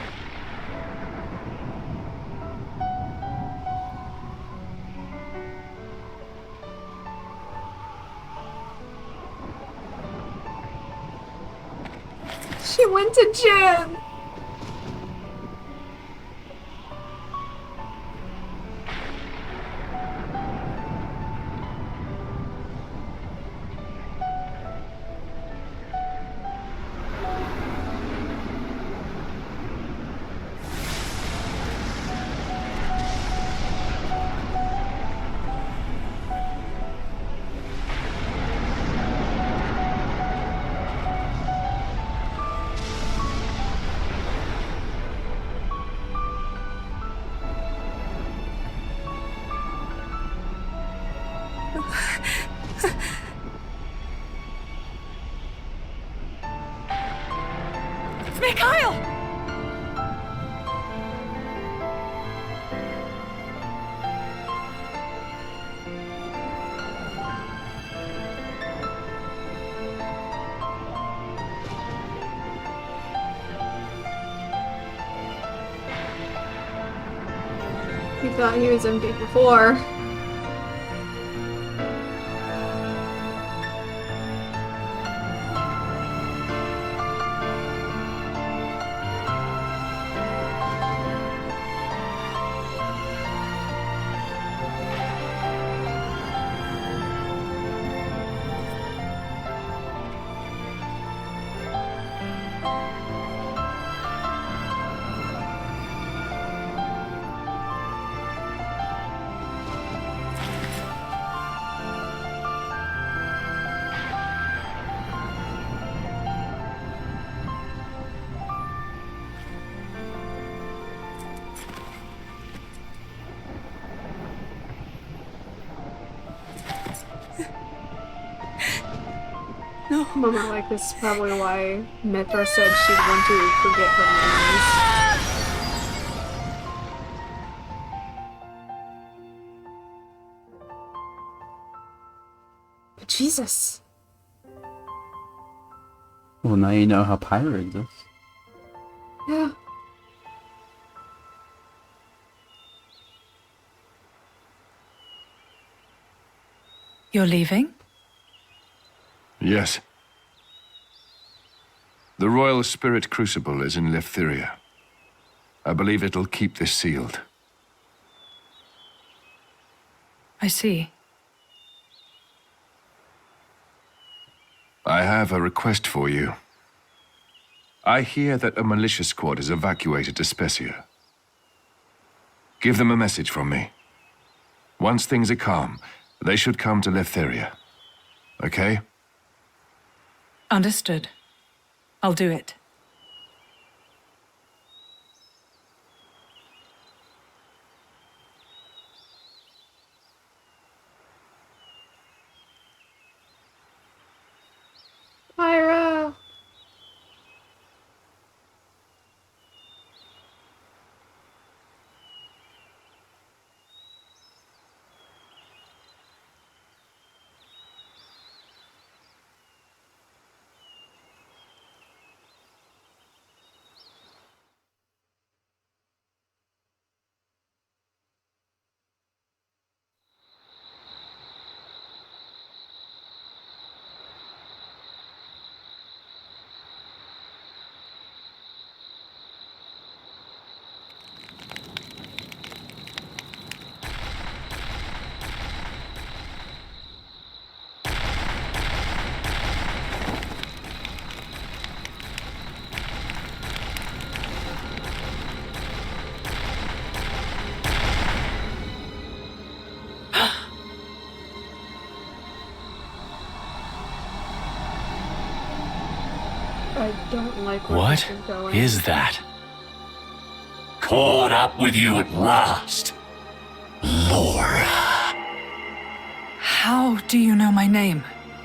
She went to Jen! Mikhail! thought he was empty before. No. Moment like this is probably why Mithra said she'd want to forget her memories. But Jesus. Well, now you know how Pyra exists. Yeah. You're leaving? Yes. The Royal Spirit Crucible is in Leftheria. I believe it'll keep this sealed. I see. I have a request for you. I hear that a militia squad is evacuated to Specia. Give them a message from me. Once things are calm, they should come to Leftheria. Okay? Understood. I'll do it. Pyra! I don't like where What this is going. is that? Caught up with you at last, Laura. How do you know my name?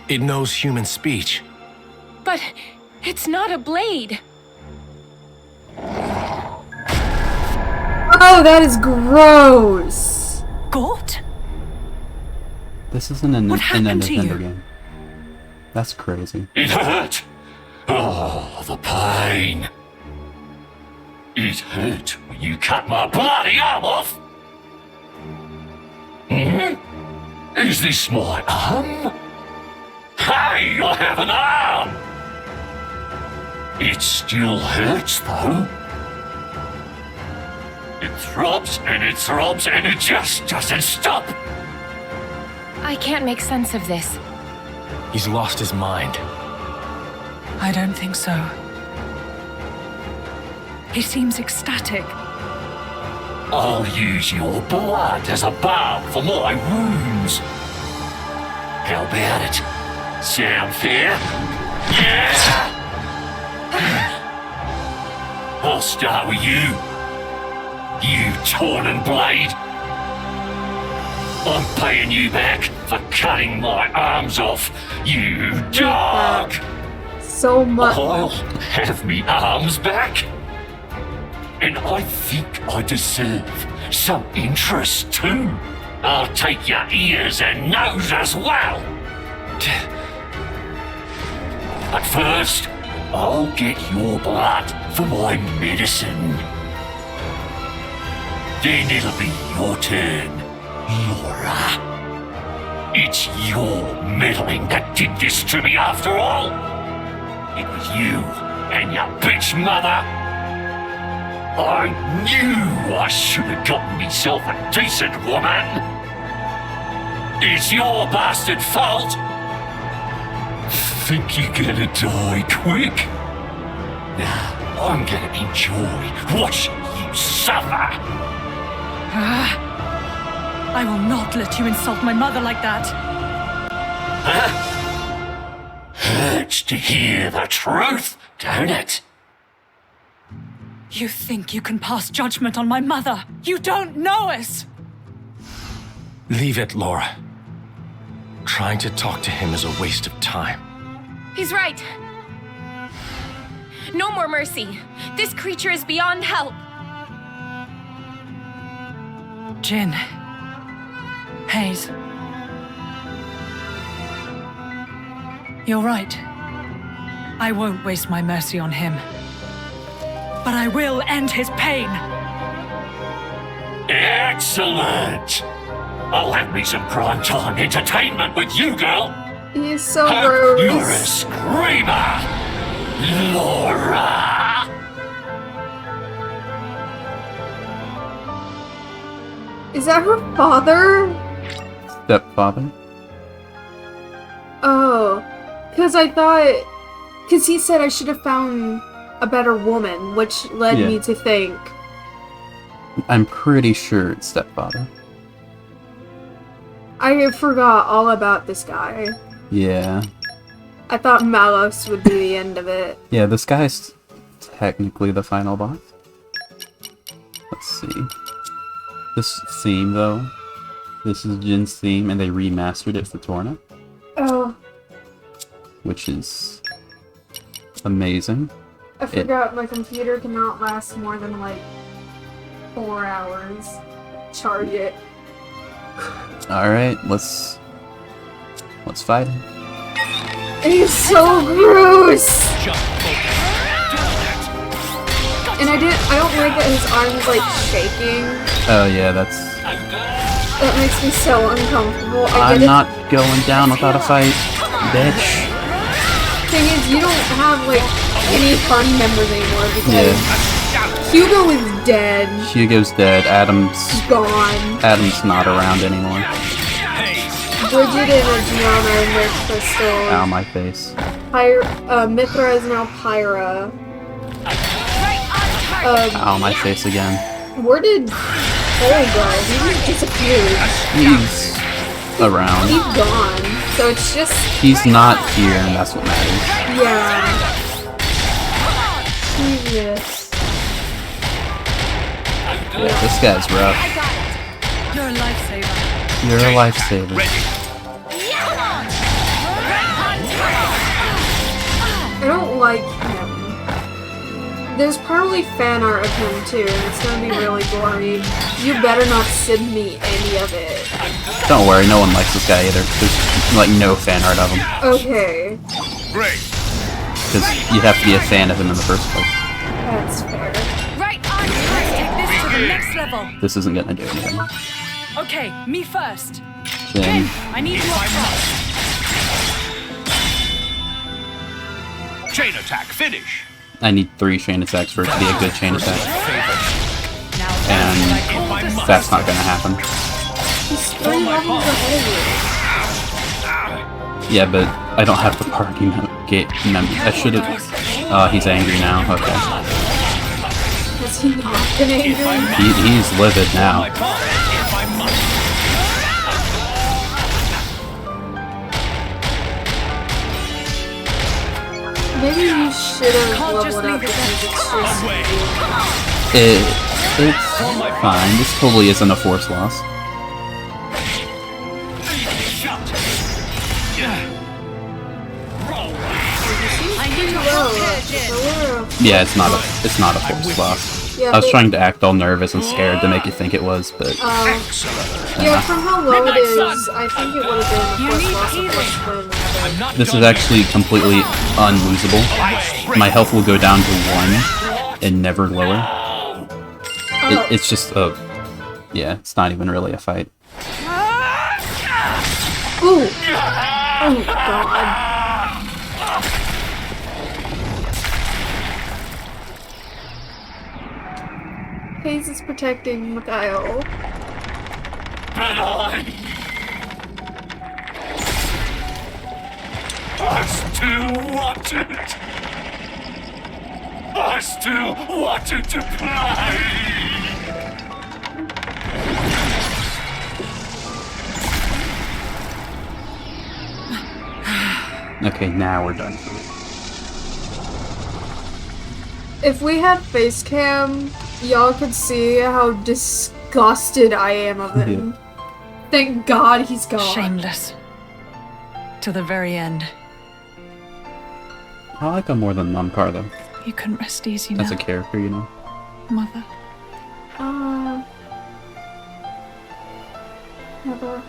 It knows human speech. But it's not a blade. Oh, that is gross! Gort? This isn't a What happened to Nintendo you? game. That's crazy. It hurt. Oh, the pain. It hurt when you cut my bloody arm off. Hmm? Is this my arm? Hey, I have an arm! It still hurts, though. It throbs and it throbs and it just doesn't stop. I can't make sense of this. He's lost his mind. I don't think so. He seems ecstatic. I'll use your blood as a balm for my wounds. How about it? Sound fair? Yeah! I'll start with you. You Torna blade. I'm paying you back for cutting my arms off, you dog! So much. I'll have me arms back. And I think I deserve some interest too. I'll take your ears and nose as well. But first, I'll get your blood for my medicine. Then it'll be your turn, Laura. It's your meddling that did this to me after all. It was you and your bitch mother. I knew I should have gotten myself a decent woman. It's your bastard fault. Think you're gonna die quick? Now I'm gonna enjoy watching you suffer. I will not let you insult my mother like that. Huh? Hurts to hear the truth, don't it? You think you can pass judgment on my mother? You don't know us! Leave it, Laura. Trying to talk to him is a waste of time. He's right. No more mercy. This creature is beyond help. Jin. Hayes. You're right. I won't waste my mercy on him. But I will end his pain. Excellent! I'll have me some primetime entertainment with you, girl. He's so Hope gross. you're a screamer, Laura. Is that her father? Stepfather? Oh. Because I thought... Because he said I should have found a better woman, which led me to think... I'm pretty sure it's stepfather. I forgot all about this guy. Yeah. I thought Malos would be the end of it. Yeah, this guy's technically the final boss. Let's see. This theme, though. This is Jin's theme, and they remastered it for Torna. Oh. Which is... amazing. I forgot my computer cannot last more than, like, 4 hours. Charge it. Alright, let's fight him. He's so gross! And I don't like that his arm's like shaking. Oh yeah, that makes me so uncomfortable. I'm not going down without a fight, bitch. Thing is, you don't have like any fun members anymore because Hugo is dead. Hugo's dead. Adam's gone. Adam's not around anymore. Bridget and Gianna and their crystals. Ow, my face. Mithra is now Pyra. Ow, my face again. Where did Cole go? He just disappeared. He's around. He's gone. So it's just... He's not here, and that's what matters. Yeah. Jesus. Yeah, this guy's rough. You're a lifesaver. You're a lifesaver. I don't like him. There's probably fan art of him too, and it's gonna be really gory. You better not send me any of it. Don't worry, no one likes this guy either. There's like no fan art of him. Okay. Great. Because you have to be a fan of him in the first place. That's fair. Right on! Let's take this to the next level. This isn't gonna do anything. Okay, me first. Jin. I need you up front. Chain attack, finish. I need 3 chain attacks for it to be a good chain attack. And that's not gonna happen. He's 3 levels ahead of you. Yeah, but I don't have the party member. I should've... he's angry now. Okay. Has he not been angry? He's livid now. Maybe you should have leveled up because it's just... It's fine. This totally isn't a force loss. Yeah, it's not a force loss. Yeah, I was trying to act all nervous and scared to make you think it was, but... yeah, from how low it is, I think it would have been a force loss of less than... This is actually completely unlosable. My health will go down to 1 and never lower. It's just a Yeah, it's not even really a fight. Ooh! Oh god. Hayes is protecting Mikhail. I still want it. I still wanted to play. Okay, now we're done. If we had face cam, y'all could see how disgusted I am of him. Thank God he's gone. Shameless. To the very end. I like him more than Namkar, though. You can rest easy now, As a character, you know. Mother. Mother.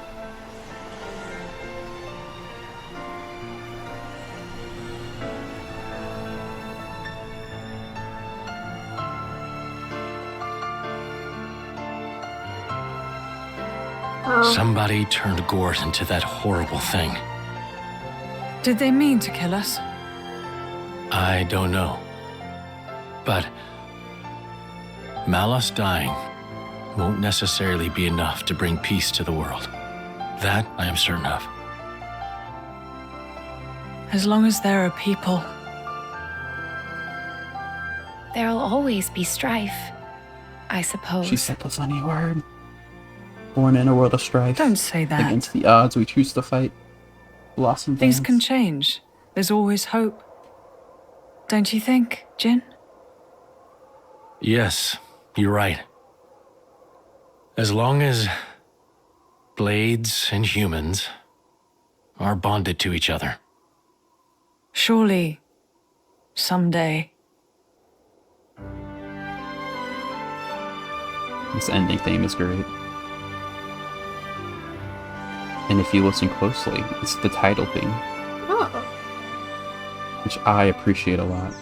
Somebody turned Gort into that horrible thing. Did they mean to kill us? I don't know. But Malos dying won't necessarily be enough to bring peace to the world. That I am certain of. As long as there are people. There'll always be strife, I suppose. She said the funny word. Born in a world of strife. Don't say that. Against the odds, we choose to fight. Blossom Things dance. can change. There's always hope. Don't you think, Jin? Yes, you're right. As long as blades and humans are bonded to each other. Surely, someday. This ending theme is great. And if you listen closely, it's the title theme. Oh. Which I appreciate a lot.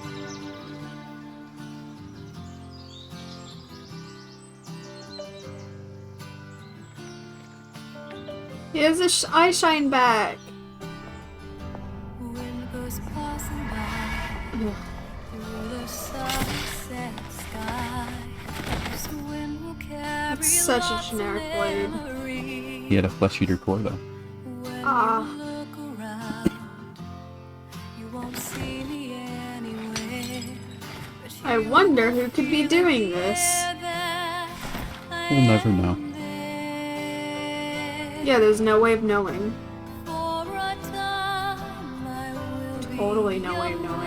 He has his eye shine back. It's such a generic blade. He had a flesh eater core, though. Ah. I wonder who could be doing this. We'll never know. Yeah, there's no way of knowing. Totally no way of knowing.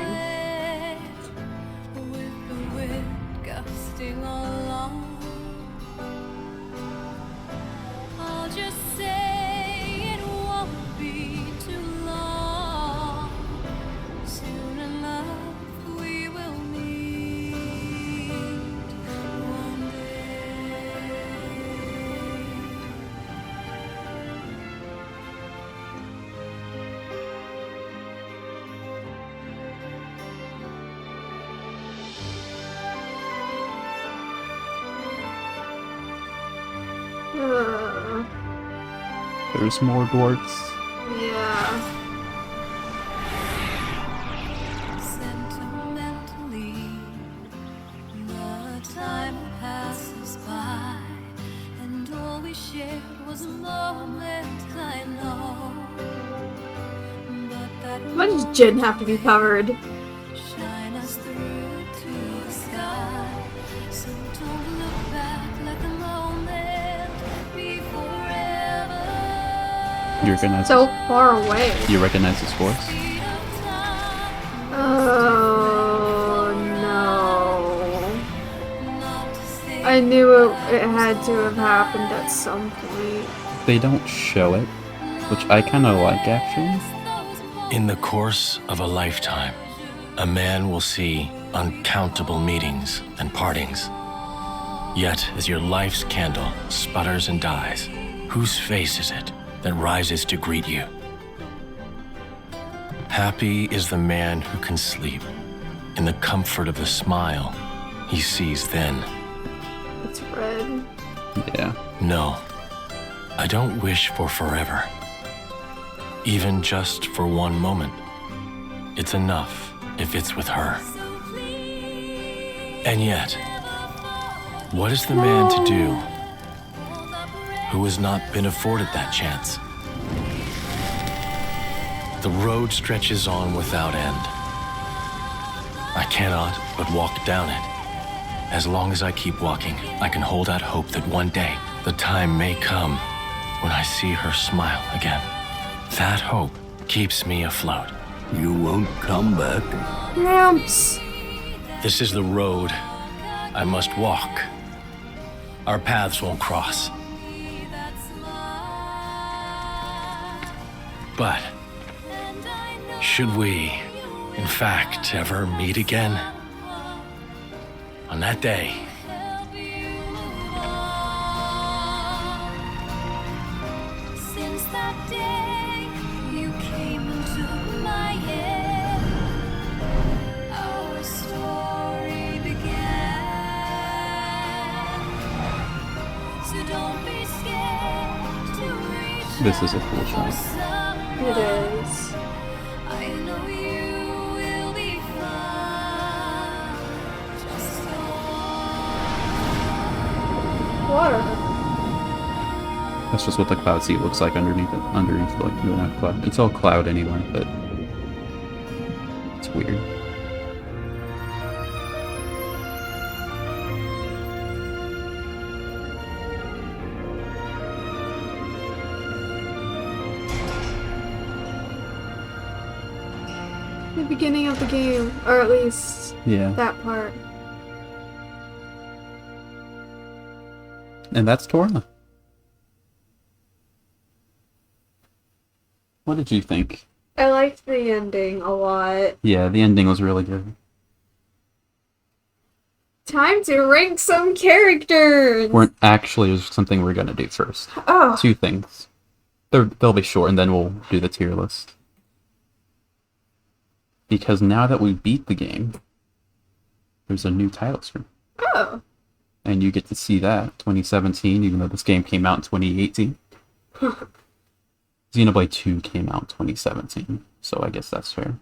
There's more dwarfs. Yeah. Why does Jin have to be covered? You recognize So far away. You recognize his voice? Oh no. I knew it had to have happened at some point. They don't show it, which I kind of like, actually. In the course of a lifetime, a man will see uncountable meetings and partings. Yet, as your life's candle sputters and dies, whose face is it that rises to greet you? Happy is the man who can sleep in the comfort of the smile he sees then. It's red. Yeah. No, I don't wish for forever. Even just for one moment. It's enough if it's with her. And yet, what is the man to do who has not been afforded that chance? The road stretches on without end. I cannot but walk down it. As long as I keep walking, I can hold out hope that one day the time may come when I see her smile again. That hope keeps me afloat. You won't come back. Ramps. This is the road I must walk. Our paths won't cross. But should we, in fact, ever meet again? On that day, Since that day you came into my head, our story began. So don't be scared to reach This is a cool shot. It is. I know you will be fine. Just Water. That's just what the cloud sea looks like underneath it. Underneath, like, not cloud. It's all cloud anyway, but it's weird. The beginning of the game, or at least Yeah. that part. And that's Torna. What did you think? I liked the ending a lot. Yeah, the ending was really good. Time to rank some characters! We're actually there's something we're gonna do first. Oh. 2 things. They'll be short, and then we'll do the tier list. Because now that we beat the game, there's a new title screen. Oh. And you get to see that, 2017, even though this game came out in 2018. Xenoblade 2 came out in 2017, so I guess that's fair.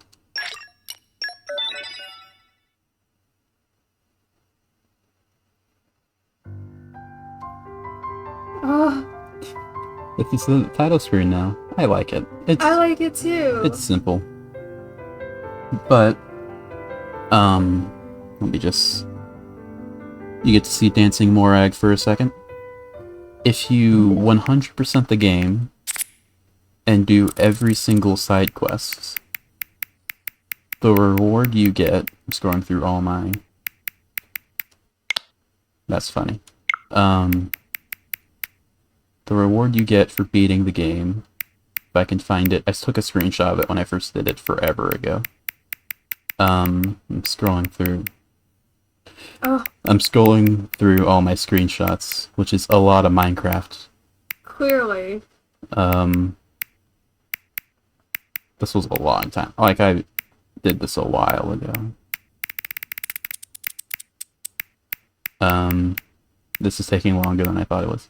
Oh, If it's the title screen now, I like it. I like it too. It's simple. But, let me just... You get to see Dancing Morag for a second. If you 100% the game, and do every single side quest, the reward you get... I'm scrolling through all my... That's funny. The reward you get for beating the game, if I can find it, I took a screenshot of it when I first did it forever ago. I'm scrolling through. Oh. I'm scrolling through all my screenshots, which is a lot of Minecraft. Clearly. This was a long time. Like, I did this a while ago. This is taking longer than I thought it was.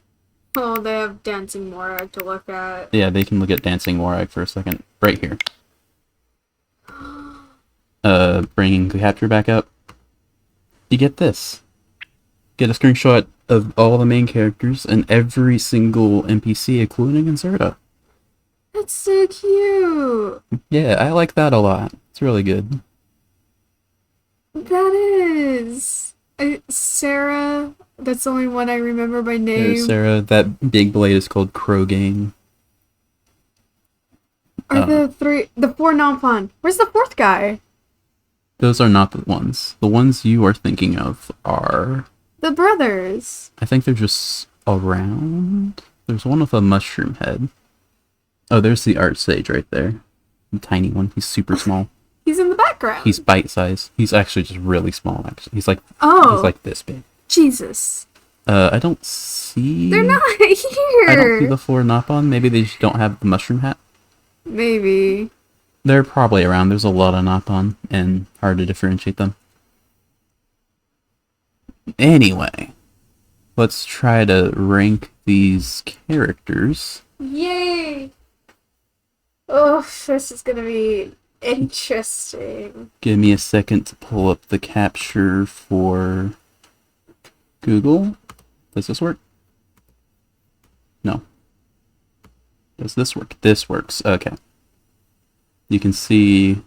Oh, they have Dancing Morag to look at. Yeah, they can look at Dancing Morag for a second. Right here. Bringing the capture back up. You get this. Get a screenshot of all the main characters and every single NPC, including Inserta. That's so cute. Yeah, I like that a lot. It's really good. That is. Sarah. That's the only one I remember by name. There's Sarah. That big blade is called Krogain. Are the 4 non-fun? Where's the 4th guy? Those are not the ones. The ones you are thinking of are... The brothers. I think they're just around. There's one with a mushroom head. Oh, there's the art stage right there. The tiny one. He's super small. He's in the background. He's bite-sized. He's actually just really small, actually. He's like this big. Jesus. I don't see... They're not here. I don't see the 4 Nopon. Maybe they just don't have the mushroom hat. Maybe. They're probably around. There's a lot of Nopon, and hard to differentiate them. Anyway, let's try to rank these characters. Yay! Oh, this is gonna be interesting. Give me a second to pull up the capture for Google. Does this work? No. Does this work? This works. Okay. You can see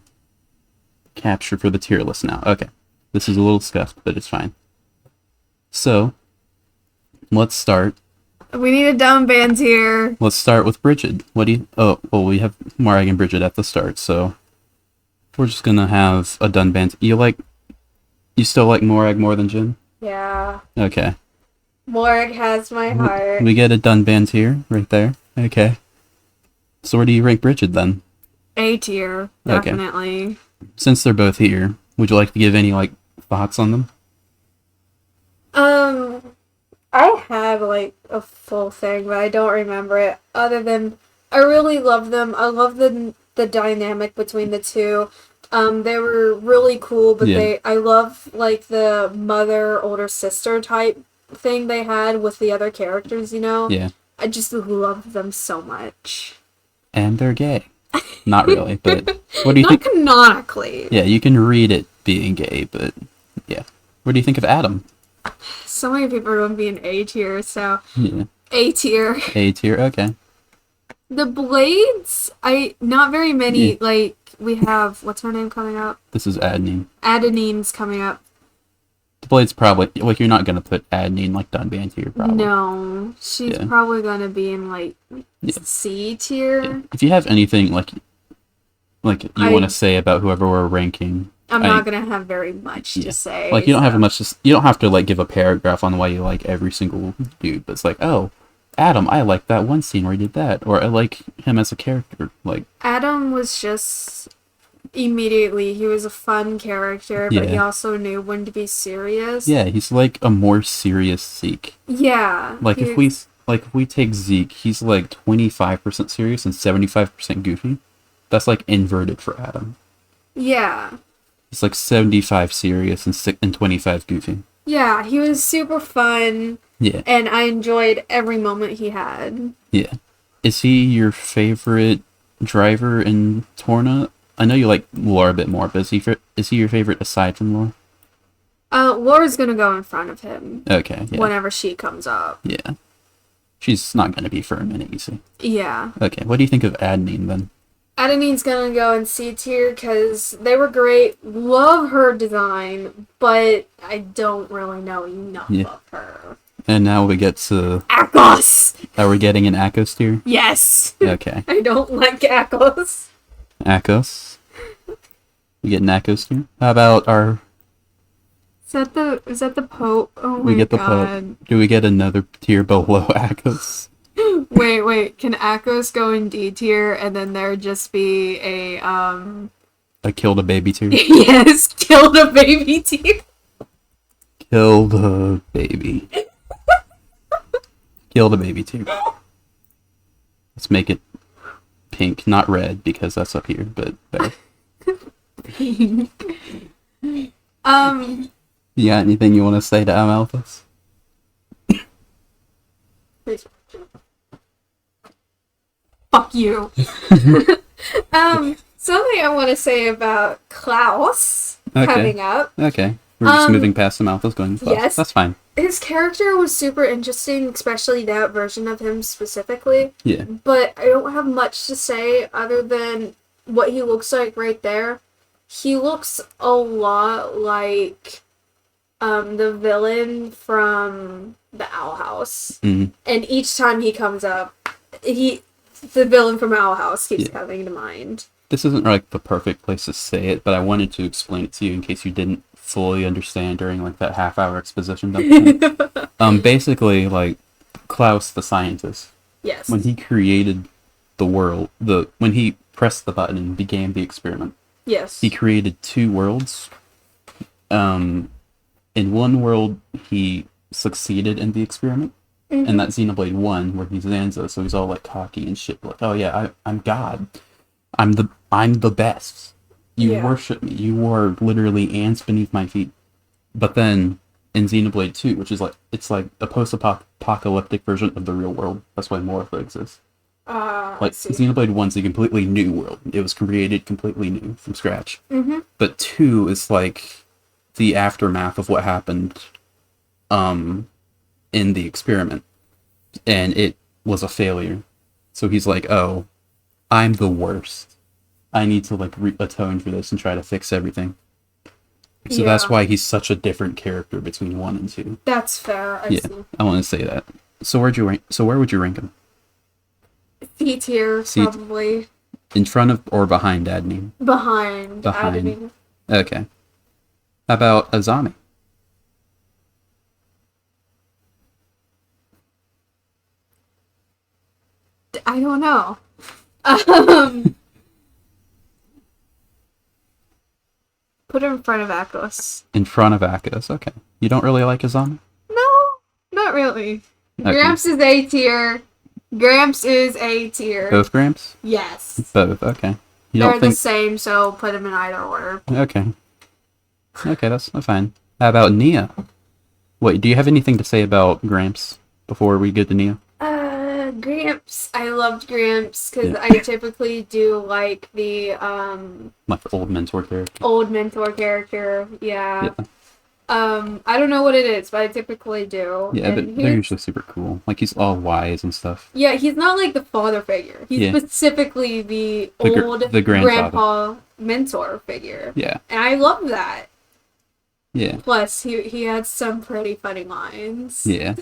capture for the tier list now. Okay. This is a little scuffed, but it's fine. So, let's start. We need a dumb band here. Let's start with Bridget. What do you... Oh, well, we have Morag and Bridget at the start, so... We're just gonna have a done band. You still like Morag more than Jin? Yeah. Okay. Morg has my heart. We get a done band here, right there. Okay. So where do you rank Bridget then? A tier, definitely. Okay. Since they're both here, would you like to give any, thoughts on them? I have, a full thing, but I don't remember it. Other than, I really love them. I love the dynamic between the two. They were really cool, but I love, the mother, older sister type thing they had with the other characters, you know? Yeah. I just love them so much. And they're gay. Not really, but what do you think? Not canonically. Yeah, you can read it being gay, but yeah. What do you think of Adam? So many people are going to be in A tier, so Yeah. A tier. A tier, okay. The Blades, not very many, we have, what's her name coming up? This is Adenine. Adenine's coming up. The Blade's probably, you're not going to put Adenine, done band tier, probably. No, she's probably going to be in, C tier. Yeah. If you have anything, you want to say about whoever we're ranking... I'm not going to have very much to say. You don't have much to... You don't have to, give a paragraph on why you like every single dude, but it's oh, Adam, I like that one scene where he did that, or I like him as a character, Adam was just... Immediately, he was a fun character, but he also knew when to be serious. Yeah, he's a more serious Zeke. Yeah. If we take Zeke, he's 25% serious and 75% goofy. That's inverted for Adam. Yeah. He's 75 serious and 25 goofy. Yeah, he was super fun. Yeah. And I enjoyed every moment he had. Yeah. Is he your favorite driver in Torna? I know you like Lore a bit more, but is he your favorite aside from Lore? Laura's gonna go in front of him. Okay, yeah. Whenever she comes up. Yeah. She's not gonna be for a minute, you see. Yeah. Okay, what do you think of Adenine then? Adenine's gonna go in C tier because they were great. Love her design, but I don't really know enough of her. And now we get to... Akos! Are we getting an Akos tier? Yes! Okay. I don't like Akos. Akos. We get an Akos tier. How about our... Is that the Pope? Oh my god. We get the Pope. Do we get another tier below Akos? Wait. Can Akos go in D tier and then there just be a killed a baby tier? Yes, killed a baby tier. Killed a baby. Killed a baby tier. Let's make it pink, not red, because that's up here, but better. Pink. You got anything you want to say to Amalthus? Fuck you. Something I want to say about Klaus coming up. Okay. We're just moving past Amalthus, going to Klaus. Yes. That's fine. His character was super interesting, especially that version of him specifically. Yeah. But I don't have much to say other than what he looks like right there. He looks a lot like the villain from the Owl House. Mm-hmm. And each time he comes up, the villain from Owl House keeps coming to mind. This isn't the perfect place to say it, but I wanted to explain it to you in case you didn't fully understand during that half-hour exposition. Basically, Klaus the scientist. Yes. When he created the world, when he pressed the button and began the experiment. Yes. He created two worlds. In one world, he succeeded in the experiment. Mm-hmm. And that Xenoblade 1, where he's Zanzo, so he's all cocky and shit. Oh yeah, I'm God. I'm the best. You worship me. You are literally ants beneath my feet. But then in Xenoblade 2, which is like it's like a post-apocalyptic version of the real world. That's why Morpha exists. Like Xenoblade 1's a completely new world. It was created completely new from scratch. Mm-hmm. But 2 is like the aftermath of what happened in the experiment. And it was a failure. So he's like, oh, I'm the worst. I need to like atone for this and try to fix everything. So that's why he's such a different character between 1 and 2. That's fair. I see. I want to say that. So where would you rank him? C tier, probably. In front of or behind Adney? Behind. Adney. Okay. How about Azami? I don't know. Put her in front of Akos. In front of Akos, okay. You don't really like Azami? No, not really. Okay. Gramps is A tier. Gramps is A tier. Both Gramps? Yes. Both, okay. They're the same, so put them in either order. Okay. Okay, that's fine. How about Nia? Wait, do you have anything to say about Gramps before we get to Nia? Gramps. I loved Gramps because I typically do like the Like the old mentor character. Old mentor character, yeah. I don't know what it is, but I typically do. Yeah, but they're usually super cool. Like he's all wise and stuff. Yeah, he's not like the father figure. He's specifically the old the grandpa mentor figure. Yeah. And I love that. Yeah. Plus, he had some pretty funny lines. Yeah.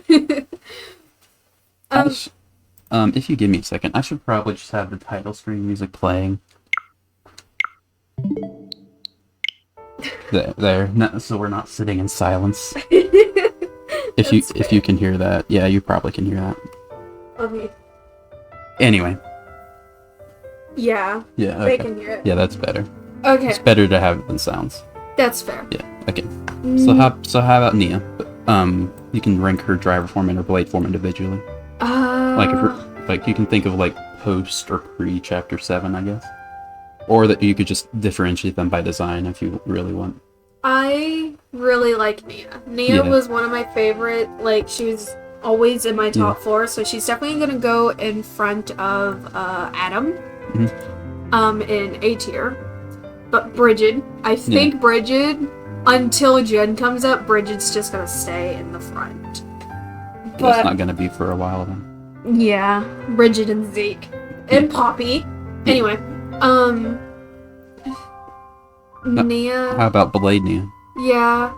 If you give me a second, I should probably just have the title screen music playing. There. No, so we're not sitting in silence. If you can hear that, yeah, you probably can hear that. Okay. Anyway. Yeah. Yeah. They Okay. can hear it. Yeah, that's better. Okay. It's better to have it than sounds. That's fair. Yeah. Okay. So how about Nia? You can rank her driver form and her blade form individually. Like you can think of like post or pre chapter 7, I guess. Or that you could just differentiate them by design if you really want. I really like Nia. Nia was one of my favorite. Like, she was always in my top 4, so she's definitely gonna go in front of Adam. In A tier. But Bridget, I think Bridget, until Jen comes up, Bridget's just gonna stay in the front. But that's not gonna be for a while then. yeah, Bridget and Zeke and Poppy. Anyway, Nia. How about Blade Nia? Yeah,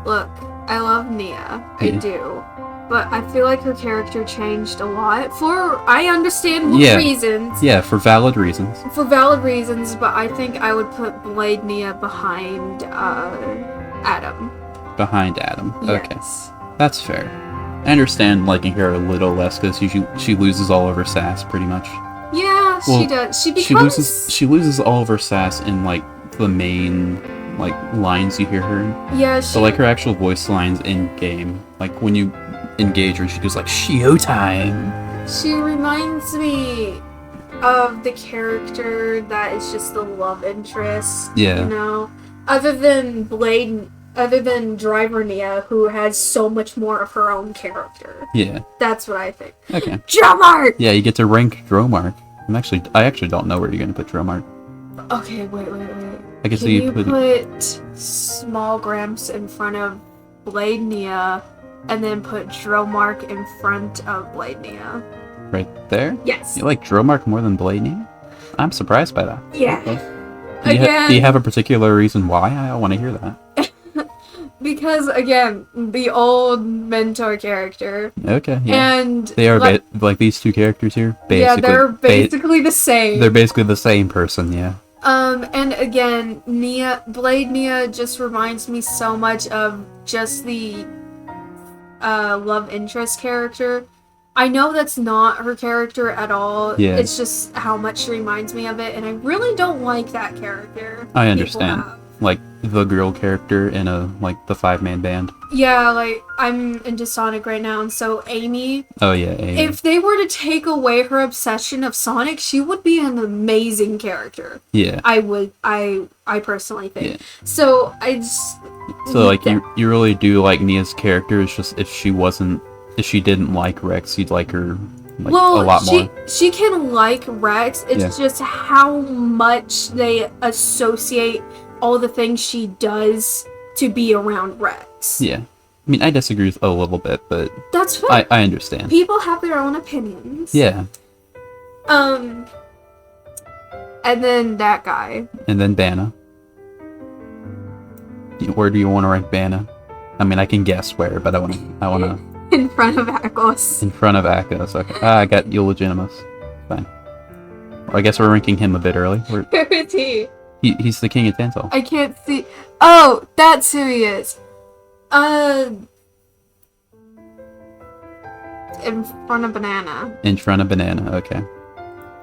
look, I love Nia. I do. But I feel like her character changed a lot for, I understand what reasons. Yeah, for valid reasons. For valid reasons, but I think I would put Blade Nia behind Adam. Behind Adam. Yes. Okay. That's fair. I understand liking her a little less because she loses all of her sass pretty much. Yeah, she does. She loses all of her sass in like the main like lines you hear her in. Yeah, but like her actual voice lines in game, like when you engage her, she goes like Showtime. She reminds me of the character that is just the love interest. Yeah. You know? Other than Driver Nia, who has so much more of her own character. Yeah. That's what I think. Okay. Dromark! Yeah, you get to rank Dromark. I actually don't know where you're gonna put Dromark. Okay, wait. I guess Can you put Small Gramps in front of Blade Nia, and then put Dromark in front of Blade Nia? Right there? Yes. You like Dromark more than Blade Nia? I'm surprised by that. Yeah. Okay. Do you have a particular reason why? I want to hear that. Because, again, the old mentor character. Okay, yeah. And they are like these two characters here. Basically, yeah, they're basically the same. They're basically the same person, yeah. And again, Blade Nia just reminds me so much of just the love interest character. I know that's not her character at all. Yeah. It's just how much she reminds me of it, and I really don't like that character. I understand. Like the girl character in a like the 5-man band. Yeah, like I'm into Sonic right now, and so Amy. Oh yeah, Amy. If they were to take away her obsession of Sonic, she would be an amazing character. Yeah. I personally think. Yeah. So I just. So like you really do like Nia's character. It's just if she didn't like Rex, you'd like her like a lot more. She can like Rex. It's just how much they associate all the things she does to be around Rex. Yeah. I mean, I disagree with a little bit, but that's fine. I understand. People have their own opinions. Yeah. And then that guy. And then Banna. Where do you want to rank Banna? I mean, I can guess where, but I wanna. In front of Akos. In front of Akos. Okay. I got Euleginimus. Fine. Well, I guess we're ranking him a bit early. Who is he? He's the king of Tantal. I can't see. Oh, that's who he is. In front of Banana. In front of Banana. Okay.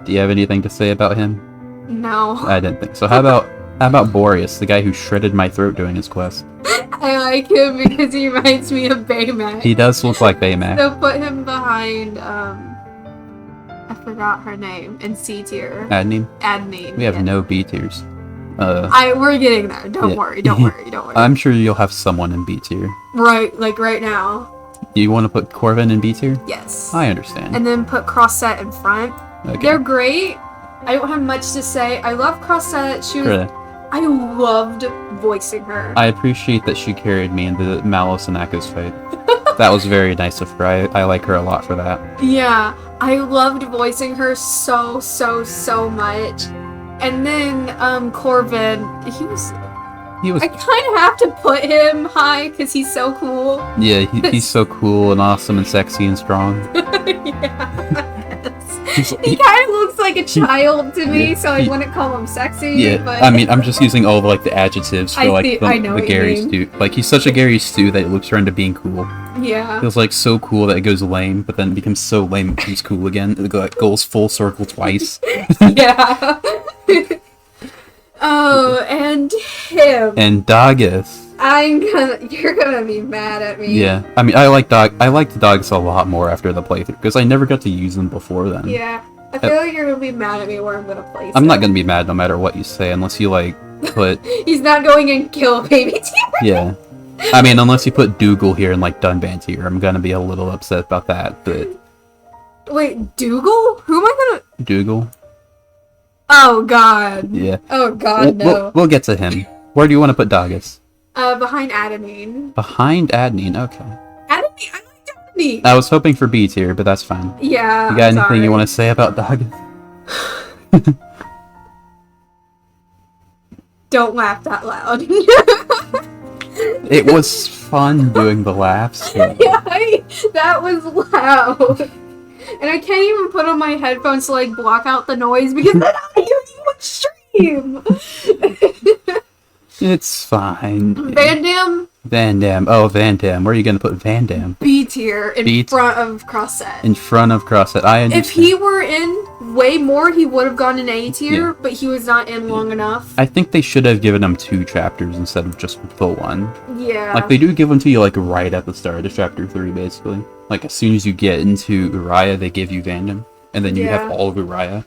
Do you have anything to say about him? No. I didn't think so. How about Boreas, the guy who shredded my throat doing his quest? I like him because he reminds me of Baymax. He does look like Baymax. So put him behind, I forgot her name, in C tier. Adnine? Adnine. We have no B tiers. We're getting there. Don't worry. I'm sure you'll have someone in B tier. Right, like right now. You want to put Corvin in B tier? Yes. I understand. And then put Crossette in front. Okay. They're great. I don't have much to say. I love Crossette. She was... Really? I loved voicing her. I appreciate that she carried me in the Malice and Echo's fight. That was very nice of her. I like her a lot for that. Yeah, I loved voicing her so much. And then Corvin, he was. I kind of have to put him high because he's so cool. Yeah, he's so cool and awesome and sexy and strong. Yeah. He kind of looks like a child to me, so I wouldn't call him sexy. Yeah, but... I mean, I'm just using all of like the adjectives for the Gary Stu. Like he's such a Gary Stu that it looks around to being cool. Yeah. Feels like so cool that it goes lame, but then it becomes so lame it becomes cool again. It goes full circle twice. Yeah. Oh, and him. And Doggeth. You're gonna be mad at me. Yeah, I mean, I liked Doggeth a lot more after the playthrough because I never got to use them before then. Yeah, I feel like you're gonna be mad at me where I'm gonna place. I'm not gonna be mad no matter what you say unless you like put. He's not going and kill baby tier. Yeah, I mean, unless you put Dougal here and like Dunban tier, I'm gonna be a little upset about that. But wait, Dougal? Who am I gonna? Dougal. Oh God. Yeah. Oh God, no. We'll get to him. Where do you want to put Doggeth? Behind Adenine. Behind Adenine, okay. Adenine, I like Adenine. I was hoping for B tier, but that's fine. Yeah. You got anything you want to say about Doggeth? Don't laugh that loud. It was fun doing the laughs. Yeah, that was loud. And I can't even put on my headphones to like block out the noise because then I hear you on stream. It's fine. Van Damme? Van Damme. Oh, Van Damme. Where are you going to put Van Damme? B tier in front of Crossette. In front of Crossette. I understand. If he were in way more, he would have gone in A tier, but he was not in long enough. I think they should have given him 2 chapters instead of just the 1. Yeah. Like, they do give them to you, like, right at the start of chapter 3, basically. Like, as soon as you get into Uriah, they give you Van Damme. And then you have all of Uriah.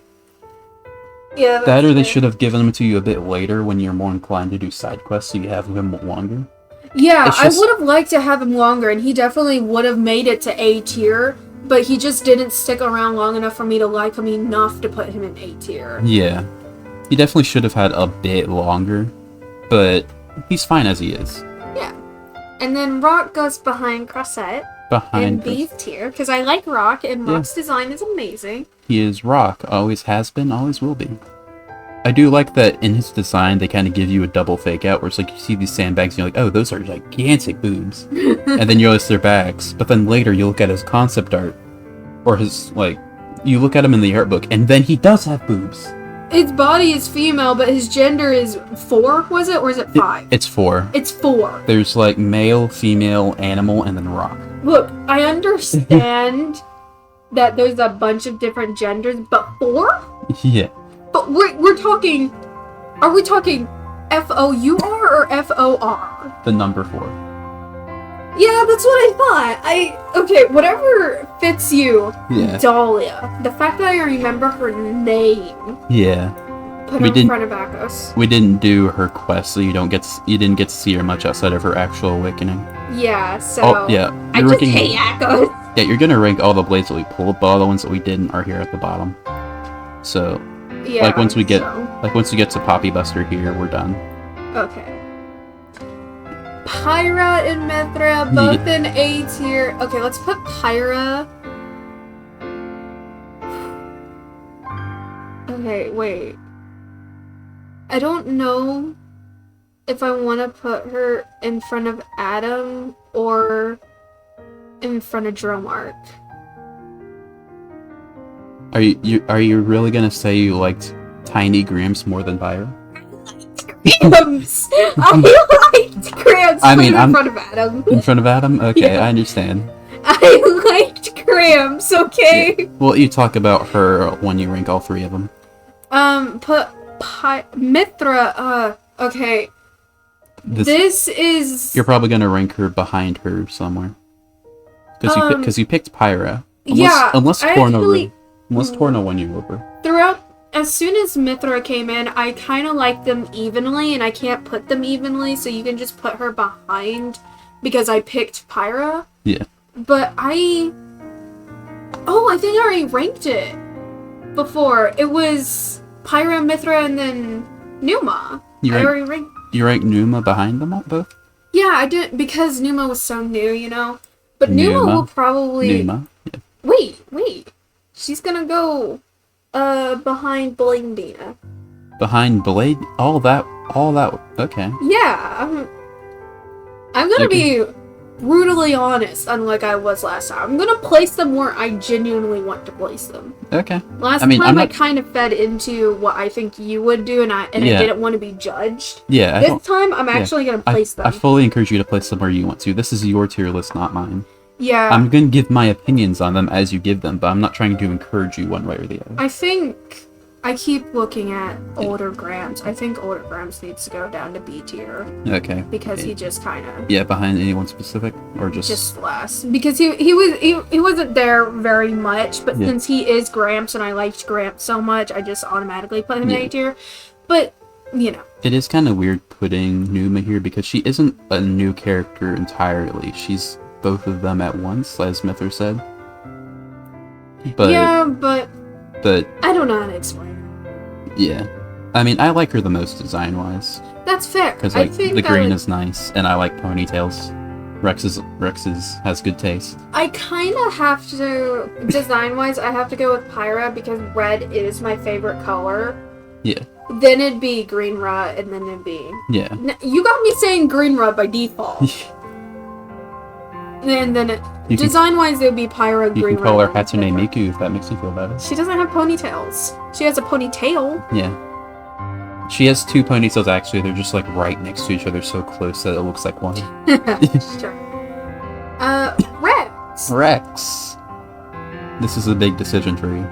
Yeah, that or they should have given them to you a bit later when you're more inclined to do side quests so you have him longer. Yeah, I would have liked to have him longer, and he definitely would have made it to A tier, but he just didn't stick around long enough for me to like him enough to put him in A tier. Yeah. He definitely should have had a bit longer, but he's fine as he is. Yeah. And then Rock goes behind Crossette. In B tier, because I like Rock, and Rock's design is amazing. He is Rock, always has been, always will be. I do like that in his design, they kind of give you a double fake out, where it's like you see these sandbags and you're like, oh, those are gigantic boobs. And then you realize they're bags. But then later you look at his concept art, or his, you look at him in the art book, and then he does have boobs. His body is female, but his gender is 4, was it? Or is it 5? It's 4. It's 4. There's, male, female, animal, and then rock. Look, I understand that there's a bunch of different genders, but 4? Yeah. But we're talking... Are we talking F-O-U-R or F-O-R? The number 4. Yeah, that's what I thought. Okay, whatever fits you. Yeah. Dahlia. The fact that I remember her name. Yeah. Put her in front of Akos. We didn't do her quest, so you didn't get to see her much outside of her actual awakening. Yeah, so... Oh, yeah. I just hate Akos. Yeah, you're gonna rank all the blades that we pulled, but all the ones that we didn't are here at the bottom. So, Yeah, like once we get to Poppy Buster here, we're done. Okay. Pyra and Mithra, both in A tier. Okay, let's put Pyra. Okay, wait. I don't know if I want to put her in front of Adam or in front of Dromark. Are you really gonna say you liked Tiny Gramps more than Pyra? Gramps! I liked Gramps in front of Adam. In front of Adam? Okay, Yeah. I understand. I liked Gramps, okay? Yeah. Well, you talk about her when you rank all 3 of them. Put Mithra, okay. This is... You're probably gonna rank her behind her somewhere. Because you picked Pyra. Unless Torna won you over. Throughout, as soon as Mithra came in, I kind of liked them evenly, and I can't put them evenly, so you can just put her behind, because I picked Pyra. Yeah. But I think I already ranked it before. It was Pyra, Mithra, and then Numa. You ranked Numa behind them all, both? Yeah, I didn't, because Numa was so new, you know? But Numa will probably... Numa? Yeah. Wait. She's gonna go, behind Blandina. Behind Blade? All that, okay. Yeah, I'm gonna be brutally honest, unlike I was last time. I'm gonna place them where I genuinely want to place them. Okay. Last time I kind of fed into what I think you would do, and I didn't want to be judged. Yeah. This time, I'm actually gonna place them. I fully encourage you to place them where you want to. This is your tier list, not mine. Yeah. I'm gonna give my opinions on them as you give them, but I'm not trying to encourage you one way or the other. I think I keep looking at older Gramps. I think older Gramps needs to go down to B tier. Okay. Because he just kind of... Yeah, behind anyone specific? Or just... Just last. Because he wasn't there very much, but since he is Gramps and I liked Gramps so much, I just automatically put him in A tier. But, you know. It is kind of weird putting Numa here because she isn't a new character entirely. She's both of them at once, as Mithra said. But... Yeah, but... I don't know how to explain it. Yeah. I mean, I like her the most design-wise. That's fair. Because, like, the green is nice, and I like ponytails. Rex's has good taste. I kind of have to, design-wise, I have to go with Pyra because red is my favorite color. Yeah. Then it'd be Green Rut, and then it'd be... Yeah. You got me saying Green Rut by default. And then, design-wise, it would be Pyra, Green Rut. You can call her Hatsune Miku if that makes you feel better. She doesn't have ponytails. She has a ponytail. Yeah. She has 2 ponytails, actually. They're just, like, right next to each other so close that it looks like one. Sure. Rex. Rex. This is a big decision for you.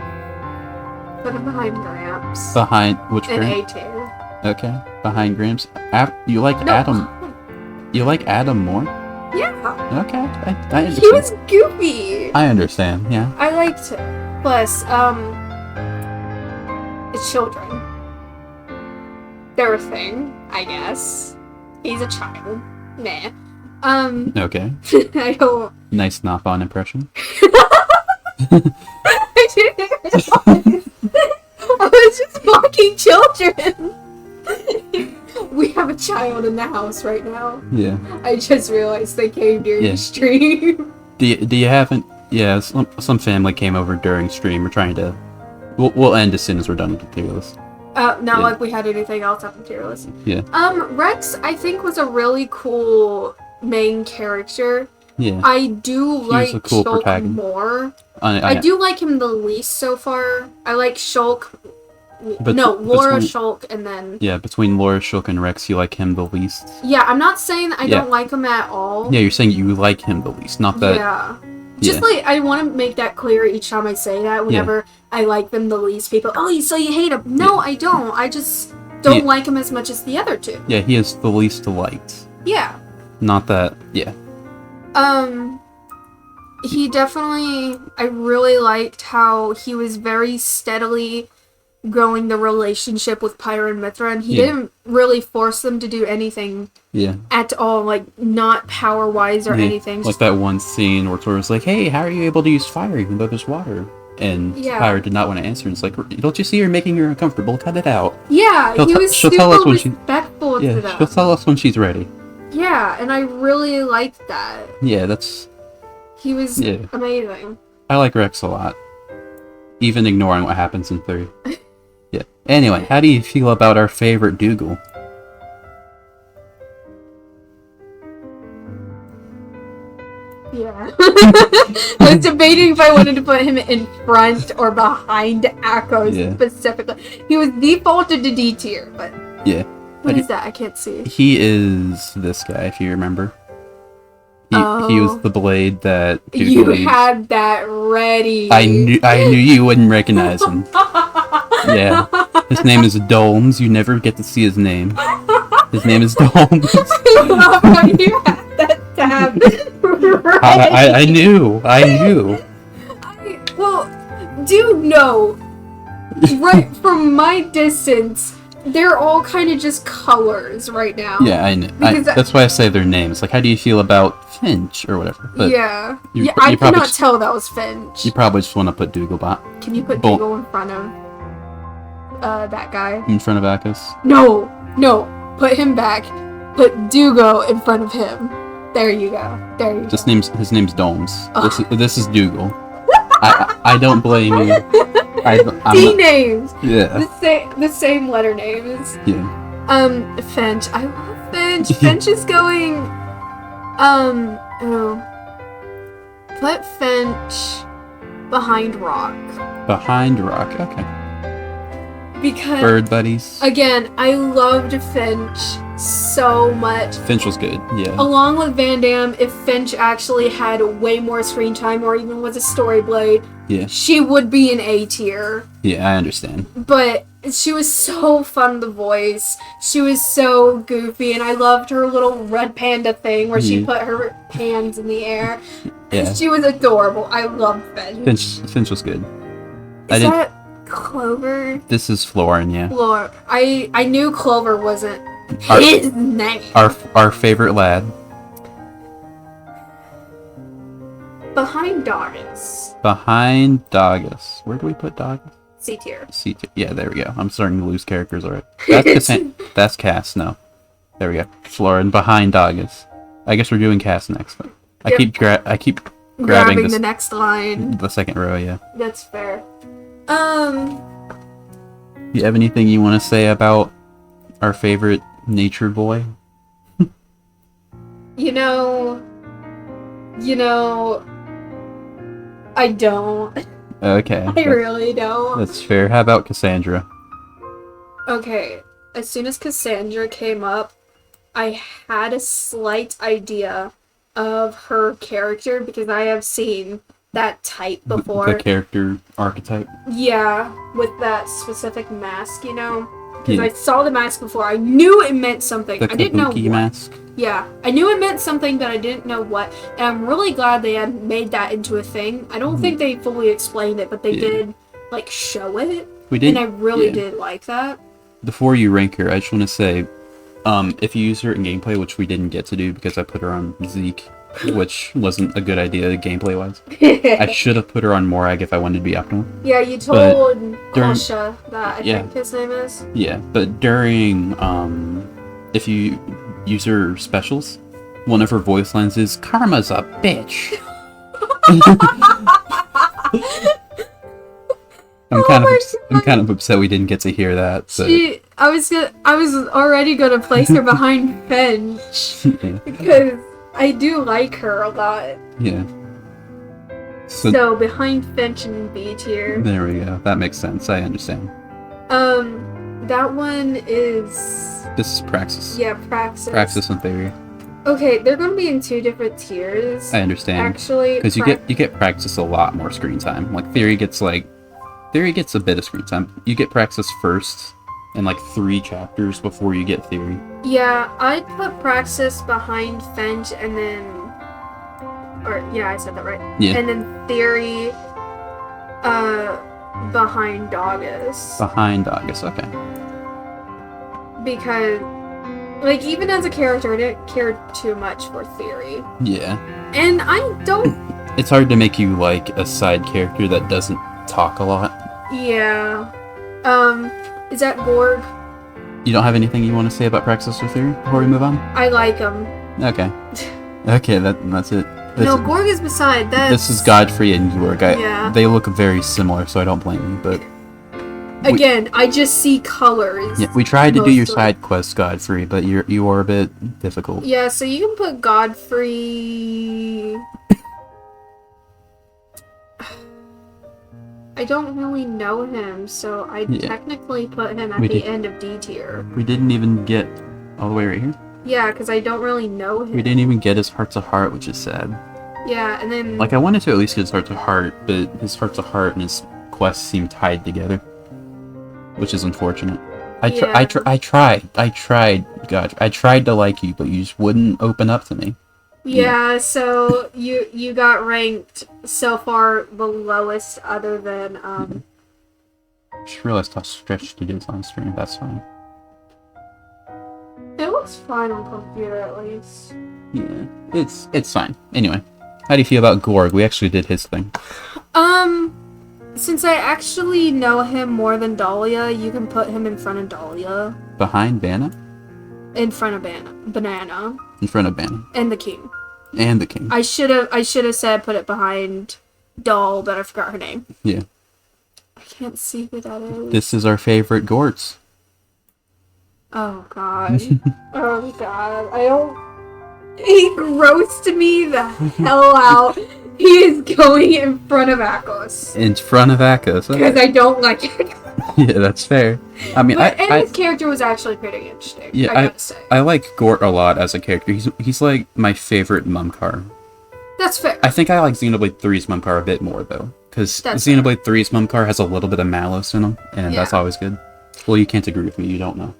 Put him behind Gramps. Behind which In Gramps? A tier. Okay. Behind Gramps. You like Adam. You like Adam more? Yeah. Okay. I understand. He was goofy. I understand, yeah. I liked it. Plus, it's children. They're a thing, I guess. He's a child. Nah. Okay. I don't... Nice knock-on impression. I was just mocking children. We have a child in the house right now. Yeah. I just realized they came during the stream. Do you haven't? Yeah, some family came over during stream. We're trying to. We'll end as soon as we're done with the tier list. Not like we had anything else up in tier list. Yeah. Rex, I think, was a really cool main character. Yeah. I do like a cool Shulk protagonist. more. I do like him the least so far. I like Shulk. Laura, Shulk, and then... Yeah, between Laura, Shulk, and Rex, you like him the least. Yeah, I'm not saying that I don't like him at all. Yeah, you're saying you like him the least, not that... Yeah. Just like, I want to make that clear each time I say that. Whenever I like them the least, people, oh, so you hate him. No, I don't. I just... don't like him as much as the other two. Yeah, he is the least liked. Yeah. Not that, yeah. He definitely, I really liked how he was very steadily growing the relationship with Pyra and Mithra, and he didn't really force them to do anything at all, like, not power-wise or anything. Like that one scene where Torna's like, hey, how are you able to use fire even though there's water? And Pyra did not want to answer, and it's like, don't you see you're making her uncomfortable? Cut it out. Yeah, he was she'll super tell us when respectful to them. She'll tell us when she's ready. Yeah, and I really liked that. Yeah, that's... He was amazing. I like Rex a lot. Even ignoring what happens in 3. Yeah. Anyway, how do you feel about our favorite Dougal? Yeah. I was debating if I wanted to put him in front or behind Akko specifically. He was defaulted to D tier, but... Yeah. What is that? I can't see. He is this guy, if you remember. He was the blade that Dougal used. Had that ready. I knew you wouldn't recognize him. Yeah. His name is Dolms. You never get to see his name. His name is Dolms. I love how you had that tab ready. I knew. Well, do know, right from my distance, they're all kind of just colors right now. Yeah, I know. That's why I say their names. Like, how do you feel about Finch or whatever? But yeah, I could not tell that was Finch. You probably just want to put Dougalbot. Can you put Dougal in front of that guy? In front of Akos? No. Put him back. Put Dougal in front of him. There you go. His name's Dolms. This is Dougal. I don't blame you. Names. Yeah. The same letter names. Yeah. Finch. I love Finch. Finch is going. Put Finch behind Rock. Behind Rock. Okay. Because bird buddies. Again, I loved Finch so much. Finch was good. Yeah. Along with Van Damme, if Finch actually had way more screen time or even was a story blade, she would be an A tier. Yeah, I understand. But she was so fun to voice. She was so goofy, and I loved her little red panda thing where she put her hands in the air. Yeah. She was adorable. I loved Finch. Finch was good. Is that Clover? This is Florin, yeah. Florin. I knew Clover wasn't his name. Our favorite lad. Behind Doggins. Behind Doggis. Where do we put Doggis? C tier. C tier. Yeah, there we go. I'm starting to lose characters already. That's Cass. No. There we go. Florin behind Doggis. I guess we're doing Cass next. I keep grabbing the next line. The second row, yeah. That's fair. You have anything you want to say about our favorite nature boy? You know, I don't. Okay. I really don't. That's fair. How about Cassandra? Okay, as soon as Cassandra came up, I had a slight idea of her character because I have seen that type before. The character archetype? Yeah, with that specific mask, Because I saw the mask before. I knew it meant something. I didn't know what. Mask? Yeah, I knew it meant something, but I didn't know what. And I'm really glad they had made that into a thing. I don't think they fully explained it, but they did, show it. We did. And I really did like that. Before you rank her, I just want to say, if you use her in gameplay, which we didn't get to do because I put her on Zeke, which wasn't a good idea gameplay-wise. I should have put her on Morag if I wanted to be optimal. Yeah, you told Kosha that, I think his name is. Yeah, but during, if you use her specials, one of her voice lines is, "Karma's a bitch." I'm kind of upset we didn't get to hear that. But... I was already gonna place her behind Finch because I do like her a lot. Yeah. So behind Finch and B tier. There we go. That makes sense. I understand. That one is. This is Praxis. Yeah, Praxis. Praxis and Theory. Okay, they're going to be in 2 different tiers. I understand. Actually, because you get Praxis a lot more screen time. Like Theory gets a bit of screen time. You get Praxis first, and like 3 chapters before you get Theory. Yeah, I'd put Praxis behind Finch and then... Or, yeah, I said that right. Yeah. And then Theory behind Doggus. Behind August, okay. Because, like, even as a character, I didn't care too much for Theory. Yeah. And I don't... It's hard to make you like a side character that doesn't talk a lot. Yeah. Is that Gorg? You don't have anything you want to say about Praxis or Theory before we move on? I like him. Okay. Okay, that's it. No, Gorg is beside. This is Godfrey and York. Yeah. They look very similar, so I don't blame you, but... Again, I just see colors. Yeah, we tried to do your mostly. side quest, Godfrey, but you are a bit difficult. Yeah, so you can put Godfrey... I don't really know him, so I'd technically put him at the end of D tier. We didn't even get all the way right here. Yeah, because I don't really know him. We didn't even get his Hearts of Heart, which is sad. Yeah, and then... Like, I wanted to at least get his Hearts of Heart, but his Hearts of Heart and his quests seem tied together. Which is unfortunate. I tried, God. I tried to like you, but you just wouldn't open up to me. Yeah, so you got ranked so far the lowest other than, Just realized how stretched it is on stream, that's fine. It looks fine on computer, at least. Yeah, it's fine. Anyway, how do you feel about Gorg? We actually did his thing. Since I actually know him more than Dahlia, you can put him in front of Dahlia. Behind Banna? In front of Banana. In front of Banna. And the King. And the King. I should have said put it behind Doll, but I forgot her name. Yeah. I can't see who that is. This is our favorite Gortz. Oh god. Oh god. I don't... He grossed me the hell out. He is going in front of Akos. In front of Akos. Because I don't like Akos. Yeah, that's fair. I mean, and his character was actually pretty interesting. Yeah, I gotta say. I like Gort a lot as a character. He's like my favorite Mumkar. That's fair. I think I like Xenoblade 3's Mumkar a bit more though, because Xenoblade 3's Mumkar has a little bit of malice in him, and that's always good. Well, you can't agree with me. You don't know.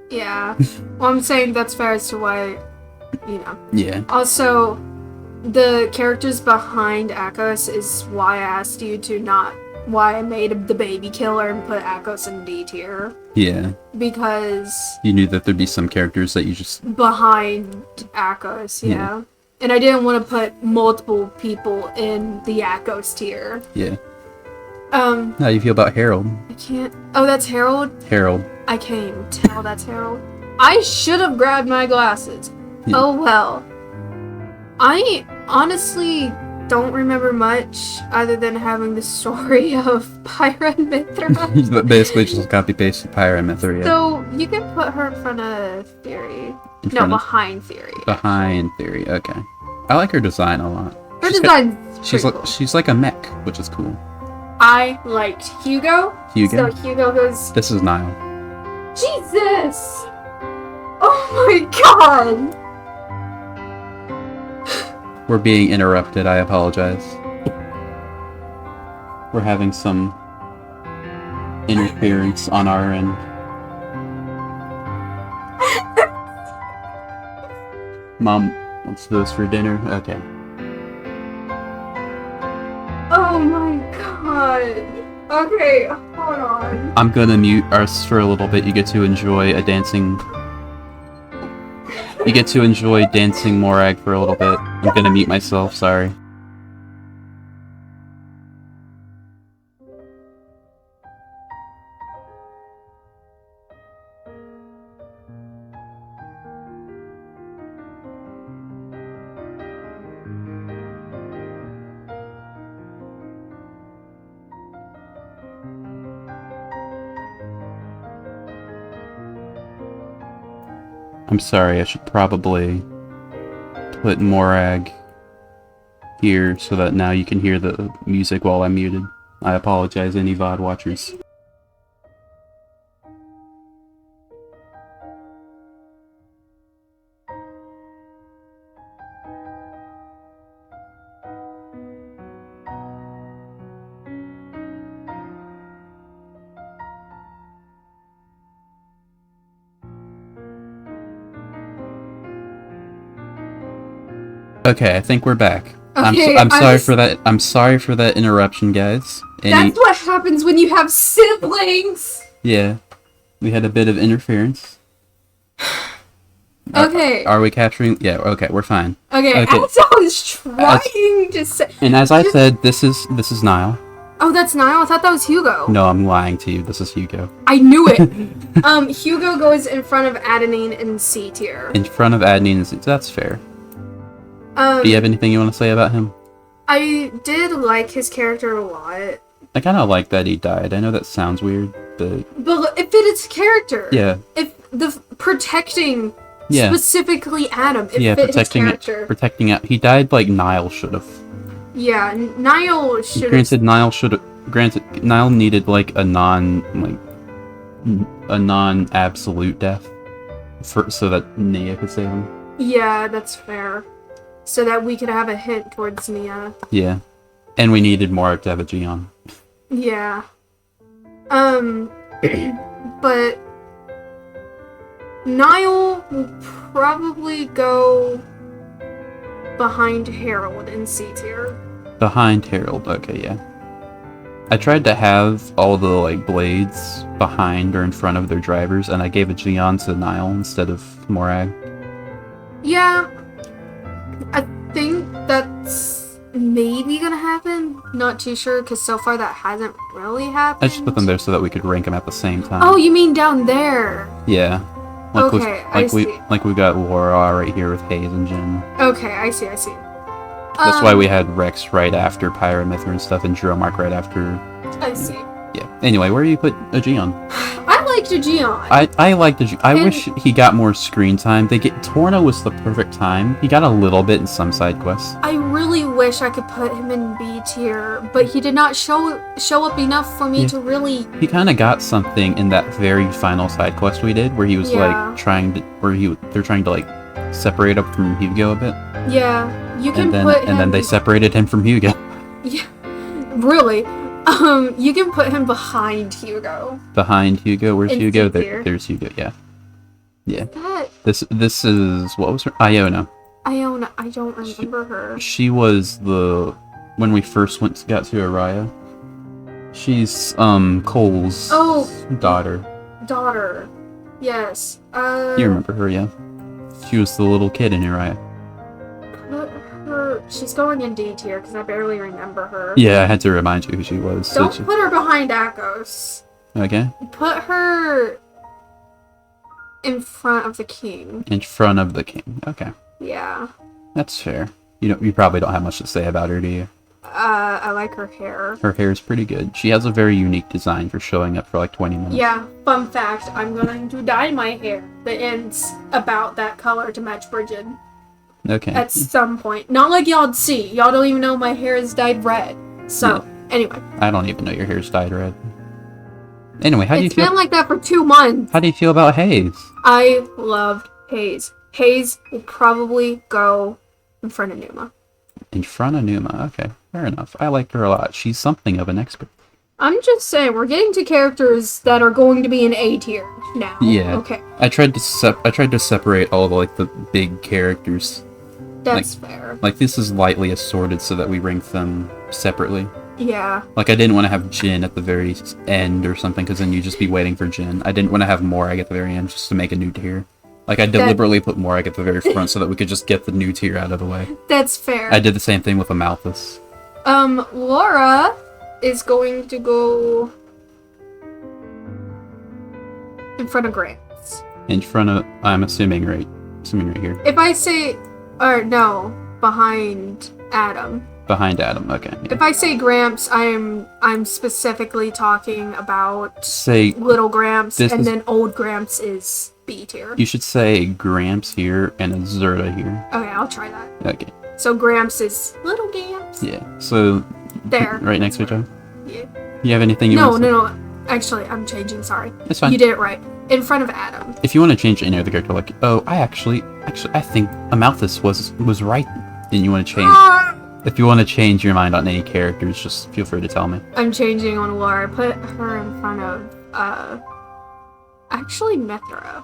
Yeah. Well, I'm saying that's fair as to why, you know. Yeah. Also, the characters behind Akos is why I asked you to not... Why I made the baby killer and put Akos in D tier. Yeah. Because... You knew that there'd be some characters that you just... Behind Akos, yeah. And I didn't want to put multiple people in the Akos tier. Yeah. How do you feel about Harold? I can't... Oh, that's Harold? Harold. I can't even tell that's Harold. I should have grabbed my glasses. Yeah. Oh well. I honestly don't remember much other than having the story of Pyra and Mithra. Basically just copy-pasted Pyra and Mithra, yeah. So, you can put her in front of Theory. No, behind Theory. Behind Theory, okay. I like her design a lot. Her design she's like a mech, which is cool. I liked Hugo. Hugo? So Hugo goes... This is Niall. Jesus! Oh my god! We're being interrupted, I apologize. We're having some interference on our end. Mom wants those for dinner? Okay. Oh my god. Okay, hold on. I'm gonna mute us for a little bit. You get to enjoy a dancing... You get to enjoy dancing Morag for a little bit. I'm gonna mute myself, sorry. I'm sorry, I should probably put Morag here so that now you can hear the music while I'm muted. I apologize, any VOD watchers. Okay, I think we're back. Okay, I'm sorry for that. I'm sorry for that interruption, guys. That's what happens when you have siblings! Yeah, we had a bit of interference. Okay. Are we capturing? Yeah. Okay, we're fine. Okay. As I was trying to say. And as I said, this is Niall. Oh, that's Niall. I thought that was Hugo. No, I'm lying to you. This is Hugo. I knew it. Hugo goes in front of Adenine in C tier. In front of Adenine, that's fair. Do you have anything you want to say about him? I did like his character a lot. I kind of like that he died. I know that sounds weird, but it fit his character. Yeah. If the protecting specifically Adam, it fit his character. Protecting it. He died like Niall should have. Yeah, Niall should have. Granted, Niall needed like a non-absolute death so that Nia could save him. Yeah, that's fair. So that we could have a hint towards Nia. Yeah. And we needed more to have a Gion. Yeah. But Niall will probably go behind Harold in C tier. Behind Harold, okay, yeah. I tried to have all the like blades behind or in front of their drivers, and I gave a Gion to Niall instead of Morag. Yeah. I think that's maybe gonna happen. Not too sure, because so far that hasn't really happened. I just put them there so that we could rank them at the same time. Oh, you mean down there? Yeah. Okay, I see. Like we got Laura right here with Hayes and Jin. Okay, I see. That's why we had Rex right after Pyramithra and stuff, and Dromark right after. I see. Yeah. Anyway, where do you put Aegeon? I liked Aegeon. I liked Aegeon. I wish he got more screen time. Torna was the perfect time. He got a little bit in some side quests. I really wish I could put him in B tier, but he did not show up enough for me to really. He kind of got something in that very final side quest we did, where he was like they're trying to like separate up from Hugo a bit. Yeah, you can put him. And then they separated him from Hugo. Yeah, really. You can put him behind Hugo. Behind Hugo? Where's in Hugo? There's Hugo, yeah. Yeah. This is, what was her? Iona. Iona, I don't remember her. She was when we first got to Araya. She's, Cole's daughter. Daughter. Yes. You remember her, yeah. She was the little kid in Araya. She's going in D tier because I barely remember her. Yeah, I had to remind you who she was. Don't put her behind Akos. Okay. Put her in front of the king. In front of the king. Okay. Yeah. That's fair. You probably don't have much to say about her, do you? I like her hair. Her hair is pretty good. She has a very unique design for showing up for like 20 minutes. Yeah, fun fact, I'm going to dye my hair that ends about that color to match Bridget. Okay. At some point. Not like y'all'd see. Y'all don't even know my hair is dyed red. So, anyway. I don't even know your hair's dyed red. Anyway, how do you feel? It's been like that for 2 months. How do you feel about Hayes? I loved Hayes. Hayes will probably go in front of Numa. In front of Numa, okay. Fair enough. I liked her a lot. She's something of an expert. I'm just saying, we're getting to characters that are going to be in A tier now. Yeah. Okay. I tried to separate all the big characters. That's fair. Like, this is lightly assorted so that we rank them separately. Yeah. Like, I didn't want to have Jin at the very end or something, because then you'd just be waiting for Jin. I didn't want to have Morag at the very end just to make a new tier. Like, I deliberately put Morag at the very front so that we could just get the new tier out of the way. That's fair. I did the same thing with Amalthus. Laura is going to go in front of Gramps. In front of, I'm assuming right here. If I say, or no, behind Adam. Behind Adam, okay. Yeah. If I say Gramps, I'm specifically talking about Little Gramps, and then Old Gramps is B tier. You should say Gramps here and a Zerta here. Okay, I'll try that. Okay. So Gramps is Little Gramps. Yeah. So there. Right next to each other. Yeah. You have anything you want to say? No. Actually, I'm changing. Sorry. It's fine. You did it right. In front of Adam. If you want to change any other character, like, oh, I think Amalthus was right, and you want to change. If you want to change your mind on any characters, just feel free to tell me. I'm changing on Laura. Put her in front of, actually Mithra.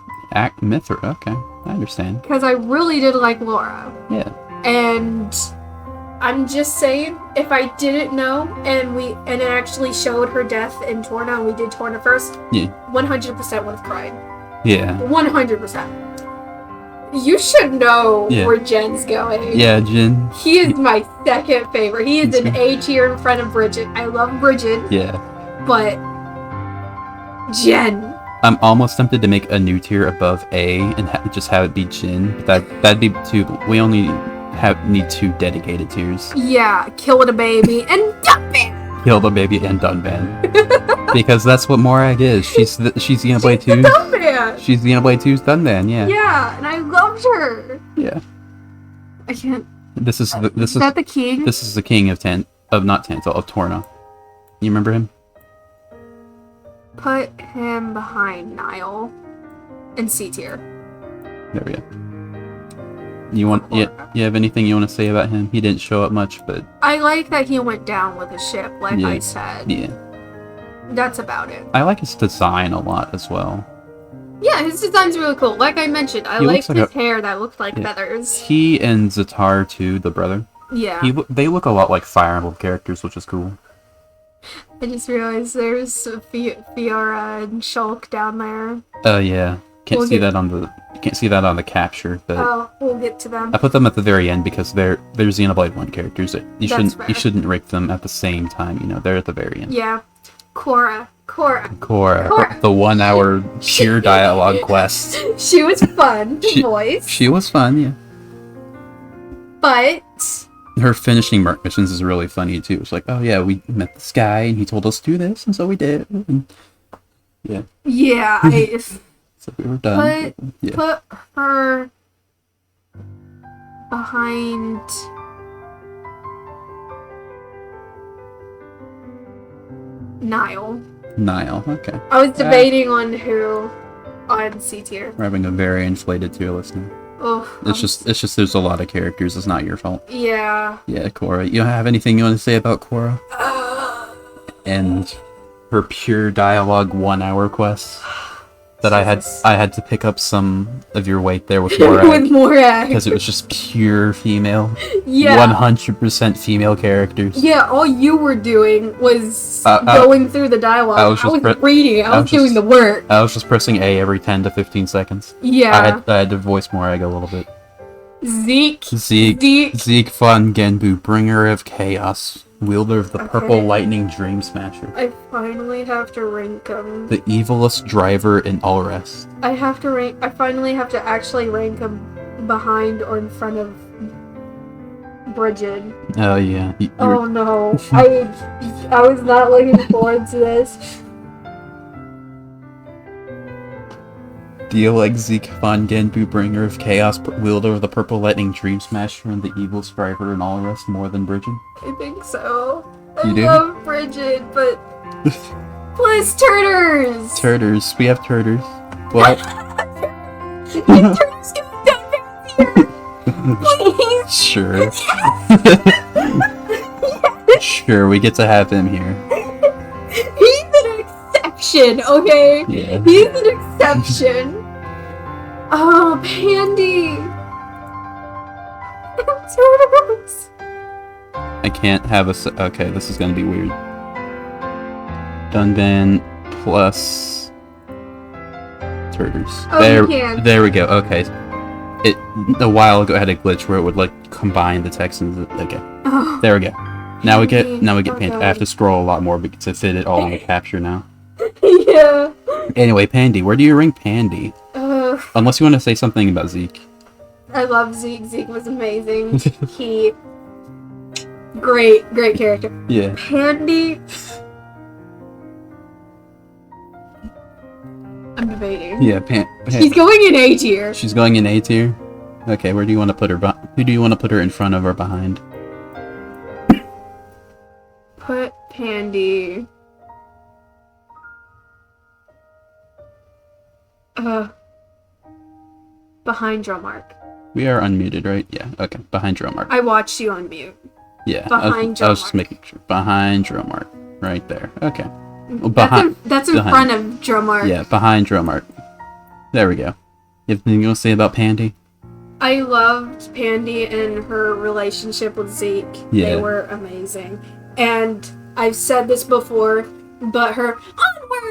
Mithra, okay. I understand. Because I really did like Laura. Yeah. And I'm just saying, if I didn't know and it actually showed her death in Torna and we did Torna first, Yeah. 100% would have cried. Yeah. 100%. You should know Yeah. where Jen's going. Yeah, Jin. He is my second favorite. He is an A tier in front of Bridget. I love Bridget, Yeah. but Jen. I'm almost tempted to make a new tier above A and just have it be Jin. But that'd be too. We only need 2 dedicated tiers. Yeah, kill the baby and Dunban. Kill the baby and Dunban. Because that's what Morag is. She's Xenoblade 2. Dunban. She's Xenoblade 2's Dunban. Yeah. Yeah, and I loved her. Yeah. I can't. This is that the king? This is the king of not Tantal, of Torna. You remember him? Put him behind Niall in C tier. There we go. You have anything you want to say about him? He didn't show up much, but I like that he went down with a ship, like I said. Yeah. That's about it. I like his design a lot as well. Yeah, his design's really cool. Like I mentioned, I liked his hair that looked like feathers. He and Zatar too, the brother. Yeah. They look a lot like Fire Emblem characters, which is cool. I just realized there's Fiora and Shulk down there. Oh yeah. Can't see that on the capture, but oh, we'll get to them. I put them at the very end because they're Xenoblade 1 characters. You shouldn't rank them at the same time, they're at the very end. Yeah. Cora, the 1 hour pure dialogue quest. She was fun to voice. She was fun, yeah. But her finishing missions is really funny too. It's like, oh yeah, we met this guy and he told us to do this, and so we did. And yeah. Yeah, so we were done. Put her behind Niall. Okay. I was debating on who on C tier. We're having a very inflated tier list now. Oh, it's just there's a lot of characters. It's not your fault. Yeah. Yeah, Cora. You don't have anything you want to say about Cora? And her pure dialogue 1 hour quest that I had to pick up some of your weight there with Morag. With Morag. Because it was just pure female. Yeah. 100% female characters. Yeah, all you were doing was going through the dialogue. I was reading. I was doing the work. I was just pressing A every 10 to 15 seconds. Yeah. I had to voice Morag a little bit. Zeke, Fun Genbu, bringer of chaos, wielder of the purple lightning dream smasher. I finally have to rank him. The evilest driver in all rest. I finally have to actually rank him behind or in front of Bridget. Oh yeah. Oh no. I was not looking forward to this. Do you like Zeke Fun Genbu, bringer of chaos, wielder of the purple lightning dream smasher, and the evil striver and all rest more than Bridget? I think so. You do? love Bridget, but plus Turters. Turters. We have Turters. Well, Turters get done please. Sure. Sure, we get to have him here. He's an exception, okay? Yeah. He's an exception. Oh, Pandy. Turtles. I can't have okay, this is gonna be weird. Dunban plus Turters. Oh, you can. There we go. Okay. A while ago I had a glitch where it would like combine the text and okay. Oh. There we go. Now we get Okay. Pandy. I have to scroll a lot more to fit it all in the capture now. Yeah. Anyway, Pandy, where do you rank Pandy? Unless you want to say something about Zeke. I love Zeke. Zeke was amazing. Great character. Yeah. Pandy. I'm debating. Yeah, She's going in A tier. She's going in A tier? Okay, where do you want to put her? Who do you want to put her in front of or behind? Put Pandy. Behind Drillmark. We are unmuted, right? Yeah, okay. Behind Drillmark. I watched you on mute. Yeah. Behind I was just making sure. Behind Drillmark. Right there. Okay. Well, That's in front of Drillmark. Yeah, behind Drillmark. There we go. You have anything you want to say about Pandy? I loved Pandy and her relationship with Zeke. Yeah. They were amazing. And I've said this before, but her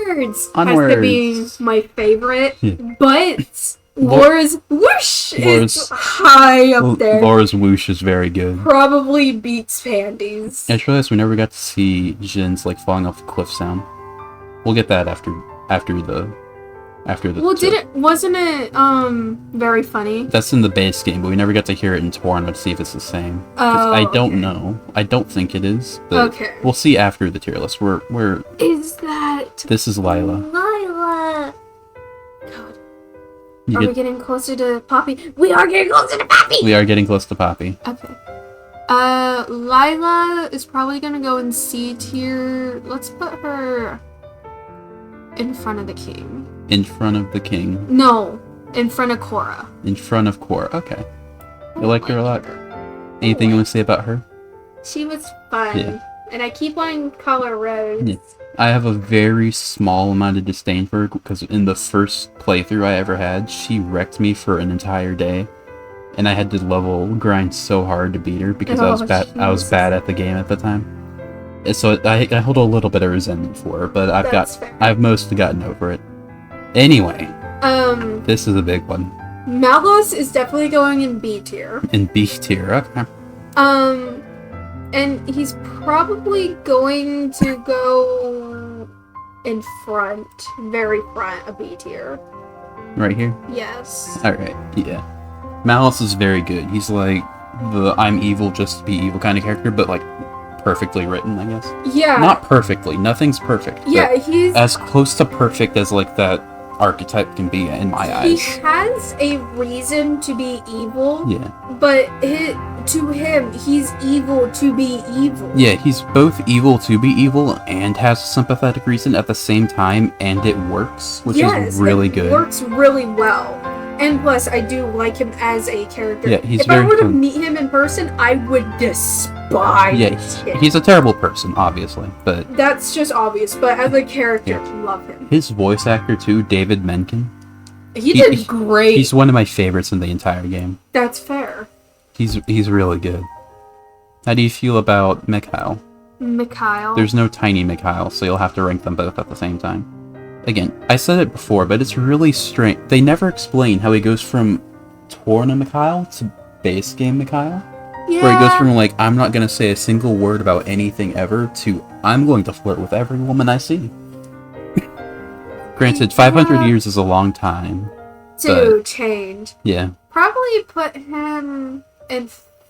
onwards has to be my favorite. Yeah. But Laura's whoosh is high up there. Laura's whoosh is very good. Probably beats Pandy's. I just realized we never got to see Jin's like falling off the cliff sound. We'll get that after the. Well, wasn't it very funny? That's in the base game, but we never got to hear it in Torna to see if it's the same. Oh, I don't know. I don't think it is. But Okay. We'll see after the tier list. We're. Is that This is Lila. Lila? You Are we get- getting closer to Poppy? We are getting closer to Poppy! We are getting close to Poppy. Okay. Lila is probably gonna go in C tier. Let's put her in front of the king. In front of the king. No, in front of Cora. In front of Cora. Okay. You like her a lot. Anything you want to say about her? She was fun. Yeah. And I keep wanting to call her Rose. Yeah. I have a very small amount of disdain for her because in the first playthrough I ever had, she wrecked me for an entire day. And I had to level grind so hard to beat her because I was bad at the game at the time. And so I hold a little bit of resentment for her, but I've mostly gotten over it. Anyway, this is a big one. Malus is definitely going in B tier. In B tier, okay. And he's probably going to go in front, very front of B tier. Right here? Yes. Alright, yeah. Malice is very good. He's like the I'm evil just to be evil kind of character, but like perfectly written, I guess. Yeah. Not perfectly. Nothing's perfect. Yeah, but he's as close to perfect as like that archetype can be in my He eyes. has a reason to be evil. Yeah. But to him, he's evil to be evil. Yeah, he's both evil to be evil and has a sympathetic reason at the same time, and it works, which is really good. It works really well. And plus, I do like him as a character. Yeah, he's if I very were to fun. meet him in person, I would despise Yeah, him. he's a terrible person, obviously, but That's just obvious, but as a character, love him. his voice actor too, David Menken. He did great. He's one of my favorites in the entire game. That's fair. He's really good. How do you feel about Mikhail? Mikhail. There's no tiny Mikhail, so you'll have to rank them both at the same time. Again, I said it before, but it's really strange. They never explain how he goes from Torna Mikhail to base game Mikhail. Yeah. Where he goes from like, I'm not gonna say a single word about anything ever, to I'm going to flirt with every woman I see. Granted, 500 years is a long time. To change. Yeah. Probably put him in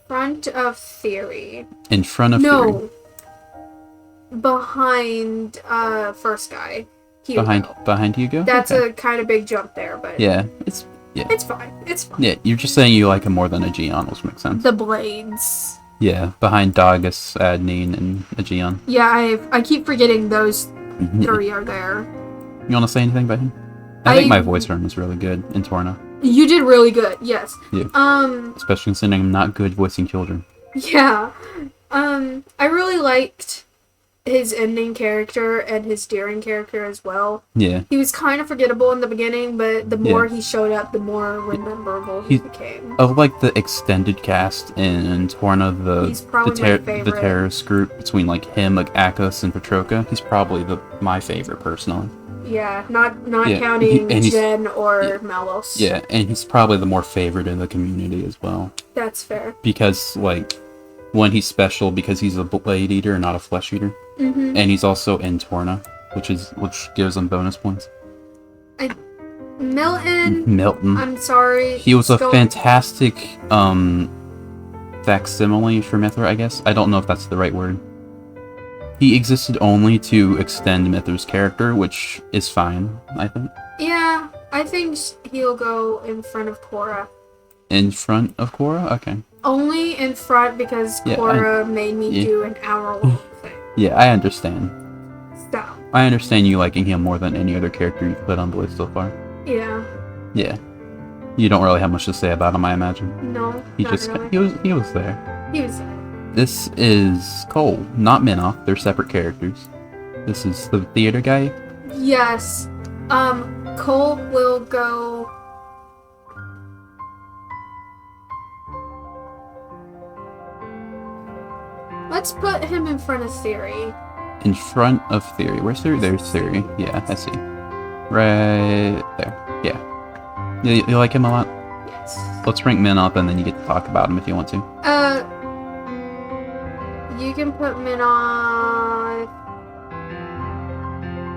front of Theory. In front of Fury. Behind first guy. Hugo. Behind Hugo? That's Okay. a kind of big jump there, but Yeah, it's fine. It's fine. Yeah, you're just saying you like him more than Aegeon, which makes sense. The blades. Yeah, behind Dagus, Adnine, and Aegeon. Yeah, I keep forgetting those Yeah. three are there. You want to say anything about him? I think my voice for him is really good in Torna. You did really good, yes. Yeah. Especially considering I'm not good voicing children. Yeah. I really liked his ending character and his steering character as well. Yeah. He was kind of forgettable in the beginning, but the more Yeah. he showed up, the more memorable he became. Of like the extended cast in Torna, He's probably my the favorite. terrorist group between like him, like Akos and Petroka, he's probably my favorite personally. Yeah, not Yeah, counting and he's- Jen or Malos. Yeah, and he's probably the more favorite in the community as well. That's fair. Because like, one, he's special because he's a blade eater and not a flesh eater. Mhm. And he's also in Torna, which gives him bonus points. Milton. I'm sorry. He was a Don't- fantastic facsimile for Mithra, I guess. I don't know if that's the right word. He existed only to extend Mithra's character, which is fine, I think. Yeah, I think he'll go in front of Cora. In front of Cora? Okay. Only in front because Yeah, Cora made me yeah. do an hour-long thing. Yeah, I understand. So, I understand you liking him more than any other character you've put on the list so far. yeah. Yeah. You don't really have much to say about him, I imagine. No, He not just really. he was there. He was This is Cole, not Minoff. They're separate characters. This is the theater guy. Yes. Cole will go Let's put him in front of Theory. In front of Theory. Where's Theory? There's Theory. Yeah, I see. Right there. Yeah. You like him a lot? Yes. Let's rank Min up and then you get to talk about him if you want to. You can put Minot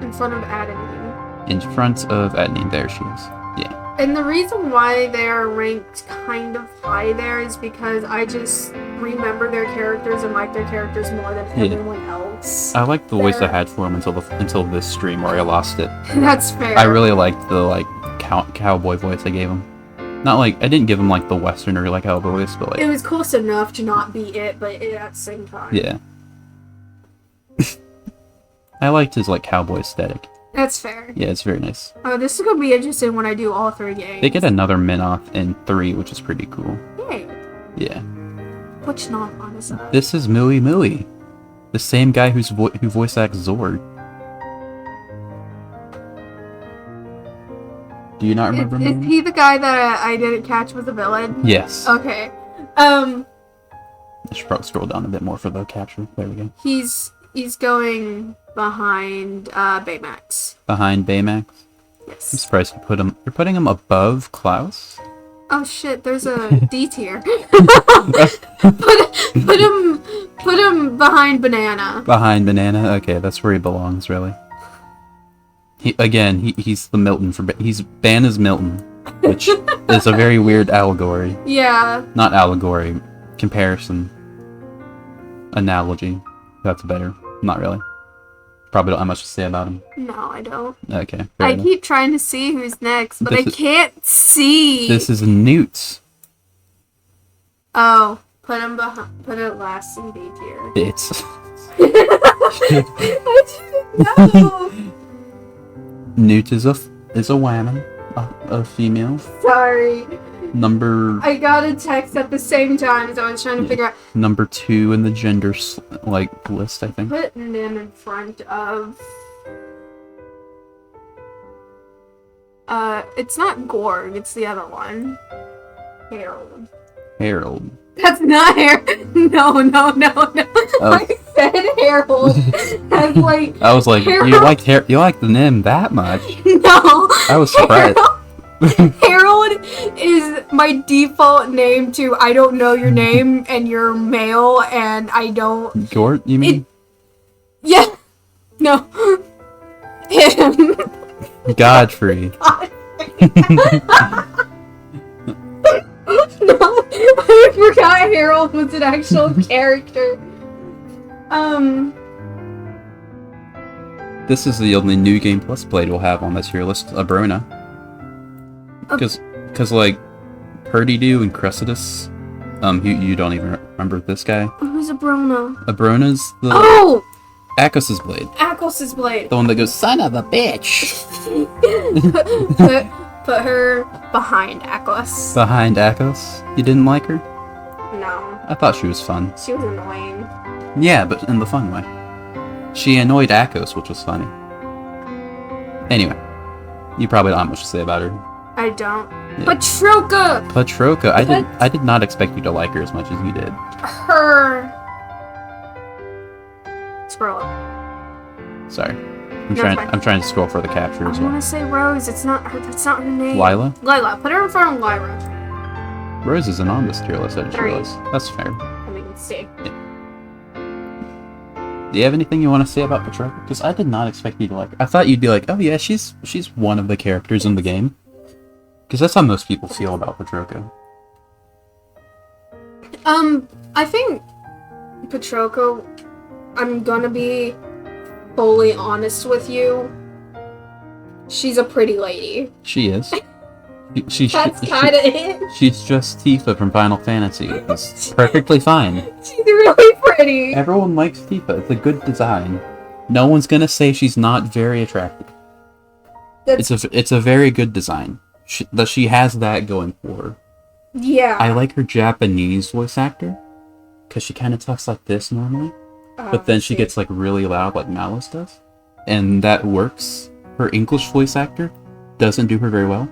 in front of Adenine. In front of Adenine. There she is. Yeah. And the reason why they're ranked kind of high there is because I just remember their characters and like their characters more than everyone else. I liked the voice I had for him until this stream where I lost it. That's fair. I really liked the cowboy voice I gave him. Not like I didn't give him like the westerner like cowboy voice, but like it was close enough to not be it, but at the same time. Yeah. I liked his like cowboy aesthetic. That's fair. Yeah, it's very nice. Oh, this is gonna be interesting when I do all 3 games. They get another Minoth in 3, which is pretty cool. Yay. Yeah. Which Noth is that? This is Mui, the same guy who voice acts Zord. Do you not remember Is he the guy that I didn't catch with the villain? Yes. Okay. I should probably scroll down a bit more for the capture. There we go. He's going behind Baymax. Behind Baymax? Yes. I'm surprised you're putting him above Klaus? Oh shit, there's a D tier. put him behind Banana. Behind Banana? Okay, that's where he belongs, really. He's the Milton he's Banana's Milton, which is a very weird allegory. Yeah. Not allegory, comparison. Analogy. That's better. Not really. Probably don't have much to say about him. No, I don't. Okay. I enough. keep trying to see who's next, but I This is- can't see. This is Newt. Oh, put him behind. Put it last in D tier. It's I didn't know. Newt is a woman, a female. Sorry. Number I got a text at the same time, so I was trying to figure out. number 2 in the gender list, I think. Put Nim in front of. It's not Gorg, it's the other one. Harold. Harold. That's not Harold. No. I said Harold. As like. I was like, Harold. you like the name that much? No. I was surprised. Harold is my default name to I don't know your name and you're male and I don't. Gort, you mean? Yeah. No. Him. Godfrey. No, I forgot Harold was an actual character. This is the only new game plus played we'll have on this here list, Abrona. Because like, Purdy-Doo and Cressidus, you don't even remember this guy? Who's Abrona? Abrona's the... Oh! Akos's blade. Akos's blade. The one that goes, son of a bitch! Put her behind Akos. Behind Akos? You didn't like her? No. I thought she was fun. She was annoying. Yeah, but in the fun way. She annoyed Akos, which was funny. Anyway, you probably don't have much to say about her. I don't. Yeah. Patroka! I did not expect you to like her as much as you did. Her. Scroll up. Sorry. No, it's fine. I'm trying to scroll for the capture as I want well. to say Rose. It's not her. That's not her name. Lila? Lila. Put her in front of Lyra. Rose isn't on this tier list, I just 3. realized. That's fair. I mean, C. Do you have anything you want to say about Patroka? Because I did not expect you to like her. I thought you'd be like, oh yeah, she's one of the characters in the game. Because that's how most people feel about Patroka. I think Patroka, I'm gonna be fully honest with you. She's a pretty lady. She is. That's kind of it. She's just Tifa from Final Fantasy. It's perfectly fine. She's really pretty. Everyone likes Tifa. It's a good design. No one's gonna say she's not very attractive. It's a very good design. She has that going for her. Yeah. I like her Japanese voice actor, because she kind of talks like this normally, but then she gets like really loud like Malice does, and that works. Her English voice actor doesn't do her very well.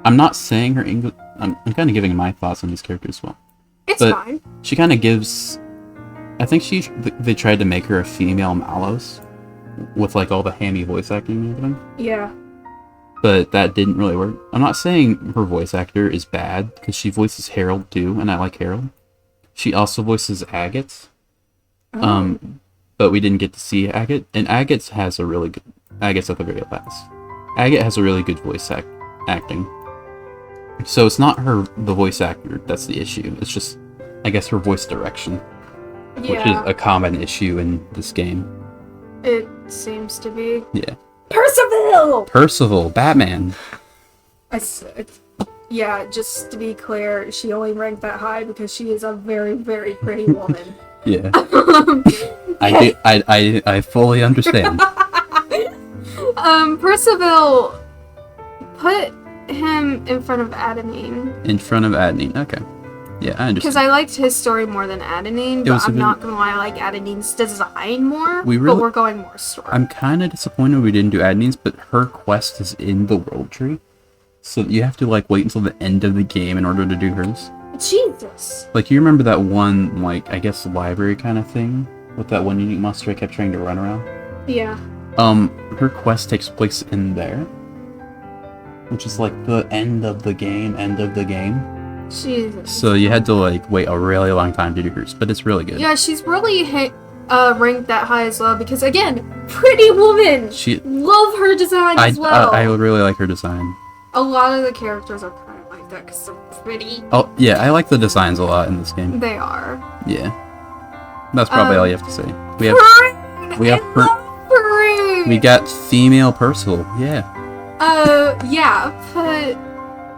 I'm not saying her English. I'm kind of giving my thoughts on these characters as well. It's but fine. She kind of gives I think they tried to make her a female Malos with like all the hammy voice acting and everything. Yeah. But that didn't really work. I'm not saying her voice actor is bad, because she voices Harold too, and I like Harold. She also voices Agate. Oh. But we didn't get to see Agate, and Agate has a really good... Agate's at the very last. Agate has a really good voice acting. So it's not the voice actor that's the issue. It's just, I guess, her voice direction. Yeah. Which is a common issue in this game. It seems to be. Yeah. Percival! Batman! Yeah, just to be clear, she only ranked that high because she is a very, very pretty woman. Yeah. I fully understand. Percival, put him in front of Adenine. In front of Adenine, okay. Yeah, I understand. Because I liked his story more than Adenine, but I'm not gonna lie, I like Adenine's design more, but we're going more story. I'm kind of disappointed we didn't do Adenine's, but her quest is in the World Tree. So you have to, like, wait until the end of the game in order to do hers. Jesus! Like, you remember that one, like, I guess library kind of thing? With that one unique monster I kept trying to run around? Yeah. Her quest takes place in there. Which is, like, the end of the game. Jesus. So you had to, like, wait a really long time to do hers, but it's really good. Yeah, she's really ranked that high as well, because, again, pretty woman! Love her design as well! I really like her design. A lot of the characters are kind of like that, because they're pretty. Oh, yeah, I like the designs a lot in this game. They are. Yeah. That's probably all you have to say. We have Perune! We got female Percival, yeah. Yeah,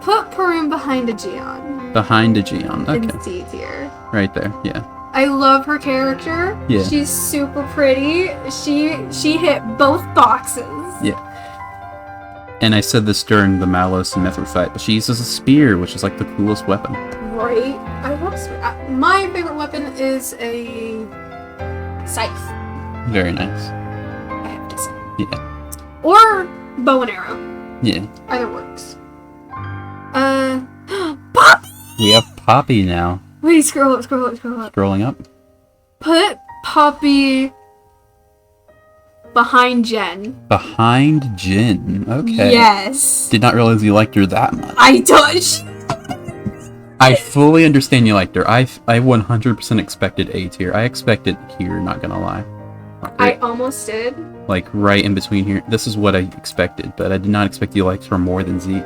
put Perune behind a Gion. Behind a Gion, okay. In C tier. Right there, yeah. I love her character. Yeah. She's super pretty. She hit both boxes. Yeah. And I said this during the Malos and Mithra fight, but she uses a spear, which is like the coolest weapon. Right? I love spear. My favorite weapon is a scythe. Very nice. I have to say. Yeah. Or bow and arrow. Yeah. Either works. Pop! We have Poppy now. Wait, scroll up. Scrolling up. Put Poppy behind Jen. Behind Jin. Okay. Yes. Did not realize you liked her that much. I don't. I fully understand you liked her. I 100% expected A tier. I expected here, not gonna lie. I almost did. Like, right in between here. This is what I expected, but I did not expect you liked her more than Zeke.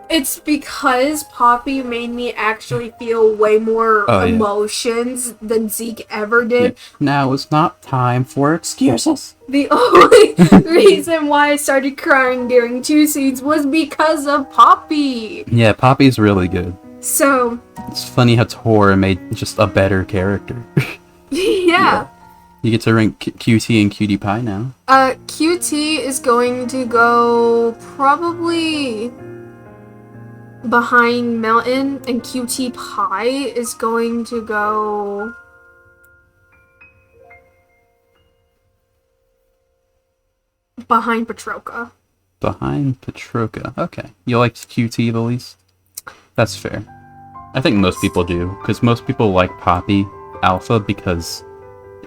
It's because Poppy made me actually feel way more emotions than Zeke ever did. Yeah. Now it's not time for excuses. The only reason why I started crying during 2 scenes was because of Poppy. Yeah, Poppy's really good. So... It's funny how Torna made just a better character. Yeah. You get to rank QT and Cutie Pie now. QT is going to go probably behind Melton, and QT Pie is going to go behind Patroka. Behind Patroka. Okay. You liked QT the least? That's fair. I think most people do, because most people like Poppy Alpha because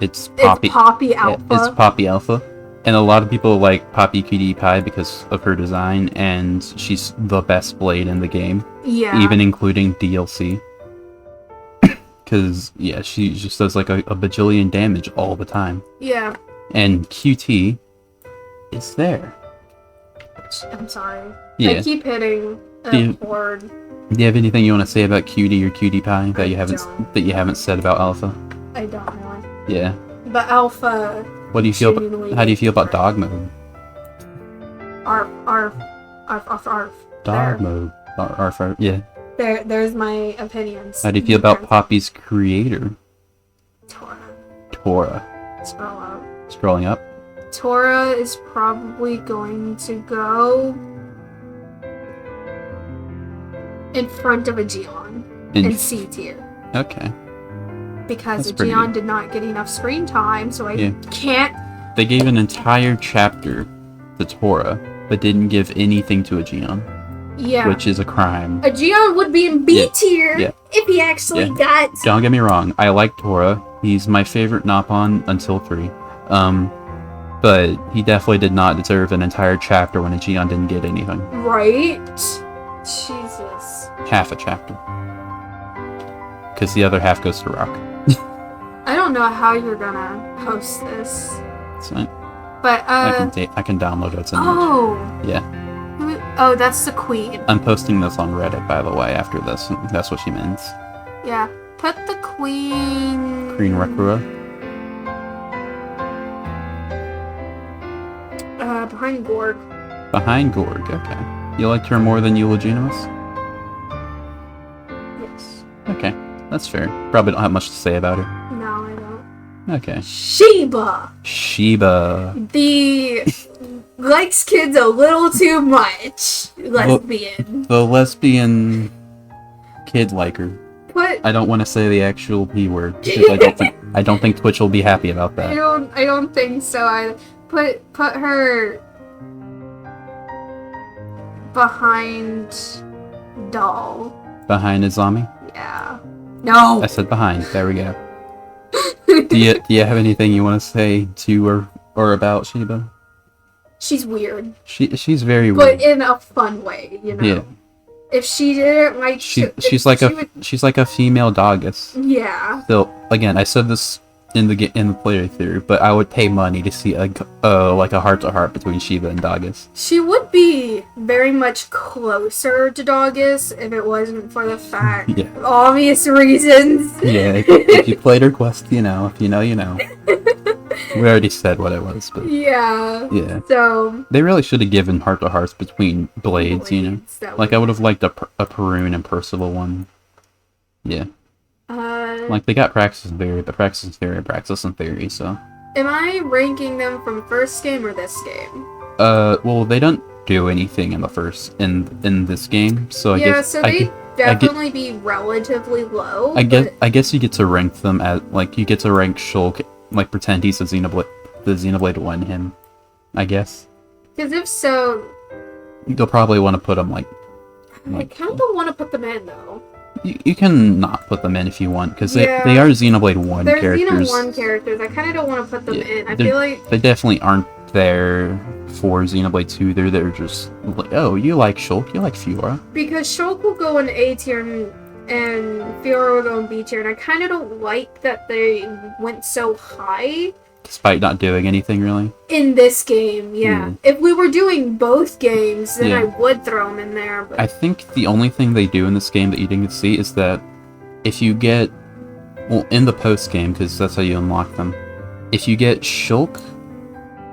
it's Poppy. It's Poppy Alpha. It's Poppy Alpha. And a lot of people like Poppy Cutie Pie because of her design, and she's the best blade in the game. Yeah. Even including DLC. Because, yeah, she just does like a bajillion damage all the time. Yeah. And QT is there. I'm sorry. Yeah. I keep hitting a board. Do you have anything you want to say about Cutie or Cutie Pie that you haven't said about Alpha? I don't know. Yeah. But Alpha... What do you feel? How do you feel about dog mode? Arf. Dog mode. Arf. Yeah. There's my opinions. How do you feel about Poppy's creator? Torna. Scrolling up. Torna is probably going to go in front of a Gion in C tier. Okay. Because Gion did not get enough screen time, so I can't... They gave an entire chapter to Torna, but didn't give anything to a Gion. Yeah. Which is a crime. A Gion would be in B tier if he actually got... Don't get me wrong, I like Torna. He's my favorite Napon until 3. But he definitely did not deserve an entire chapter when a Gion didn't get anything. Right? Jesus. Half a chapter. Because the other half goes to Rock. I don't know how you're gonna post this. It's fine. But, I can download it. It's in Oh! Yeah. Oh, that's the queen. I'm posting this on Reddit, by the way, after this. That's what she means. Yeah. Put the queen... Queen Rekura. Behind Gorg. Behind Gorg, okay. You liked her more than Eulogianus? Yes. Okay, that's fair. Probably don't have much to say about her. No, I don't. Okay. Sheba! Sheba. The... likes kids a little too much. Lesbian. The lesbian kid liker. What? I don't want to say the actual P word because I don't think Twitch will be happy about that. I don't think so. I put her behind Doll. Behind Izami? Yeah. No. I said behind. There we go. Do you have anything you want to say to or about Sheba? She's weird. She's very but weird. in a fun way, you know. Yeah. If she didn't like, she's like a female Doggus. Yeah. So again, I said this in the playthrough, but I would pay money to see like a heart-to-heart between Sheba and Doggus. She would be very much closer to Doggus if it wasn't for the fact, Yeah. obvious reasons. Yeah, if you played her quest, you know. If you know, you know. We already said what it was, but Yeah. yeah. So They really should have given heart-to-hearts between blades, you know. Like I would have liked a Perun and Percival one. Yeah. Like they got Praxis and Theory, but Praxis and Theory, Praxis and Theory, so. am I ranking them from first game or this game? Well, they don't do anything in the first in this game, so I guess so they definitely be relatively low. I guess you get to rank them at like you get to rank Shulk, like pretend he's the Xenoblade 1 him, I guess. Because if so, You'll probably want to put them like I kind of don't want to put them in though. you can not put them in if you want, because they are Xenoblade 1 They're characters. Xeno 1 characters. I kind of don't want to put them in. I They're- feel like they definitely aren't there for Xenoblade 2. They're just like, oh, you like Shulk, you like Fiora. because Shulk will go in A tier and Fiora will go in B tier, and I kind of don't like that they went so high Despite not doing anything really. in this game. Yeah, if we were doing both games, then Yeah. I would throw them in there. But I think the only thing they do in this game that you didn't get to see is that if you get, well, in the post game, because that's how you unlock them, if you get Shulk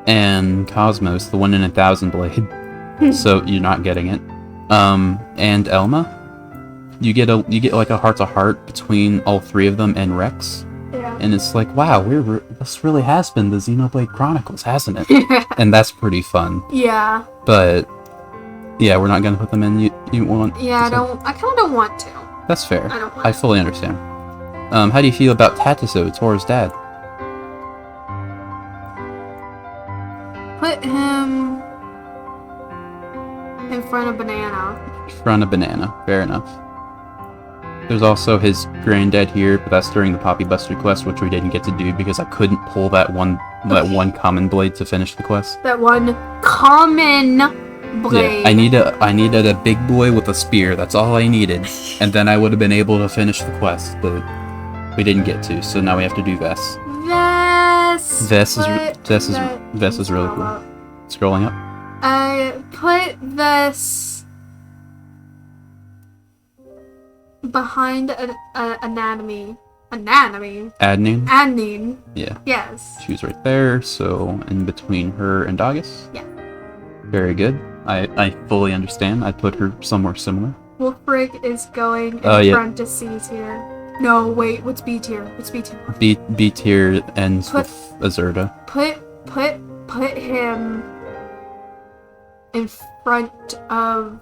and Cosmos, the one in 1,000 Blade, so you're not getting it, and Elma, you get like a heart-to-heart between all three of them and Rex. Yeah. And it's like, wow, this really has been the Xenoblade Chronicles, hasn't it? And that's pretty fun. yeah, But yeah, we're not gonna put them in. You want? yeah, I kind of don't want to. That's fair. I don't want I fully understand. How do you feel about Tatiso, Tora's dad? Put him in front of Banana. Front of Banana. Fair enough. There's also his granddad here, but that's during the Poppy Buster quest, which we didn't get to do because I couldn't pull that one common blade to finish the quest. That one common blade. Yeah, I needed a big boy with a spear. That's all I needed, and then I would have been able to finish the quest, but we didn't get to. So now we have to do Vess. Vess is really cool. Scrolling up. I put this behind anatomy. Adnine? Adnine. Yeah. Yes. She was right there, so in between her and Doggus. Yeah. Very good. I fully understand. I'd put her somewhere similar. Wolfrig is going in yeah. front to C tier. No, wait, what's B tier? What's B tier? B tier ends with Azurda. Put him in front of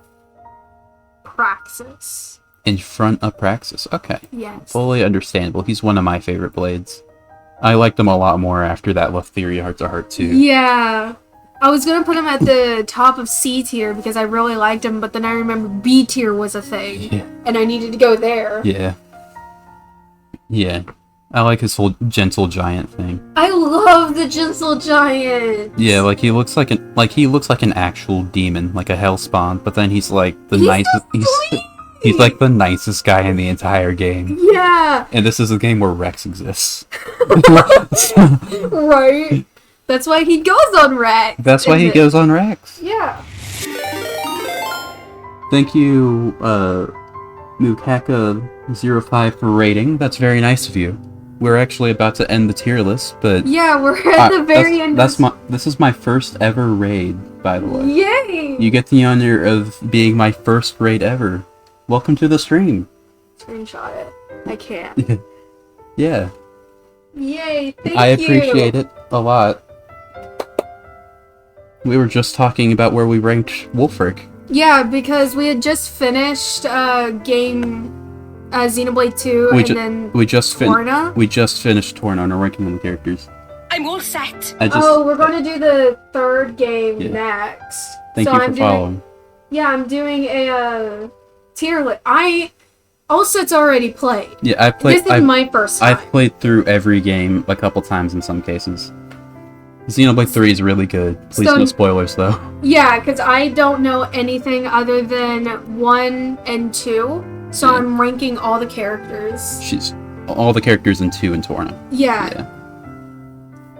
Praxis. In front of Praxis. Okay. Yes. Fully understandable. He's one of my favorite blades. I liked him a lot more after that Left Theory Heart to Heart 2. Yeah. I was gonna put him at the top of C tier because I really liked him, but then I remembered B tier was a thing. Yeah. And I needed to go there. Yeah. Yeah. I like his whole gentle giant thing. I love the gentle giant. Yeah, like he looks like an actual demon, like a hellspawn. But then he's like the nicest. He's like the nicest guy in the entire game. Yeah. And this is a game where Rex exists. Right. That's why he goes on Rex. That's why he goes on Rex. Yeah. Thank you, Mukaka05 for rating. That's very nice of you. We're actually about to end the tier list, but yeah, we're at the very end. This is my first ever raid, by the way. Yay! You get the honor of being my first raid ever. Welcome to the stream. Screenshot it. I can't. Yeah. Yay! Thank you. I appreciate it a lot. We were just talking about where we ranked Wolfric. Yeah, because we had just finished Xenoblade 2 We just Torna. We just finished Torna and are ranking on the characters. I'm all set. We're going to do the third game next. Thank you for following. I'm doing a tier list. It's already played. Yeah, I played. This is my first time. I've played through every game a couple times in some cases. Xenoblade 3 is really good. Please no spoilers though. Yeah, because I don't know anything other than 1 and 2, so I'm ranking all the characters. All the characters in 2 and Torna. Yeah.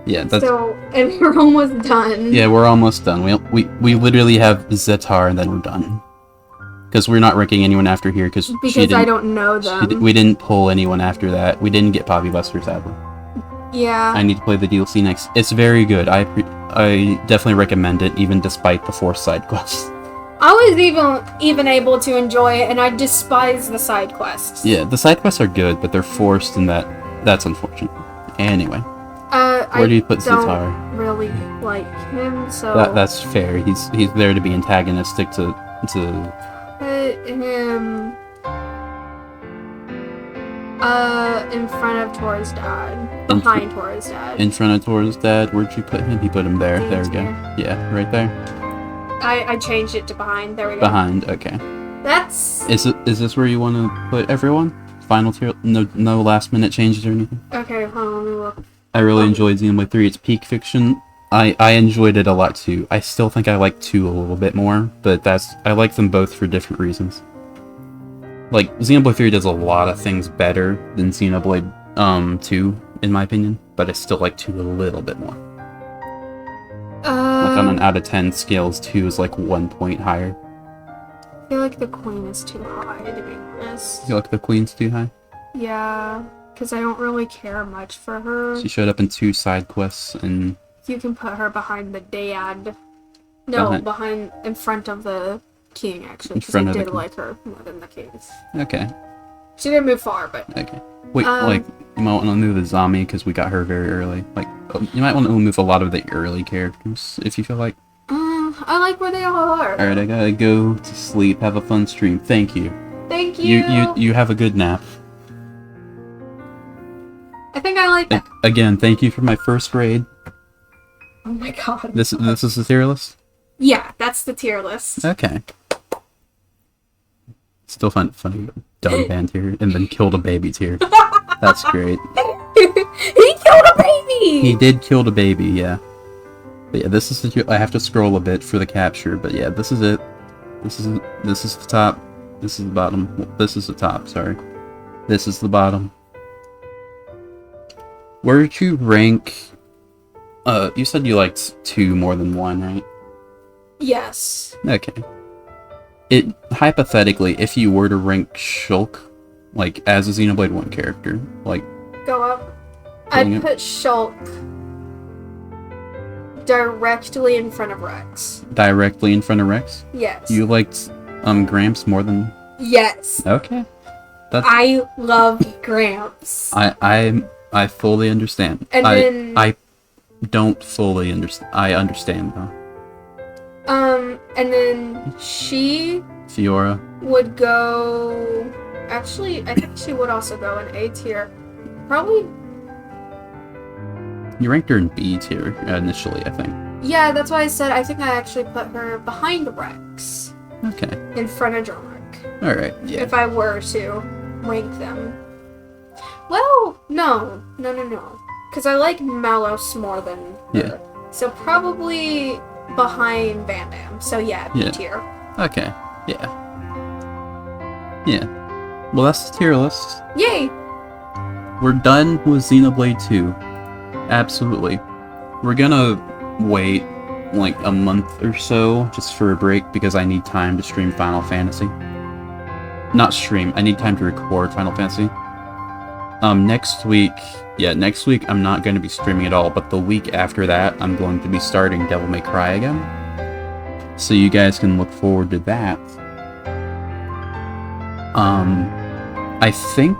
Yeah, that's... and we're almost done. Yeah, we're almost done. We literally have Zetar and then we're done. Because we're not ranking anyone after here because I don't know them. We didn't pull anyone after that. We didn't get Poppy Buster, sadly. Yeah. I need to play the DLC next. It's very good. I definitely recommend it, even despite the forced side quests. I was even able to enjoy it, and I despise the side quests. Yeah, the side quests are good, but they're forced, and that's unfortunate. Anyway, where do you put Zetar? I don't really like him, so that's fair. He's there to be antagonistic to. Put him in front of Tora's dad. Behind Tora's dad. In front of Tora's dad? Where'd you put him? You put him there. There we go. Yeah, right there. I changed it to behind. There we go. Behind, okay. That's... Is this where you want to put everyone? Final tier? No last minute changes or anything? Okay, hold on, let me look. I really enjoyed Xenoblade 3. It's peak fiction. I enjoyed it a lot too. I still think I like 2 a little bit more, but I like them both for different reasons. Like, Xenoblade 3 does a lot of things better than Xenoblade 2, in my opinion, but I still like 2 a little bit more. Like, on an out of 10 scales, 2 is like 1 point higher. I feel like the queen is too high, to be honest. You feel like the queen's too high? Yeah, because I don't really care much for her. She showed up in 2 side quests, and... You can put her behind the dad. No, in front of the king, actually. Because I did like her more than the kings. Okay. She didn't move far, but... Okay. Wait, you might want to move the zombie, because we got her very early. Like, you might want to move a lot of the early characters, if you feel like. I like where they all are. Alright, I gotta go to sleep. Have a fun stream. Thank you. Thank you. You have a good nap. I think I like that. Again, thank you for my first raid. Oh my god. This is the tier list? Yeah, that's the tier list. Okay. Still funny, dumb band tier, and then killed a baby tier. That's great. He killed a baby! He did kill a baby, yeah. But yeah, this is the... I have to scroll a bit for the capture, but yeah, this is it. This is the top. This is the bottom. This is the top, sorry. This is the bottom. Where did you rank... you said you liked 2 more than 1, right? Yes. Okay. Hypothetically, if you were to rank Shulk, like, as a Xenoblade 1 character, like... Go up. I'd put Shulk directly in front of Rex. Directly in front of Rex? Yes. You liked, Gramps more than... Yes. Okay. I love Gramps. I fully understand. And then... I don't fully understand. I understand, though. And then she... Fiora. Would go... Actually, I think she would also go in A tier. Probably... You ranked her in B tier initially, I think. Yeah, that's why I said I think I actually put her behind Rex. Okay. In front of Dromark. Alright, yeah. If I were to rank them. Well, no. Because I like Malos more than her. Yeah. So probably behind Van Damme. So yeah, B Yeah. tier. Okay. Yeah. Yeah. Well, that's the tier list. Yay! We're done with Xenoblade 2. Absolutely. We're gonna wait like a month or so just for a break because I need time to stream Final Fantasy. Not stream, I need time to record Final Fantasy. Next week I'm not going to be streaming at all, but the week after that I'm going to be starting Devil May Cry again. So you guys can look forward to that. I think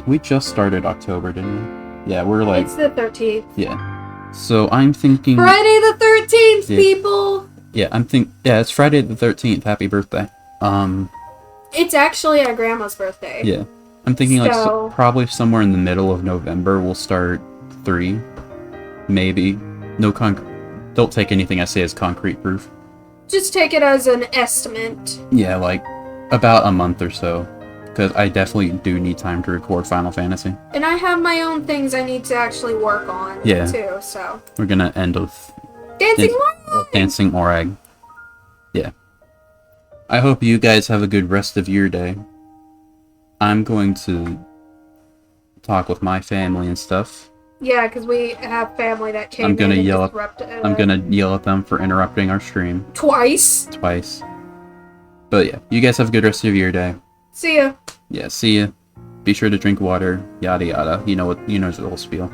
we just started October, didn't we? Yeah, we're like... It's the 13th. Yeah. So I'm thinking... Friday the 13th, Yeah. people! Yeah, yeah, it's Friday the 13th. Happy birthday. It's actually our grandma's birthday. Yeah. I'm thinking So- probably somewhere in the middle of November we'll start 3. Maybe. Don't take anything I say as concrete proof. Just take it as an estimate. Yeah, like about a month or so. Because I definitely do need time to record Final Fantasy. And I have my own things I need to actually work on, Yeah. too, so... We're gonna end with Dancing Morag! Dancing Morag. Yeah. I hope you guys have a good rest of your day. I'm going to talk with my family and stuff. Yeah, because we have family that came I'm gonna in and yell disrupted I'm gonna yell at them for interrupting our stream twice. But yeah, you guys have a good rest of your day. See ya. Yeah, see ya. Be sure to drink water, yada yada. You know the whole spiel.